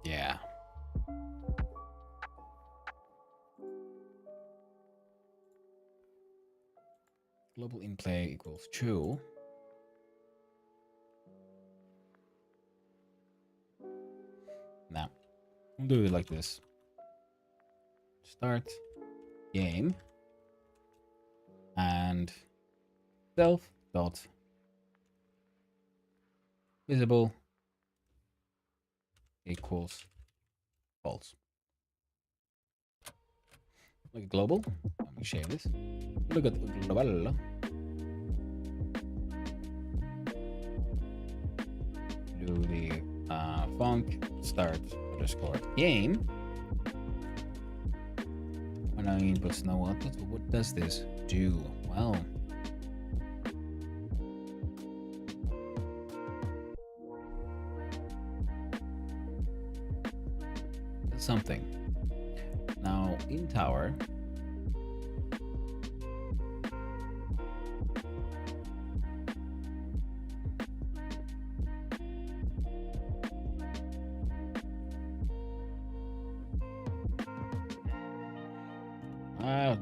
S1: Yeah. Global in play equals true. Now, we'll do it like this. Start game and self dot visible equals false. Look at global. Let me share this. Look at global. Do the func start underscore game. When I inputs no output, what does this do? Well, that's something. Now in tower,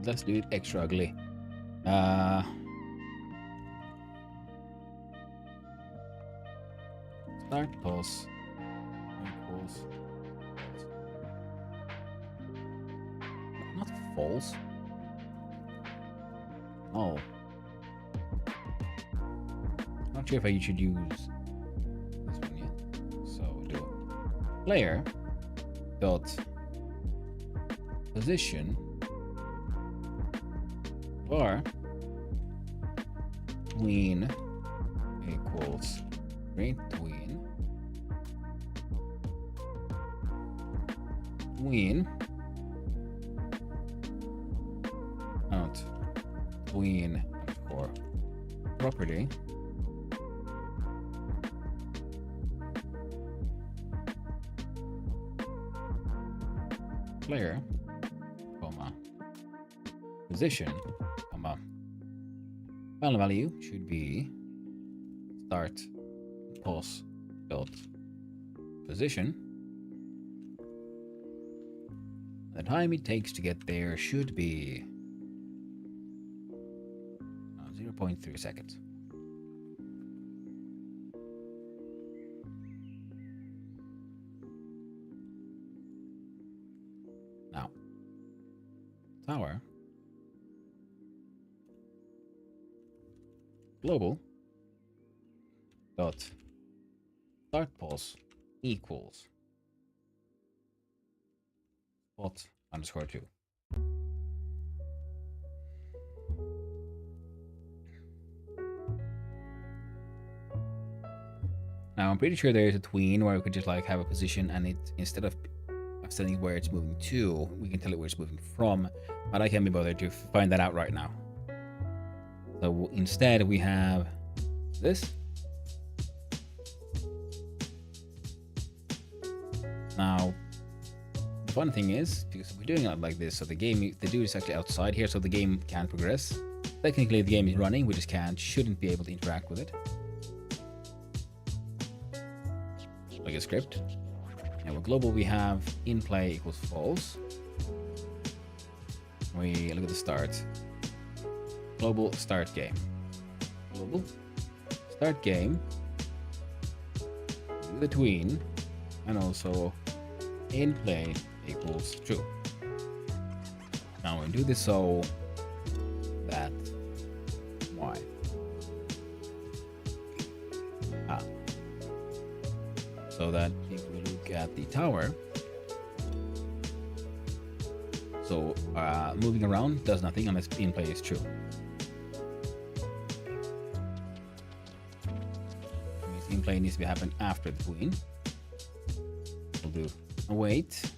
S1: let's do it extra ugly. Start pulse equals not false. Oh, not sure if I should use this one yet. So do it. Player dot position var tween equals rate tween out tween underscore property player comma position comma final value should be start pulse dot position. The time it takes to get there should be 0.3 seconds. Now, tower, global, dot start pause equals spot underscore 2. Now I'm pretty sure there is a tween where we could just like have a position, and it instead of telling where it's moving to, we can tell it where it's moving from, but I can't be bothered to find that out right now. So instead we have this. Now the fun thing is, because we're doing it like this, so the dude is actually outside here, so the game can't progress. Technically the game is running, we just shouldn't be able to interact with it. Like a script. And with global we have in play equals false. We look at the start. Global start game. Global start game. Do the tween. And also in play equals true. Now we do this so that why? So that if we look at the tower, so moving around does nothing unless in play is true. That means in play needs to happen after the queen. We'll do await.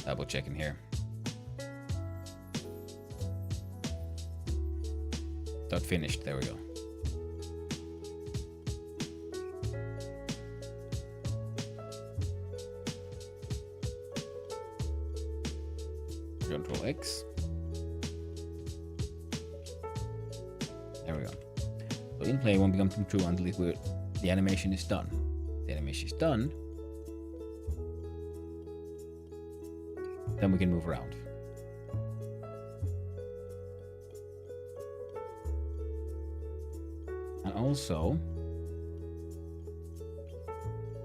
S1: Double checking here. Dot finished. There we go. Control X. There we go. So in play won't become true until the animation is done. The animation is done. Then we can move around. And also,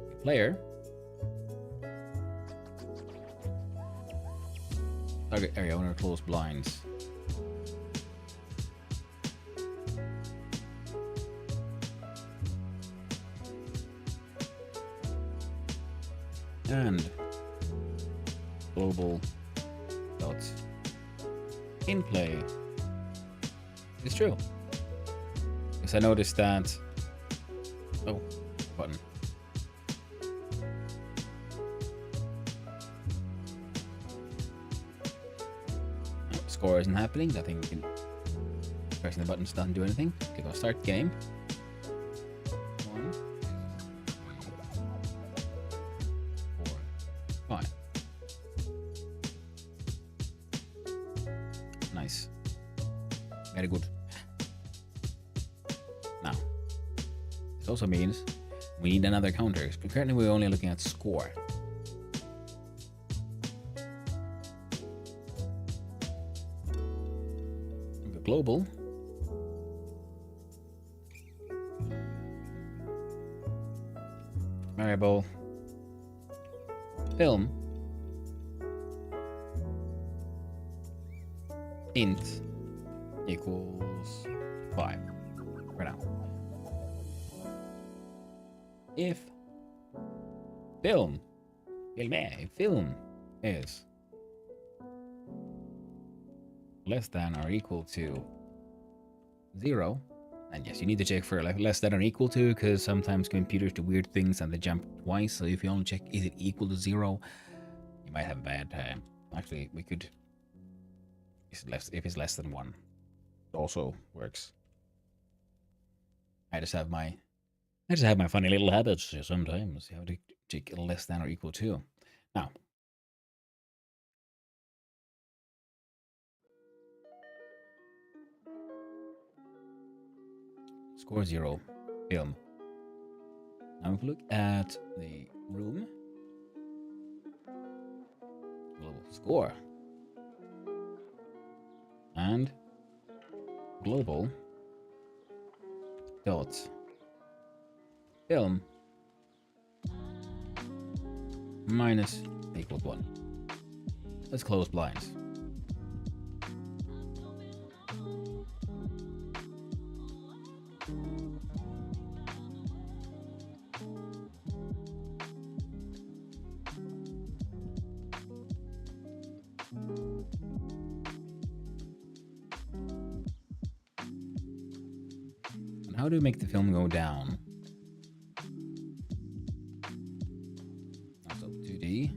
S1: the player target area owner close blinds. And global dot in play is true. Because I noticed that button. Score isn't happening. I think we can pressing the buttons doesn't do anything. Click on start game. 1, 2, 3, 4, 5. Nice. Very good. Now, this also means we need another counter. Currently, we're only looking at score. The global. Variable. Film. Int equals 5 for now. If film is less than or equal to 0, and yes, you need to check for less than or equal to, because sometimes computers do weird things and they jump twice. So if you only check is it equal to 0, you might have a bad time. Actually, we could. If it's less than 1, it also works. I just have my funny little habits sometimes. You have to check less than or equal to. Now, score 0, film. Now if we look at the room, global score, and global dot film minus equals 1. Let's close blinds. And how do we make the film go down? Also 2D.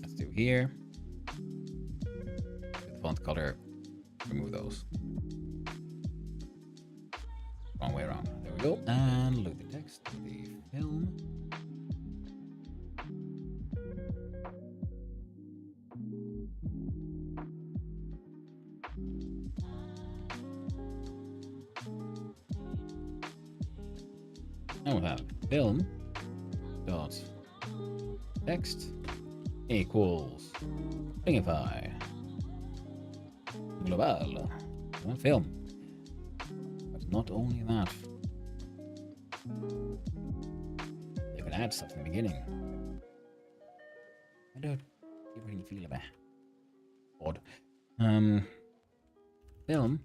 S1: Let's do here. With font color, remove those. Wrong way around. There we go. And load the text to the film. And we'll have film dot text equals Thingify global film. But not only that, you can add stuff in the beginning. I don't really feel a bit odd. Film.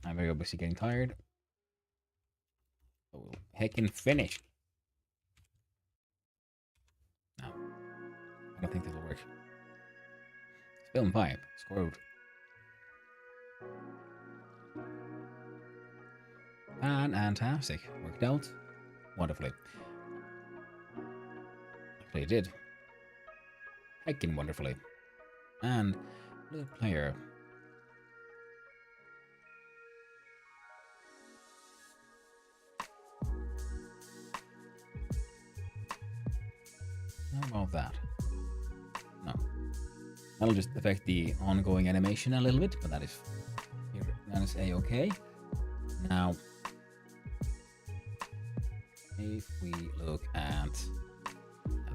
S1: I'm very obviously getting tired. So we'll heckin' finish. No. I don't think this will work. Film 5. Scored. Fantastic. Worked out wonderfully. Actually, it did. Heckin' wonderfully. And the player. How about that? No. That'll just affect the ongoing animation a little bit, but that is A-okay. Now, if we look at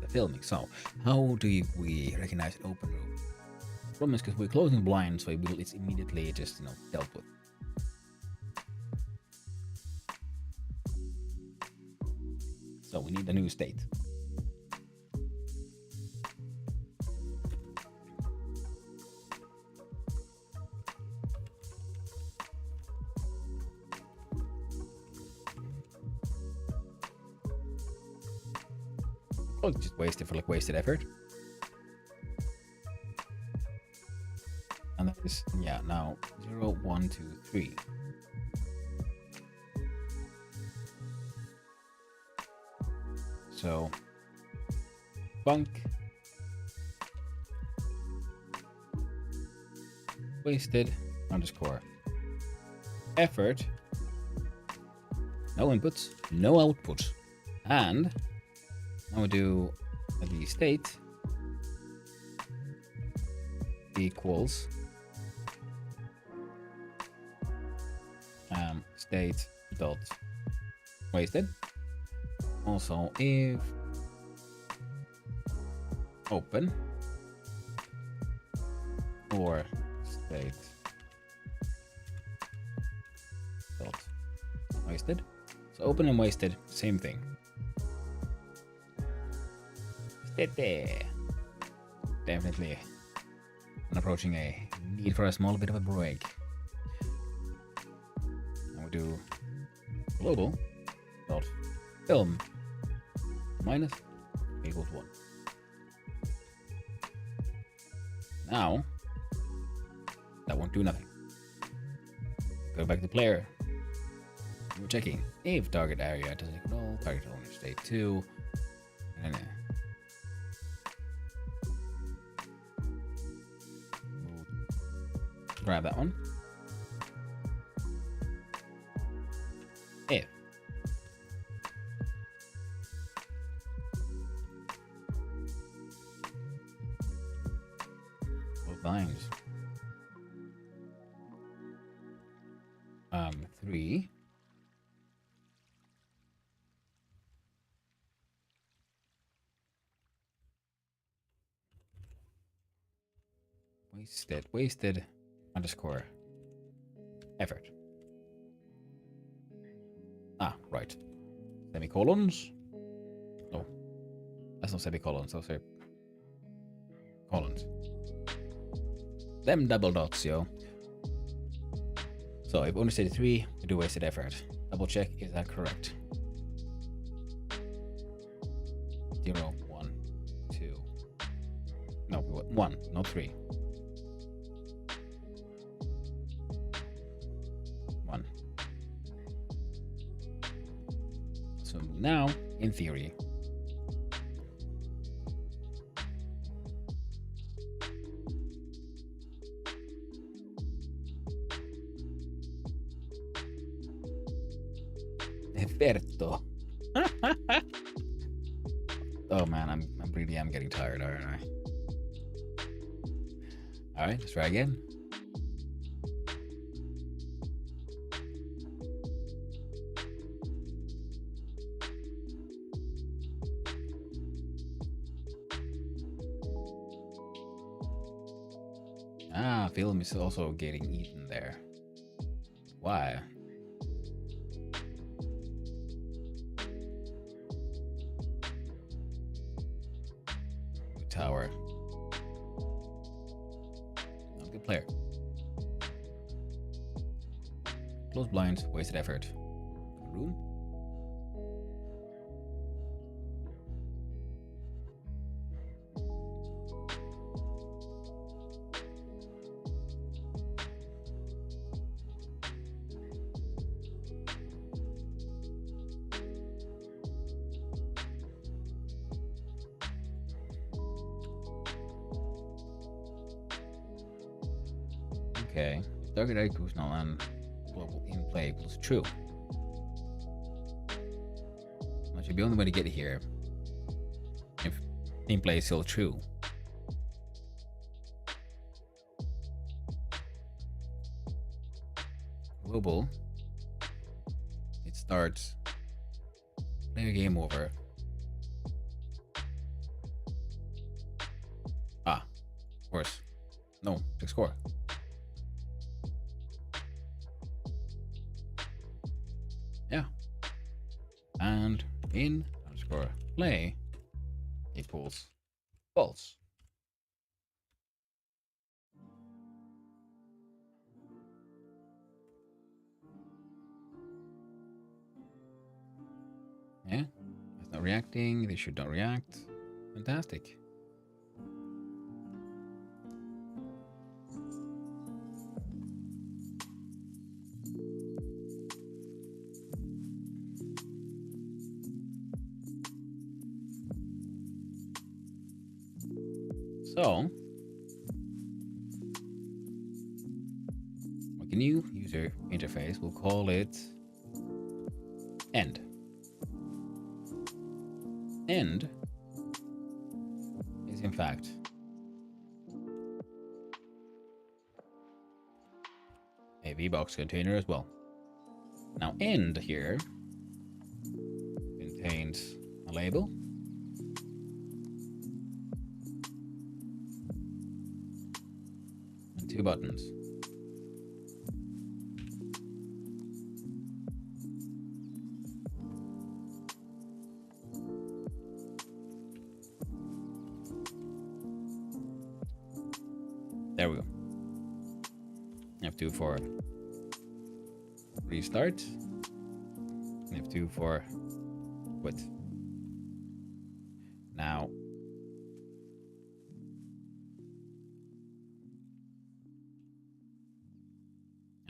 S1: the filming, so how do we recognize an open room? The problem is because we're closing blinds, so it's immediately just dealt with. So we need a new state. Oh, just wasted for wasted effort. And that is, yeah, now 0, 1, 2, 3. So, bunk, wasted underscore effort, no inputs, no outputs, and now we do the state equals state dot wasted. Also, if open or state dot wasted. So open and wasted, same thing. Definitely I'm approaching a need for a small bit of a break. And we do global dot film minus equals 1. Now that won't do nothing. Go back to player. We're checking if target area doesn't equal null, target owner state 2, and then grab that one. If both lines 3. Wasted underscore effort. Ah, right. Semicolons? No, that's not semicolons, those are colons. Them double dots, yo. So if understated 3, we do wasted effort. Double check, is that correct? 0, 1, 2. No, 1, not 3. 1. So now, in theory, Everto. Oh man, I'm really getting tired, aren't I? Alright, let's try again. Ah, film is also getting eaten there. Why? Tower. Not a good player. Close blinds, wasted effort. Room. Okay, if target equals null and global in play equals true. That should be the only way to get here. If in play is still true. Global. It starts. Play a game over. Ah, of course. No, check score. Yeah. And in underscore play equals false. Yeah, that's not reacting. They should not react. Fantastic. So, like a new user interface, we'll call it end. End is in fact a VBox container as well. Now end here contains a label and 2 buttons. There we go. F2 for restart. F2 for quit. Now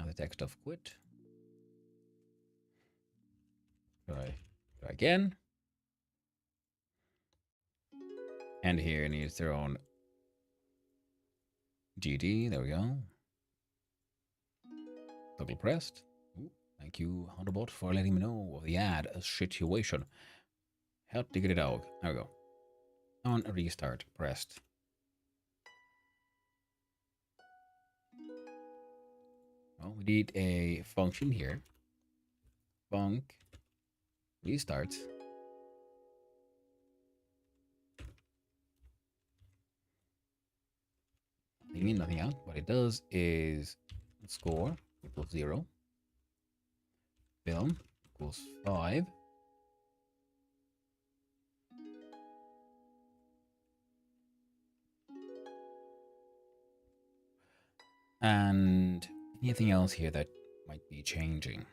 S1: the text of quit. Try again. And here needs their own GD. There we go. Double pressed. Ooh, thank you, Honderbot, for letting me know of the ad situation. Help to get it out. There we go. On restart pressed. Well, we need a function here Bonk. Restart. Leaving nothing out. What it does is score equals 0. Film equals 5. And anything else here that might be changing?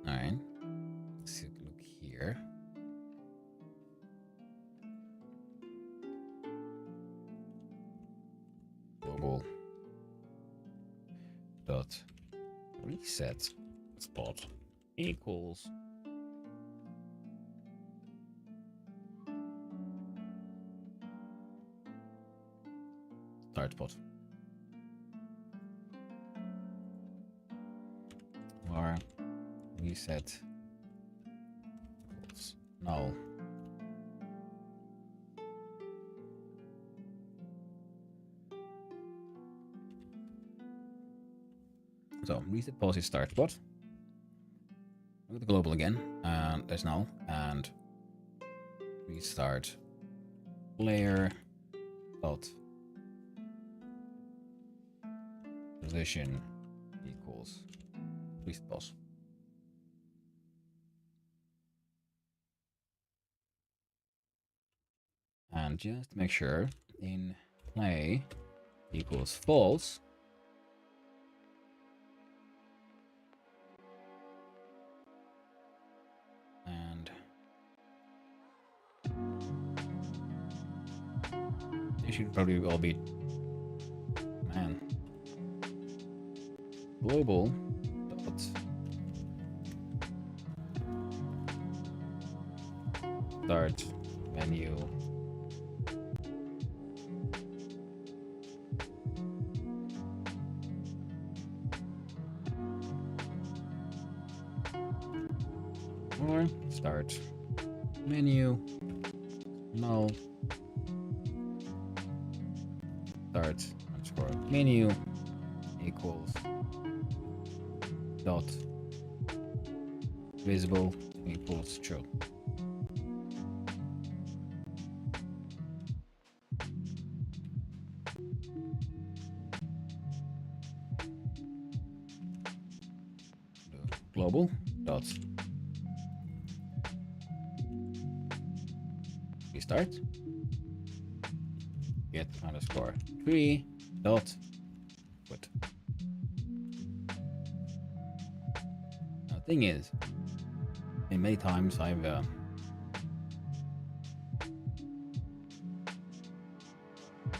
S1: Alright. Let's look here. Global dot reset spot equals start spot. Or reset equals null. So reset pause is start spot. Look at the global again, and there's null, and restart player dot position equals reset pause. And just to make sure, in play equals false. And they should probably all be, man, global dot start menu or start menu null start underscore menu equals dot visible equals true. Global dot restart get underscore tree dot put. Now the thing is, in many times I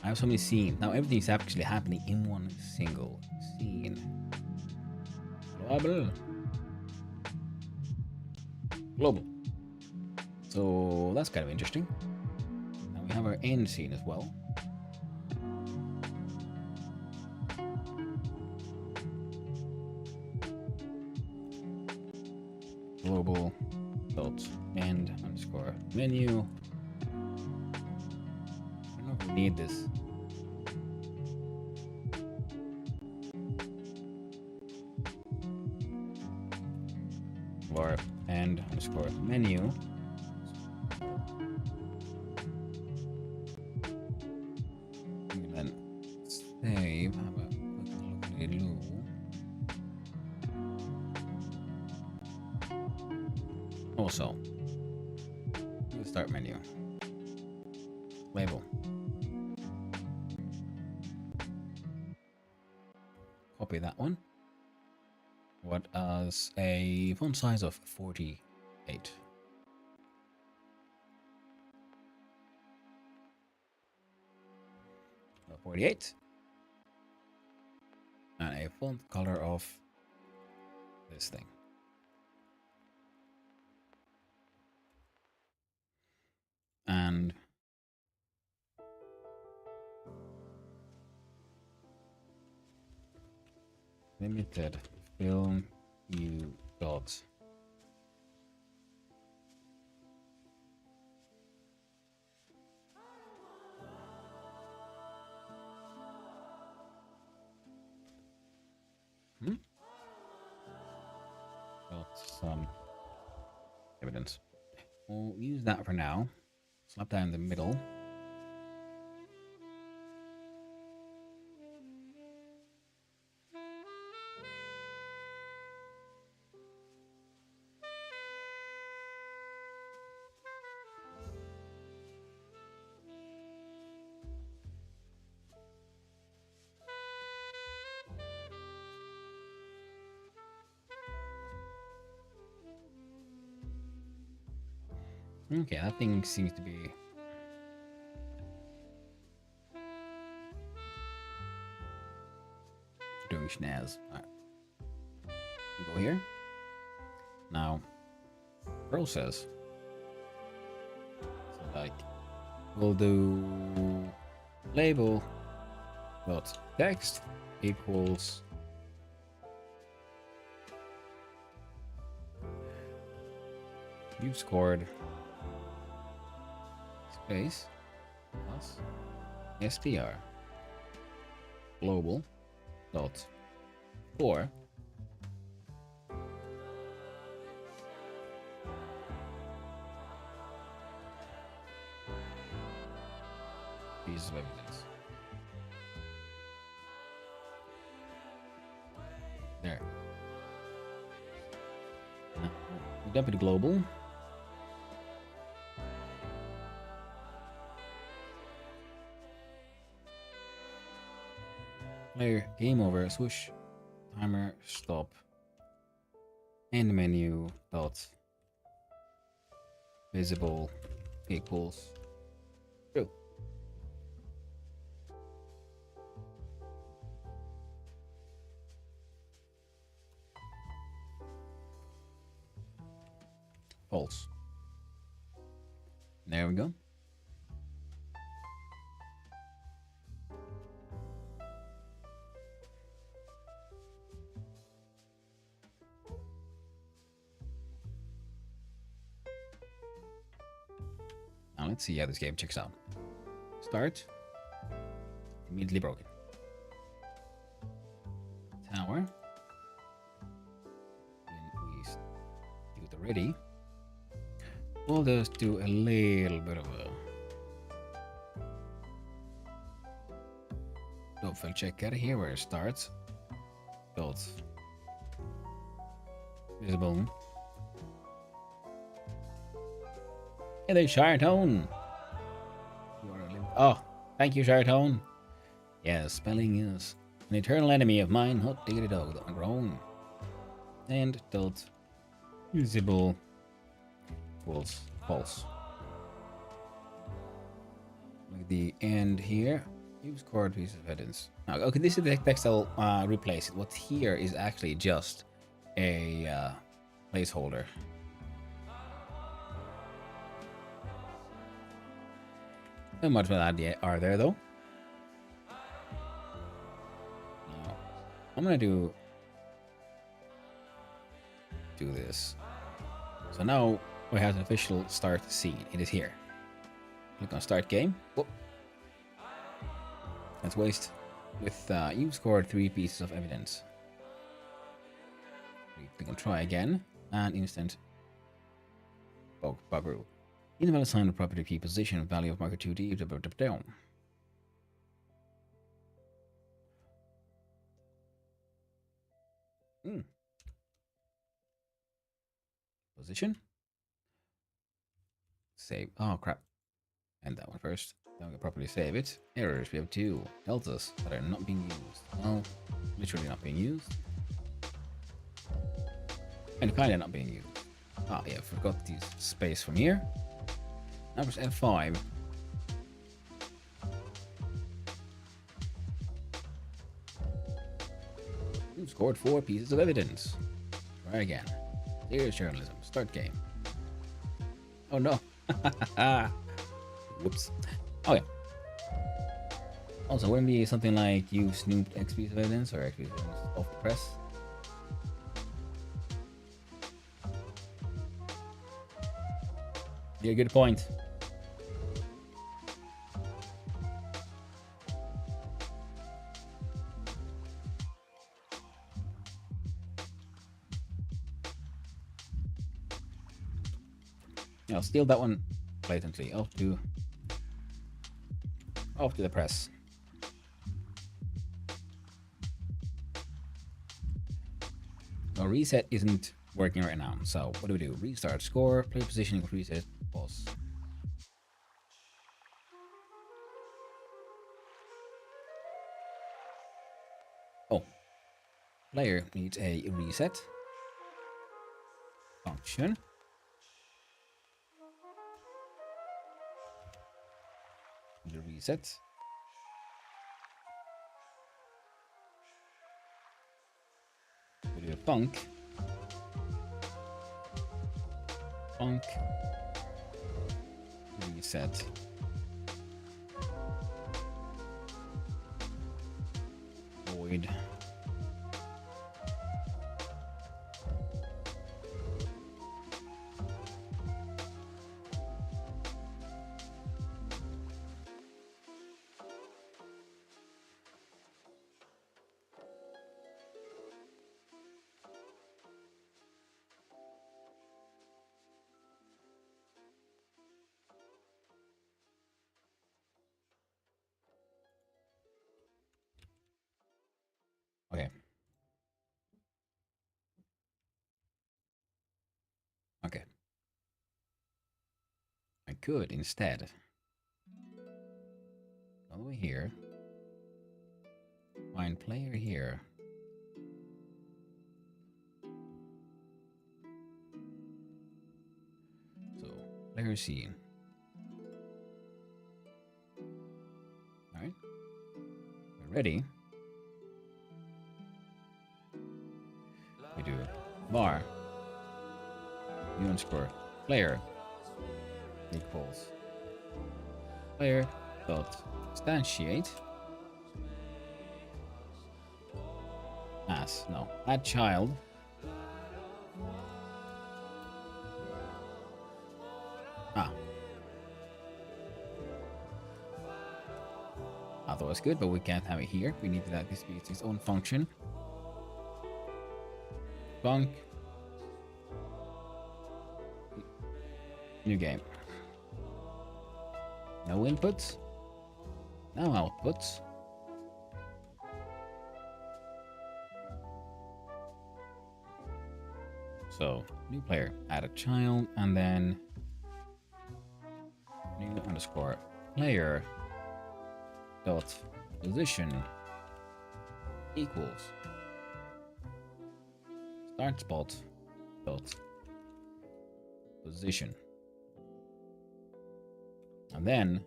S1: have so many scenes. Now everything's actually happening in one single scene. Global. So that's kind of interesting. Now we have our end scene as well. Global dot end underscore menu. I don't know if we need this. Or end underscore menu. And then save. Have a quick look at also, start menu. Label. Copy that one. What as a font size of 48. So 48. And a font color of this thing. And limited film you got. Got some evidence. We'll use that for now. Slap that in the middle. Okay, that thing seems to be doing schnaz. Alright. We'll go here. Now, process. So, like, we'll do label dot text equals you scored space plus str global dot score pieces of evidence. There. Now, we dump it to global. Player game over, swoosh, timer, stop, end menu dot visible equals true. False. There we go. Now let's see how this game checks out. Start. Immediately broken. Tower. When we do the ready, we'll just do a little bit of a double check out of here where it starts. Builds. Visible. Hey there, Shiretone. Oh, thank you, Shiretone. Yeah, spelling is an eternal enemy of mine. Hot diggity dog, that grown. And dot visible equals false. Like the end here. You've scored piece of evidence. Now, okay, this is the text I'll replace it. What's here is actually just a placeholder. Not much of an idea are there though. Now, I'm gonna do this. So now we have an official start scene. It is here. Click on start game. Whoop. Let's waste with you've scored 3 pieces of evidence. We can try again and instant buggeroo. Invalid sign of property key position value of marker 2D down. Position. Save. Oh crap. And that one first. Then we can properly save it. Errors. We have 2. Tells us that are not being used. Well, literally not being used. And kinda not being used. Ah yeah, forgot to use space from here. Now press F5. You scored 4 pieces of evidence. Try again. Here's journalism. Start game. Oh no. Whoops. Oh yeah. Also, wouldn't it be something like you snooped X piece of evidence or X piece of evidence off the press? Yeah, good point. I'll steal that one blatantly. Off to the press. No, reset isn't working right now. So what do? Restart score, player positioning, reset, pause. Oh, player needs a reset function. The reset. We do a func reset. Void. Okay. Okay. I could instead all the way here. Find player here. So player C. Alright. We're ready. We do var new underscore player equals player dot instantiate as add child I thought it was good, but we can't have it here. We need that this be its own function. Func new game. No inputs, no outputs. So new player, add a child, and then new underscore player dot position equals start spot dot position, and then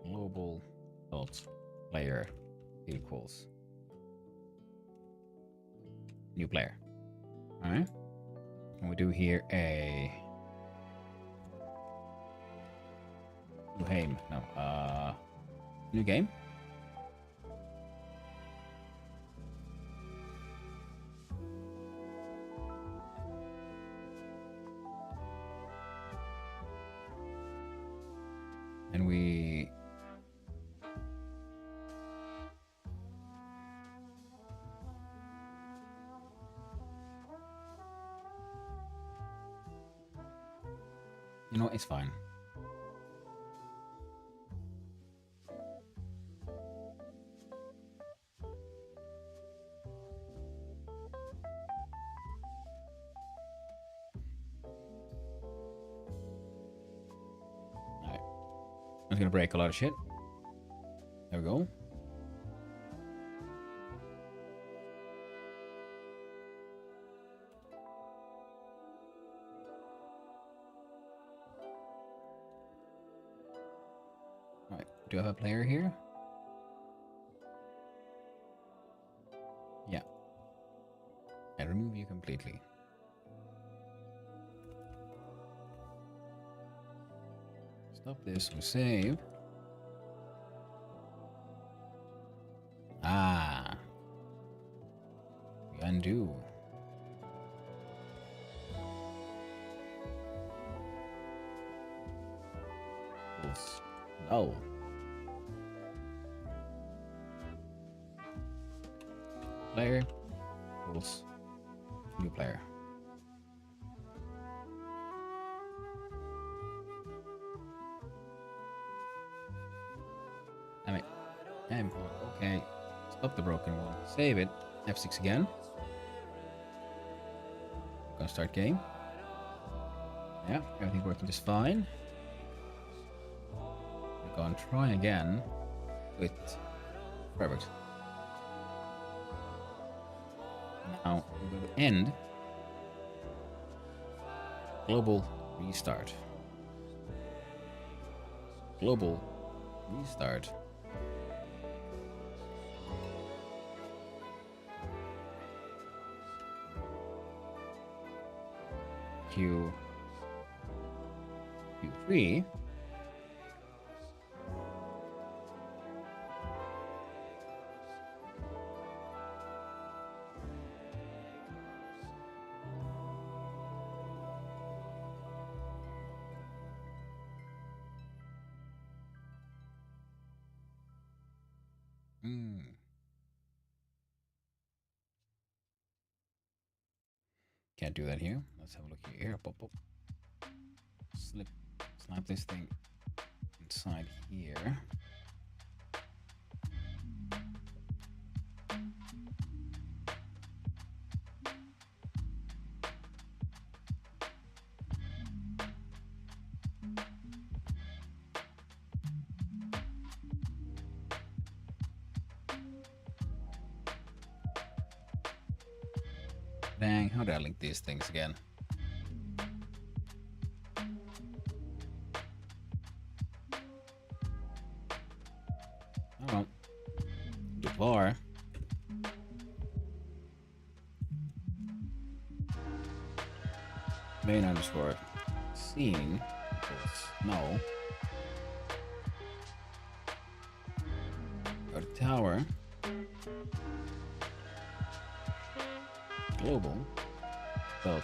S1: global dot player equals new player. All right, and we do here a new game. No, new game. And we it's fine. Alright. I'm gonna break a lot of shit. There we go. Alright, do I have a player here? Yeah. I remove you completely. Stop this, we save. We undo. equals null. Player equals new player. Damn it. Okay. Stop the broken one. Save it. F6 again. Gonna start game. Yeah, everything's working just fine. We're gonna try again with perfect. Now we're going to end global restart. Global restart. Q3. Can't do that here. Let's have a look here. Pop, pop. Slap this thing inside here. Dang, how do I link these things again? Oh, var main underscore scene equals null. Go to tower. Global dot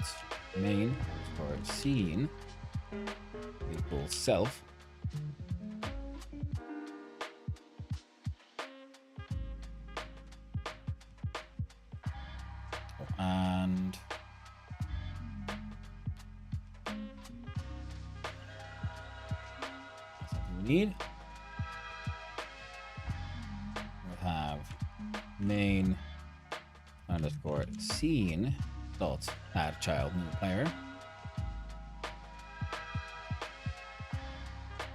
S1: main underscore scene equals self. And that's something we need. We have main underscore scene dot add child new player.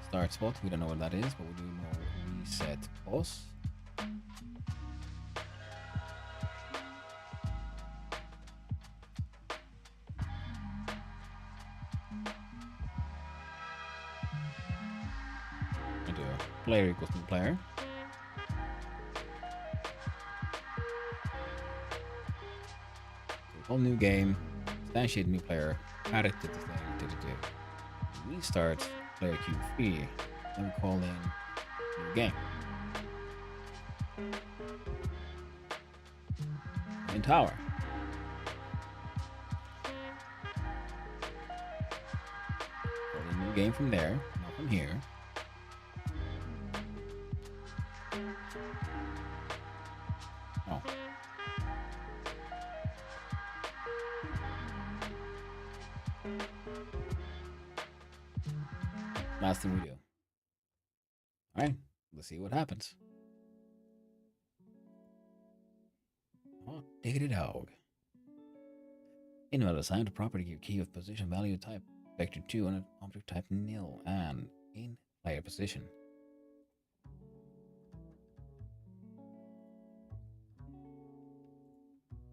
S1: Start spot, we don't know what that is, but we do know reset pos. We do player equals new player. Whole new game, instantiate new player, add it to the thing, restart player Q3, then we call in new game. In tower. Call in new game from there, not from here. Oh. Last thing we do. Alright, let's see what happens. Oh, diggity dog. Invalid assigned a property key of position value type vector 2 and an object type nil and in player position.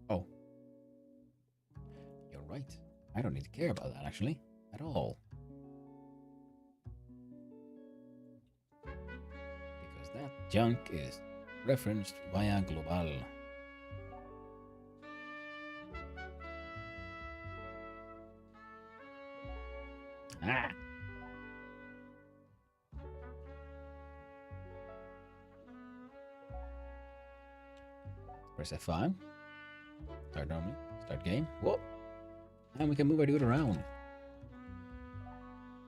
S1: Oh. You're right. I don't need to care about that actually. At all. That junk is referenced via global. Ah. Press F5. Start normally. Start game. Whoa. And we can move our dude around.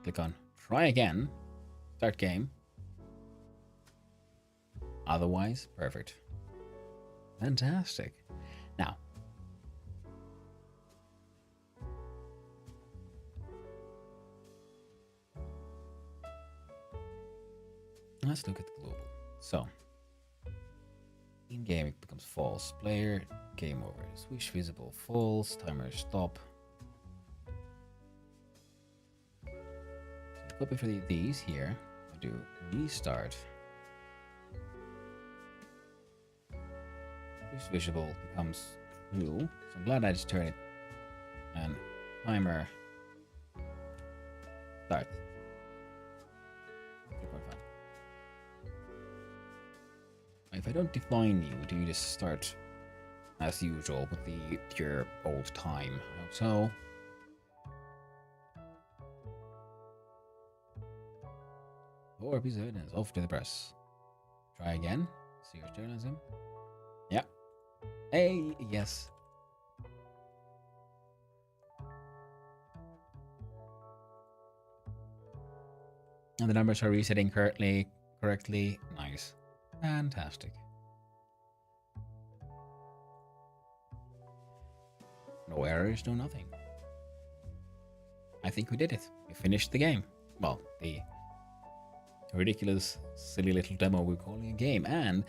S1: Click on try again. Start game. Otherwise, perfect. Fantastic. Now, let's look at the global. So, in game it becomes false. Player, game over. Switch visible, false. Timer stop. So copy for these here. I do restart. Switch visible becomes true. So I'm glad I just turned it. And timer start. 3.5. If I don't define you, do you just start as usual with your old time? I hope so. Or piece of evidence. Off to the press. Try again. Serious journalism. Yeah. Hey, yes. And the numbers are resetting correctly. Nice. Fantastic. No errors, no nothing. I think we did it. We finished the game. Well, the ridiculous, silly little demo we're calling a game. And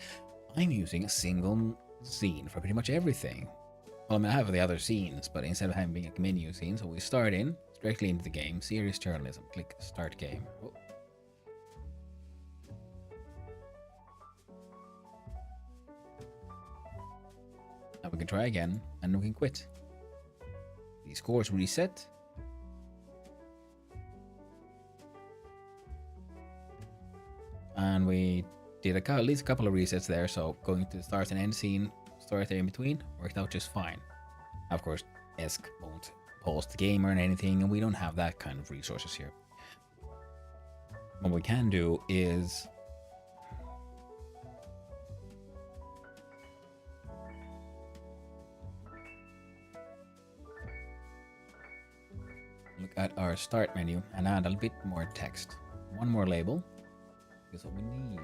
S1: I'm using a single scene for pretty much everything. Well, I mean, I have the other scenes, but instead of having a menu scene, so we start in, directly into the game, serious journalism, click start game. Oh. Now we can try again, and we can quit. The scores reset. And we did at least a couple of resets there, so going to the start and end scene, start there in between, worked out just fine. Of course, ESC won't pause the game or anything, and we don't have that kind of resources here. What we can do is look at our start menu and add a bit more text. One more label, because what we need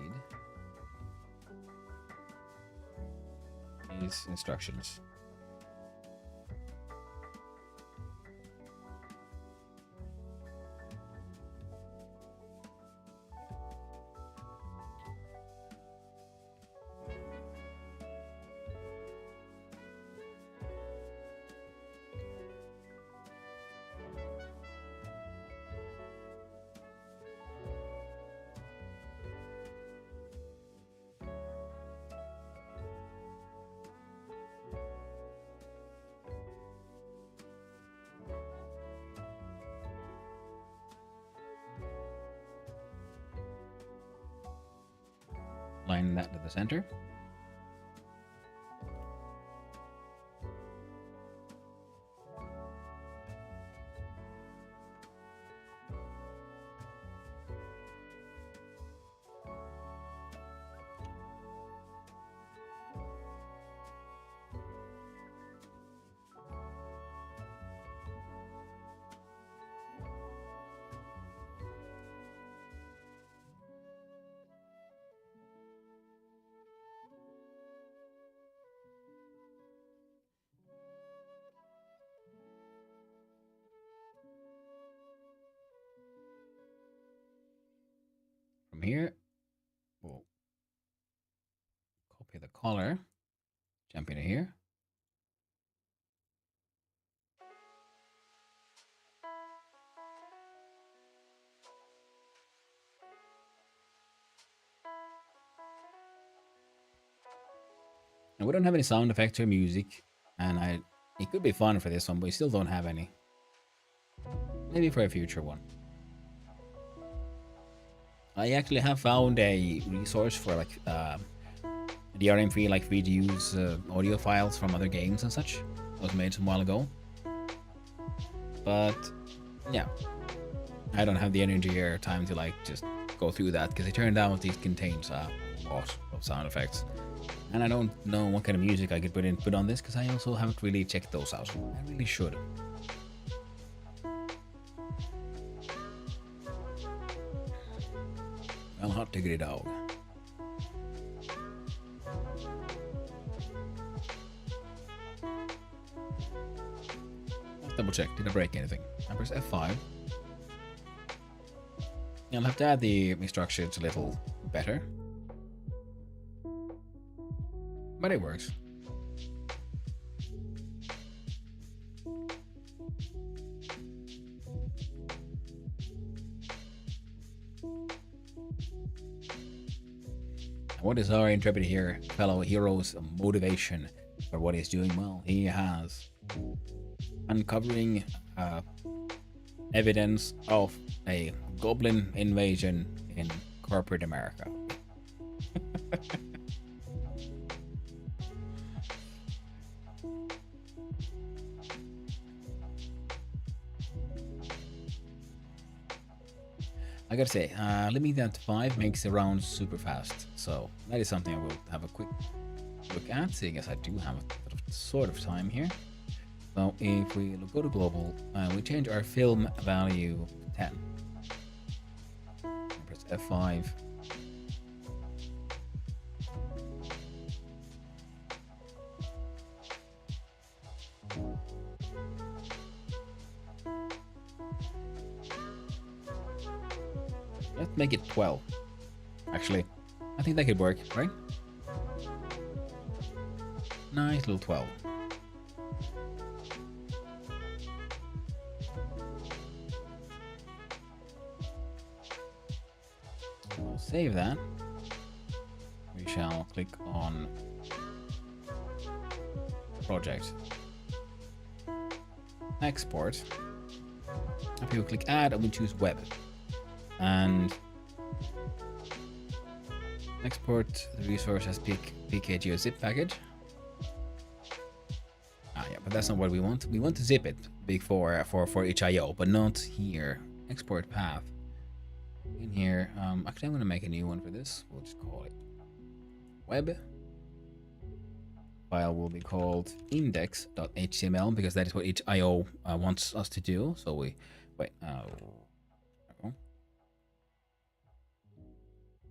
S1: is instructions. Line that to the center. From here, we'll copy the color, jump into here. And we don't have any sound effects or music, and it could be fun for this one, but we still don't have any. Maybe for a future one. I actually have found a resource for like DRM-free, like free to use audio files from other games and such. It was made some while ago. But yeah, I don't have the energy or time to like just go through that, because it turned out it contains a lot of sound effects. And I don't know what kind of music I could put on this, because I also haven't really checked those out. I really should. Well, hot diggity dog. Let's double check. Did I break anything? I press F5. I'll have to add the instructions a little better. But it works. What is our intrepid here, fellow hero's motivation for what he's doing? Well, he has uncovering evidence of a goblin invasion in corporate America. I gotta say, limiting that to 5 makes the rounds super fast, so that is something I will have a quick look at, seeing as I do have a sort of time here. So if we go to global, we change our film value to 10. Press F5. Let's make it 12. Actually, I think that could work, right? Nice little 12. We'll save that. We shall click on project. Export. If you click add, and we choose web. And export the resource as pkg or zip package. Yeah, but that's not what we want. We want to zip it before for each IO, but not here. Export path. In here, actually I'm gonna make a new one for this. We'll just call it web. File will be called index.html because that is what each IO wants us to do. So we wait.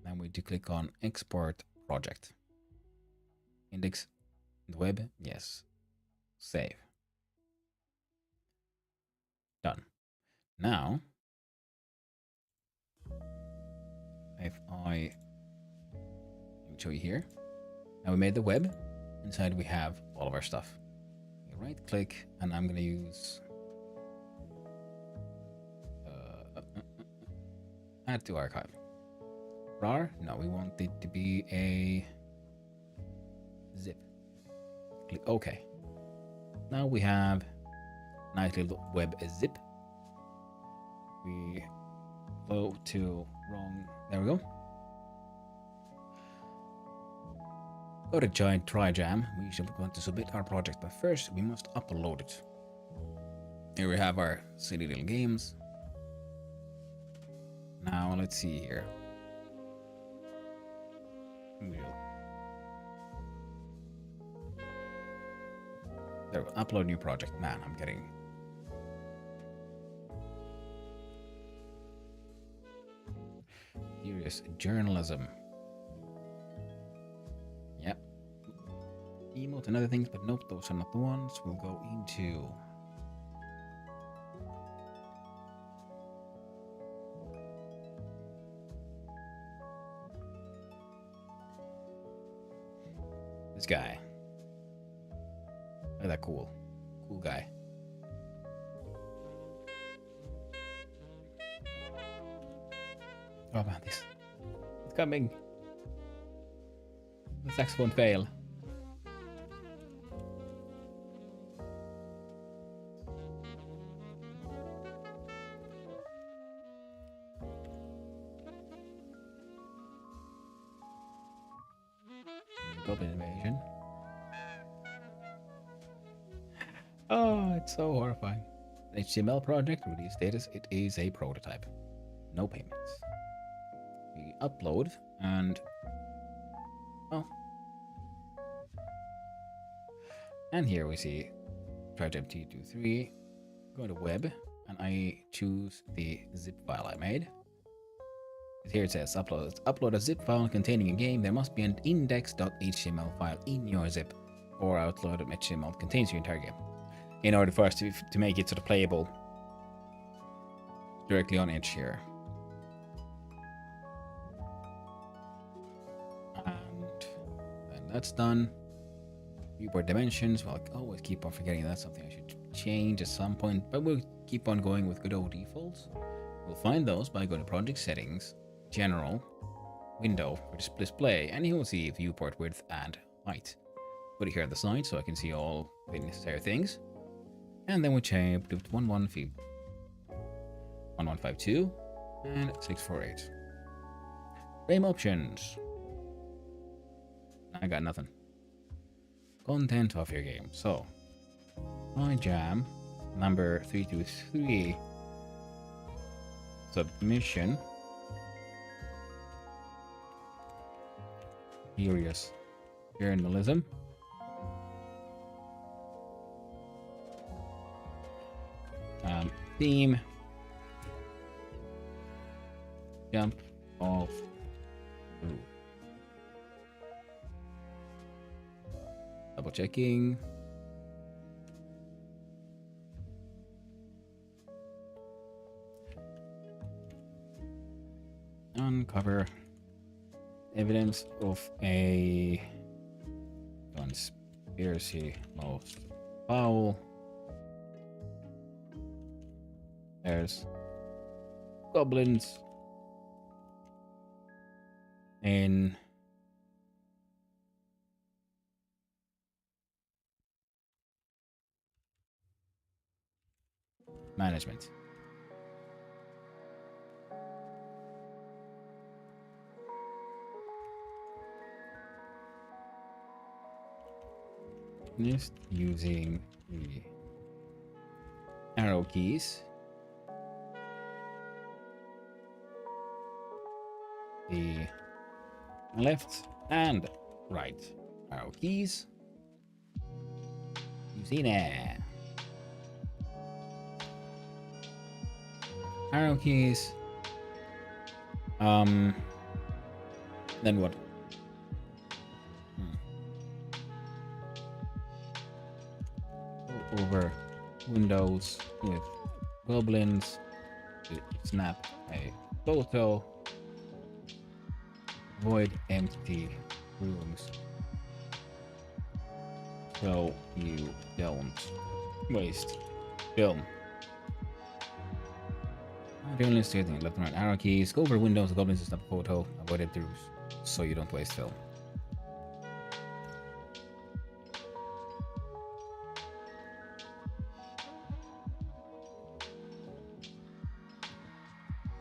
S1: Then we do click on export project. Index web, yes. Save. Done. Now, if I show you here, now we made the web. Inside we have all of our stuff. You right click, and I'm gonna use add to archive. RAR? No, we want it to be a zip. Click OK. Now we have a nice little web zip. We go to wrong. There we go. Go to Trijam. We should want to submit our project, but first we must upload it. Here we have our silly little games. Now let's see here. There, upload new project. Man, I'm getting serious journalism. Yep. Emotes and other things, but nope, those are not the ones. We'll go into this guy. Look at that cool guy. Oh man, it's coming. The saxophone fail. Goblin invasion. Oh, it's so horrifying. HTML project release status, it is a prototype. No payments. We upload and oh. And here we see Trijam T23. Go to web and I choose the zip file I made. Here it says upload a zip file containing a game. There must be an index.html file in your zip, or upload.html contains your entire game. In order for us to make it sort of playable directly on Edge here. And then that's done. Viewport dimensions. Well, I always keep on forgetting that's something I should change at some point, but we'll keep on going with good old defaults. We'll find those by going to Project Settings, General, Window for Display, and you will see Viewport width and height. Put it here on the side so I can see all the necessary things. And then we'll change to 1152 and 648. Frame options. I got nothing. Content of your game. So, Trijam number 323. Submission. Serious journalism. Theme. Jump off. Ooh. Double checking. Uncover evidence of a conspiracy most foul. There's goblins in management. Just using the arrow keys. The left and right arrow keys. Using arrow keys. Then what? Go over windows with goblins. Snap a photo. Avoid empty rooms so you don't waste film. Journalist hitting left and right arrow keys. Go over windows, goblins, and snap a photo. Avoid empty rooms so you don't waste film.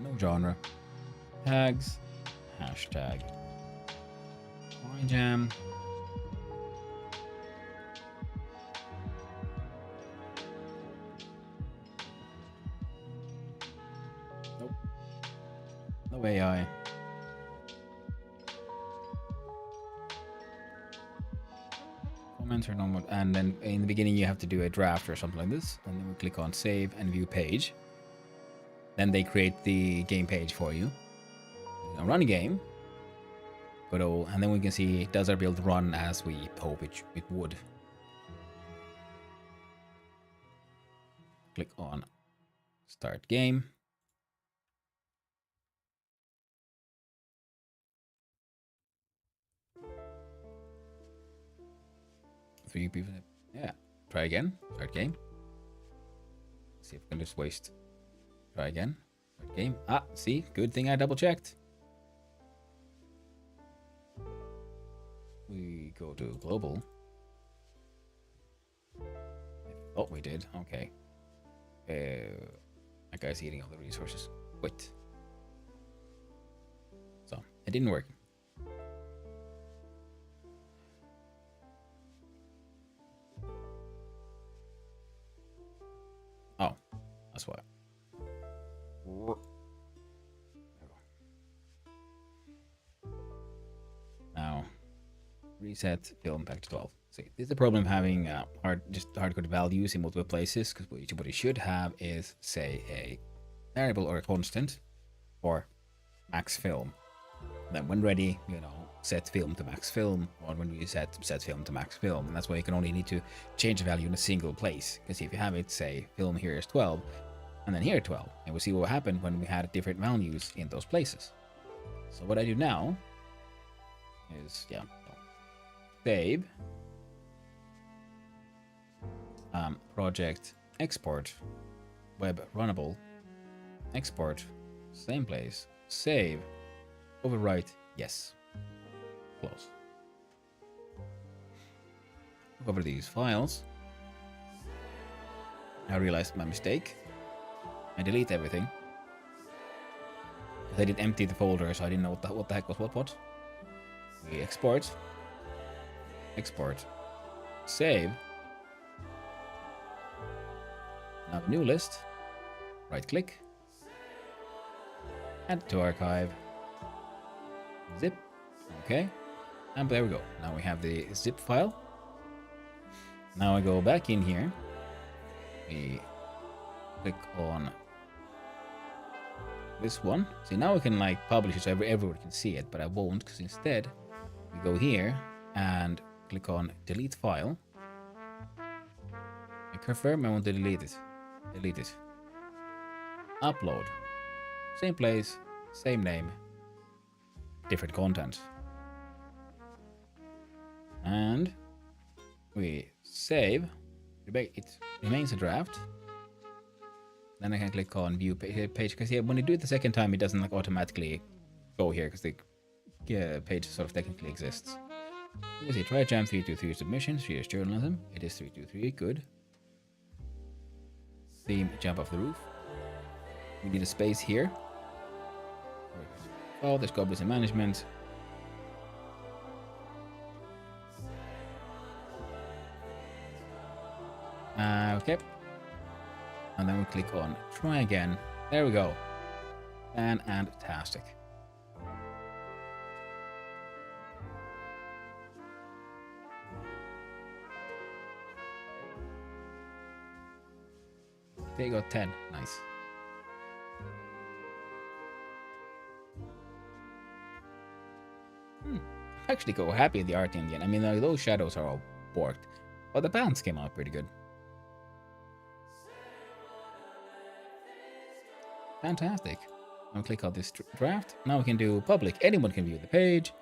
S1: No genre. Tags. Hashtag Trijam. Nope. No AI. Comments or normal, and then in the beginning you have to do a draft or something like this, and then we click on save and view page. Then they create the game page for you. Run game. Good old, and then we can see does our build run as we hope it would. Click on start game. Three people. Yeah. Try again. Start game. See if we can just waste. Try again. Start game. Ah, see? Good thing I double checked. We go to global. I thought we did. Okay. That guy's eating all the resources. Wait. So, it didn't work. Oh, that's why. Now, reset film back to 12. See, this is the problem having hard-coded values in multiple places, because what you should have is, say, a variable or a constant for max film. Then when ready, set film to max film, or when we set film to max film. And that's why you can only need to change the value in a single place. Because if you have it, say, film here is 12, and then here 12, and we'll see what happened when we had different values in those places. So what I do now is, save, project, export, web runnable, export, same place, save, overwrite, yes, close. Over these files. I realized my mistake. I delete everything. I did empty the folder, so I didn't know what the heck was what. We export, save. Now new list. Right click. Add to archive. Zip. Okay. And there we go. Now we have the zip file. Now I go back in here. We click on this one. See, now we can like publish it so everyone can see it, but I won't, because instead we go here and click on delete file. I confirm I want to delete it. Delete it. Upload. Same place, same name, different content. And we save. It remains a draft. Then I can click on view page, because when you do it the second time, it doesn't like automatically go here, because the page sort of technically exists. You see, Trijam 323 submission, 3 years journalism. It is 323, good. Theme, jump off the roof. We need a space here. Oh, there's goblins in management. Okay. And then we click on try again. There we go. Fantastic. They got 10. Nice. I'm actually quite happy with the art in the end. I mean, those shadows are all borked, but the bands came out pretty good. Fantastic. I'll click on this draft. Now we can do public. Anyone can view the page.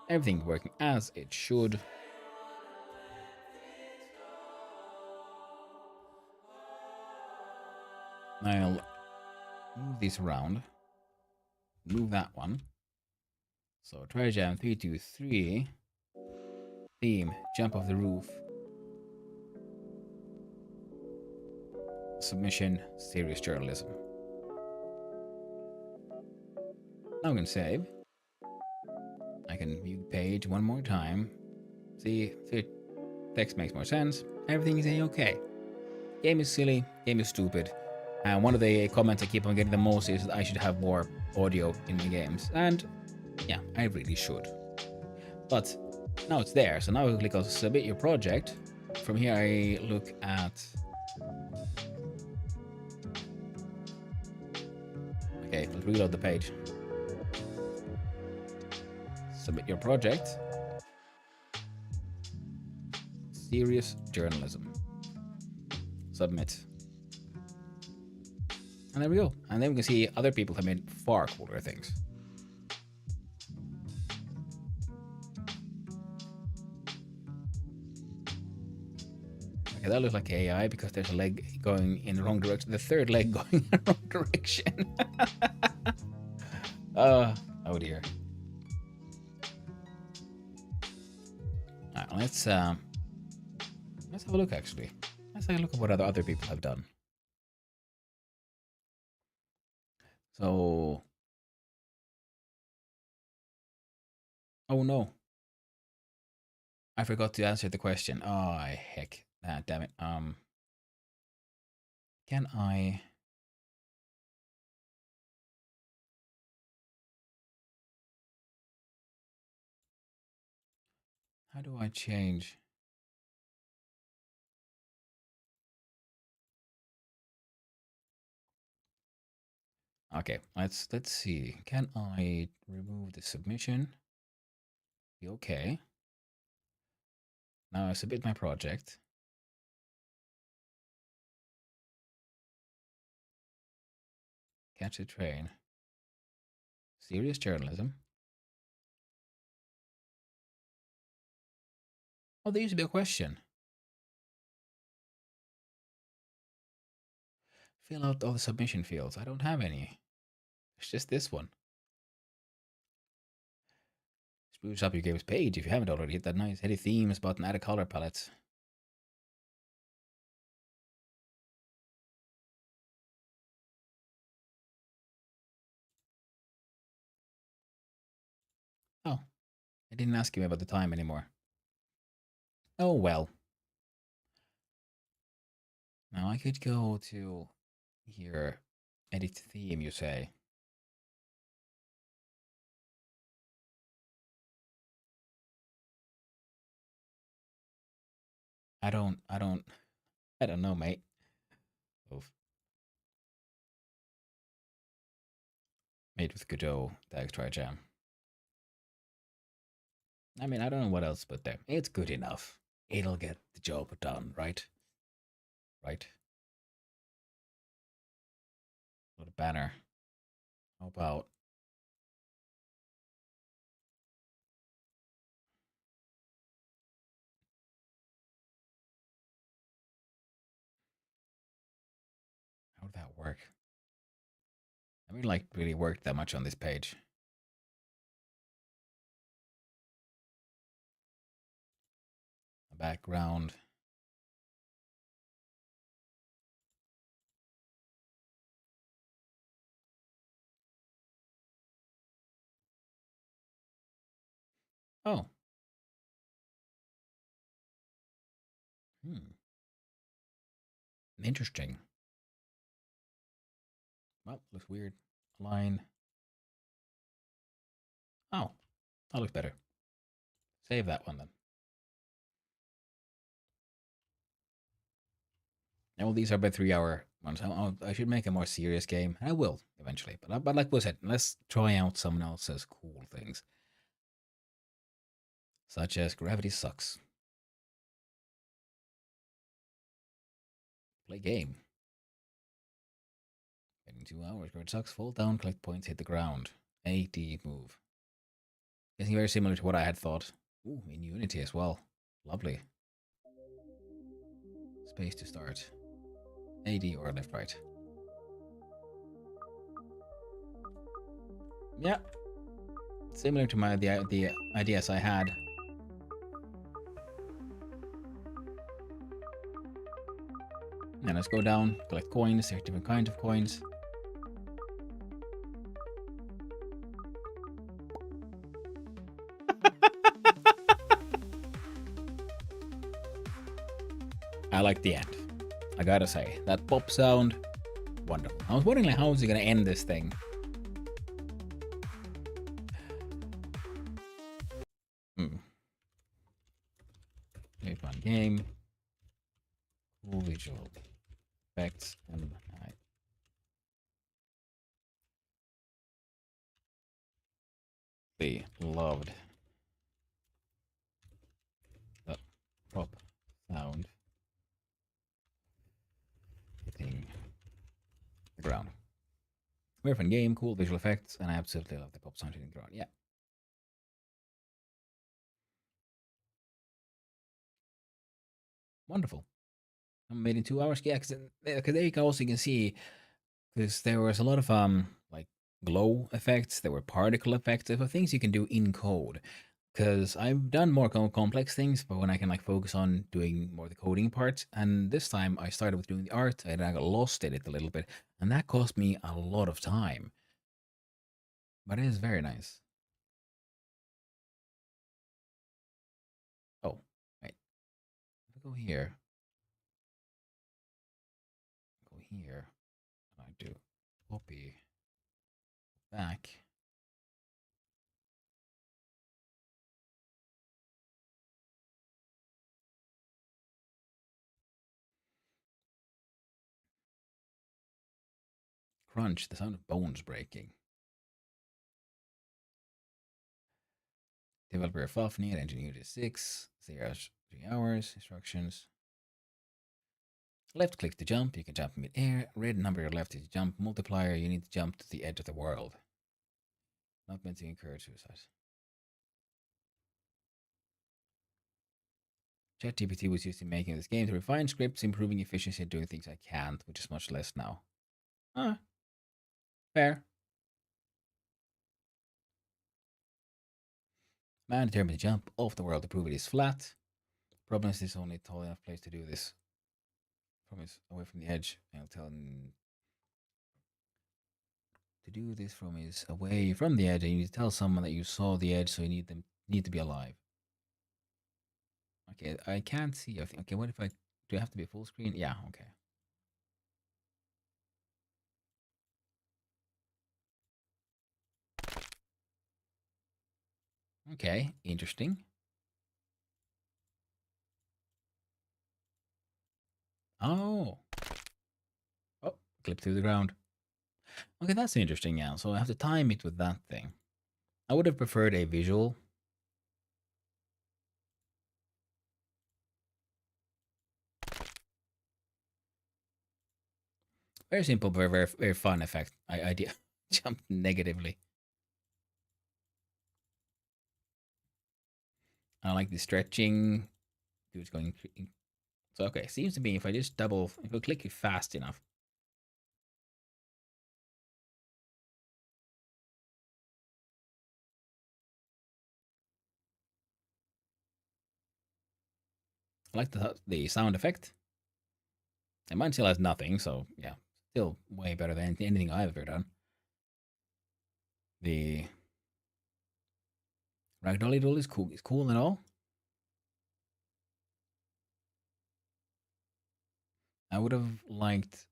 S1: Everything working as it should. I'll move this around. Move that one. So Trijam 323. Theme, jump off the roof. Submission, serious journalism. Now I can save. I can view the page one more time. See if text makes more sense. Everything is okay. Game is silly, game is stupid. And one of the comments I keep on getting the most is that I should have more audio in my games. And yeah, I really should. But now it's there. So now I click on submit your project. From here I look at... Okay, let's reload the page. Submit your project. Serious journalism. Submit. And there we go. And then we can see other people have made far cooler things. Okay, that looks like AI because there's a leg going in the wrong direction. The third leg going in the wrong direction. Oh dear. Alright, let's have a look actually. Let's have a look at what other people have done. So, oh no, I forgot to answer the question. Oh heck, damn it. Can I? How do I change? Okay, let's see. Can I remove the submission? Okay. Now I submit my project. Catch the train. Serious journalism. Oh, there used to be a question. Fill out all the submission fields. I don't have any. It's just this one. Spruce up your game's page if you haven't already. Hit that nice heady themes button. Add a color palette. Oh, I didn't ask you about the time anymore. Oh well. Now I could go to here. Edit theme, you say. I don't know, mate. Oof. Made with Godot, thanks Trijam. I mean, I don't know what else but there. It's good enough. It'll get the job done, right? Right? What a banner. How about how would that work? I mean, like, really worked that much on this page. A background. Oh. Hmm. Interesting. Well, looks weird. Line. Oh, that looks better. Save that one then. And all these are by 3 hour ones. I should make a more serious game. I will eventually. But like we said, let's try out someone else's cool things. Such as Gravity Sucks. Play game. Waiting 2 hours. Gravity Sucks. Fall down, collect points, hit the ground. AD move. Getting very similar to what I had thought. Ooh, in Unity as well. Lovely. Space to start. AD or left right. Yeah. Similar to the ideas I had. Now let's go down, collect coins. There's different kinds of coins. I like the end. I gotta say, that pop sound, wonderful. I was wondering like, how is he gonna end this thing? Hmm. Play fun game. Cool visual effects, and I loved the pop sound hitting the ground. Very fun game, cool visual effects, and I absolutely love the pop sound hitting the ground. Yeah. Wonderful. I made in 2 hours. Yeah, because there you can also see because there was a lot of like glow effects, there were particle effects, there were things you can do in code. Because I've done more complex things, but when I can like focus on doing more the coding part, and this time I started with doing the art, and I got lost in it a little bit, and that cost me a lot of time. But it is very nice. Oh, wait. If I go here, go here, and I do copy back. crunch, the sound of bones breaking. Developer Fafnir, Engineer 6, 3 hours, instructions. Left click to jump, you can jump mid-air. Red number your left is jump multiplier, you need to jump to the edge of the world. Not meant to encourage suicide. ChatGPT was used in making this game to refine scripts, improving efficiency, and doing things I can't, which is much less now. Ah, fair. Man determined to jump off the world to prove it is flat. Problem is, there's only a tall enough place to do this. From his away from the edge, and I'll tell him to do this from his away from the edge. And you need to tell someone that you saw the edge, so you need to be alive. Okay, I can't see. Okay, what if I do? I have to be full screen? Yeah. Okay. Okay, interesting. Oh. Oh, clip through the ground. Okay, that's interesting, yeah. So I have to time it with that thing. I would have preferred a visual. Very simple, very fun effect. Idea. Jump negatively. I like the stretching. Dude's going. So, okay, seems to be if I just if I click it fast enough. I like the sound effect. And mine still has nothing, so yeah, still way better than anything I've ever done. The Ragdolly doll is cool. It's cool and all. I would have liked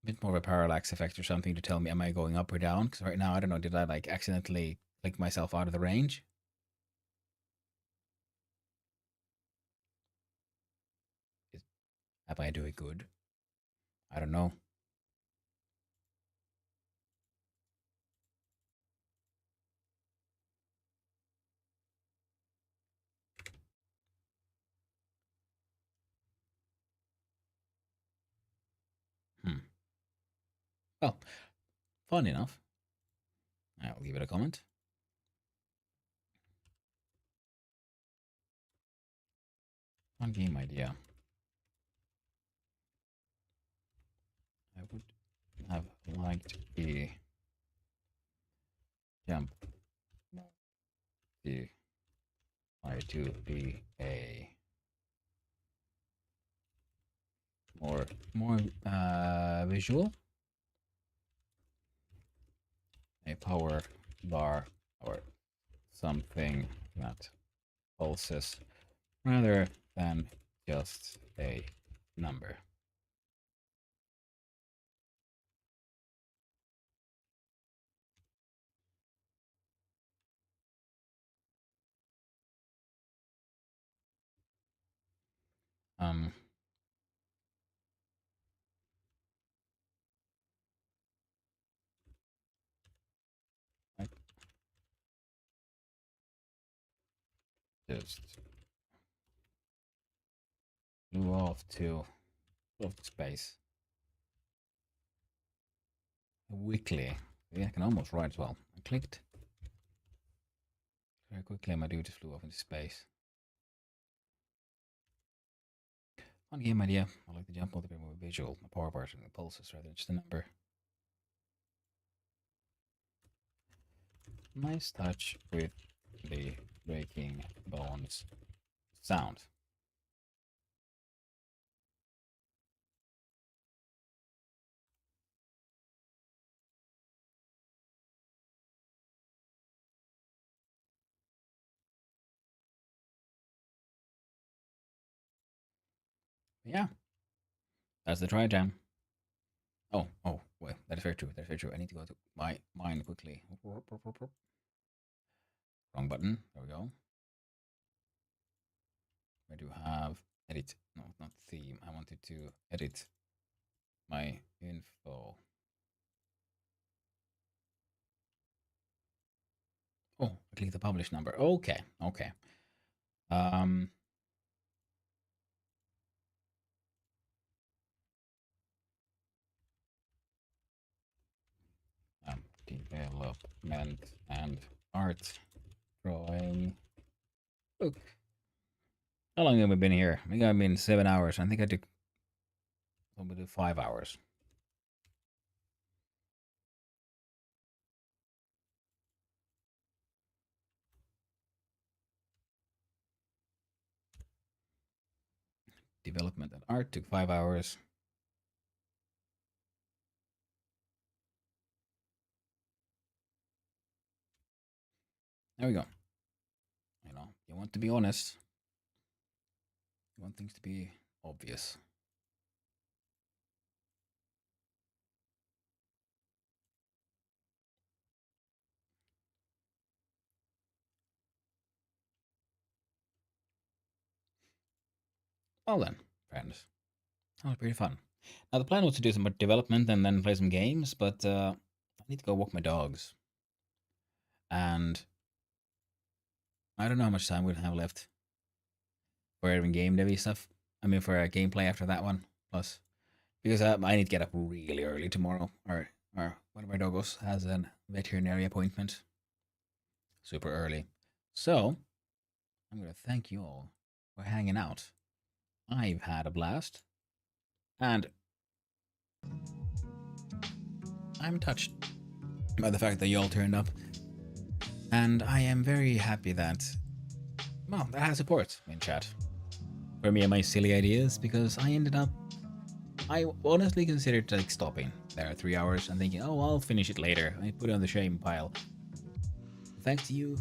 S1: a bit more of a parallax effect or something to tell me am I going up or down? Because right now I don't know. Did I like accidentally click myself out of the range? Is, Have I do it good? I don't know. Hmm. Well, fun enough. I'll give it a comment. Fun game idea. I would have liked the jump to try to be a more visual, a power bar or something that pulses rather than just a number. Um, I just flew off to space. Weekly. Yeah, I can almost write as well. I clicked very quickly and my dude just flew off into space. Fun game idea. I like the jump a bit more visual. The power bars and the pulses rather than just a number. Nice touch with the breaking bones sound. Yeah, that's the Trijam. Oh, wait, that is very true. That is very true. I need to go to my mine quickly. Wrong button. There we go. I do have edit. No, not theme. I wanted to edit my info. Oh, I click the publish number. Okay, okay. Um, development and art drawing book. How long have we been here? I think I've been 7 hours. I think I took probably 5 hours. Development and art took 5 hours. There we go. You know, you want to be honest. You want things to be obvious. Well then, friends. That was pretty fun. Now the plan was to do some development and then play some games, but I need to go walk my dogs. And I don't know how much time we'll have left for even game devy stuff. I mean, for gameplay after that one. Plus, because I need to get up really early tomorrow, or one of my doggos has a veterinary appointment super early. So I'm gonna thank you all for hanging out. I've had a blast, and I'm touched by the fact that you all turned up. And I am very happy that, well, I have support in chat for me and my silly ideas, because I honestly considered like stopping there at 3 hours and thinking, oh, I'll finish it later. I put it on the shame pile. Thanks to you,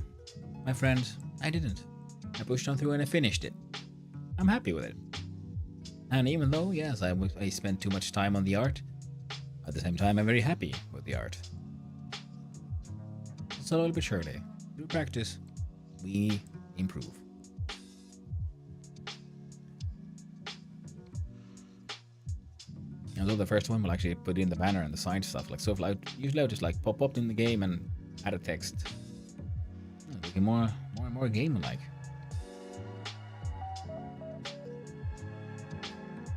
S1: my friend, I didn't. I pushed on through and I finished it. I'm happy with it. And even though, yes, I spent too much time on the art, at the same time, I'm very happy with the art. Slowly but surely, through practice, we improve. Although the first one will actually put in the banner and the side stuff, like so. Usually I'll just like pop up in the game and add a text. Looking more and more game-like.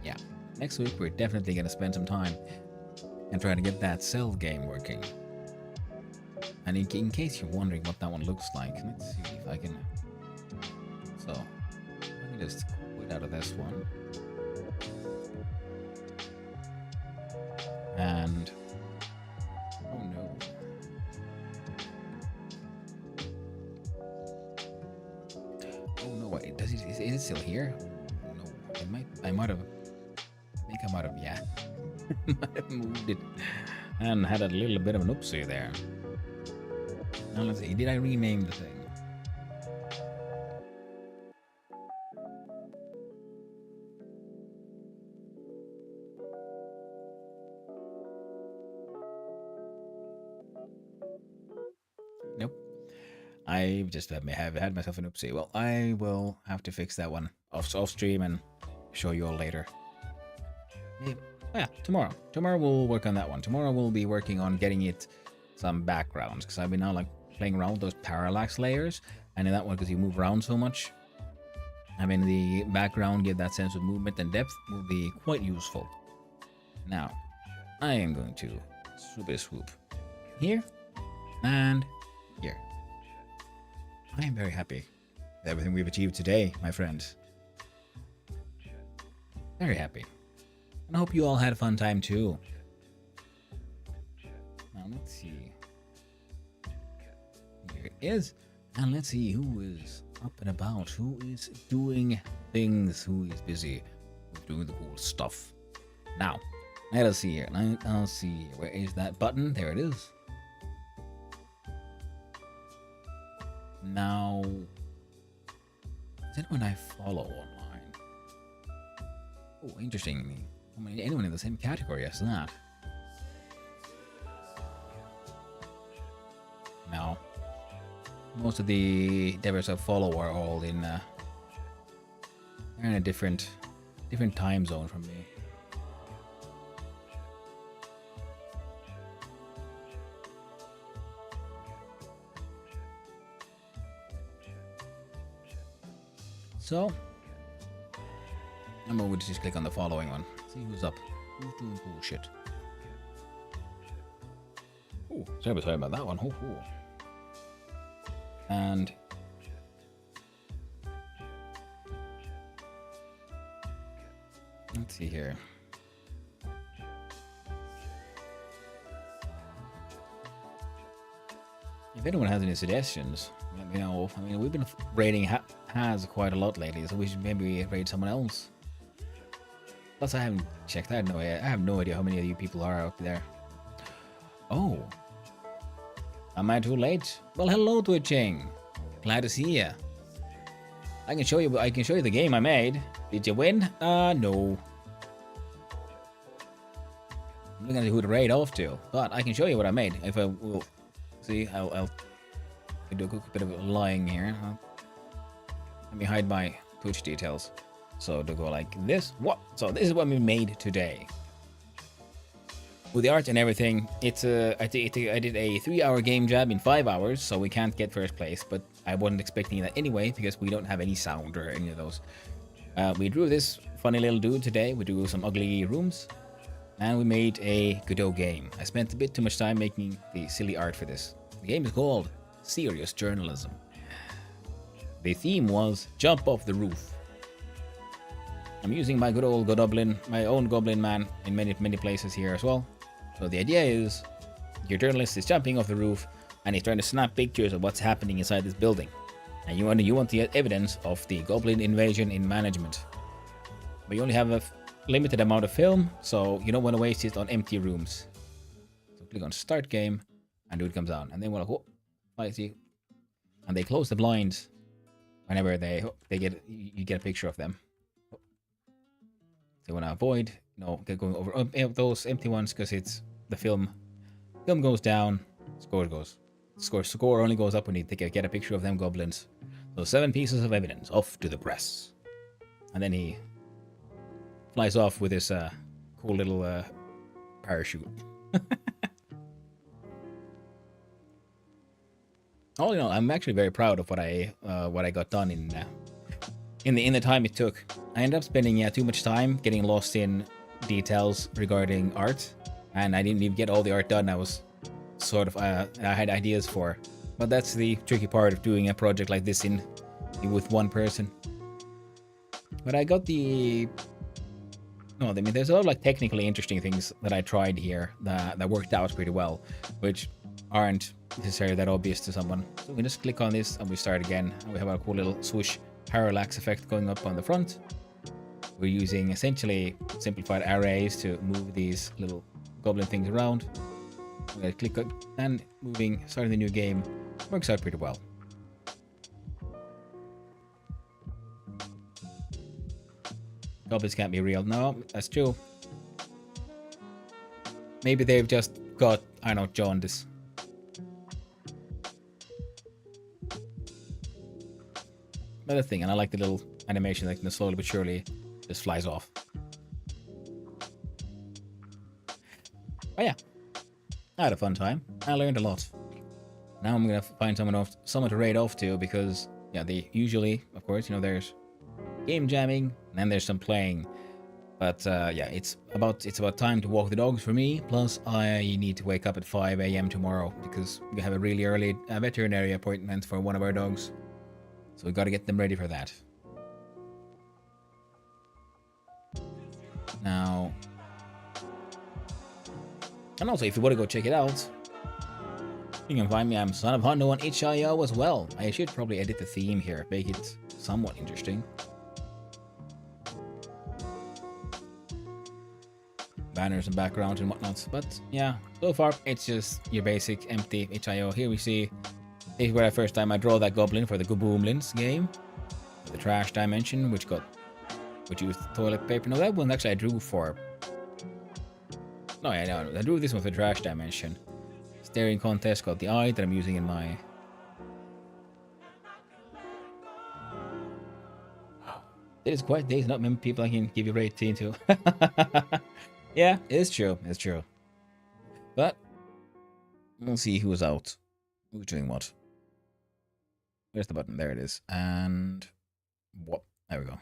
S1: Yeah, next week we're definitely gonna spend some time and try to get that cell game working. And in case you're wondering what that one looks like, let's see if I can. So let me just quit out of this one. And oh no. Oh no, wait, is it still here? Oh, no. I might have yeah. might have moved it and had a little bit of an oopsie there. Now let's see, did I rename the thing? Nope. I just have had myself an oopsie. Well, I will have to fix that one off stream and show you all later. Yeah, tomorrow. Tomorrow we'll work on that one. Tomorrow we'll be working on getting it some backgrounds, because I've been now like playing around with those parallax layers, and in that one, because you move around so much, I mean the background give that sense of movement and depth will be quite useful. Now, I am going to swoop here and here. I am very happy with everything we've achieved today, my friends. Very happy. And I hope you all had a fun time too. Now let's see. Here it is. And let's see who is up and about, who is doing things, who is busy with doing the cool stuff. Now, let us see here. I'll see. Where is that button? There it is. Now, is anyone I follow online? Oh, interesting. Anyone in the same category as that? No. Most of the devs I follow are all in they're in a different time zone from me. So, I'm going to just click on the following one. See who's up. Who's doing bullshit. Oh, sorry about that one. Ooh. And let's see here. If anyone has any suggestions, let me know. I mean, we've been rating Has quite a lot lately, so we should maybe rate someone else. Plus, I haven't checked. I have no idea how many of you people are out there. Oh, am I too late? Well, hello, Trijam. Glad to see ya. I can show you the game I made. Did you win? No. I'm looking at who to raid off to, but I can show you what I made. If I will see, I'll do a quick bit of lying here. Let me hide my Twitch details. So to go like this. What? So this is what we made today. With the art and everything, it's I did a 3-hour game jam in 5 hours, so we can't get first place. But I wasn't expecting that anyway because we don't have any sound or any of those. We drew this funny little dude today. We drew some ugly rooms, and we made a good old game. I spent a bit too much time making the silly art for this. The game is called Serious Journalism. The theme was Jump Off the Roof. I'm using my good old goblin, my own goblin man in many places here as well. So the idea is your journalist is jumping off the roof and he's trying to snap pictures of what's happening inside this building. And you want the evidence of the goblin invasion in management. But you only have a limited amount of film, so you don't want to waste it on empty rooms. So click on Start Game and dude comes down. And then and they close the blinds whenever you get a picture of them. They want to avoid, going over those empty ones because it's the film. Film goes down, score only goes up when you get a picture of them goblins. So 7 pieces of evidence off to the press, and then he flies off with his cool little parachute. All in all, I'm actually very proud of what I got done in the time it took. I ended up spending too much time getting lost in details regarding art, and I didn't even get all the art done I was I had ideas for. But that's the tricky part of doing a project like this with one person. But I got there's a lot of technically interesting things that I tried here that worked out pretty well, which aren't necessarily that obvious to someone. So we just click on this and we start again, and we have our cool little swoosh parallax effect going up on the front. We're using essentially simplified arrays to move these little goblin things around. I'm gonna click and starting the new game works out pretty well. Goblins can't be real. No, that's true. Maybe they've just got, I don't know, jaundice. Another thing, and I like the little animation that slowly but surely just flies off. But yeah, I had a fun time. I learned a lot. Now I'm gonna find someone to raid off to, because they usually, of course, there's game jamming and then there's some playing. But it's about time to walk the dogs for me. Plus, I need to wake up at 5 a.m. tomorrow because we have a really early veterinary appointment for one of our dogs. So we got to get them ready for that. Now, and also if you want to go check it out, you can find me. I'm Son of Hondo on itch.io as well. I should probably edit the theme here, make it somewhat interesting. Banners and backgrounds and whatnot. But yeah, so far it's just your basic empty itch.io. Here we see. This is where the first time I draw that goblin for the Goboomlins game. The trash dimension, which used toilet paper. No, that one actually I drew for. No, I drew this one for the trash dimension. Staring contest got the eye that I'm using in my. It is quite days, not many people I can give you rating to. Yeah, it's true. It's true. But we'll see who's out. Who's doing what. Where's the button? There it is. And what? There we go.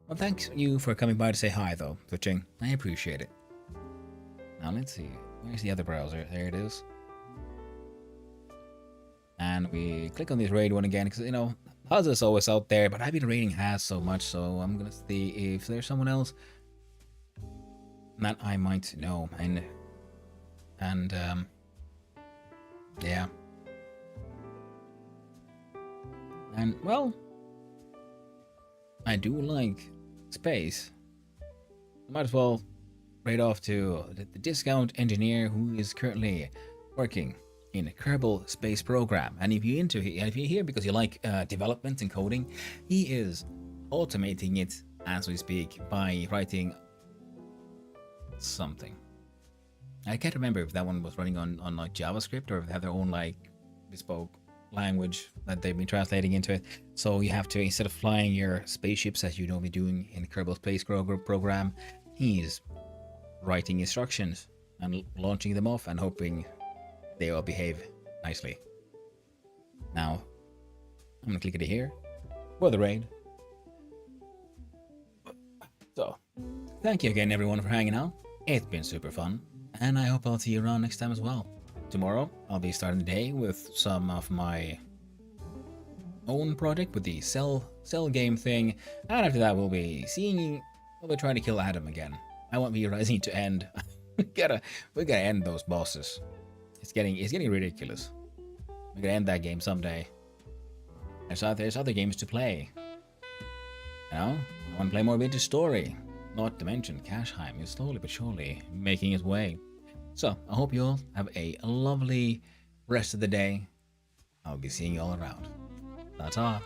S1: Well, thanks you for coming by to say hi, though, Trijam. I appreciate it. Now, let's see. Where's the other browser? There it is. And we click on this raid one again, because, you know, Haz is always out there, but I've been raiding Haz so much, so I'm going to see if there's someone else that I might know. And yeah. And, well, I do like space. I might as well raid off to the discount engineer who is currently working in a Kerbal space program. And if you're here because you like development and coding, he is automating it as we speak by writing something. I can't remember if that one was running on like JavaScript or if they have their own like bespoke language that they've been translating into it. So you have to, instead of flying your spaceships as you normally doing in Kerbal Space program, he's writing instructions and launching them off and hoping they all behave nicely. Now, I'm gonna click it here for the raid. So, thank you again everyone for hanging out. It's been super fun, and I hope I'll see you around next time as well. Tomorrow, I'll be starting the day with some of my own project with the cell game thing, and after that we'll be trying to kill Adam again. I want me Rising to end. we gotta end those bosses. It's getting ridiculous. We're gonna end that game someday. There's other games to play. You know, I want to play more Vintage Story. Not to mention Cashheim is slowly but surely making its way. So I hope you all have a lovely rest of the day. I'll be seeing you all around. Ta-ta.